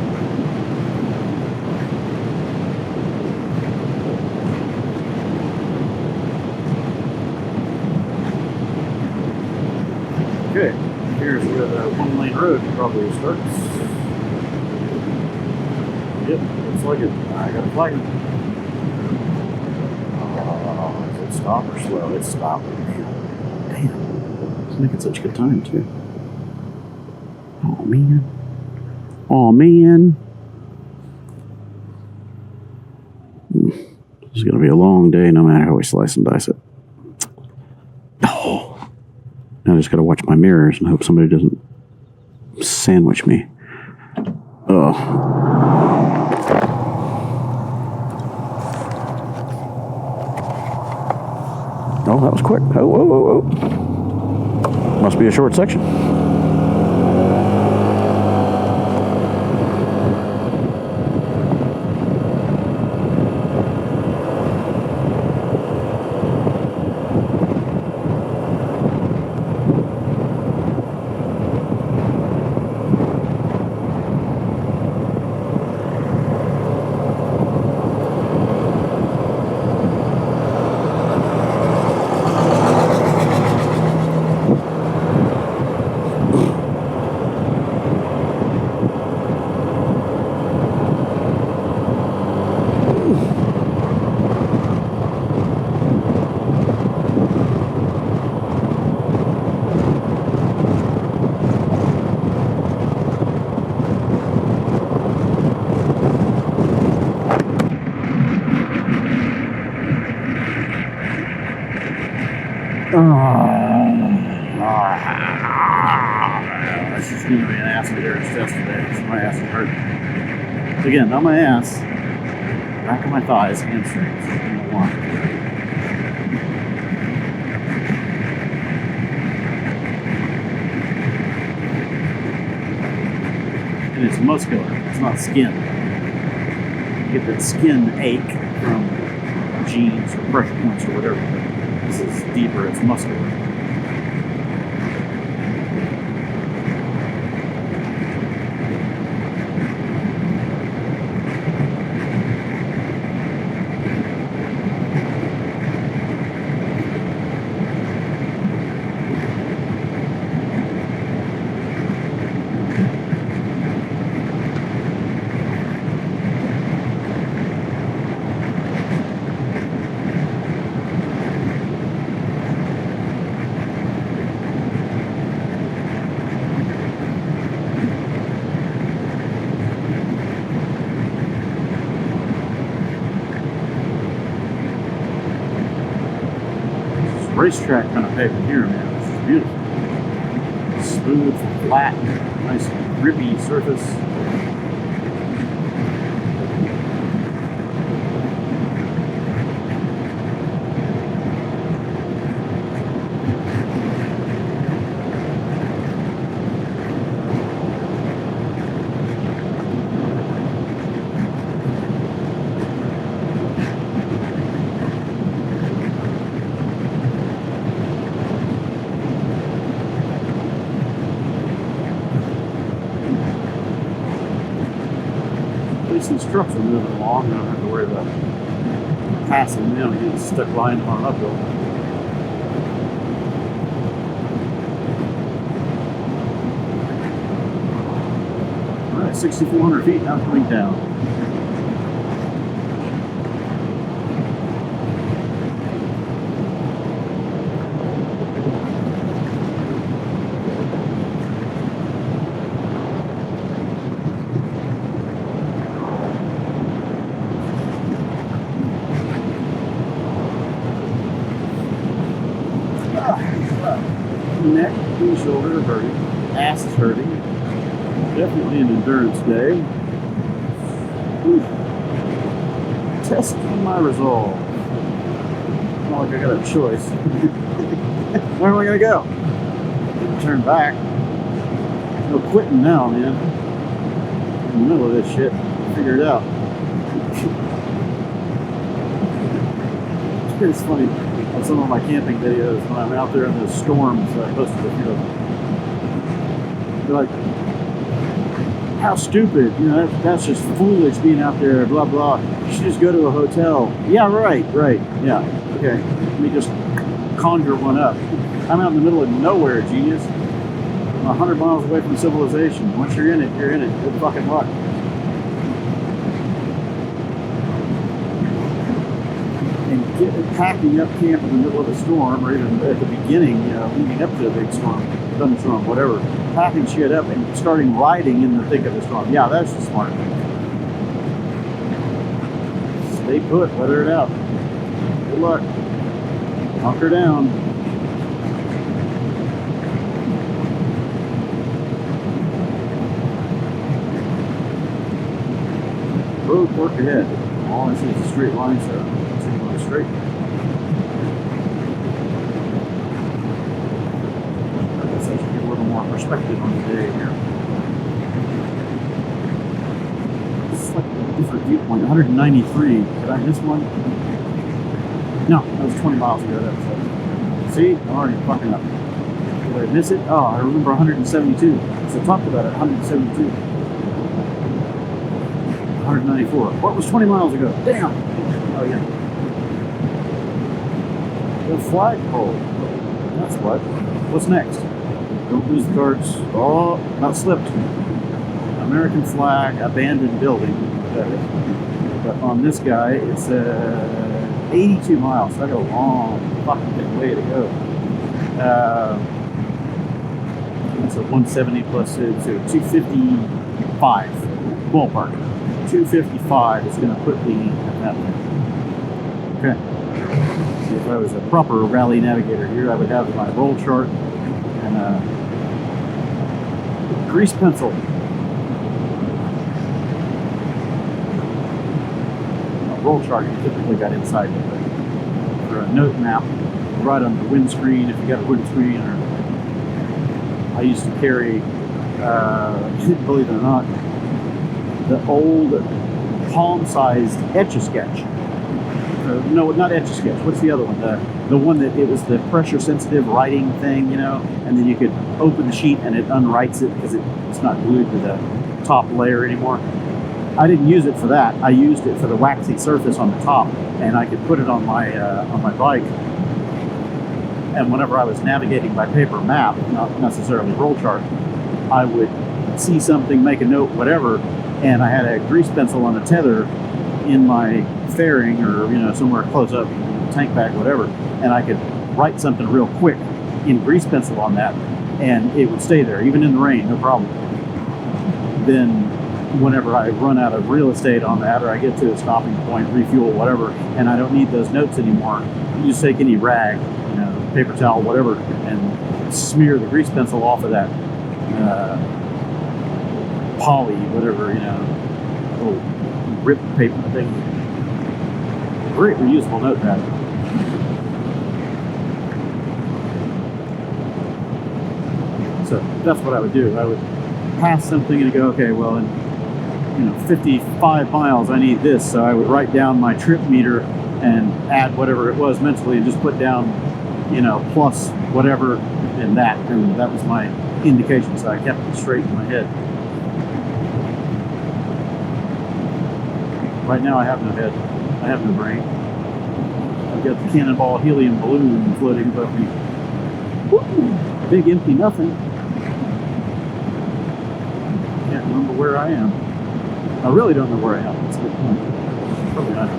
Okay, here's where the 1 lane road probably starts. Yep, looks like it. I got a flag. Is it stop or slow? It's stop. Damn. It's making such a good time, too. Oh, man. Oh, man. This is going to be a long day no matter how we slice and dice it. I just gotta watch my mirrors and hope somebody doesn't sandwich me. Oh. Oh, that was quick. Oh. Must be a short section. This is going to be an acid air test today because my ass is hurt. Again, not my ass, back of my thighs, hamstrings. I don't know why. And it's muscular, it's not skin. You get that skin ache from genes or pressure points or whatever. This is deeper, it's muscular. racetrack kind of pavement here, man. This is beautiful. Smooth, flat, nice grippy surface. These trucks are moving along. I don't have to worry about passing them and getting stuck behind on an uphill. All right, 6,400 feet now coming down. Neck and shoulder are hurting. Ass is hurting. Definitely an endurance day. Ooh. Testing my resolve. Not like I got a choice. Where am I gonna go? Turn back. No quitting now, man. In the middle of this shit. Figure it out. It's funny. On some of my camping videos, when I'm out there in those storms, I posted a few of them. They're like, how stupid, you know, that's just foolish being out there, blah, blah. You should just go to a hotel. Yeah, right, yeah, okay. Let me just conjure one up. I'm out in the middle of nowhere, genius. I'm 100 miles away from civilization. Once you're in it, you're in it. Good fucking luck. Packing up camp in the middle of a storm, or even at the beginning, you know, leading up to a big storm, thunderstorm, whatever, packing shit up and starting riding in the thick of the storm. Yeah, that's the smart thing. Stay put, weather it out. Good luck. Hunker down. Road work ahead. All I see is a straight line, so it's going straight. Perspective on the day here. It's like a different viewpoint. 193. Did I miss one? No, that was 20 miles ago. That was see, I'm already fucking up. Did I miss it? Oh, I remember 172. So I talked about it. 172. 194. What was 20 miles ago? Damn. Oh yeah. The flagpole. That's what. What's next? Don't lose the cards. Oh, not slipped. American flag, abandoned building. But on this guy, it's 82 miles. So I got a long fucking way to go. It's a 170 plus, so 255 ballpark. 255 is going to put me at that point. Okay. See, if I was a proper rally navigator here, I would have my roll chart and grease pencil. A roll chart you typically got inside of it. For a note map, right on the windscreen if you got a windscreen. Or I used to carry, believe it or not, the old palm-sized Etch-a-Sketch. No, not Etch-a-Sketch. What's the other one? The one that it was the pressure-sensitive writing thing, you know, and then you could open the sheet and it unwrites it because it's not glued to the top layer anymore. I didn't use it for that. I used it for the waxy surface on the top, and I could put it on my bike. And whenever I was navigating by paper map, not necessarily roll chart, I would see something, make a note, whatever, and I had a grease pencil on a tether in my fairing or, you know, somewhere close up, tank bag, whatever, and I could write something real quick in grease pencil on that, and it would stay there, even in the rain, no problem. Then whenever I run out of real estate on that, or I get to a stopping point, refuel, whatever, and I don't need those notes anymore, you just take any rag, you know, paper towel, whatever, and smear the grease pencil off of that poly, whatever, little rip paper thing. Great reusable notepad. So that's what I would do. I would pass something and go, okay, well, in 55 miles I need this, so I would write down my trip meter and add whatever it was mentally and just put down, plus whatever and that, and that was my indication, so I kept it straight in my head. Right now I have no head. I have no brain. I've got the Cannonball helium balloon floating above me. Woo! Big empty nothing. Can't remember where I am. I really don't know where I am. That's a good point. Probably not.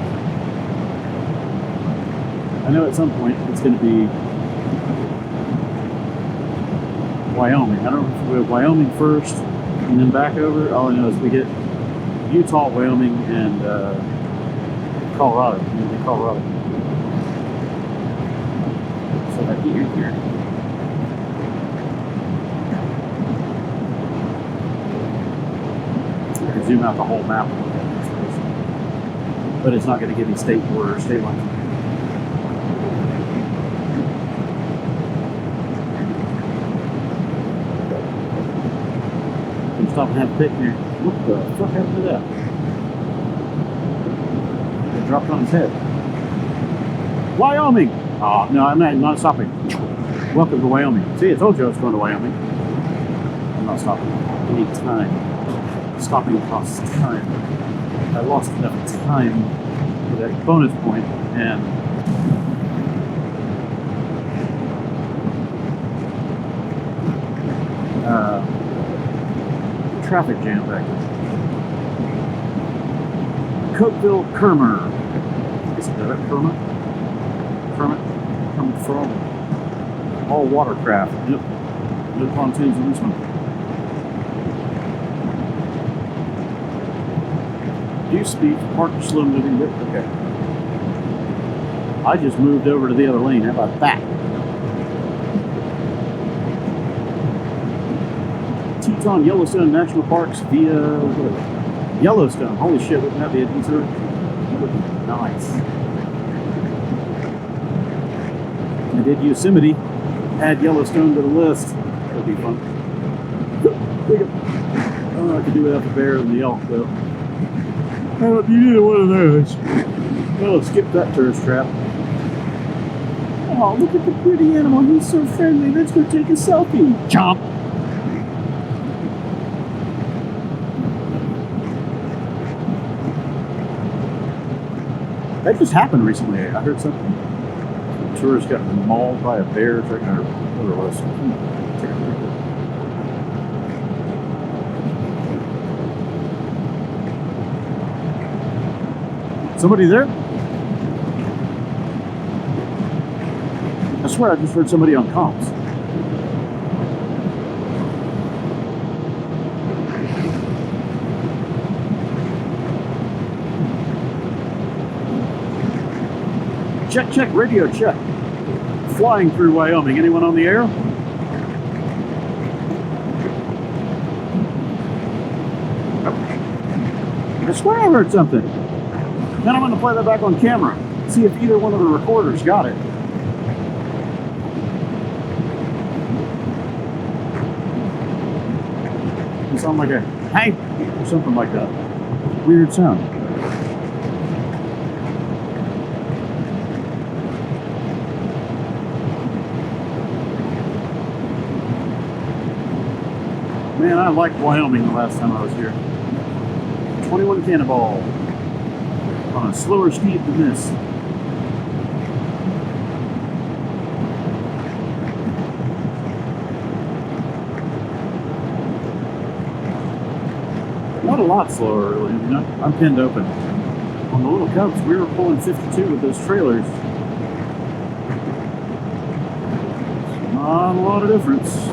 I know at some point it's going to be Wyoming. I don't know if we have Wyoming first and then back over. All I know is we get Utah, Wyoming, and Colorado. Colorado. So that here. I can zoom out the whole map and look at this place. But it's not going to give me state border or state lines. Can stop and have a picnic. What the fuck happened to that? It dropped on his head. Wyoming! Oh, no, I'm not stopping. Welcome to Wyoming. See, I told you I was going to Wyoming. I'm not stopping. I need time. Stopping costs time. I lost enough time for that bonus point, and traffic jam back there. Cokeville, Kermer. Is that Kermer? Kermit Frog. All watercraft. Yep. No pontoons in this one. Do speed, park for slow moving. Okay. I just moved over to the other lane. How about that? Teton Yellowstone National Parks via Yellowstone. Holy shit, wouldn't that be a detour? That would be nice. I did Yosemite, add Yellowstone to the list. That would be fun. Oh, I could do without the bear and the elk, though. I don't need either one of those. Well, let's skip that tourist trap. Oh, look at the pretty animal. He's so friendly. Let's go take a selfie. Chomp. That just happened recently. I heard something. A tourist got mauled by a bear, or whatever it was. Take a look. Somebody there? I swear I just heard somebody on comms. Check, radio check. Flying through Wyoming. Anyone on the air? I swear I heard something. Then I'm going to play that back on camera. See if either one of the recorders got it. It sounds like a hey or something like that. Weird sound. Man, I liked Wyoming the last time I was here. 21 Cannonball. On a slower speed than this. Not a lot slower, really. I'm pinned open. On the little Cubs, we were pulling 52 with those trailers. Not a lot of difference.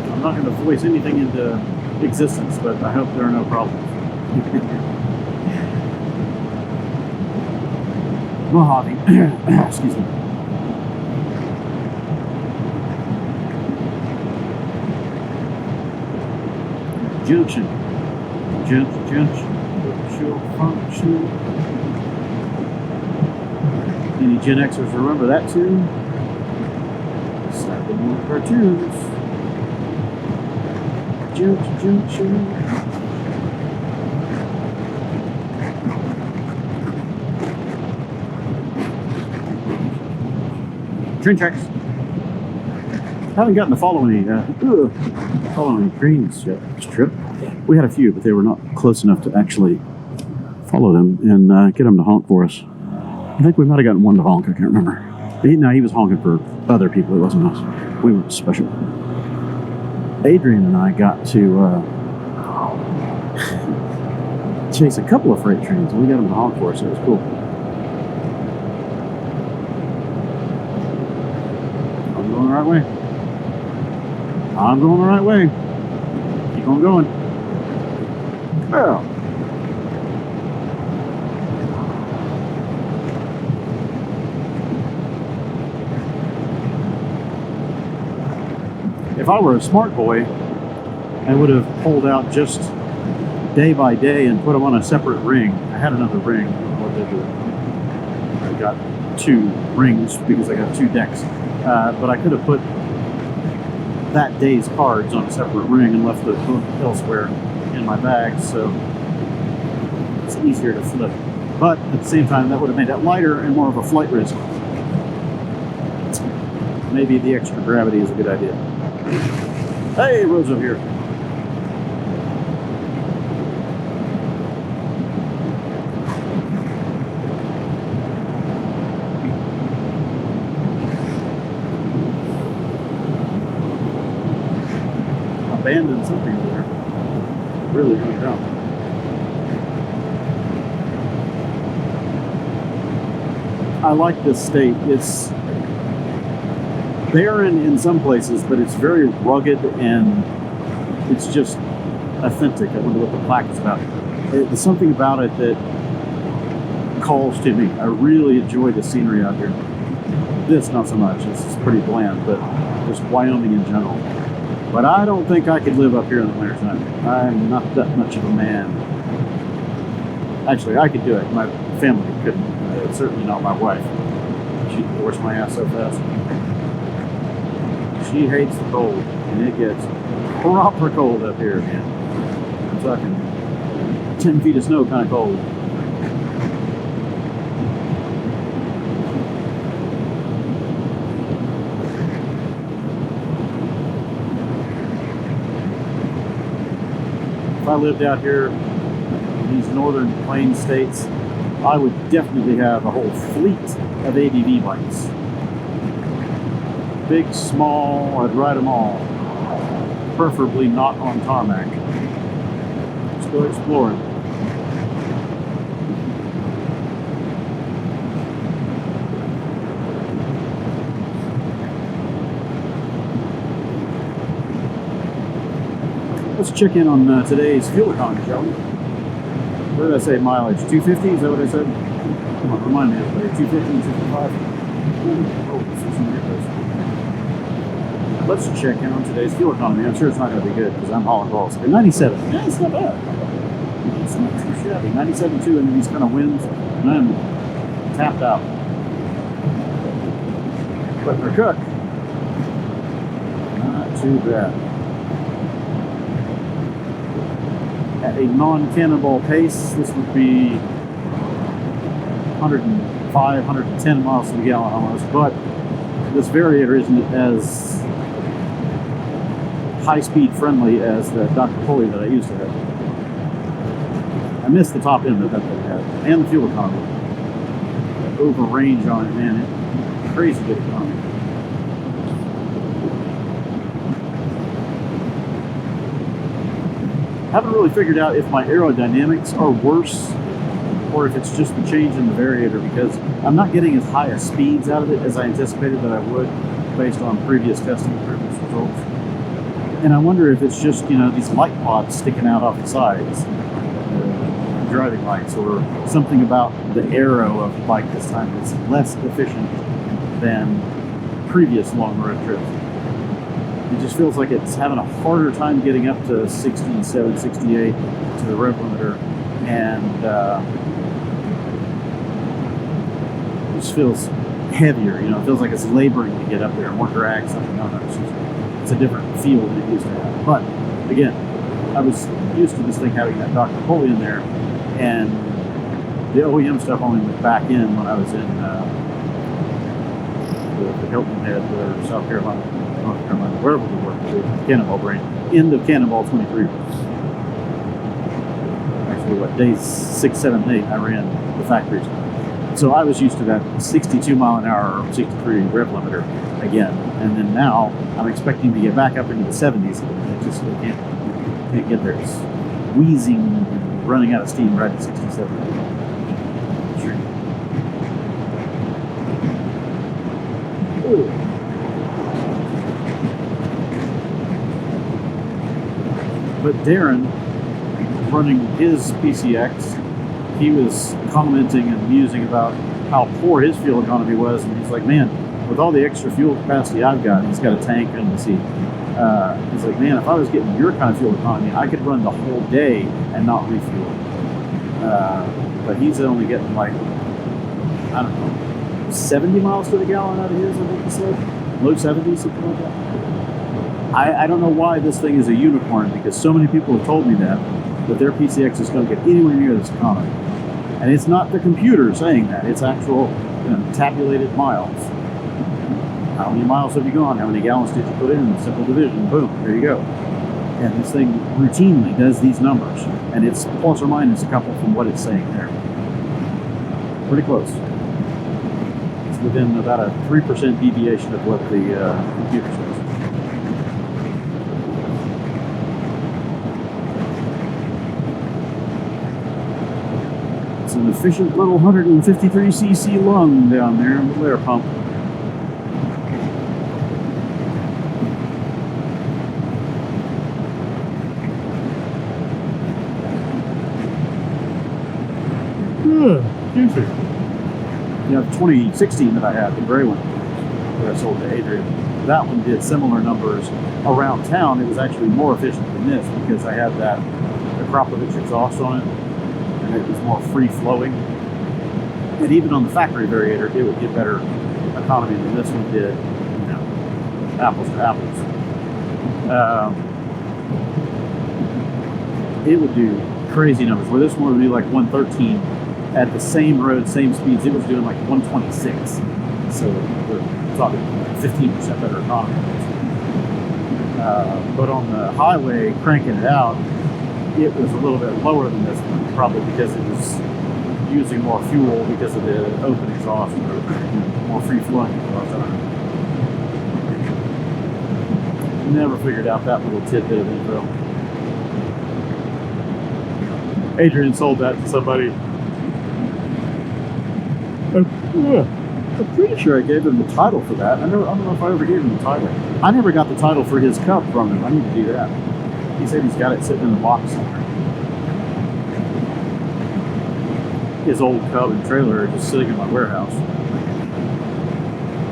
I'm not going to voice anything into existence, but I hope there are no problems. Mojave. Excuse me. Junction. Junction. Show function. Any Gen Xers remember that tune? Saturday morning cartoons. Junction. Train tracks. Haven't gotten to follow any trains yet this trip. We had a few, but they were not close enough to actually follow them and get them to honk for us. I think we might have gotten one to honk. I can't remember. He was honking for other people. It wasn't us. We weren't special. Adrian and I got to chase a couple of freight trains, and we got them to honk for us. It was cool. I'm going the right way. I'm going the right way. Keep on going. Oh. If I were a smart boy, I would have pulled out just day by day and put them on a separate ring. I had another ring. I got 2 rings because I got 2 decks. But I could have put that day's cards on a separate ring and left the book elsewhere in my bag, so it's easier to flip. But at the same time, that would have made it lighter and more of a flight risk. Maybe the extra gravity is a good idea. Hey, roads up here. Abandoned something there. Really going down. I like this state. It's barren in some places, but it's very rugged and it's just authentic. I wonder what the plaque is about. There's something about it that calls to me. I really enjoy the scenery out here. This, not so much. It's pretty bland, but just Wyoming in general. But I don't think I could live up here in the wintertime. I'm not that much of a man. Actually, I could do it. My family couldn't. Certainly not my wife. She'd divorce my ass so fast. She hates the cold, and it gets proper cold up here, man. I'm talking 10 feet of snow kind of cold. If I lived out here in these northern plain states, I would definitely have a whole fleet of ADV bikes. Big, small, I'd ride them all. Preferably not on tarmac. Let's go exploring. Let's check in on today's fuel economy, shall we? What did I say, mileage? 250? Is that what I said? Come on, remind me of it. 250 and 55. Oh, this is ridiculous. Let's check in on today's fuel economy. I'm sure it's not going to be good because I'm hauling balls. 97. Yeah, it's not bad. It's not too shabby. 97.2 into these kind of winds, and I'm tapped out. But for Cook, not too bad. At a non-cannonball pace, this would be 105, 110 miles to the gallon almost, but this variator isn't as high-speed friendly as the Dr. Pulley that I used to have. I missed the top end that thing had, and the fuel economy. Over range on it, man, crazy good economy. Haven't really figured out if my aerodynamics are worse or if it's just the change in the variator, because I'm not getting as high a speeds out of it as I anticipated that I would based on previous testing and previous results. And I wonder if it's just, these light pods sticking out off the sides, driving lights, or something about the aero of the bike this time is less efficient than previous long road trips. It just feels like it's having a harder time getting up to 67, 68 to the rev limiter, and it just feels heavier. It feels like it's laboring to get up there, more drag, something. I don't know. It's a different feel than it used to have. But again, I was used to this thing having that Dr. Pulley in there, and the OEM stuff only went back in when I was in the Hilton Head or South Carolina, North Carolina, wherever we were, the Cannonball brand. End of Cannonball 23. Actually, days 6, 7, 8, I ran the factories. So I was used to that 62 mile an hour or 63 rev limiter again. And then now I'm expecting to get back up into the 70s. It just can't get there. It's wheezing and running out of steam right at 67. Sure. Ooh. But Darren, running his PCX, he was commenting and musing about how poor his fuel economy was, and he's like, man, with all the extra fuel capacity I've got, he's got a tank under the seat. He's like, man, if I was getting your kind of fuel economy, I could run the whole day and not refuel. But he's only getting like, I don't know, 70 miles to the gallon out of his, I think he said. Low 70s, something like that. I don't know why this thing is a unicorn, because so many people have told me that their PCX is going to get anywhere near this economy. And it's not the computer saying that, it's actual tabulated miles. How many miles have you gone? How many gallons did you put in? Simple division, boom, there you go. And this thing routinely does these numbers, and it's plus or minus a couple from what it's saying there. Pretty close. It's within about a 3% deviation of what the computer says. It's an efficient little 153cc lung down there in the air pump. Excuse me. The 2016 that I had, the gray one that I sold to Adrian, that one did similar numbers around town. It was actually more efficient than this because I had the Kropovich exhaust on it, and it was more free flowing. And even on the factory variator, it would get better economy than this one did. Apples to apples. It would do crazy numbers. Where this one would be like 113 at the same road, same speeds. It was doing like 126. So we're talking 15% better economy. But on the highway, cranking it out, it was a little bit lower than this one, probably because it was using more fuel because of the open exhaust, or more free flowing exhaust. Never figured out that little tidbit of info. Adrian sold that to somebody. I'm pretty sure I gave him the title for that. I don't know if I ever gave him the title. I never got the title for his Cub from him. I need to do that. He said he's got it sitting in the box somewhere. His old Cub and trailer are just sitting in my warehouse.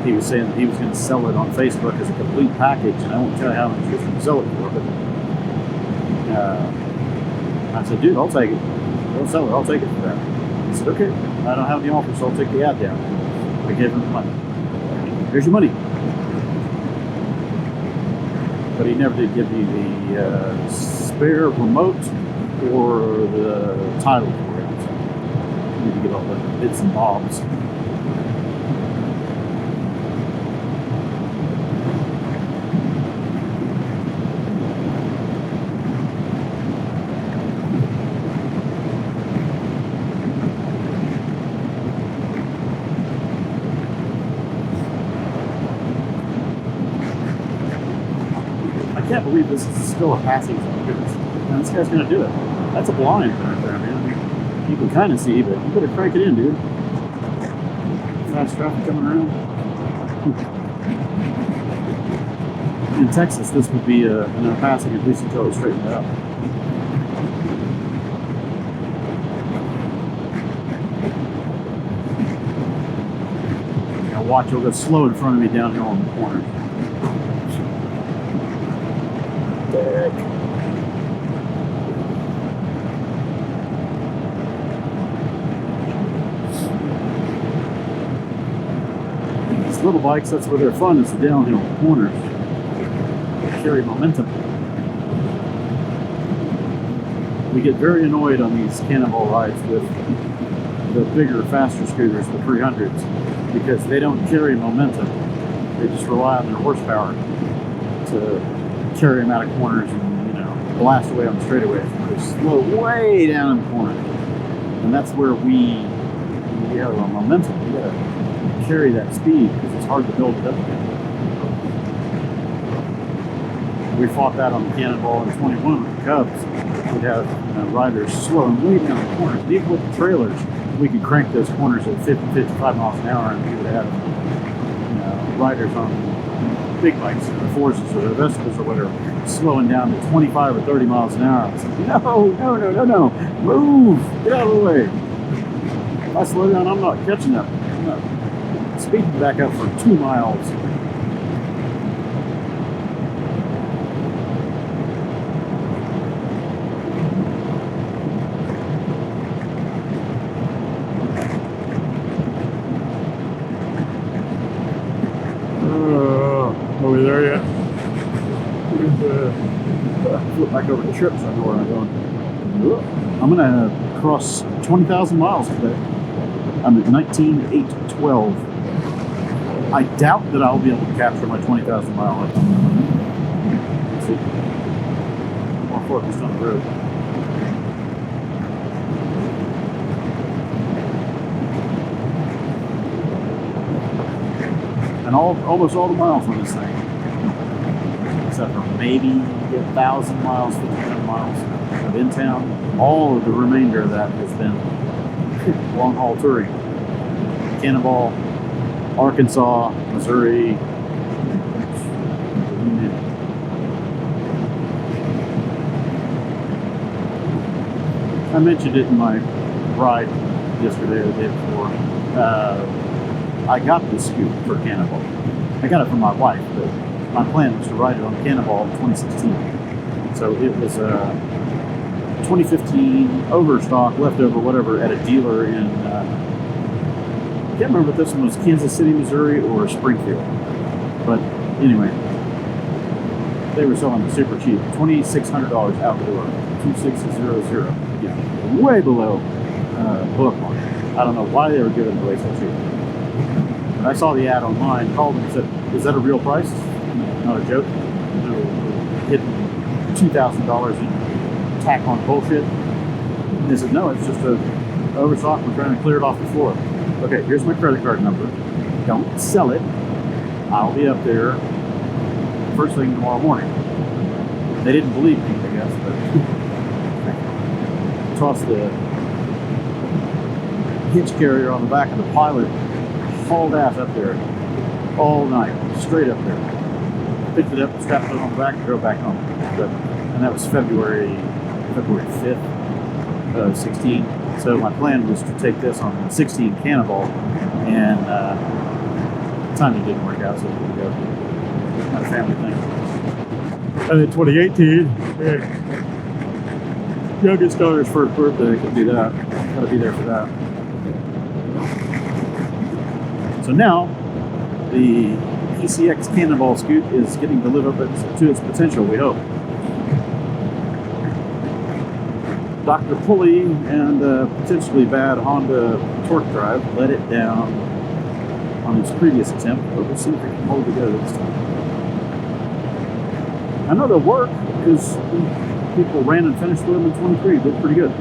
He was saying that he was going to sell it on Facebook as a complete package, and I won't tell you how much he was going to sell it for, but I said, dude, I'll take it. Don't sell it, I'll take it for that. He said, okay, I don't have the offer, so I'll take the ad down. I gave him the money. Here's your money. But he never did give me the spare remote or the title for it. So I need to get all the bits and bobs. I can't believe this is still a passing zone. And this guy's going to do it. That's a blind right there, man. I mean, you can kind of see, but you better crank it in, dude. Fast traffic coming around. In Texas, this would be an passing at least until it's straightened out. Now watch, it'll go slow in front of me downhill on the corner. These little bikes, that's where they're fun, is the downhill corners. They carry momentum. We get very annoyed on these Cannonball rides with the bigger, faster scooters, the 300s, because they don't carry momentum. They just rely on their horsepower to carry them out of corners and, you know, blast away on the straightaways. They slow way down in the corner. And that's where we have our momentum. We gotta carry that speed because it's hard to build it up again. We fought that on the Cannonball in 21 with the Cubs. We'd have riders slowing way down the corners. Even with the trailers, we could crank those corners at 50, 55 miles an hour, and we would have riders on big bikes, the Forces or the Vespas or whatever, slowing down to 25 or 30 miles an hour. It's like, no, move, get out of the way. If I slow down, I'm not catching up. I'm not speeding back up for 2 miles. Are we there yet? Flip back over the trip so I know where I'm going. I'm going to cross 20,000 miles today. I'm at 19,812. I doubt that I'll be able to capture my 20,000 mile limit. Let's see. More focused on the road. And almost all the miles on this thing, except for maybe 1,000 miles, 1,500 miles of in town. All of the remainder of that has been long haul touring. Cannonball, Arkansas, Missouri. I mentioned it in my ride yesterday or the day before. I got this scoop for Cannonball. I got it from my wife, but my plan was to ride it on Cannonball in 2016. So it was a 2015 overstock, leftover, whatever, at a dealer in, I can't remember if this one was Kansas City, Missouri, or Springfield. But anyway, they were selling it super cheap, $2,600 out the door, 2600. Yeah, way below book market. I don't know why they were giving it away so cheap. But I saw the ad online, called them and said, "Is that a real price? Not a joke? No, hitting $2,000 in tack on bullshit?" And they said, "No, it's just a overstock. We're trying to clear it off the floor." Okay, here's my credit card number. Don't sell it. I'll be up there first thing tomorrow morning. They didn't believe me, I guess, but tossed the hitch carrier on the back of the Pilot, hauled ass up there all night, straight up there. Picked it up, strapped it on the back, and drove back home. And that was February 5th, 16. So my plan was to take this on the 16 Cannonball, and timing didn't work out, so it didn't go. Not a family thing. And in 2018, Youngest daughter's first birthday, could do that. Gotta be there for that. So now, the PCX Cannonball Scoot is getting to live up to its potential, we hope. Dr. Pulley and potentially bad Honda torque drive let it down on its previous attempt, but we'll see if it can hold together this time. I know they'll work because people ran and finished with them in 23, did pretty good.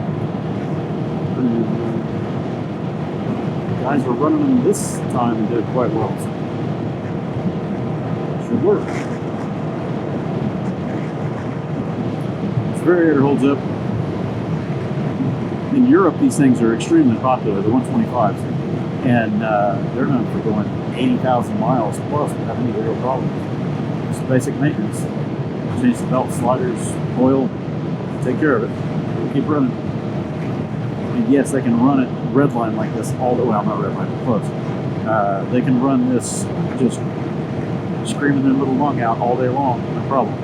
Guys were running them this time and did quite well. So should work. This variator holds up. In Europe, these things are extremely popular, the 125s, and they're known for going 80,000 miles plus without any real problems. Just basic maintenance. Change the belt, sliders, oil, take care of it. Keep running. And yes, they can run it red line like this all the way. Well, not red line, close. They can run this just screaming their little lung out all day long, no problem.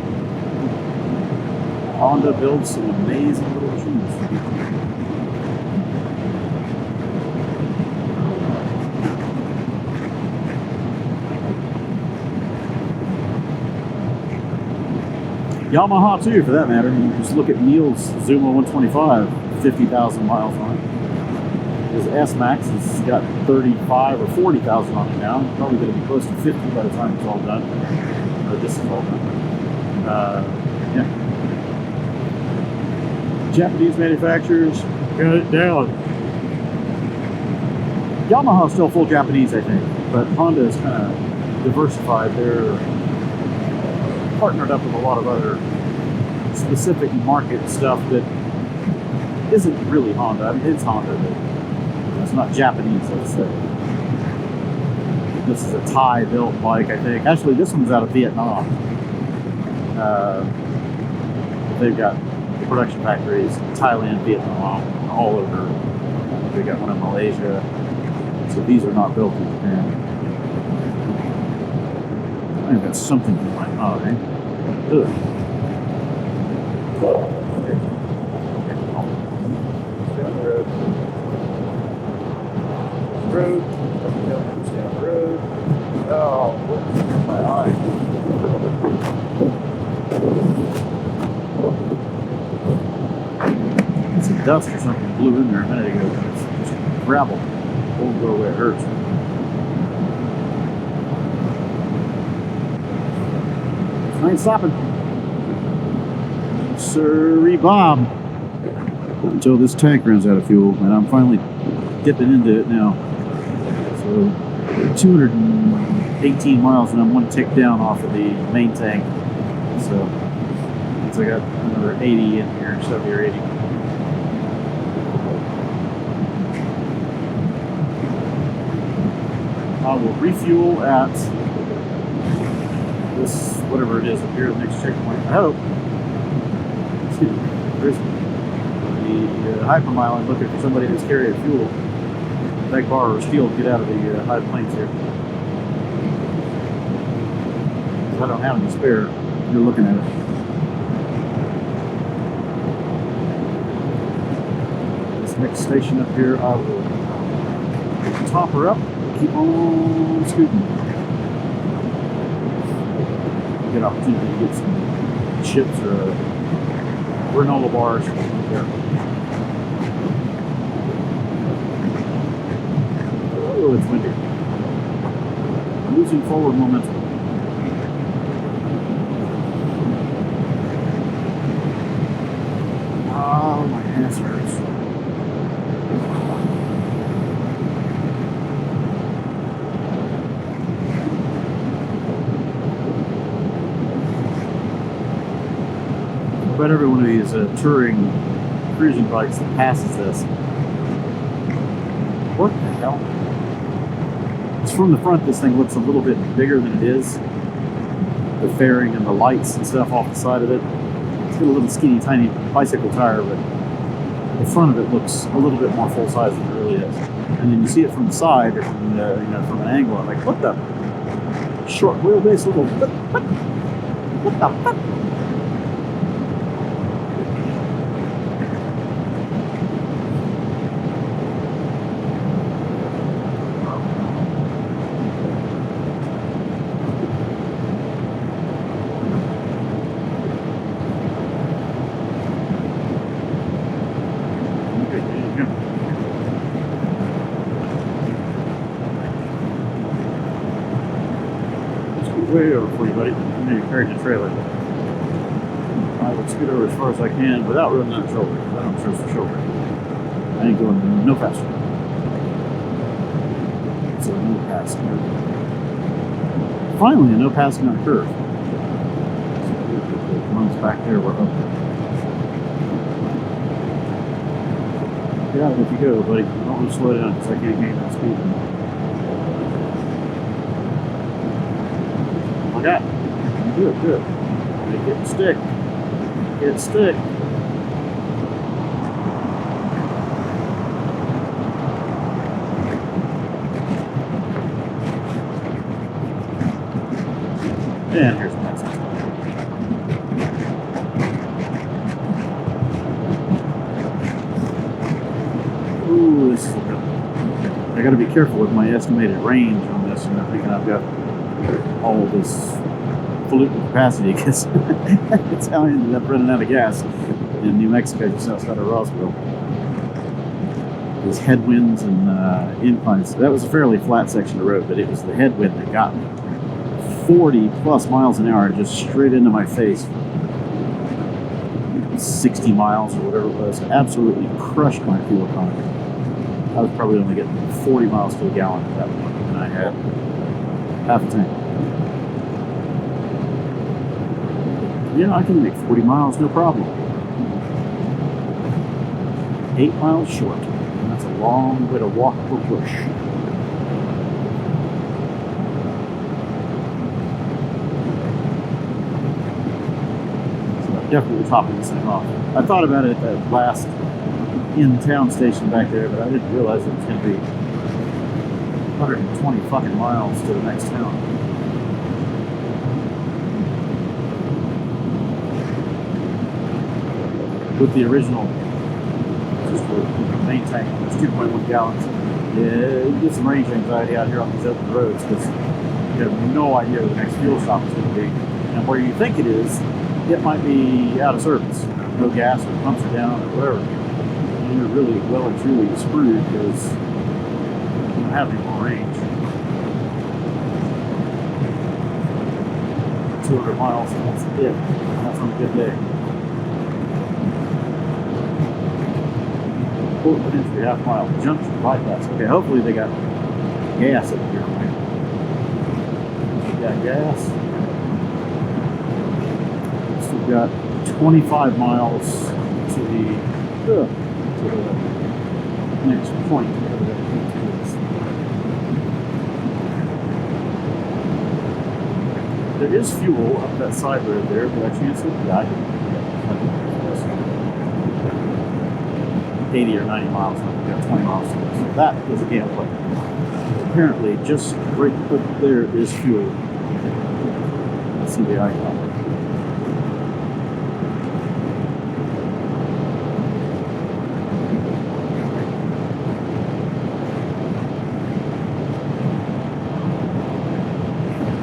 Honda builds some amazing little machines for people. Yamaha too, for that matter. You just look at Neil's Zuma 125, 50,000 miles on it. His S-Max has got 35 or 40,000 on it now. Probably going to be close to 50 by the time it's all done. Or this is all done. Yeah. Japanese manufacturers got it down. Yamaha's still full Japanese, I think, but Honda is kind of diversified. They're partnered up with a lot of other specific market stuff that isn't really Honda. I mean, it's Honda, but it's not Japanese, let's say. This is a Thai-built bike, I think. Actually, this one's out of Vietnam. They've got production factories in Thailand, Vietnam, all over. They got one in Malaysia. So these are not built in Japan. I think that's something in my eye. Ugh. Down the road. Road. Down the road. Oh, my eye. Some dust or something blew in there a minute ago. It's just gravel. Won't go away. It hurts. I ain't stopping. Sorry, Bob. Until this tank runs out of fuel, and I'm finally dipping into it now. So 218 miles, and I'm one tick down off of the main tank. So once I got another 80 in here, 70 or 80. I will refuel at this, whatever it is up here, the next checkpoint. I hope. Excuse me. There's the hypermile. I'm looking for somebody that's carrying fuel. Beg, borrow, or steal to get out of the high plains here. I don't have any spare. You're looking at it. This next station up here, I will top her up. Keep on scooting. Good opportunity to get some chips or granola bars. Oh, it's windy. Losing forward momentum. Oh, my ass hurts. About every one of these touring cruising bikes that passes this. What the hell? It's from the front, this thing looks a little bit bigger than it is. The fairing and the lights and stuff off the side of it. It's got a little skinny, tiny bicycle tire, but the front of it looks a little bit more full size than it really is. And then you see it from the side or from the, from an angle. I'm like, what the short wheelbase little? What the fuck? Way over for you, buddy. I know you're carrying the trailer. I would scoot over as far as I can without ruining that shoulder, because I don't trust the shoulder. I ain't going no faster. It's a no passing. Finally, a no passing on a curve. The ones back there were up. Get out of it if you go, buddy. I don't want to slow down because I can't gain that speed. Look out. Good, good. Make it stick. Make it stick. And here's the next one. Ooh, this is a good one. I gotta be careful with my estimated range on this, and I'm thinking I've got all this pollutant capacity because it's how I ended up running out of gas in New Mexico, just outside of Roswell. These headwinds and inclines. That was a fairly flat section of road, but it was the headwind that got me. 40 plus miles an hour just straight into my face. 60 miles or whatever it was. Absolutely crushed my fuel economy. I was probably only getting 40 miles to a gallon at that point, and I had half a tank. Yeah, I can make 40 miles, no problem. 8 miles short. And that's a long way to walk or push. Definitely topping this thing off. I thought about it at that last in-town station back there, but I didn't realize it was going to be 120 fucking miles to the next town. With the original, just the main tank, it's 2.1 gallons. Yeah, you get some range anxiety out here on these open roads because you have no idea where the next fuel stop is going to be. And where you think it is, it might be out of service. No gas or pumps are down or whatever. And you're really well and truly screwed because you don't have any more range. 200 miles, that's it. That's on a good day. Portneuf entry, half mile. Junction bypass. Okay, hopefully they got gas up here. We got gas. We've got 25 miles to the next point. There is fuel up that side road there, but I chance it? Yeah, I didn't. 80 or 90 miles, and we've got 20 miles to go. So that is a gameplay. Apparently, just right up there is fuel. Let's see the icon.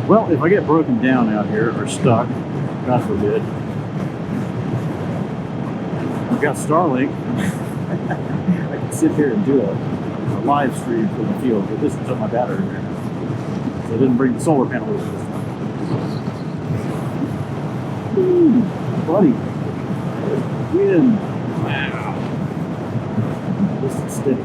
Well, if I get broken down out here or stuck, God forbid, I've got Starlink. I can sit here and do a live stream from the field, but this is on my battery right now. So I didn't bring the solar panel with me this time. Ooh, buddy. Wind. Wow. This is steady.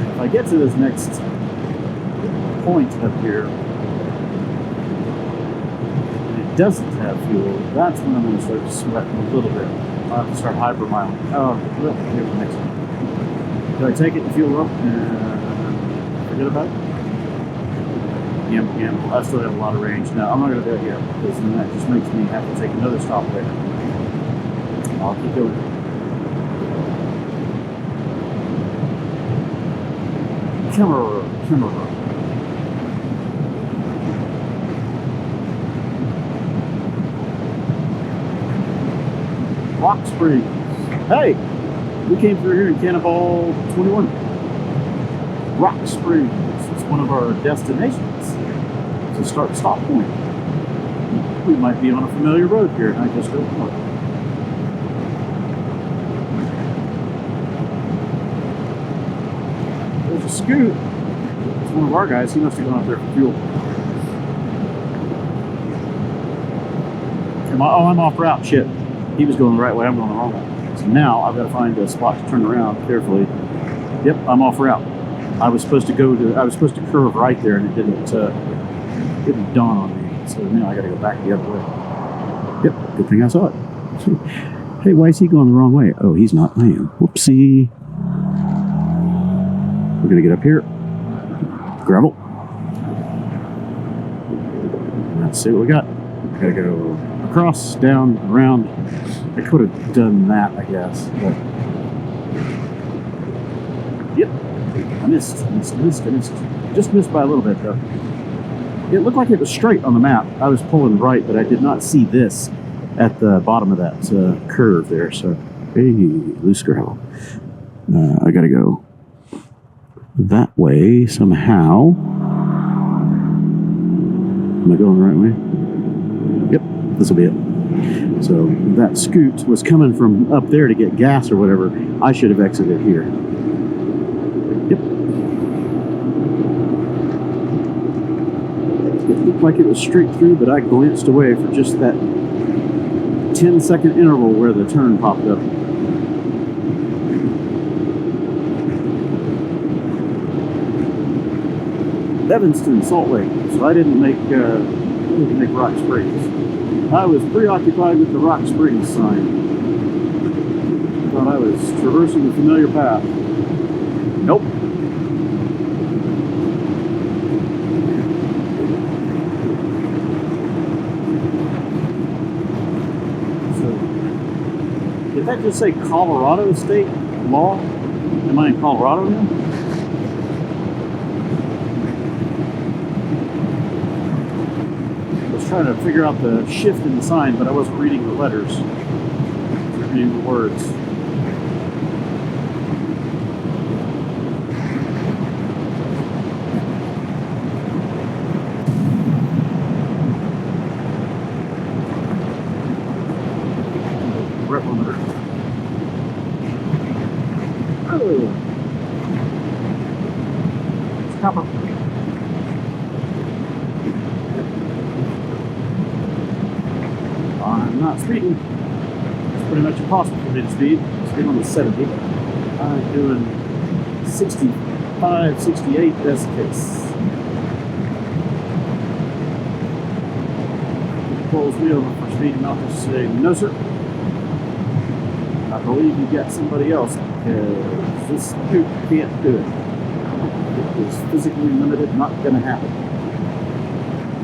If I get to this next point up here and it doesn't have fuel, that's when I'm going to start sweating a little bit. I'll have to start hypermiling. Oh, well, here's the next one. Do I take it and fuel up and forget about it? Gamble. I still have a lot of range. No, I'm not going to do it yet because then that just makes me have to take another stop later. I'll keep going. Camera. Rock Springs. Hey, we came through here in Cannonball 21. Rock Springs. It's one of our destinations. It's a start-stop point. We might be on a familiar road here, and I just don't know. There's a Scoot. It's one of our guys. He must have gone up there for fuel. I'm off route. Shit. He was going the right way. I'm going the wrong way. So now I've got to find a spot to turn around carefully. Yep, I'm off route. I was supposed to curve right there, and it didn't dawn on me. So now I got to go back the other way. Yep, good thing I saw it. Hey, why is he going the wrong way? Oh, he's not. I am. Whoopsie. We're going to get up here. Gravel. Let's see what we got. Got to go across, down, around. I could have done that, I guess. But yep. I missed. Just missed by a little bit, though. It looked like it was straight on the map. I was pulling right, but I did not see this at the bottom of that curve there. So, hey, loose gravel. I got to go that way somehow. Am I going the right way? Yep, this will be it. So that scoot was coming from up there to get gas or whatever. I should have exited here. Yep. It looked like it was straight through, but I glanced away for just that 10-second interval where the turn popped up. Evanston, Salt Lake. So I didn't make Rock Springs. I was preoccupied with the Rock Springs sign. Thought I was traversing a familiar path. Nope. Did that just say Colorado state law? Am I in Colorado now? I was trying to figure out the shift in the sign, but I wasn't reading the letters. I was reading the words. I'm not speeding. It's pretty much impossible for me to speed. Speed on the 70. I'm doing 65, 68 best case. Pulls me over for speeding. I'll just say, no sir. I believe you got somebody else because this scoot can't do it. It is physically limited, not going to happen.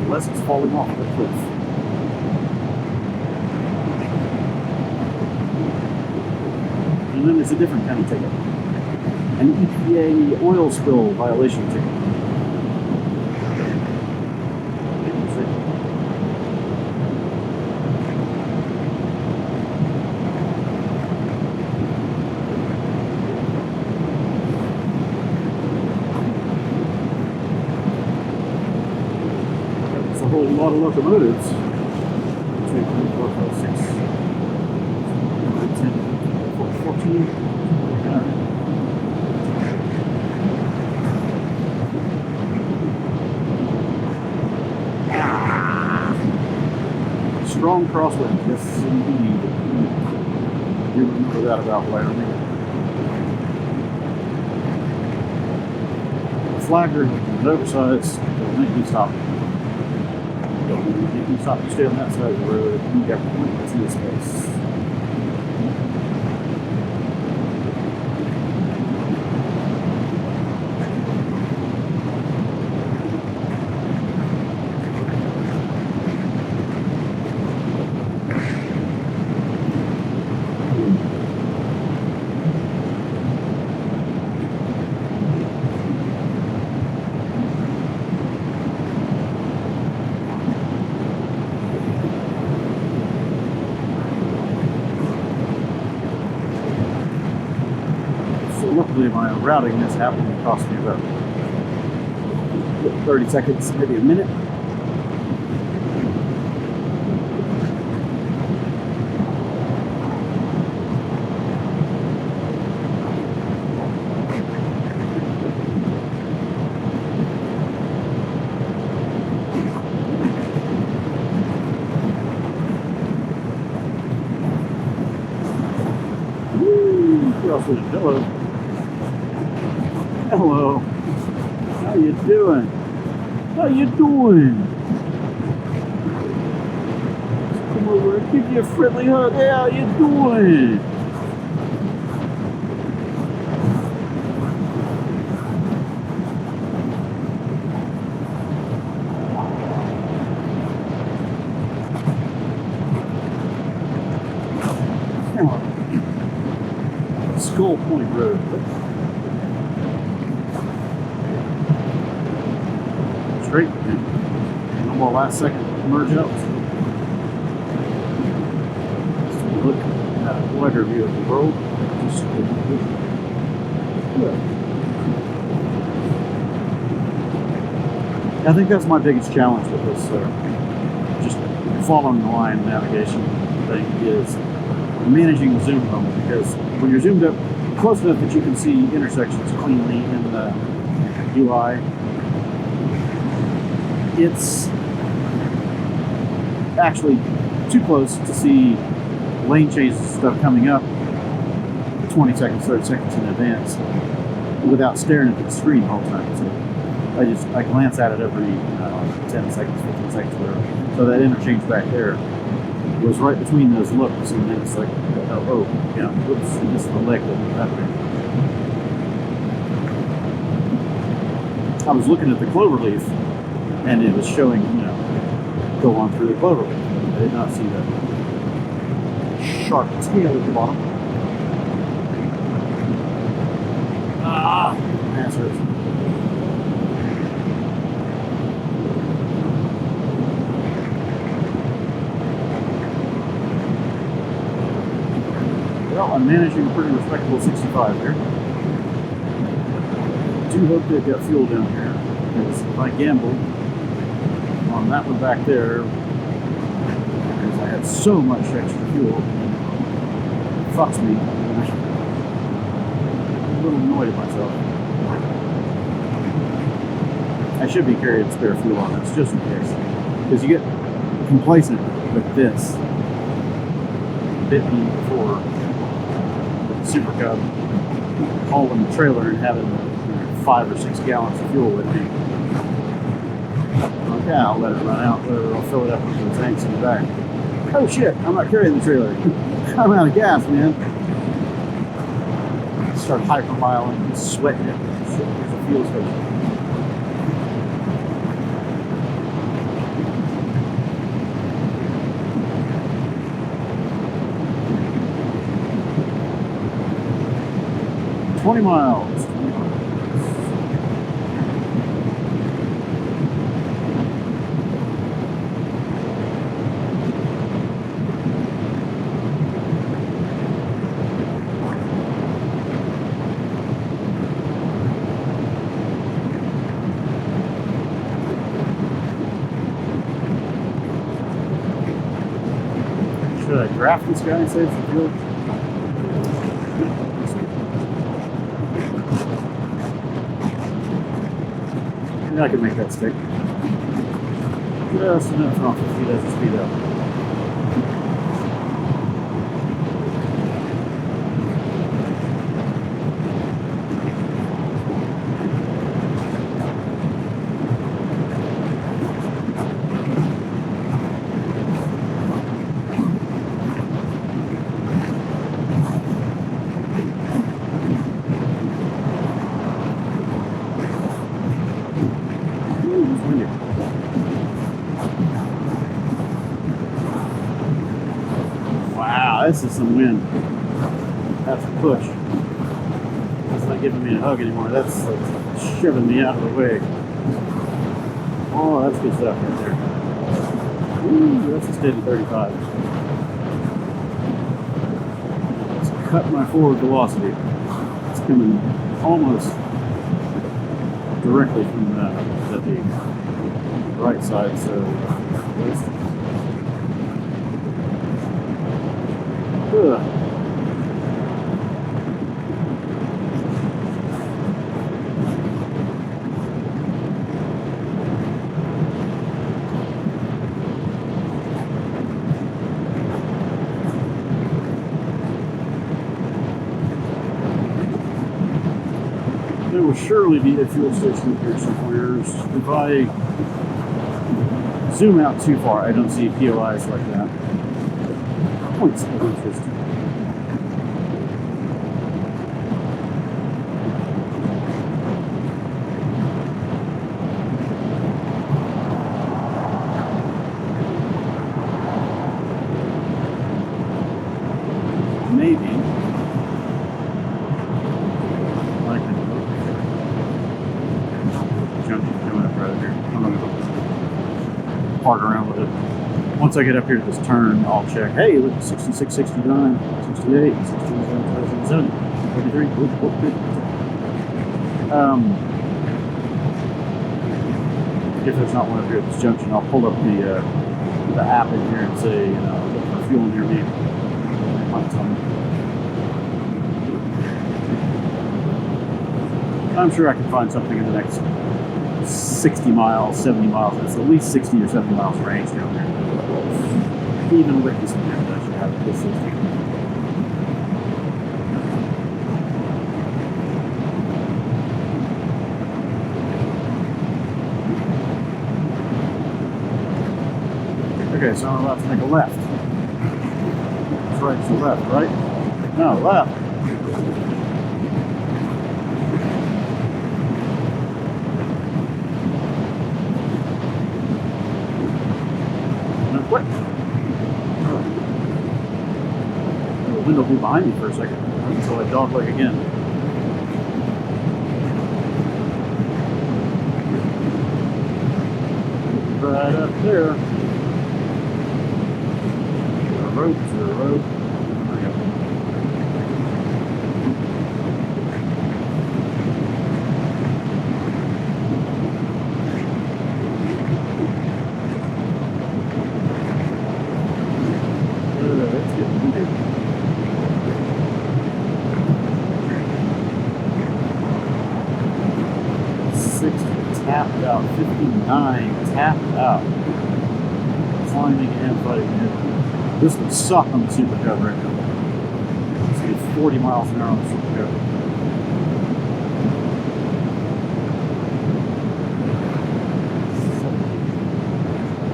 Unless it's falling off the cliff. And then there's a different kind of ticket. An EPA oil spill violation ticket. That's a whole lot of locomotives. 2, 3, 4, 5, 6, 10, 14. Strong crosswind, yes indeed. You remember that about Wyoming. The flagger is oversized, don't make me stop. Don't make me stop. You stay on that side of the road, you got plenty of space. Luckily, my routing mishap only cost me about 30 seconds, maybe a minute. Hello. Hello. How you doing? How you doing? give you a friendly hug. Hey, how you doing? Skull Point Road. Straight. No more last second merge ups. Just look at a wider view of the world. Just I think that's my biggest challenge with this. Just following the line navigation thing is managing the zoom level, because when you're zoomed up close enough that you can see intersections cleanly in the UI, it's actually too close to see lane changes and stuff coming up 20 seconds, 30 seconds in advance without staring at the screen the whole time. So I glance at it every 10 seconds, 15 seconds, whatever. So that interchange back there was right between those looks, and then it's like, oh, yeah, whoops, this is the leg that went that way. I was looking at the clover leaf, and it was showing, go on through the clover leaf. I did not see that sharp tail at the bottom. Ah, ass hurts. Well, I'm managing a pretty respectable 65 here. I do hope they've got fuel down here, because if I gamble on that one back there, because I had so much extra fuel, it fucks me. I'm a little annoyed at myself. I should be carrying spare fuel on this, just in case. Because you get complacent with this. Bit me before Super Cub hauling the trailer and having 5 or 6 gallons of fuel with me. Okay, I'll let it run out, whatever, I'll fill it up with the tanks in the back. Oh shit, I'm not carrying the trailer. I'm out of gas, man. Start hypermiling and sweating it. Shit, there's a fuel station. $20 miles. Should I draft this guy and save some fuel? I can make that stick. Just enough off if he doesn't speed up. This is some wind. That's a push. That's not giving me a hug anymore. That's like shoving me out of the way. Oh, that's good stuff right there. Ooh, that's a steady 35. Let's cut my forward velocity. It's coming almost directly from the right side, so ugh. There will surely be a fuel station here somewhere. If I zoom out too far, I don't see POIs like that. points of interest. Maybe like the junction coming up right here. I'm gonna park around with it. Once I get up here to this turn, I'll check. Hey, look, 66, 69, 68, 67, 70, 33. If there's not one up here at this junction, I'll pull up the app in here and say, look for fuel near me. I'm sure I can find something in the next 60 miles, 70 miles. It's at least 60 or 70 miles range down there. Even with this one, I should have this 60. Okay, so I'm about to make a left. It's right to left, right? No, left. What? The window blew behind me for a second, so I dogleg again. Right up there. Road to the road. There we go. Let's get moving. 60 tapped out, 59 tapped out. Climbing and fighting it. This would suck on the Super Cub right now. It's going to be 40 miles an hour on the Super Cub.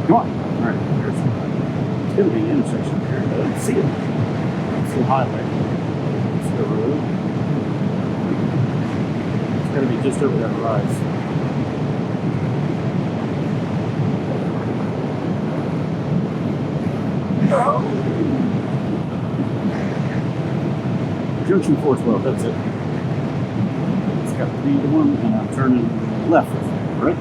Come on. Alright, there's it's going to be an intersection here. I don't see it. It's the highway. It's the road. It's got to be just over that rise. Junction 412, that's it. It's got to be the one, and I'm turning left, right?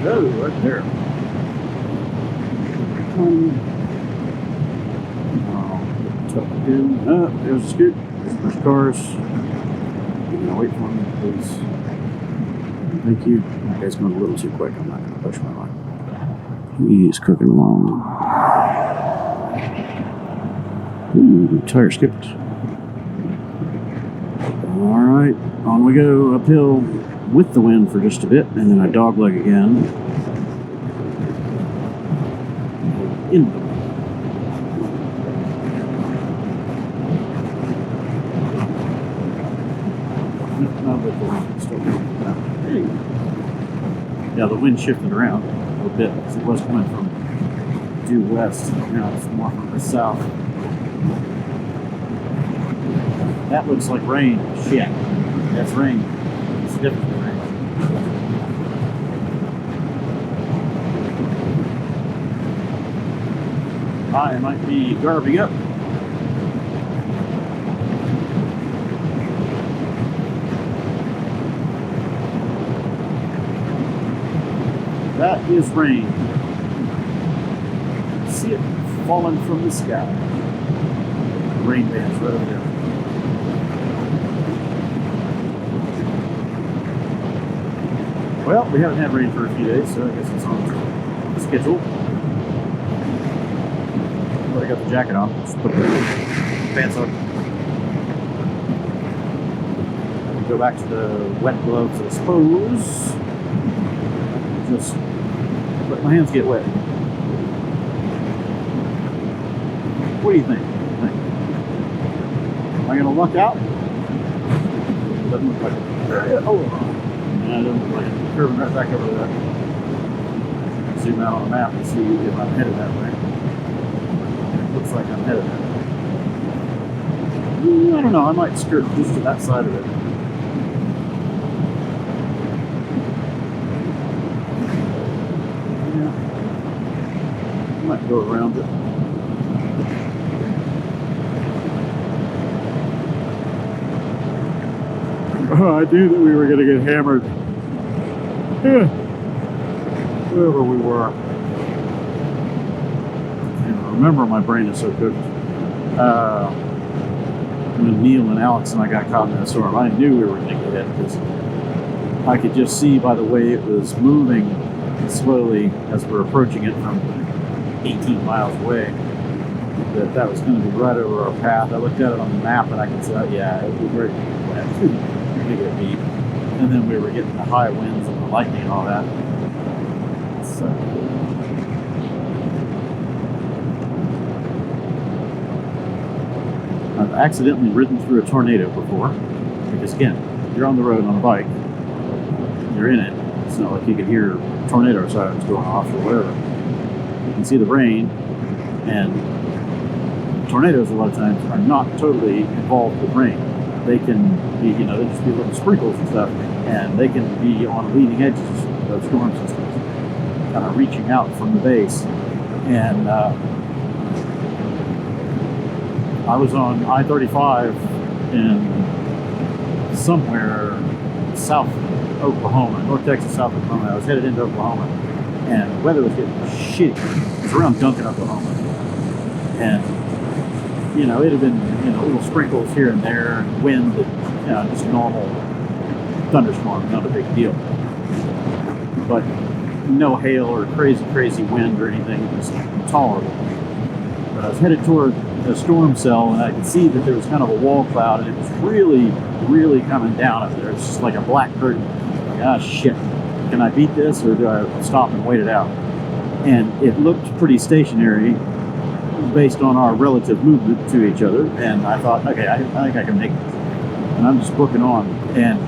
Oh, right there. Oh, there's a scoot. There's cars. Now wait for me, please. Thank you. That guy's going a little too quick. I'm not going to push my line. He's cooking along. Ooh, tire skipped. Alright, on we go uphill with the wind for just a bit, and then I dogleg again. In the yeah, the wind shifted around a little bit because it was coming from due west. Now it's more from the south. That looks like rain. Shit. That's rain. It's definitely rain. I might be garbing up. That is rain. See it falling from the sky. The rain band's right over there. Well, we haven't had rain for a few days, so I guess it's on schedule. But I got the jacket on. Just put the pants on. Go back to the wet gloves, I suppose. Just let my hands get wet. What do you think? Am I going to luck out? doesn't look like it. Oh, yeah, it doesn't look like it. Curving right back over to that. Zoom out on the map and see if I'm headed that way. It looks like I'm headed that way. I don't know, I might skirt just to that side of it. Yeah. I might go around it. Oh, I knew that we were going to get hammered. Yeah. Wherever we were. I remember, my brain is so cooked. When Neil and Alex and I got caught in that storm, I knew we were going to get hit because I could just see by the way it was moving slowly as we're approaching it from 18 miles away that was going to be right over our path. I looked at it on the map and I could say, yeah, it was very get beat. And then we were getting the high winds and the lightning and all that. So I've accidentally ridden through a tornado before, because again, you're on the road on a bike, you're in it, it's not like you can hear tornado sirens going off or whatever. You can see the rain, and tornadoes a lot of times are not totally involved with rain. They can be, they just be little sprinkles and stuff, and they can be on leading edges of storm systems, kind of reaching out from the base. And I was on I-35 in somewhere south Oklahoma, North Texas, South Oklahoma. I was headed into Oklahoma, and the weather was getting shitty. It was around Duncan, Oklahoma. And it had been, little sprinkles here and there, and wind, and, just normal thunderstorm, not a big deal. But no hail or crazy wind or anything, it was tolerable. But I was headed toward a storm cell, and I could see that there was kind of a wall cloud, and it was really coming down up there. It's just like a black curtain. Like, ah, shit. Can I beat this, or do I stop and wait it out? And it looked pretty stationary, based on our relative movement to each other, and I thought, okay, I think I can make this. And I'm just booking on, and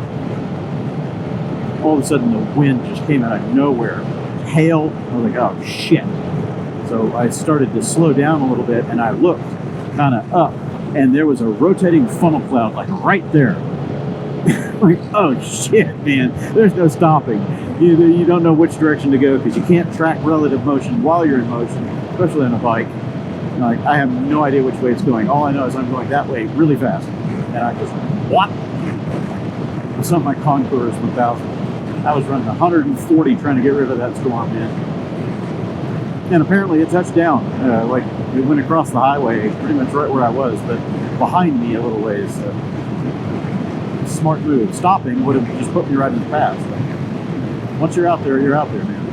all of a sudden the wind just came out of nowhere. Hail. I was like, oh shit. So I started to slow down a little bit, and I looked kind of up, and there was a rotating funnel cloud like right there. Like, oh shit, man, there's no stopping. You don't know which direction to go because you can't track relative motion while you're in motion, especially on a bike. Like, I have no idea which way it's going. All I know is I'm going that way really fast. And I just, what? Some of my Concours 1000. I was running 140 trying to get rid of that storm, man. And apparently it touched down. Like, it went across the highway pretty much right where I was, but behind me a little ways. Smart move. Stopping would have just put me right in the path. But once you're out there, man.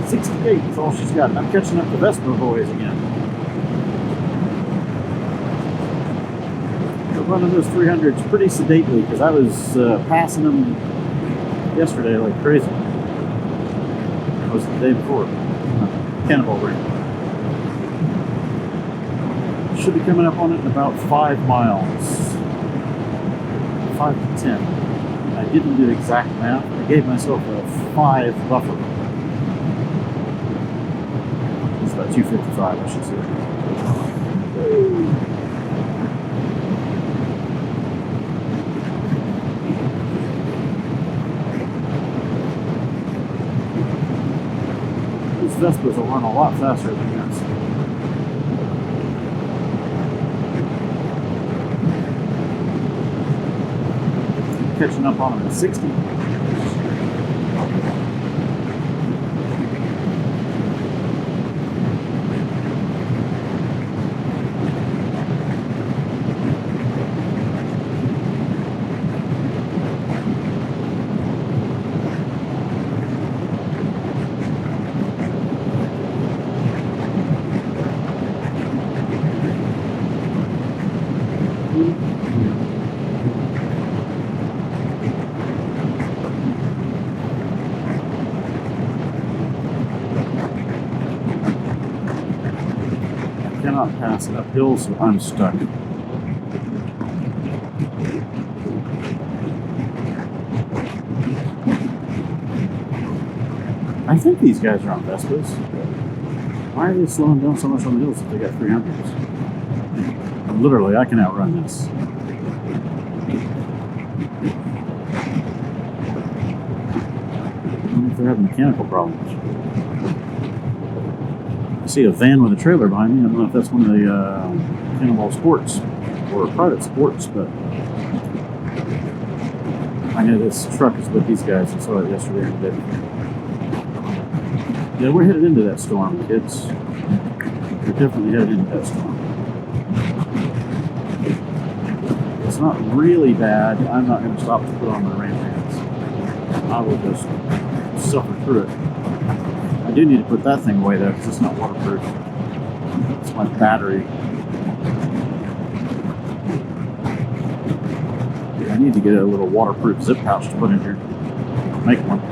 68 is all she's got. I'm catching up to Vespa boys again. We're running those 300s pretty sedately because I was passing them yesterday like crazy. It was the day before. Cannonball ring. Should be coming up on it in about 5 miles. 5 to 10. I didn't do exact math. I gave myself a 5 buffer. It's about 255, I should say. These Vespas will run a lot faster than this. Catching up on them at 60. cannot pass uphill, so I'm stuck. I think these guys are on Vespas. Why are they slowing down so much on the hills if they got 300s? Literally, I can outrun this. I wonder if they're having mechanical problems. I see a van with a trailer behind me. I don't know if that's one of the Cannonball Sports or private sports, but I know this truck is with these guys. I saw it yesterday and the day before. Yeah, we're headed into that storm, kids. We're definitely headed into that storm. It's not really bad. I'm not going to stop to put on my rain pants. I will just suffer through it. I do need to put that thing away though, because it's not waterproof. It's my battery. Yeah, I need to get a little waterproof zip pouch to put in here. Make one.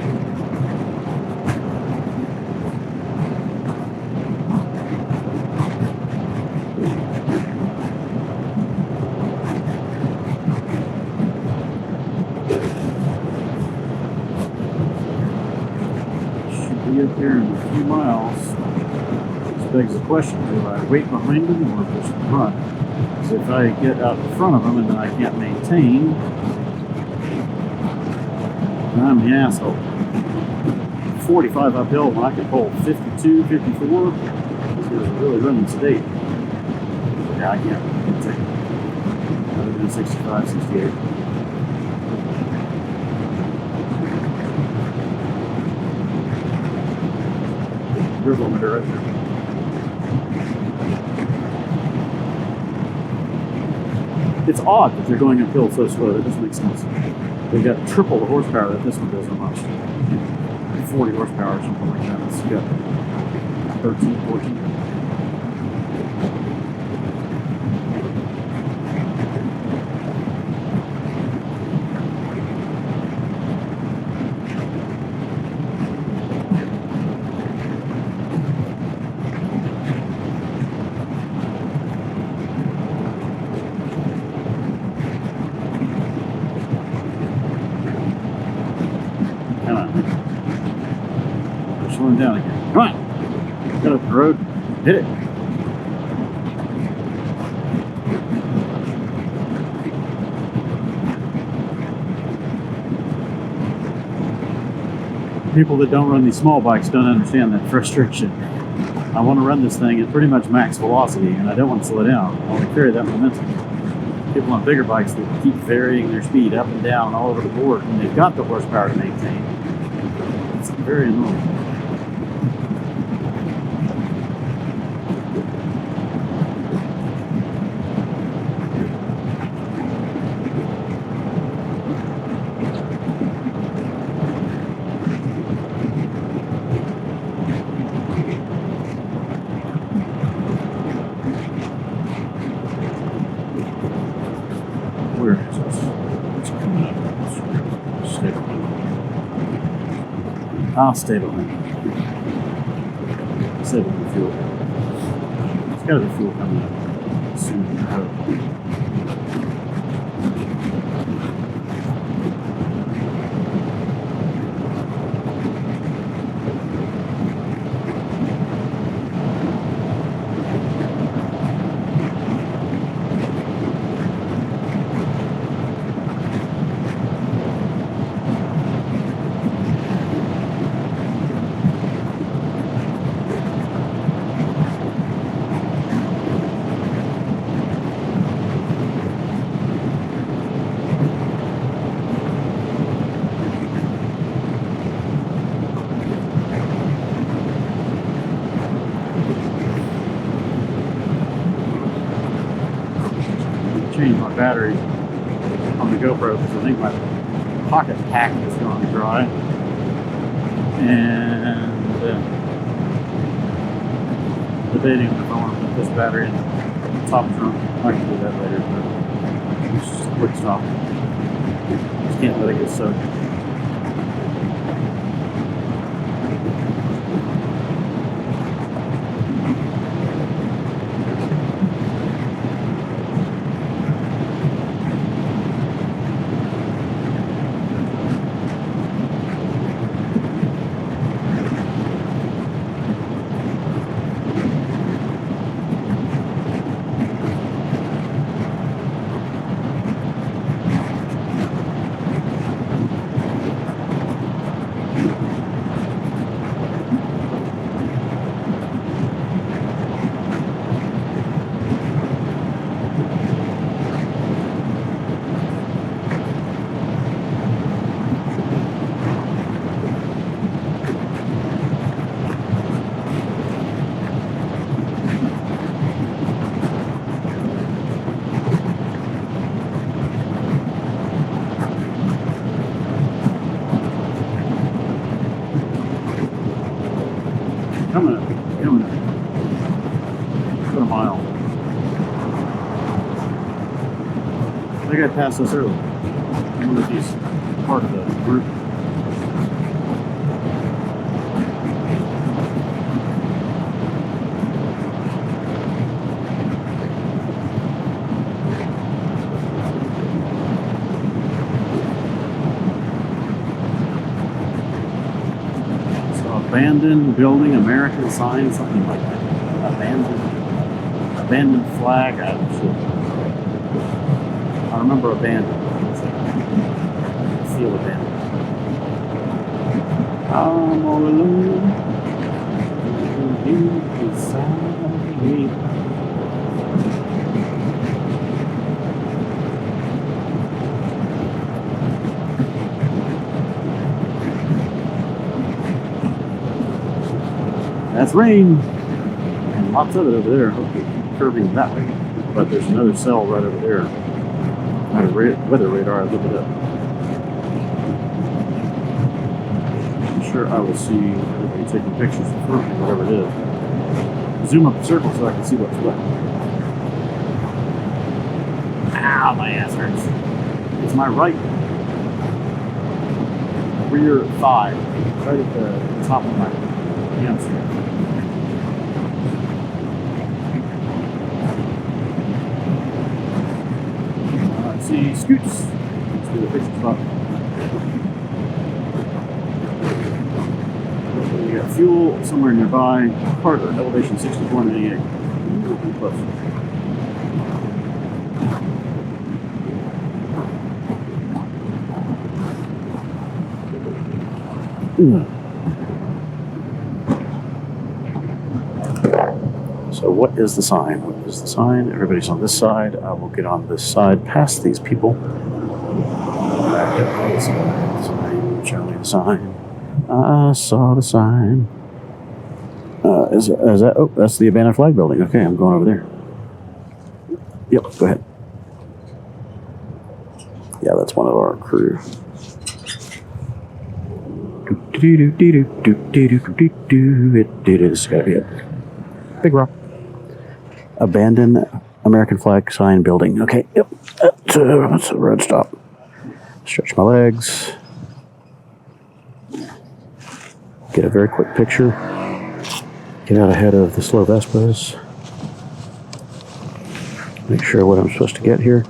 Up here in a few miles. This begs the question, do I wait behind them or just run? Because if I get out in front of them and then I can't maintain, then I'm the asshole. 45 uphill when I can pull 52, 54, these guys are really running sedate. Yeah, I can't maintain. Other than 65, 68. There's one right there. It's odd that they're going uphill so slow. That doesn't make sense. They've got triple the horsepower that this one does almost. 40 horsepower or something like that. It's got 13, 14. Slowing down again. Come on! Get up the road. Hit it. People that don't run these small bikes don't understand that frustration. I want to run this thing at pretty much max velocity, and I don't want to slow down. I want to carry that momentum. People on bigger bikes that keep varying their speed up and down all over the board, and they've got the horsepower to maintain. It's very annoying. I'll stay behind. Save the fuel. There's got to be fuel coming up soon. I hope. Change my battery on the GoPro because I think my pocket pack is going dry, and debating if I want to put this battery in the top trunk. I can do that later, but it's just a quick stop. Just can't let it get soaked. Coming up. About a mile. I think I passed this earlier. I wonder if he's part of the group. Abandoned building, American sign, something like that. Abandoned flag. I remember abandoned. I feel abandoned. I'm all alone. Beside me. That's rain, and lots of it over there. Okay, curving that way, but there's another cell right over there. I had a weather radar. I looked it up. I'm sure I will see everybody taking pictures of fruit, whatever it is. Zoom up the circle so I can see what's what. Ow, my ass hurts. It's my right rear thigh, right at the top of my hamstring. See scoots. Let's do the picture spot. We got fuel somewhere nearby. Carter, elevation 6498. Close. So what is the sign? What is the sign? Everybody's on this side. I will get on this side past these people. Back up on the sign. Show me the sign. I saw the sign. Is that? Oh, that's the abandoned flag building. Okay, I'm going over there. Yep, go ahead. Yeah, that's one of our crew. This has got to be it. Big rock. Abandoned American flag sign building. Okay, yep. That's a road stop. Stretch my legs. Get a very quick picture. Get out ahead of the slow Vespas. Make sure what I'm supposed to get here.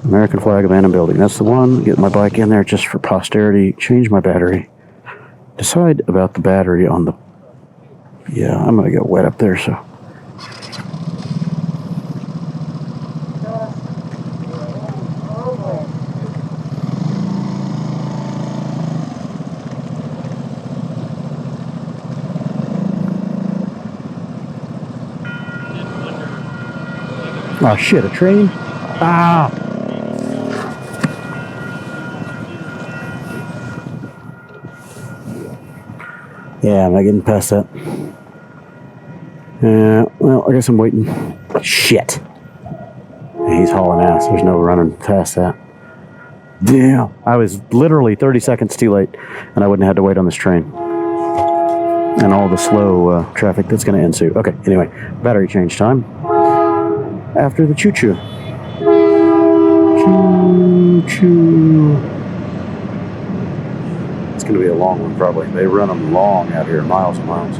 American flag abandoned building. That's the one. Get my bike in there just for posterity. Change my battery. Decide about the battery on the... Yeah, I'm going to get wet up there, so... Oh shit, a train? Ah! Yeah, am I getting past that? Well, I guess I'm waiting. Shit. He's hauling ass. There's no running past that. Damn. I was literally 30 seconds too late, and I wouldn't have had to wait on this train. And all the slow traffic that's going to ensue. Okay, anyway, battery change time. After the choo-choo. Choo-choo. It's going to be a long one, probably. They run them long out here, miles and miles.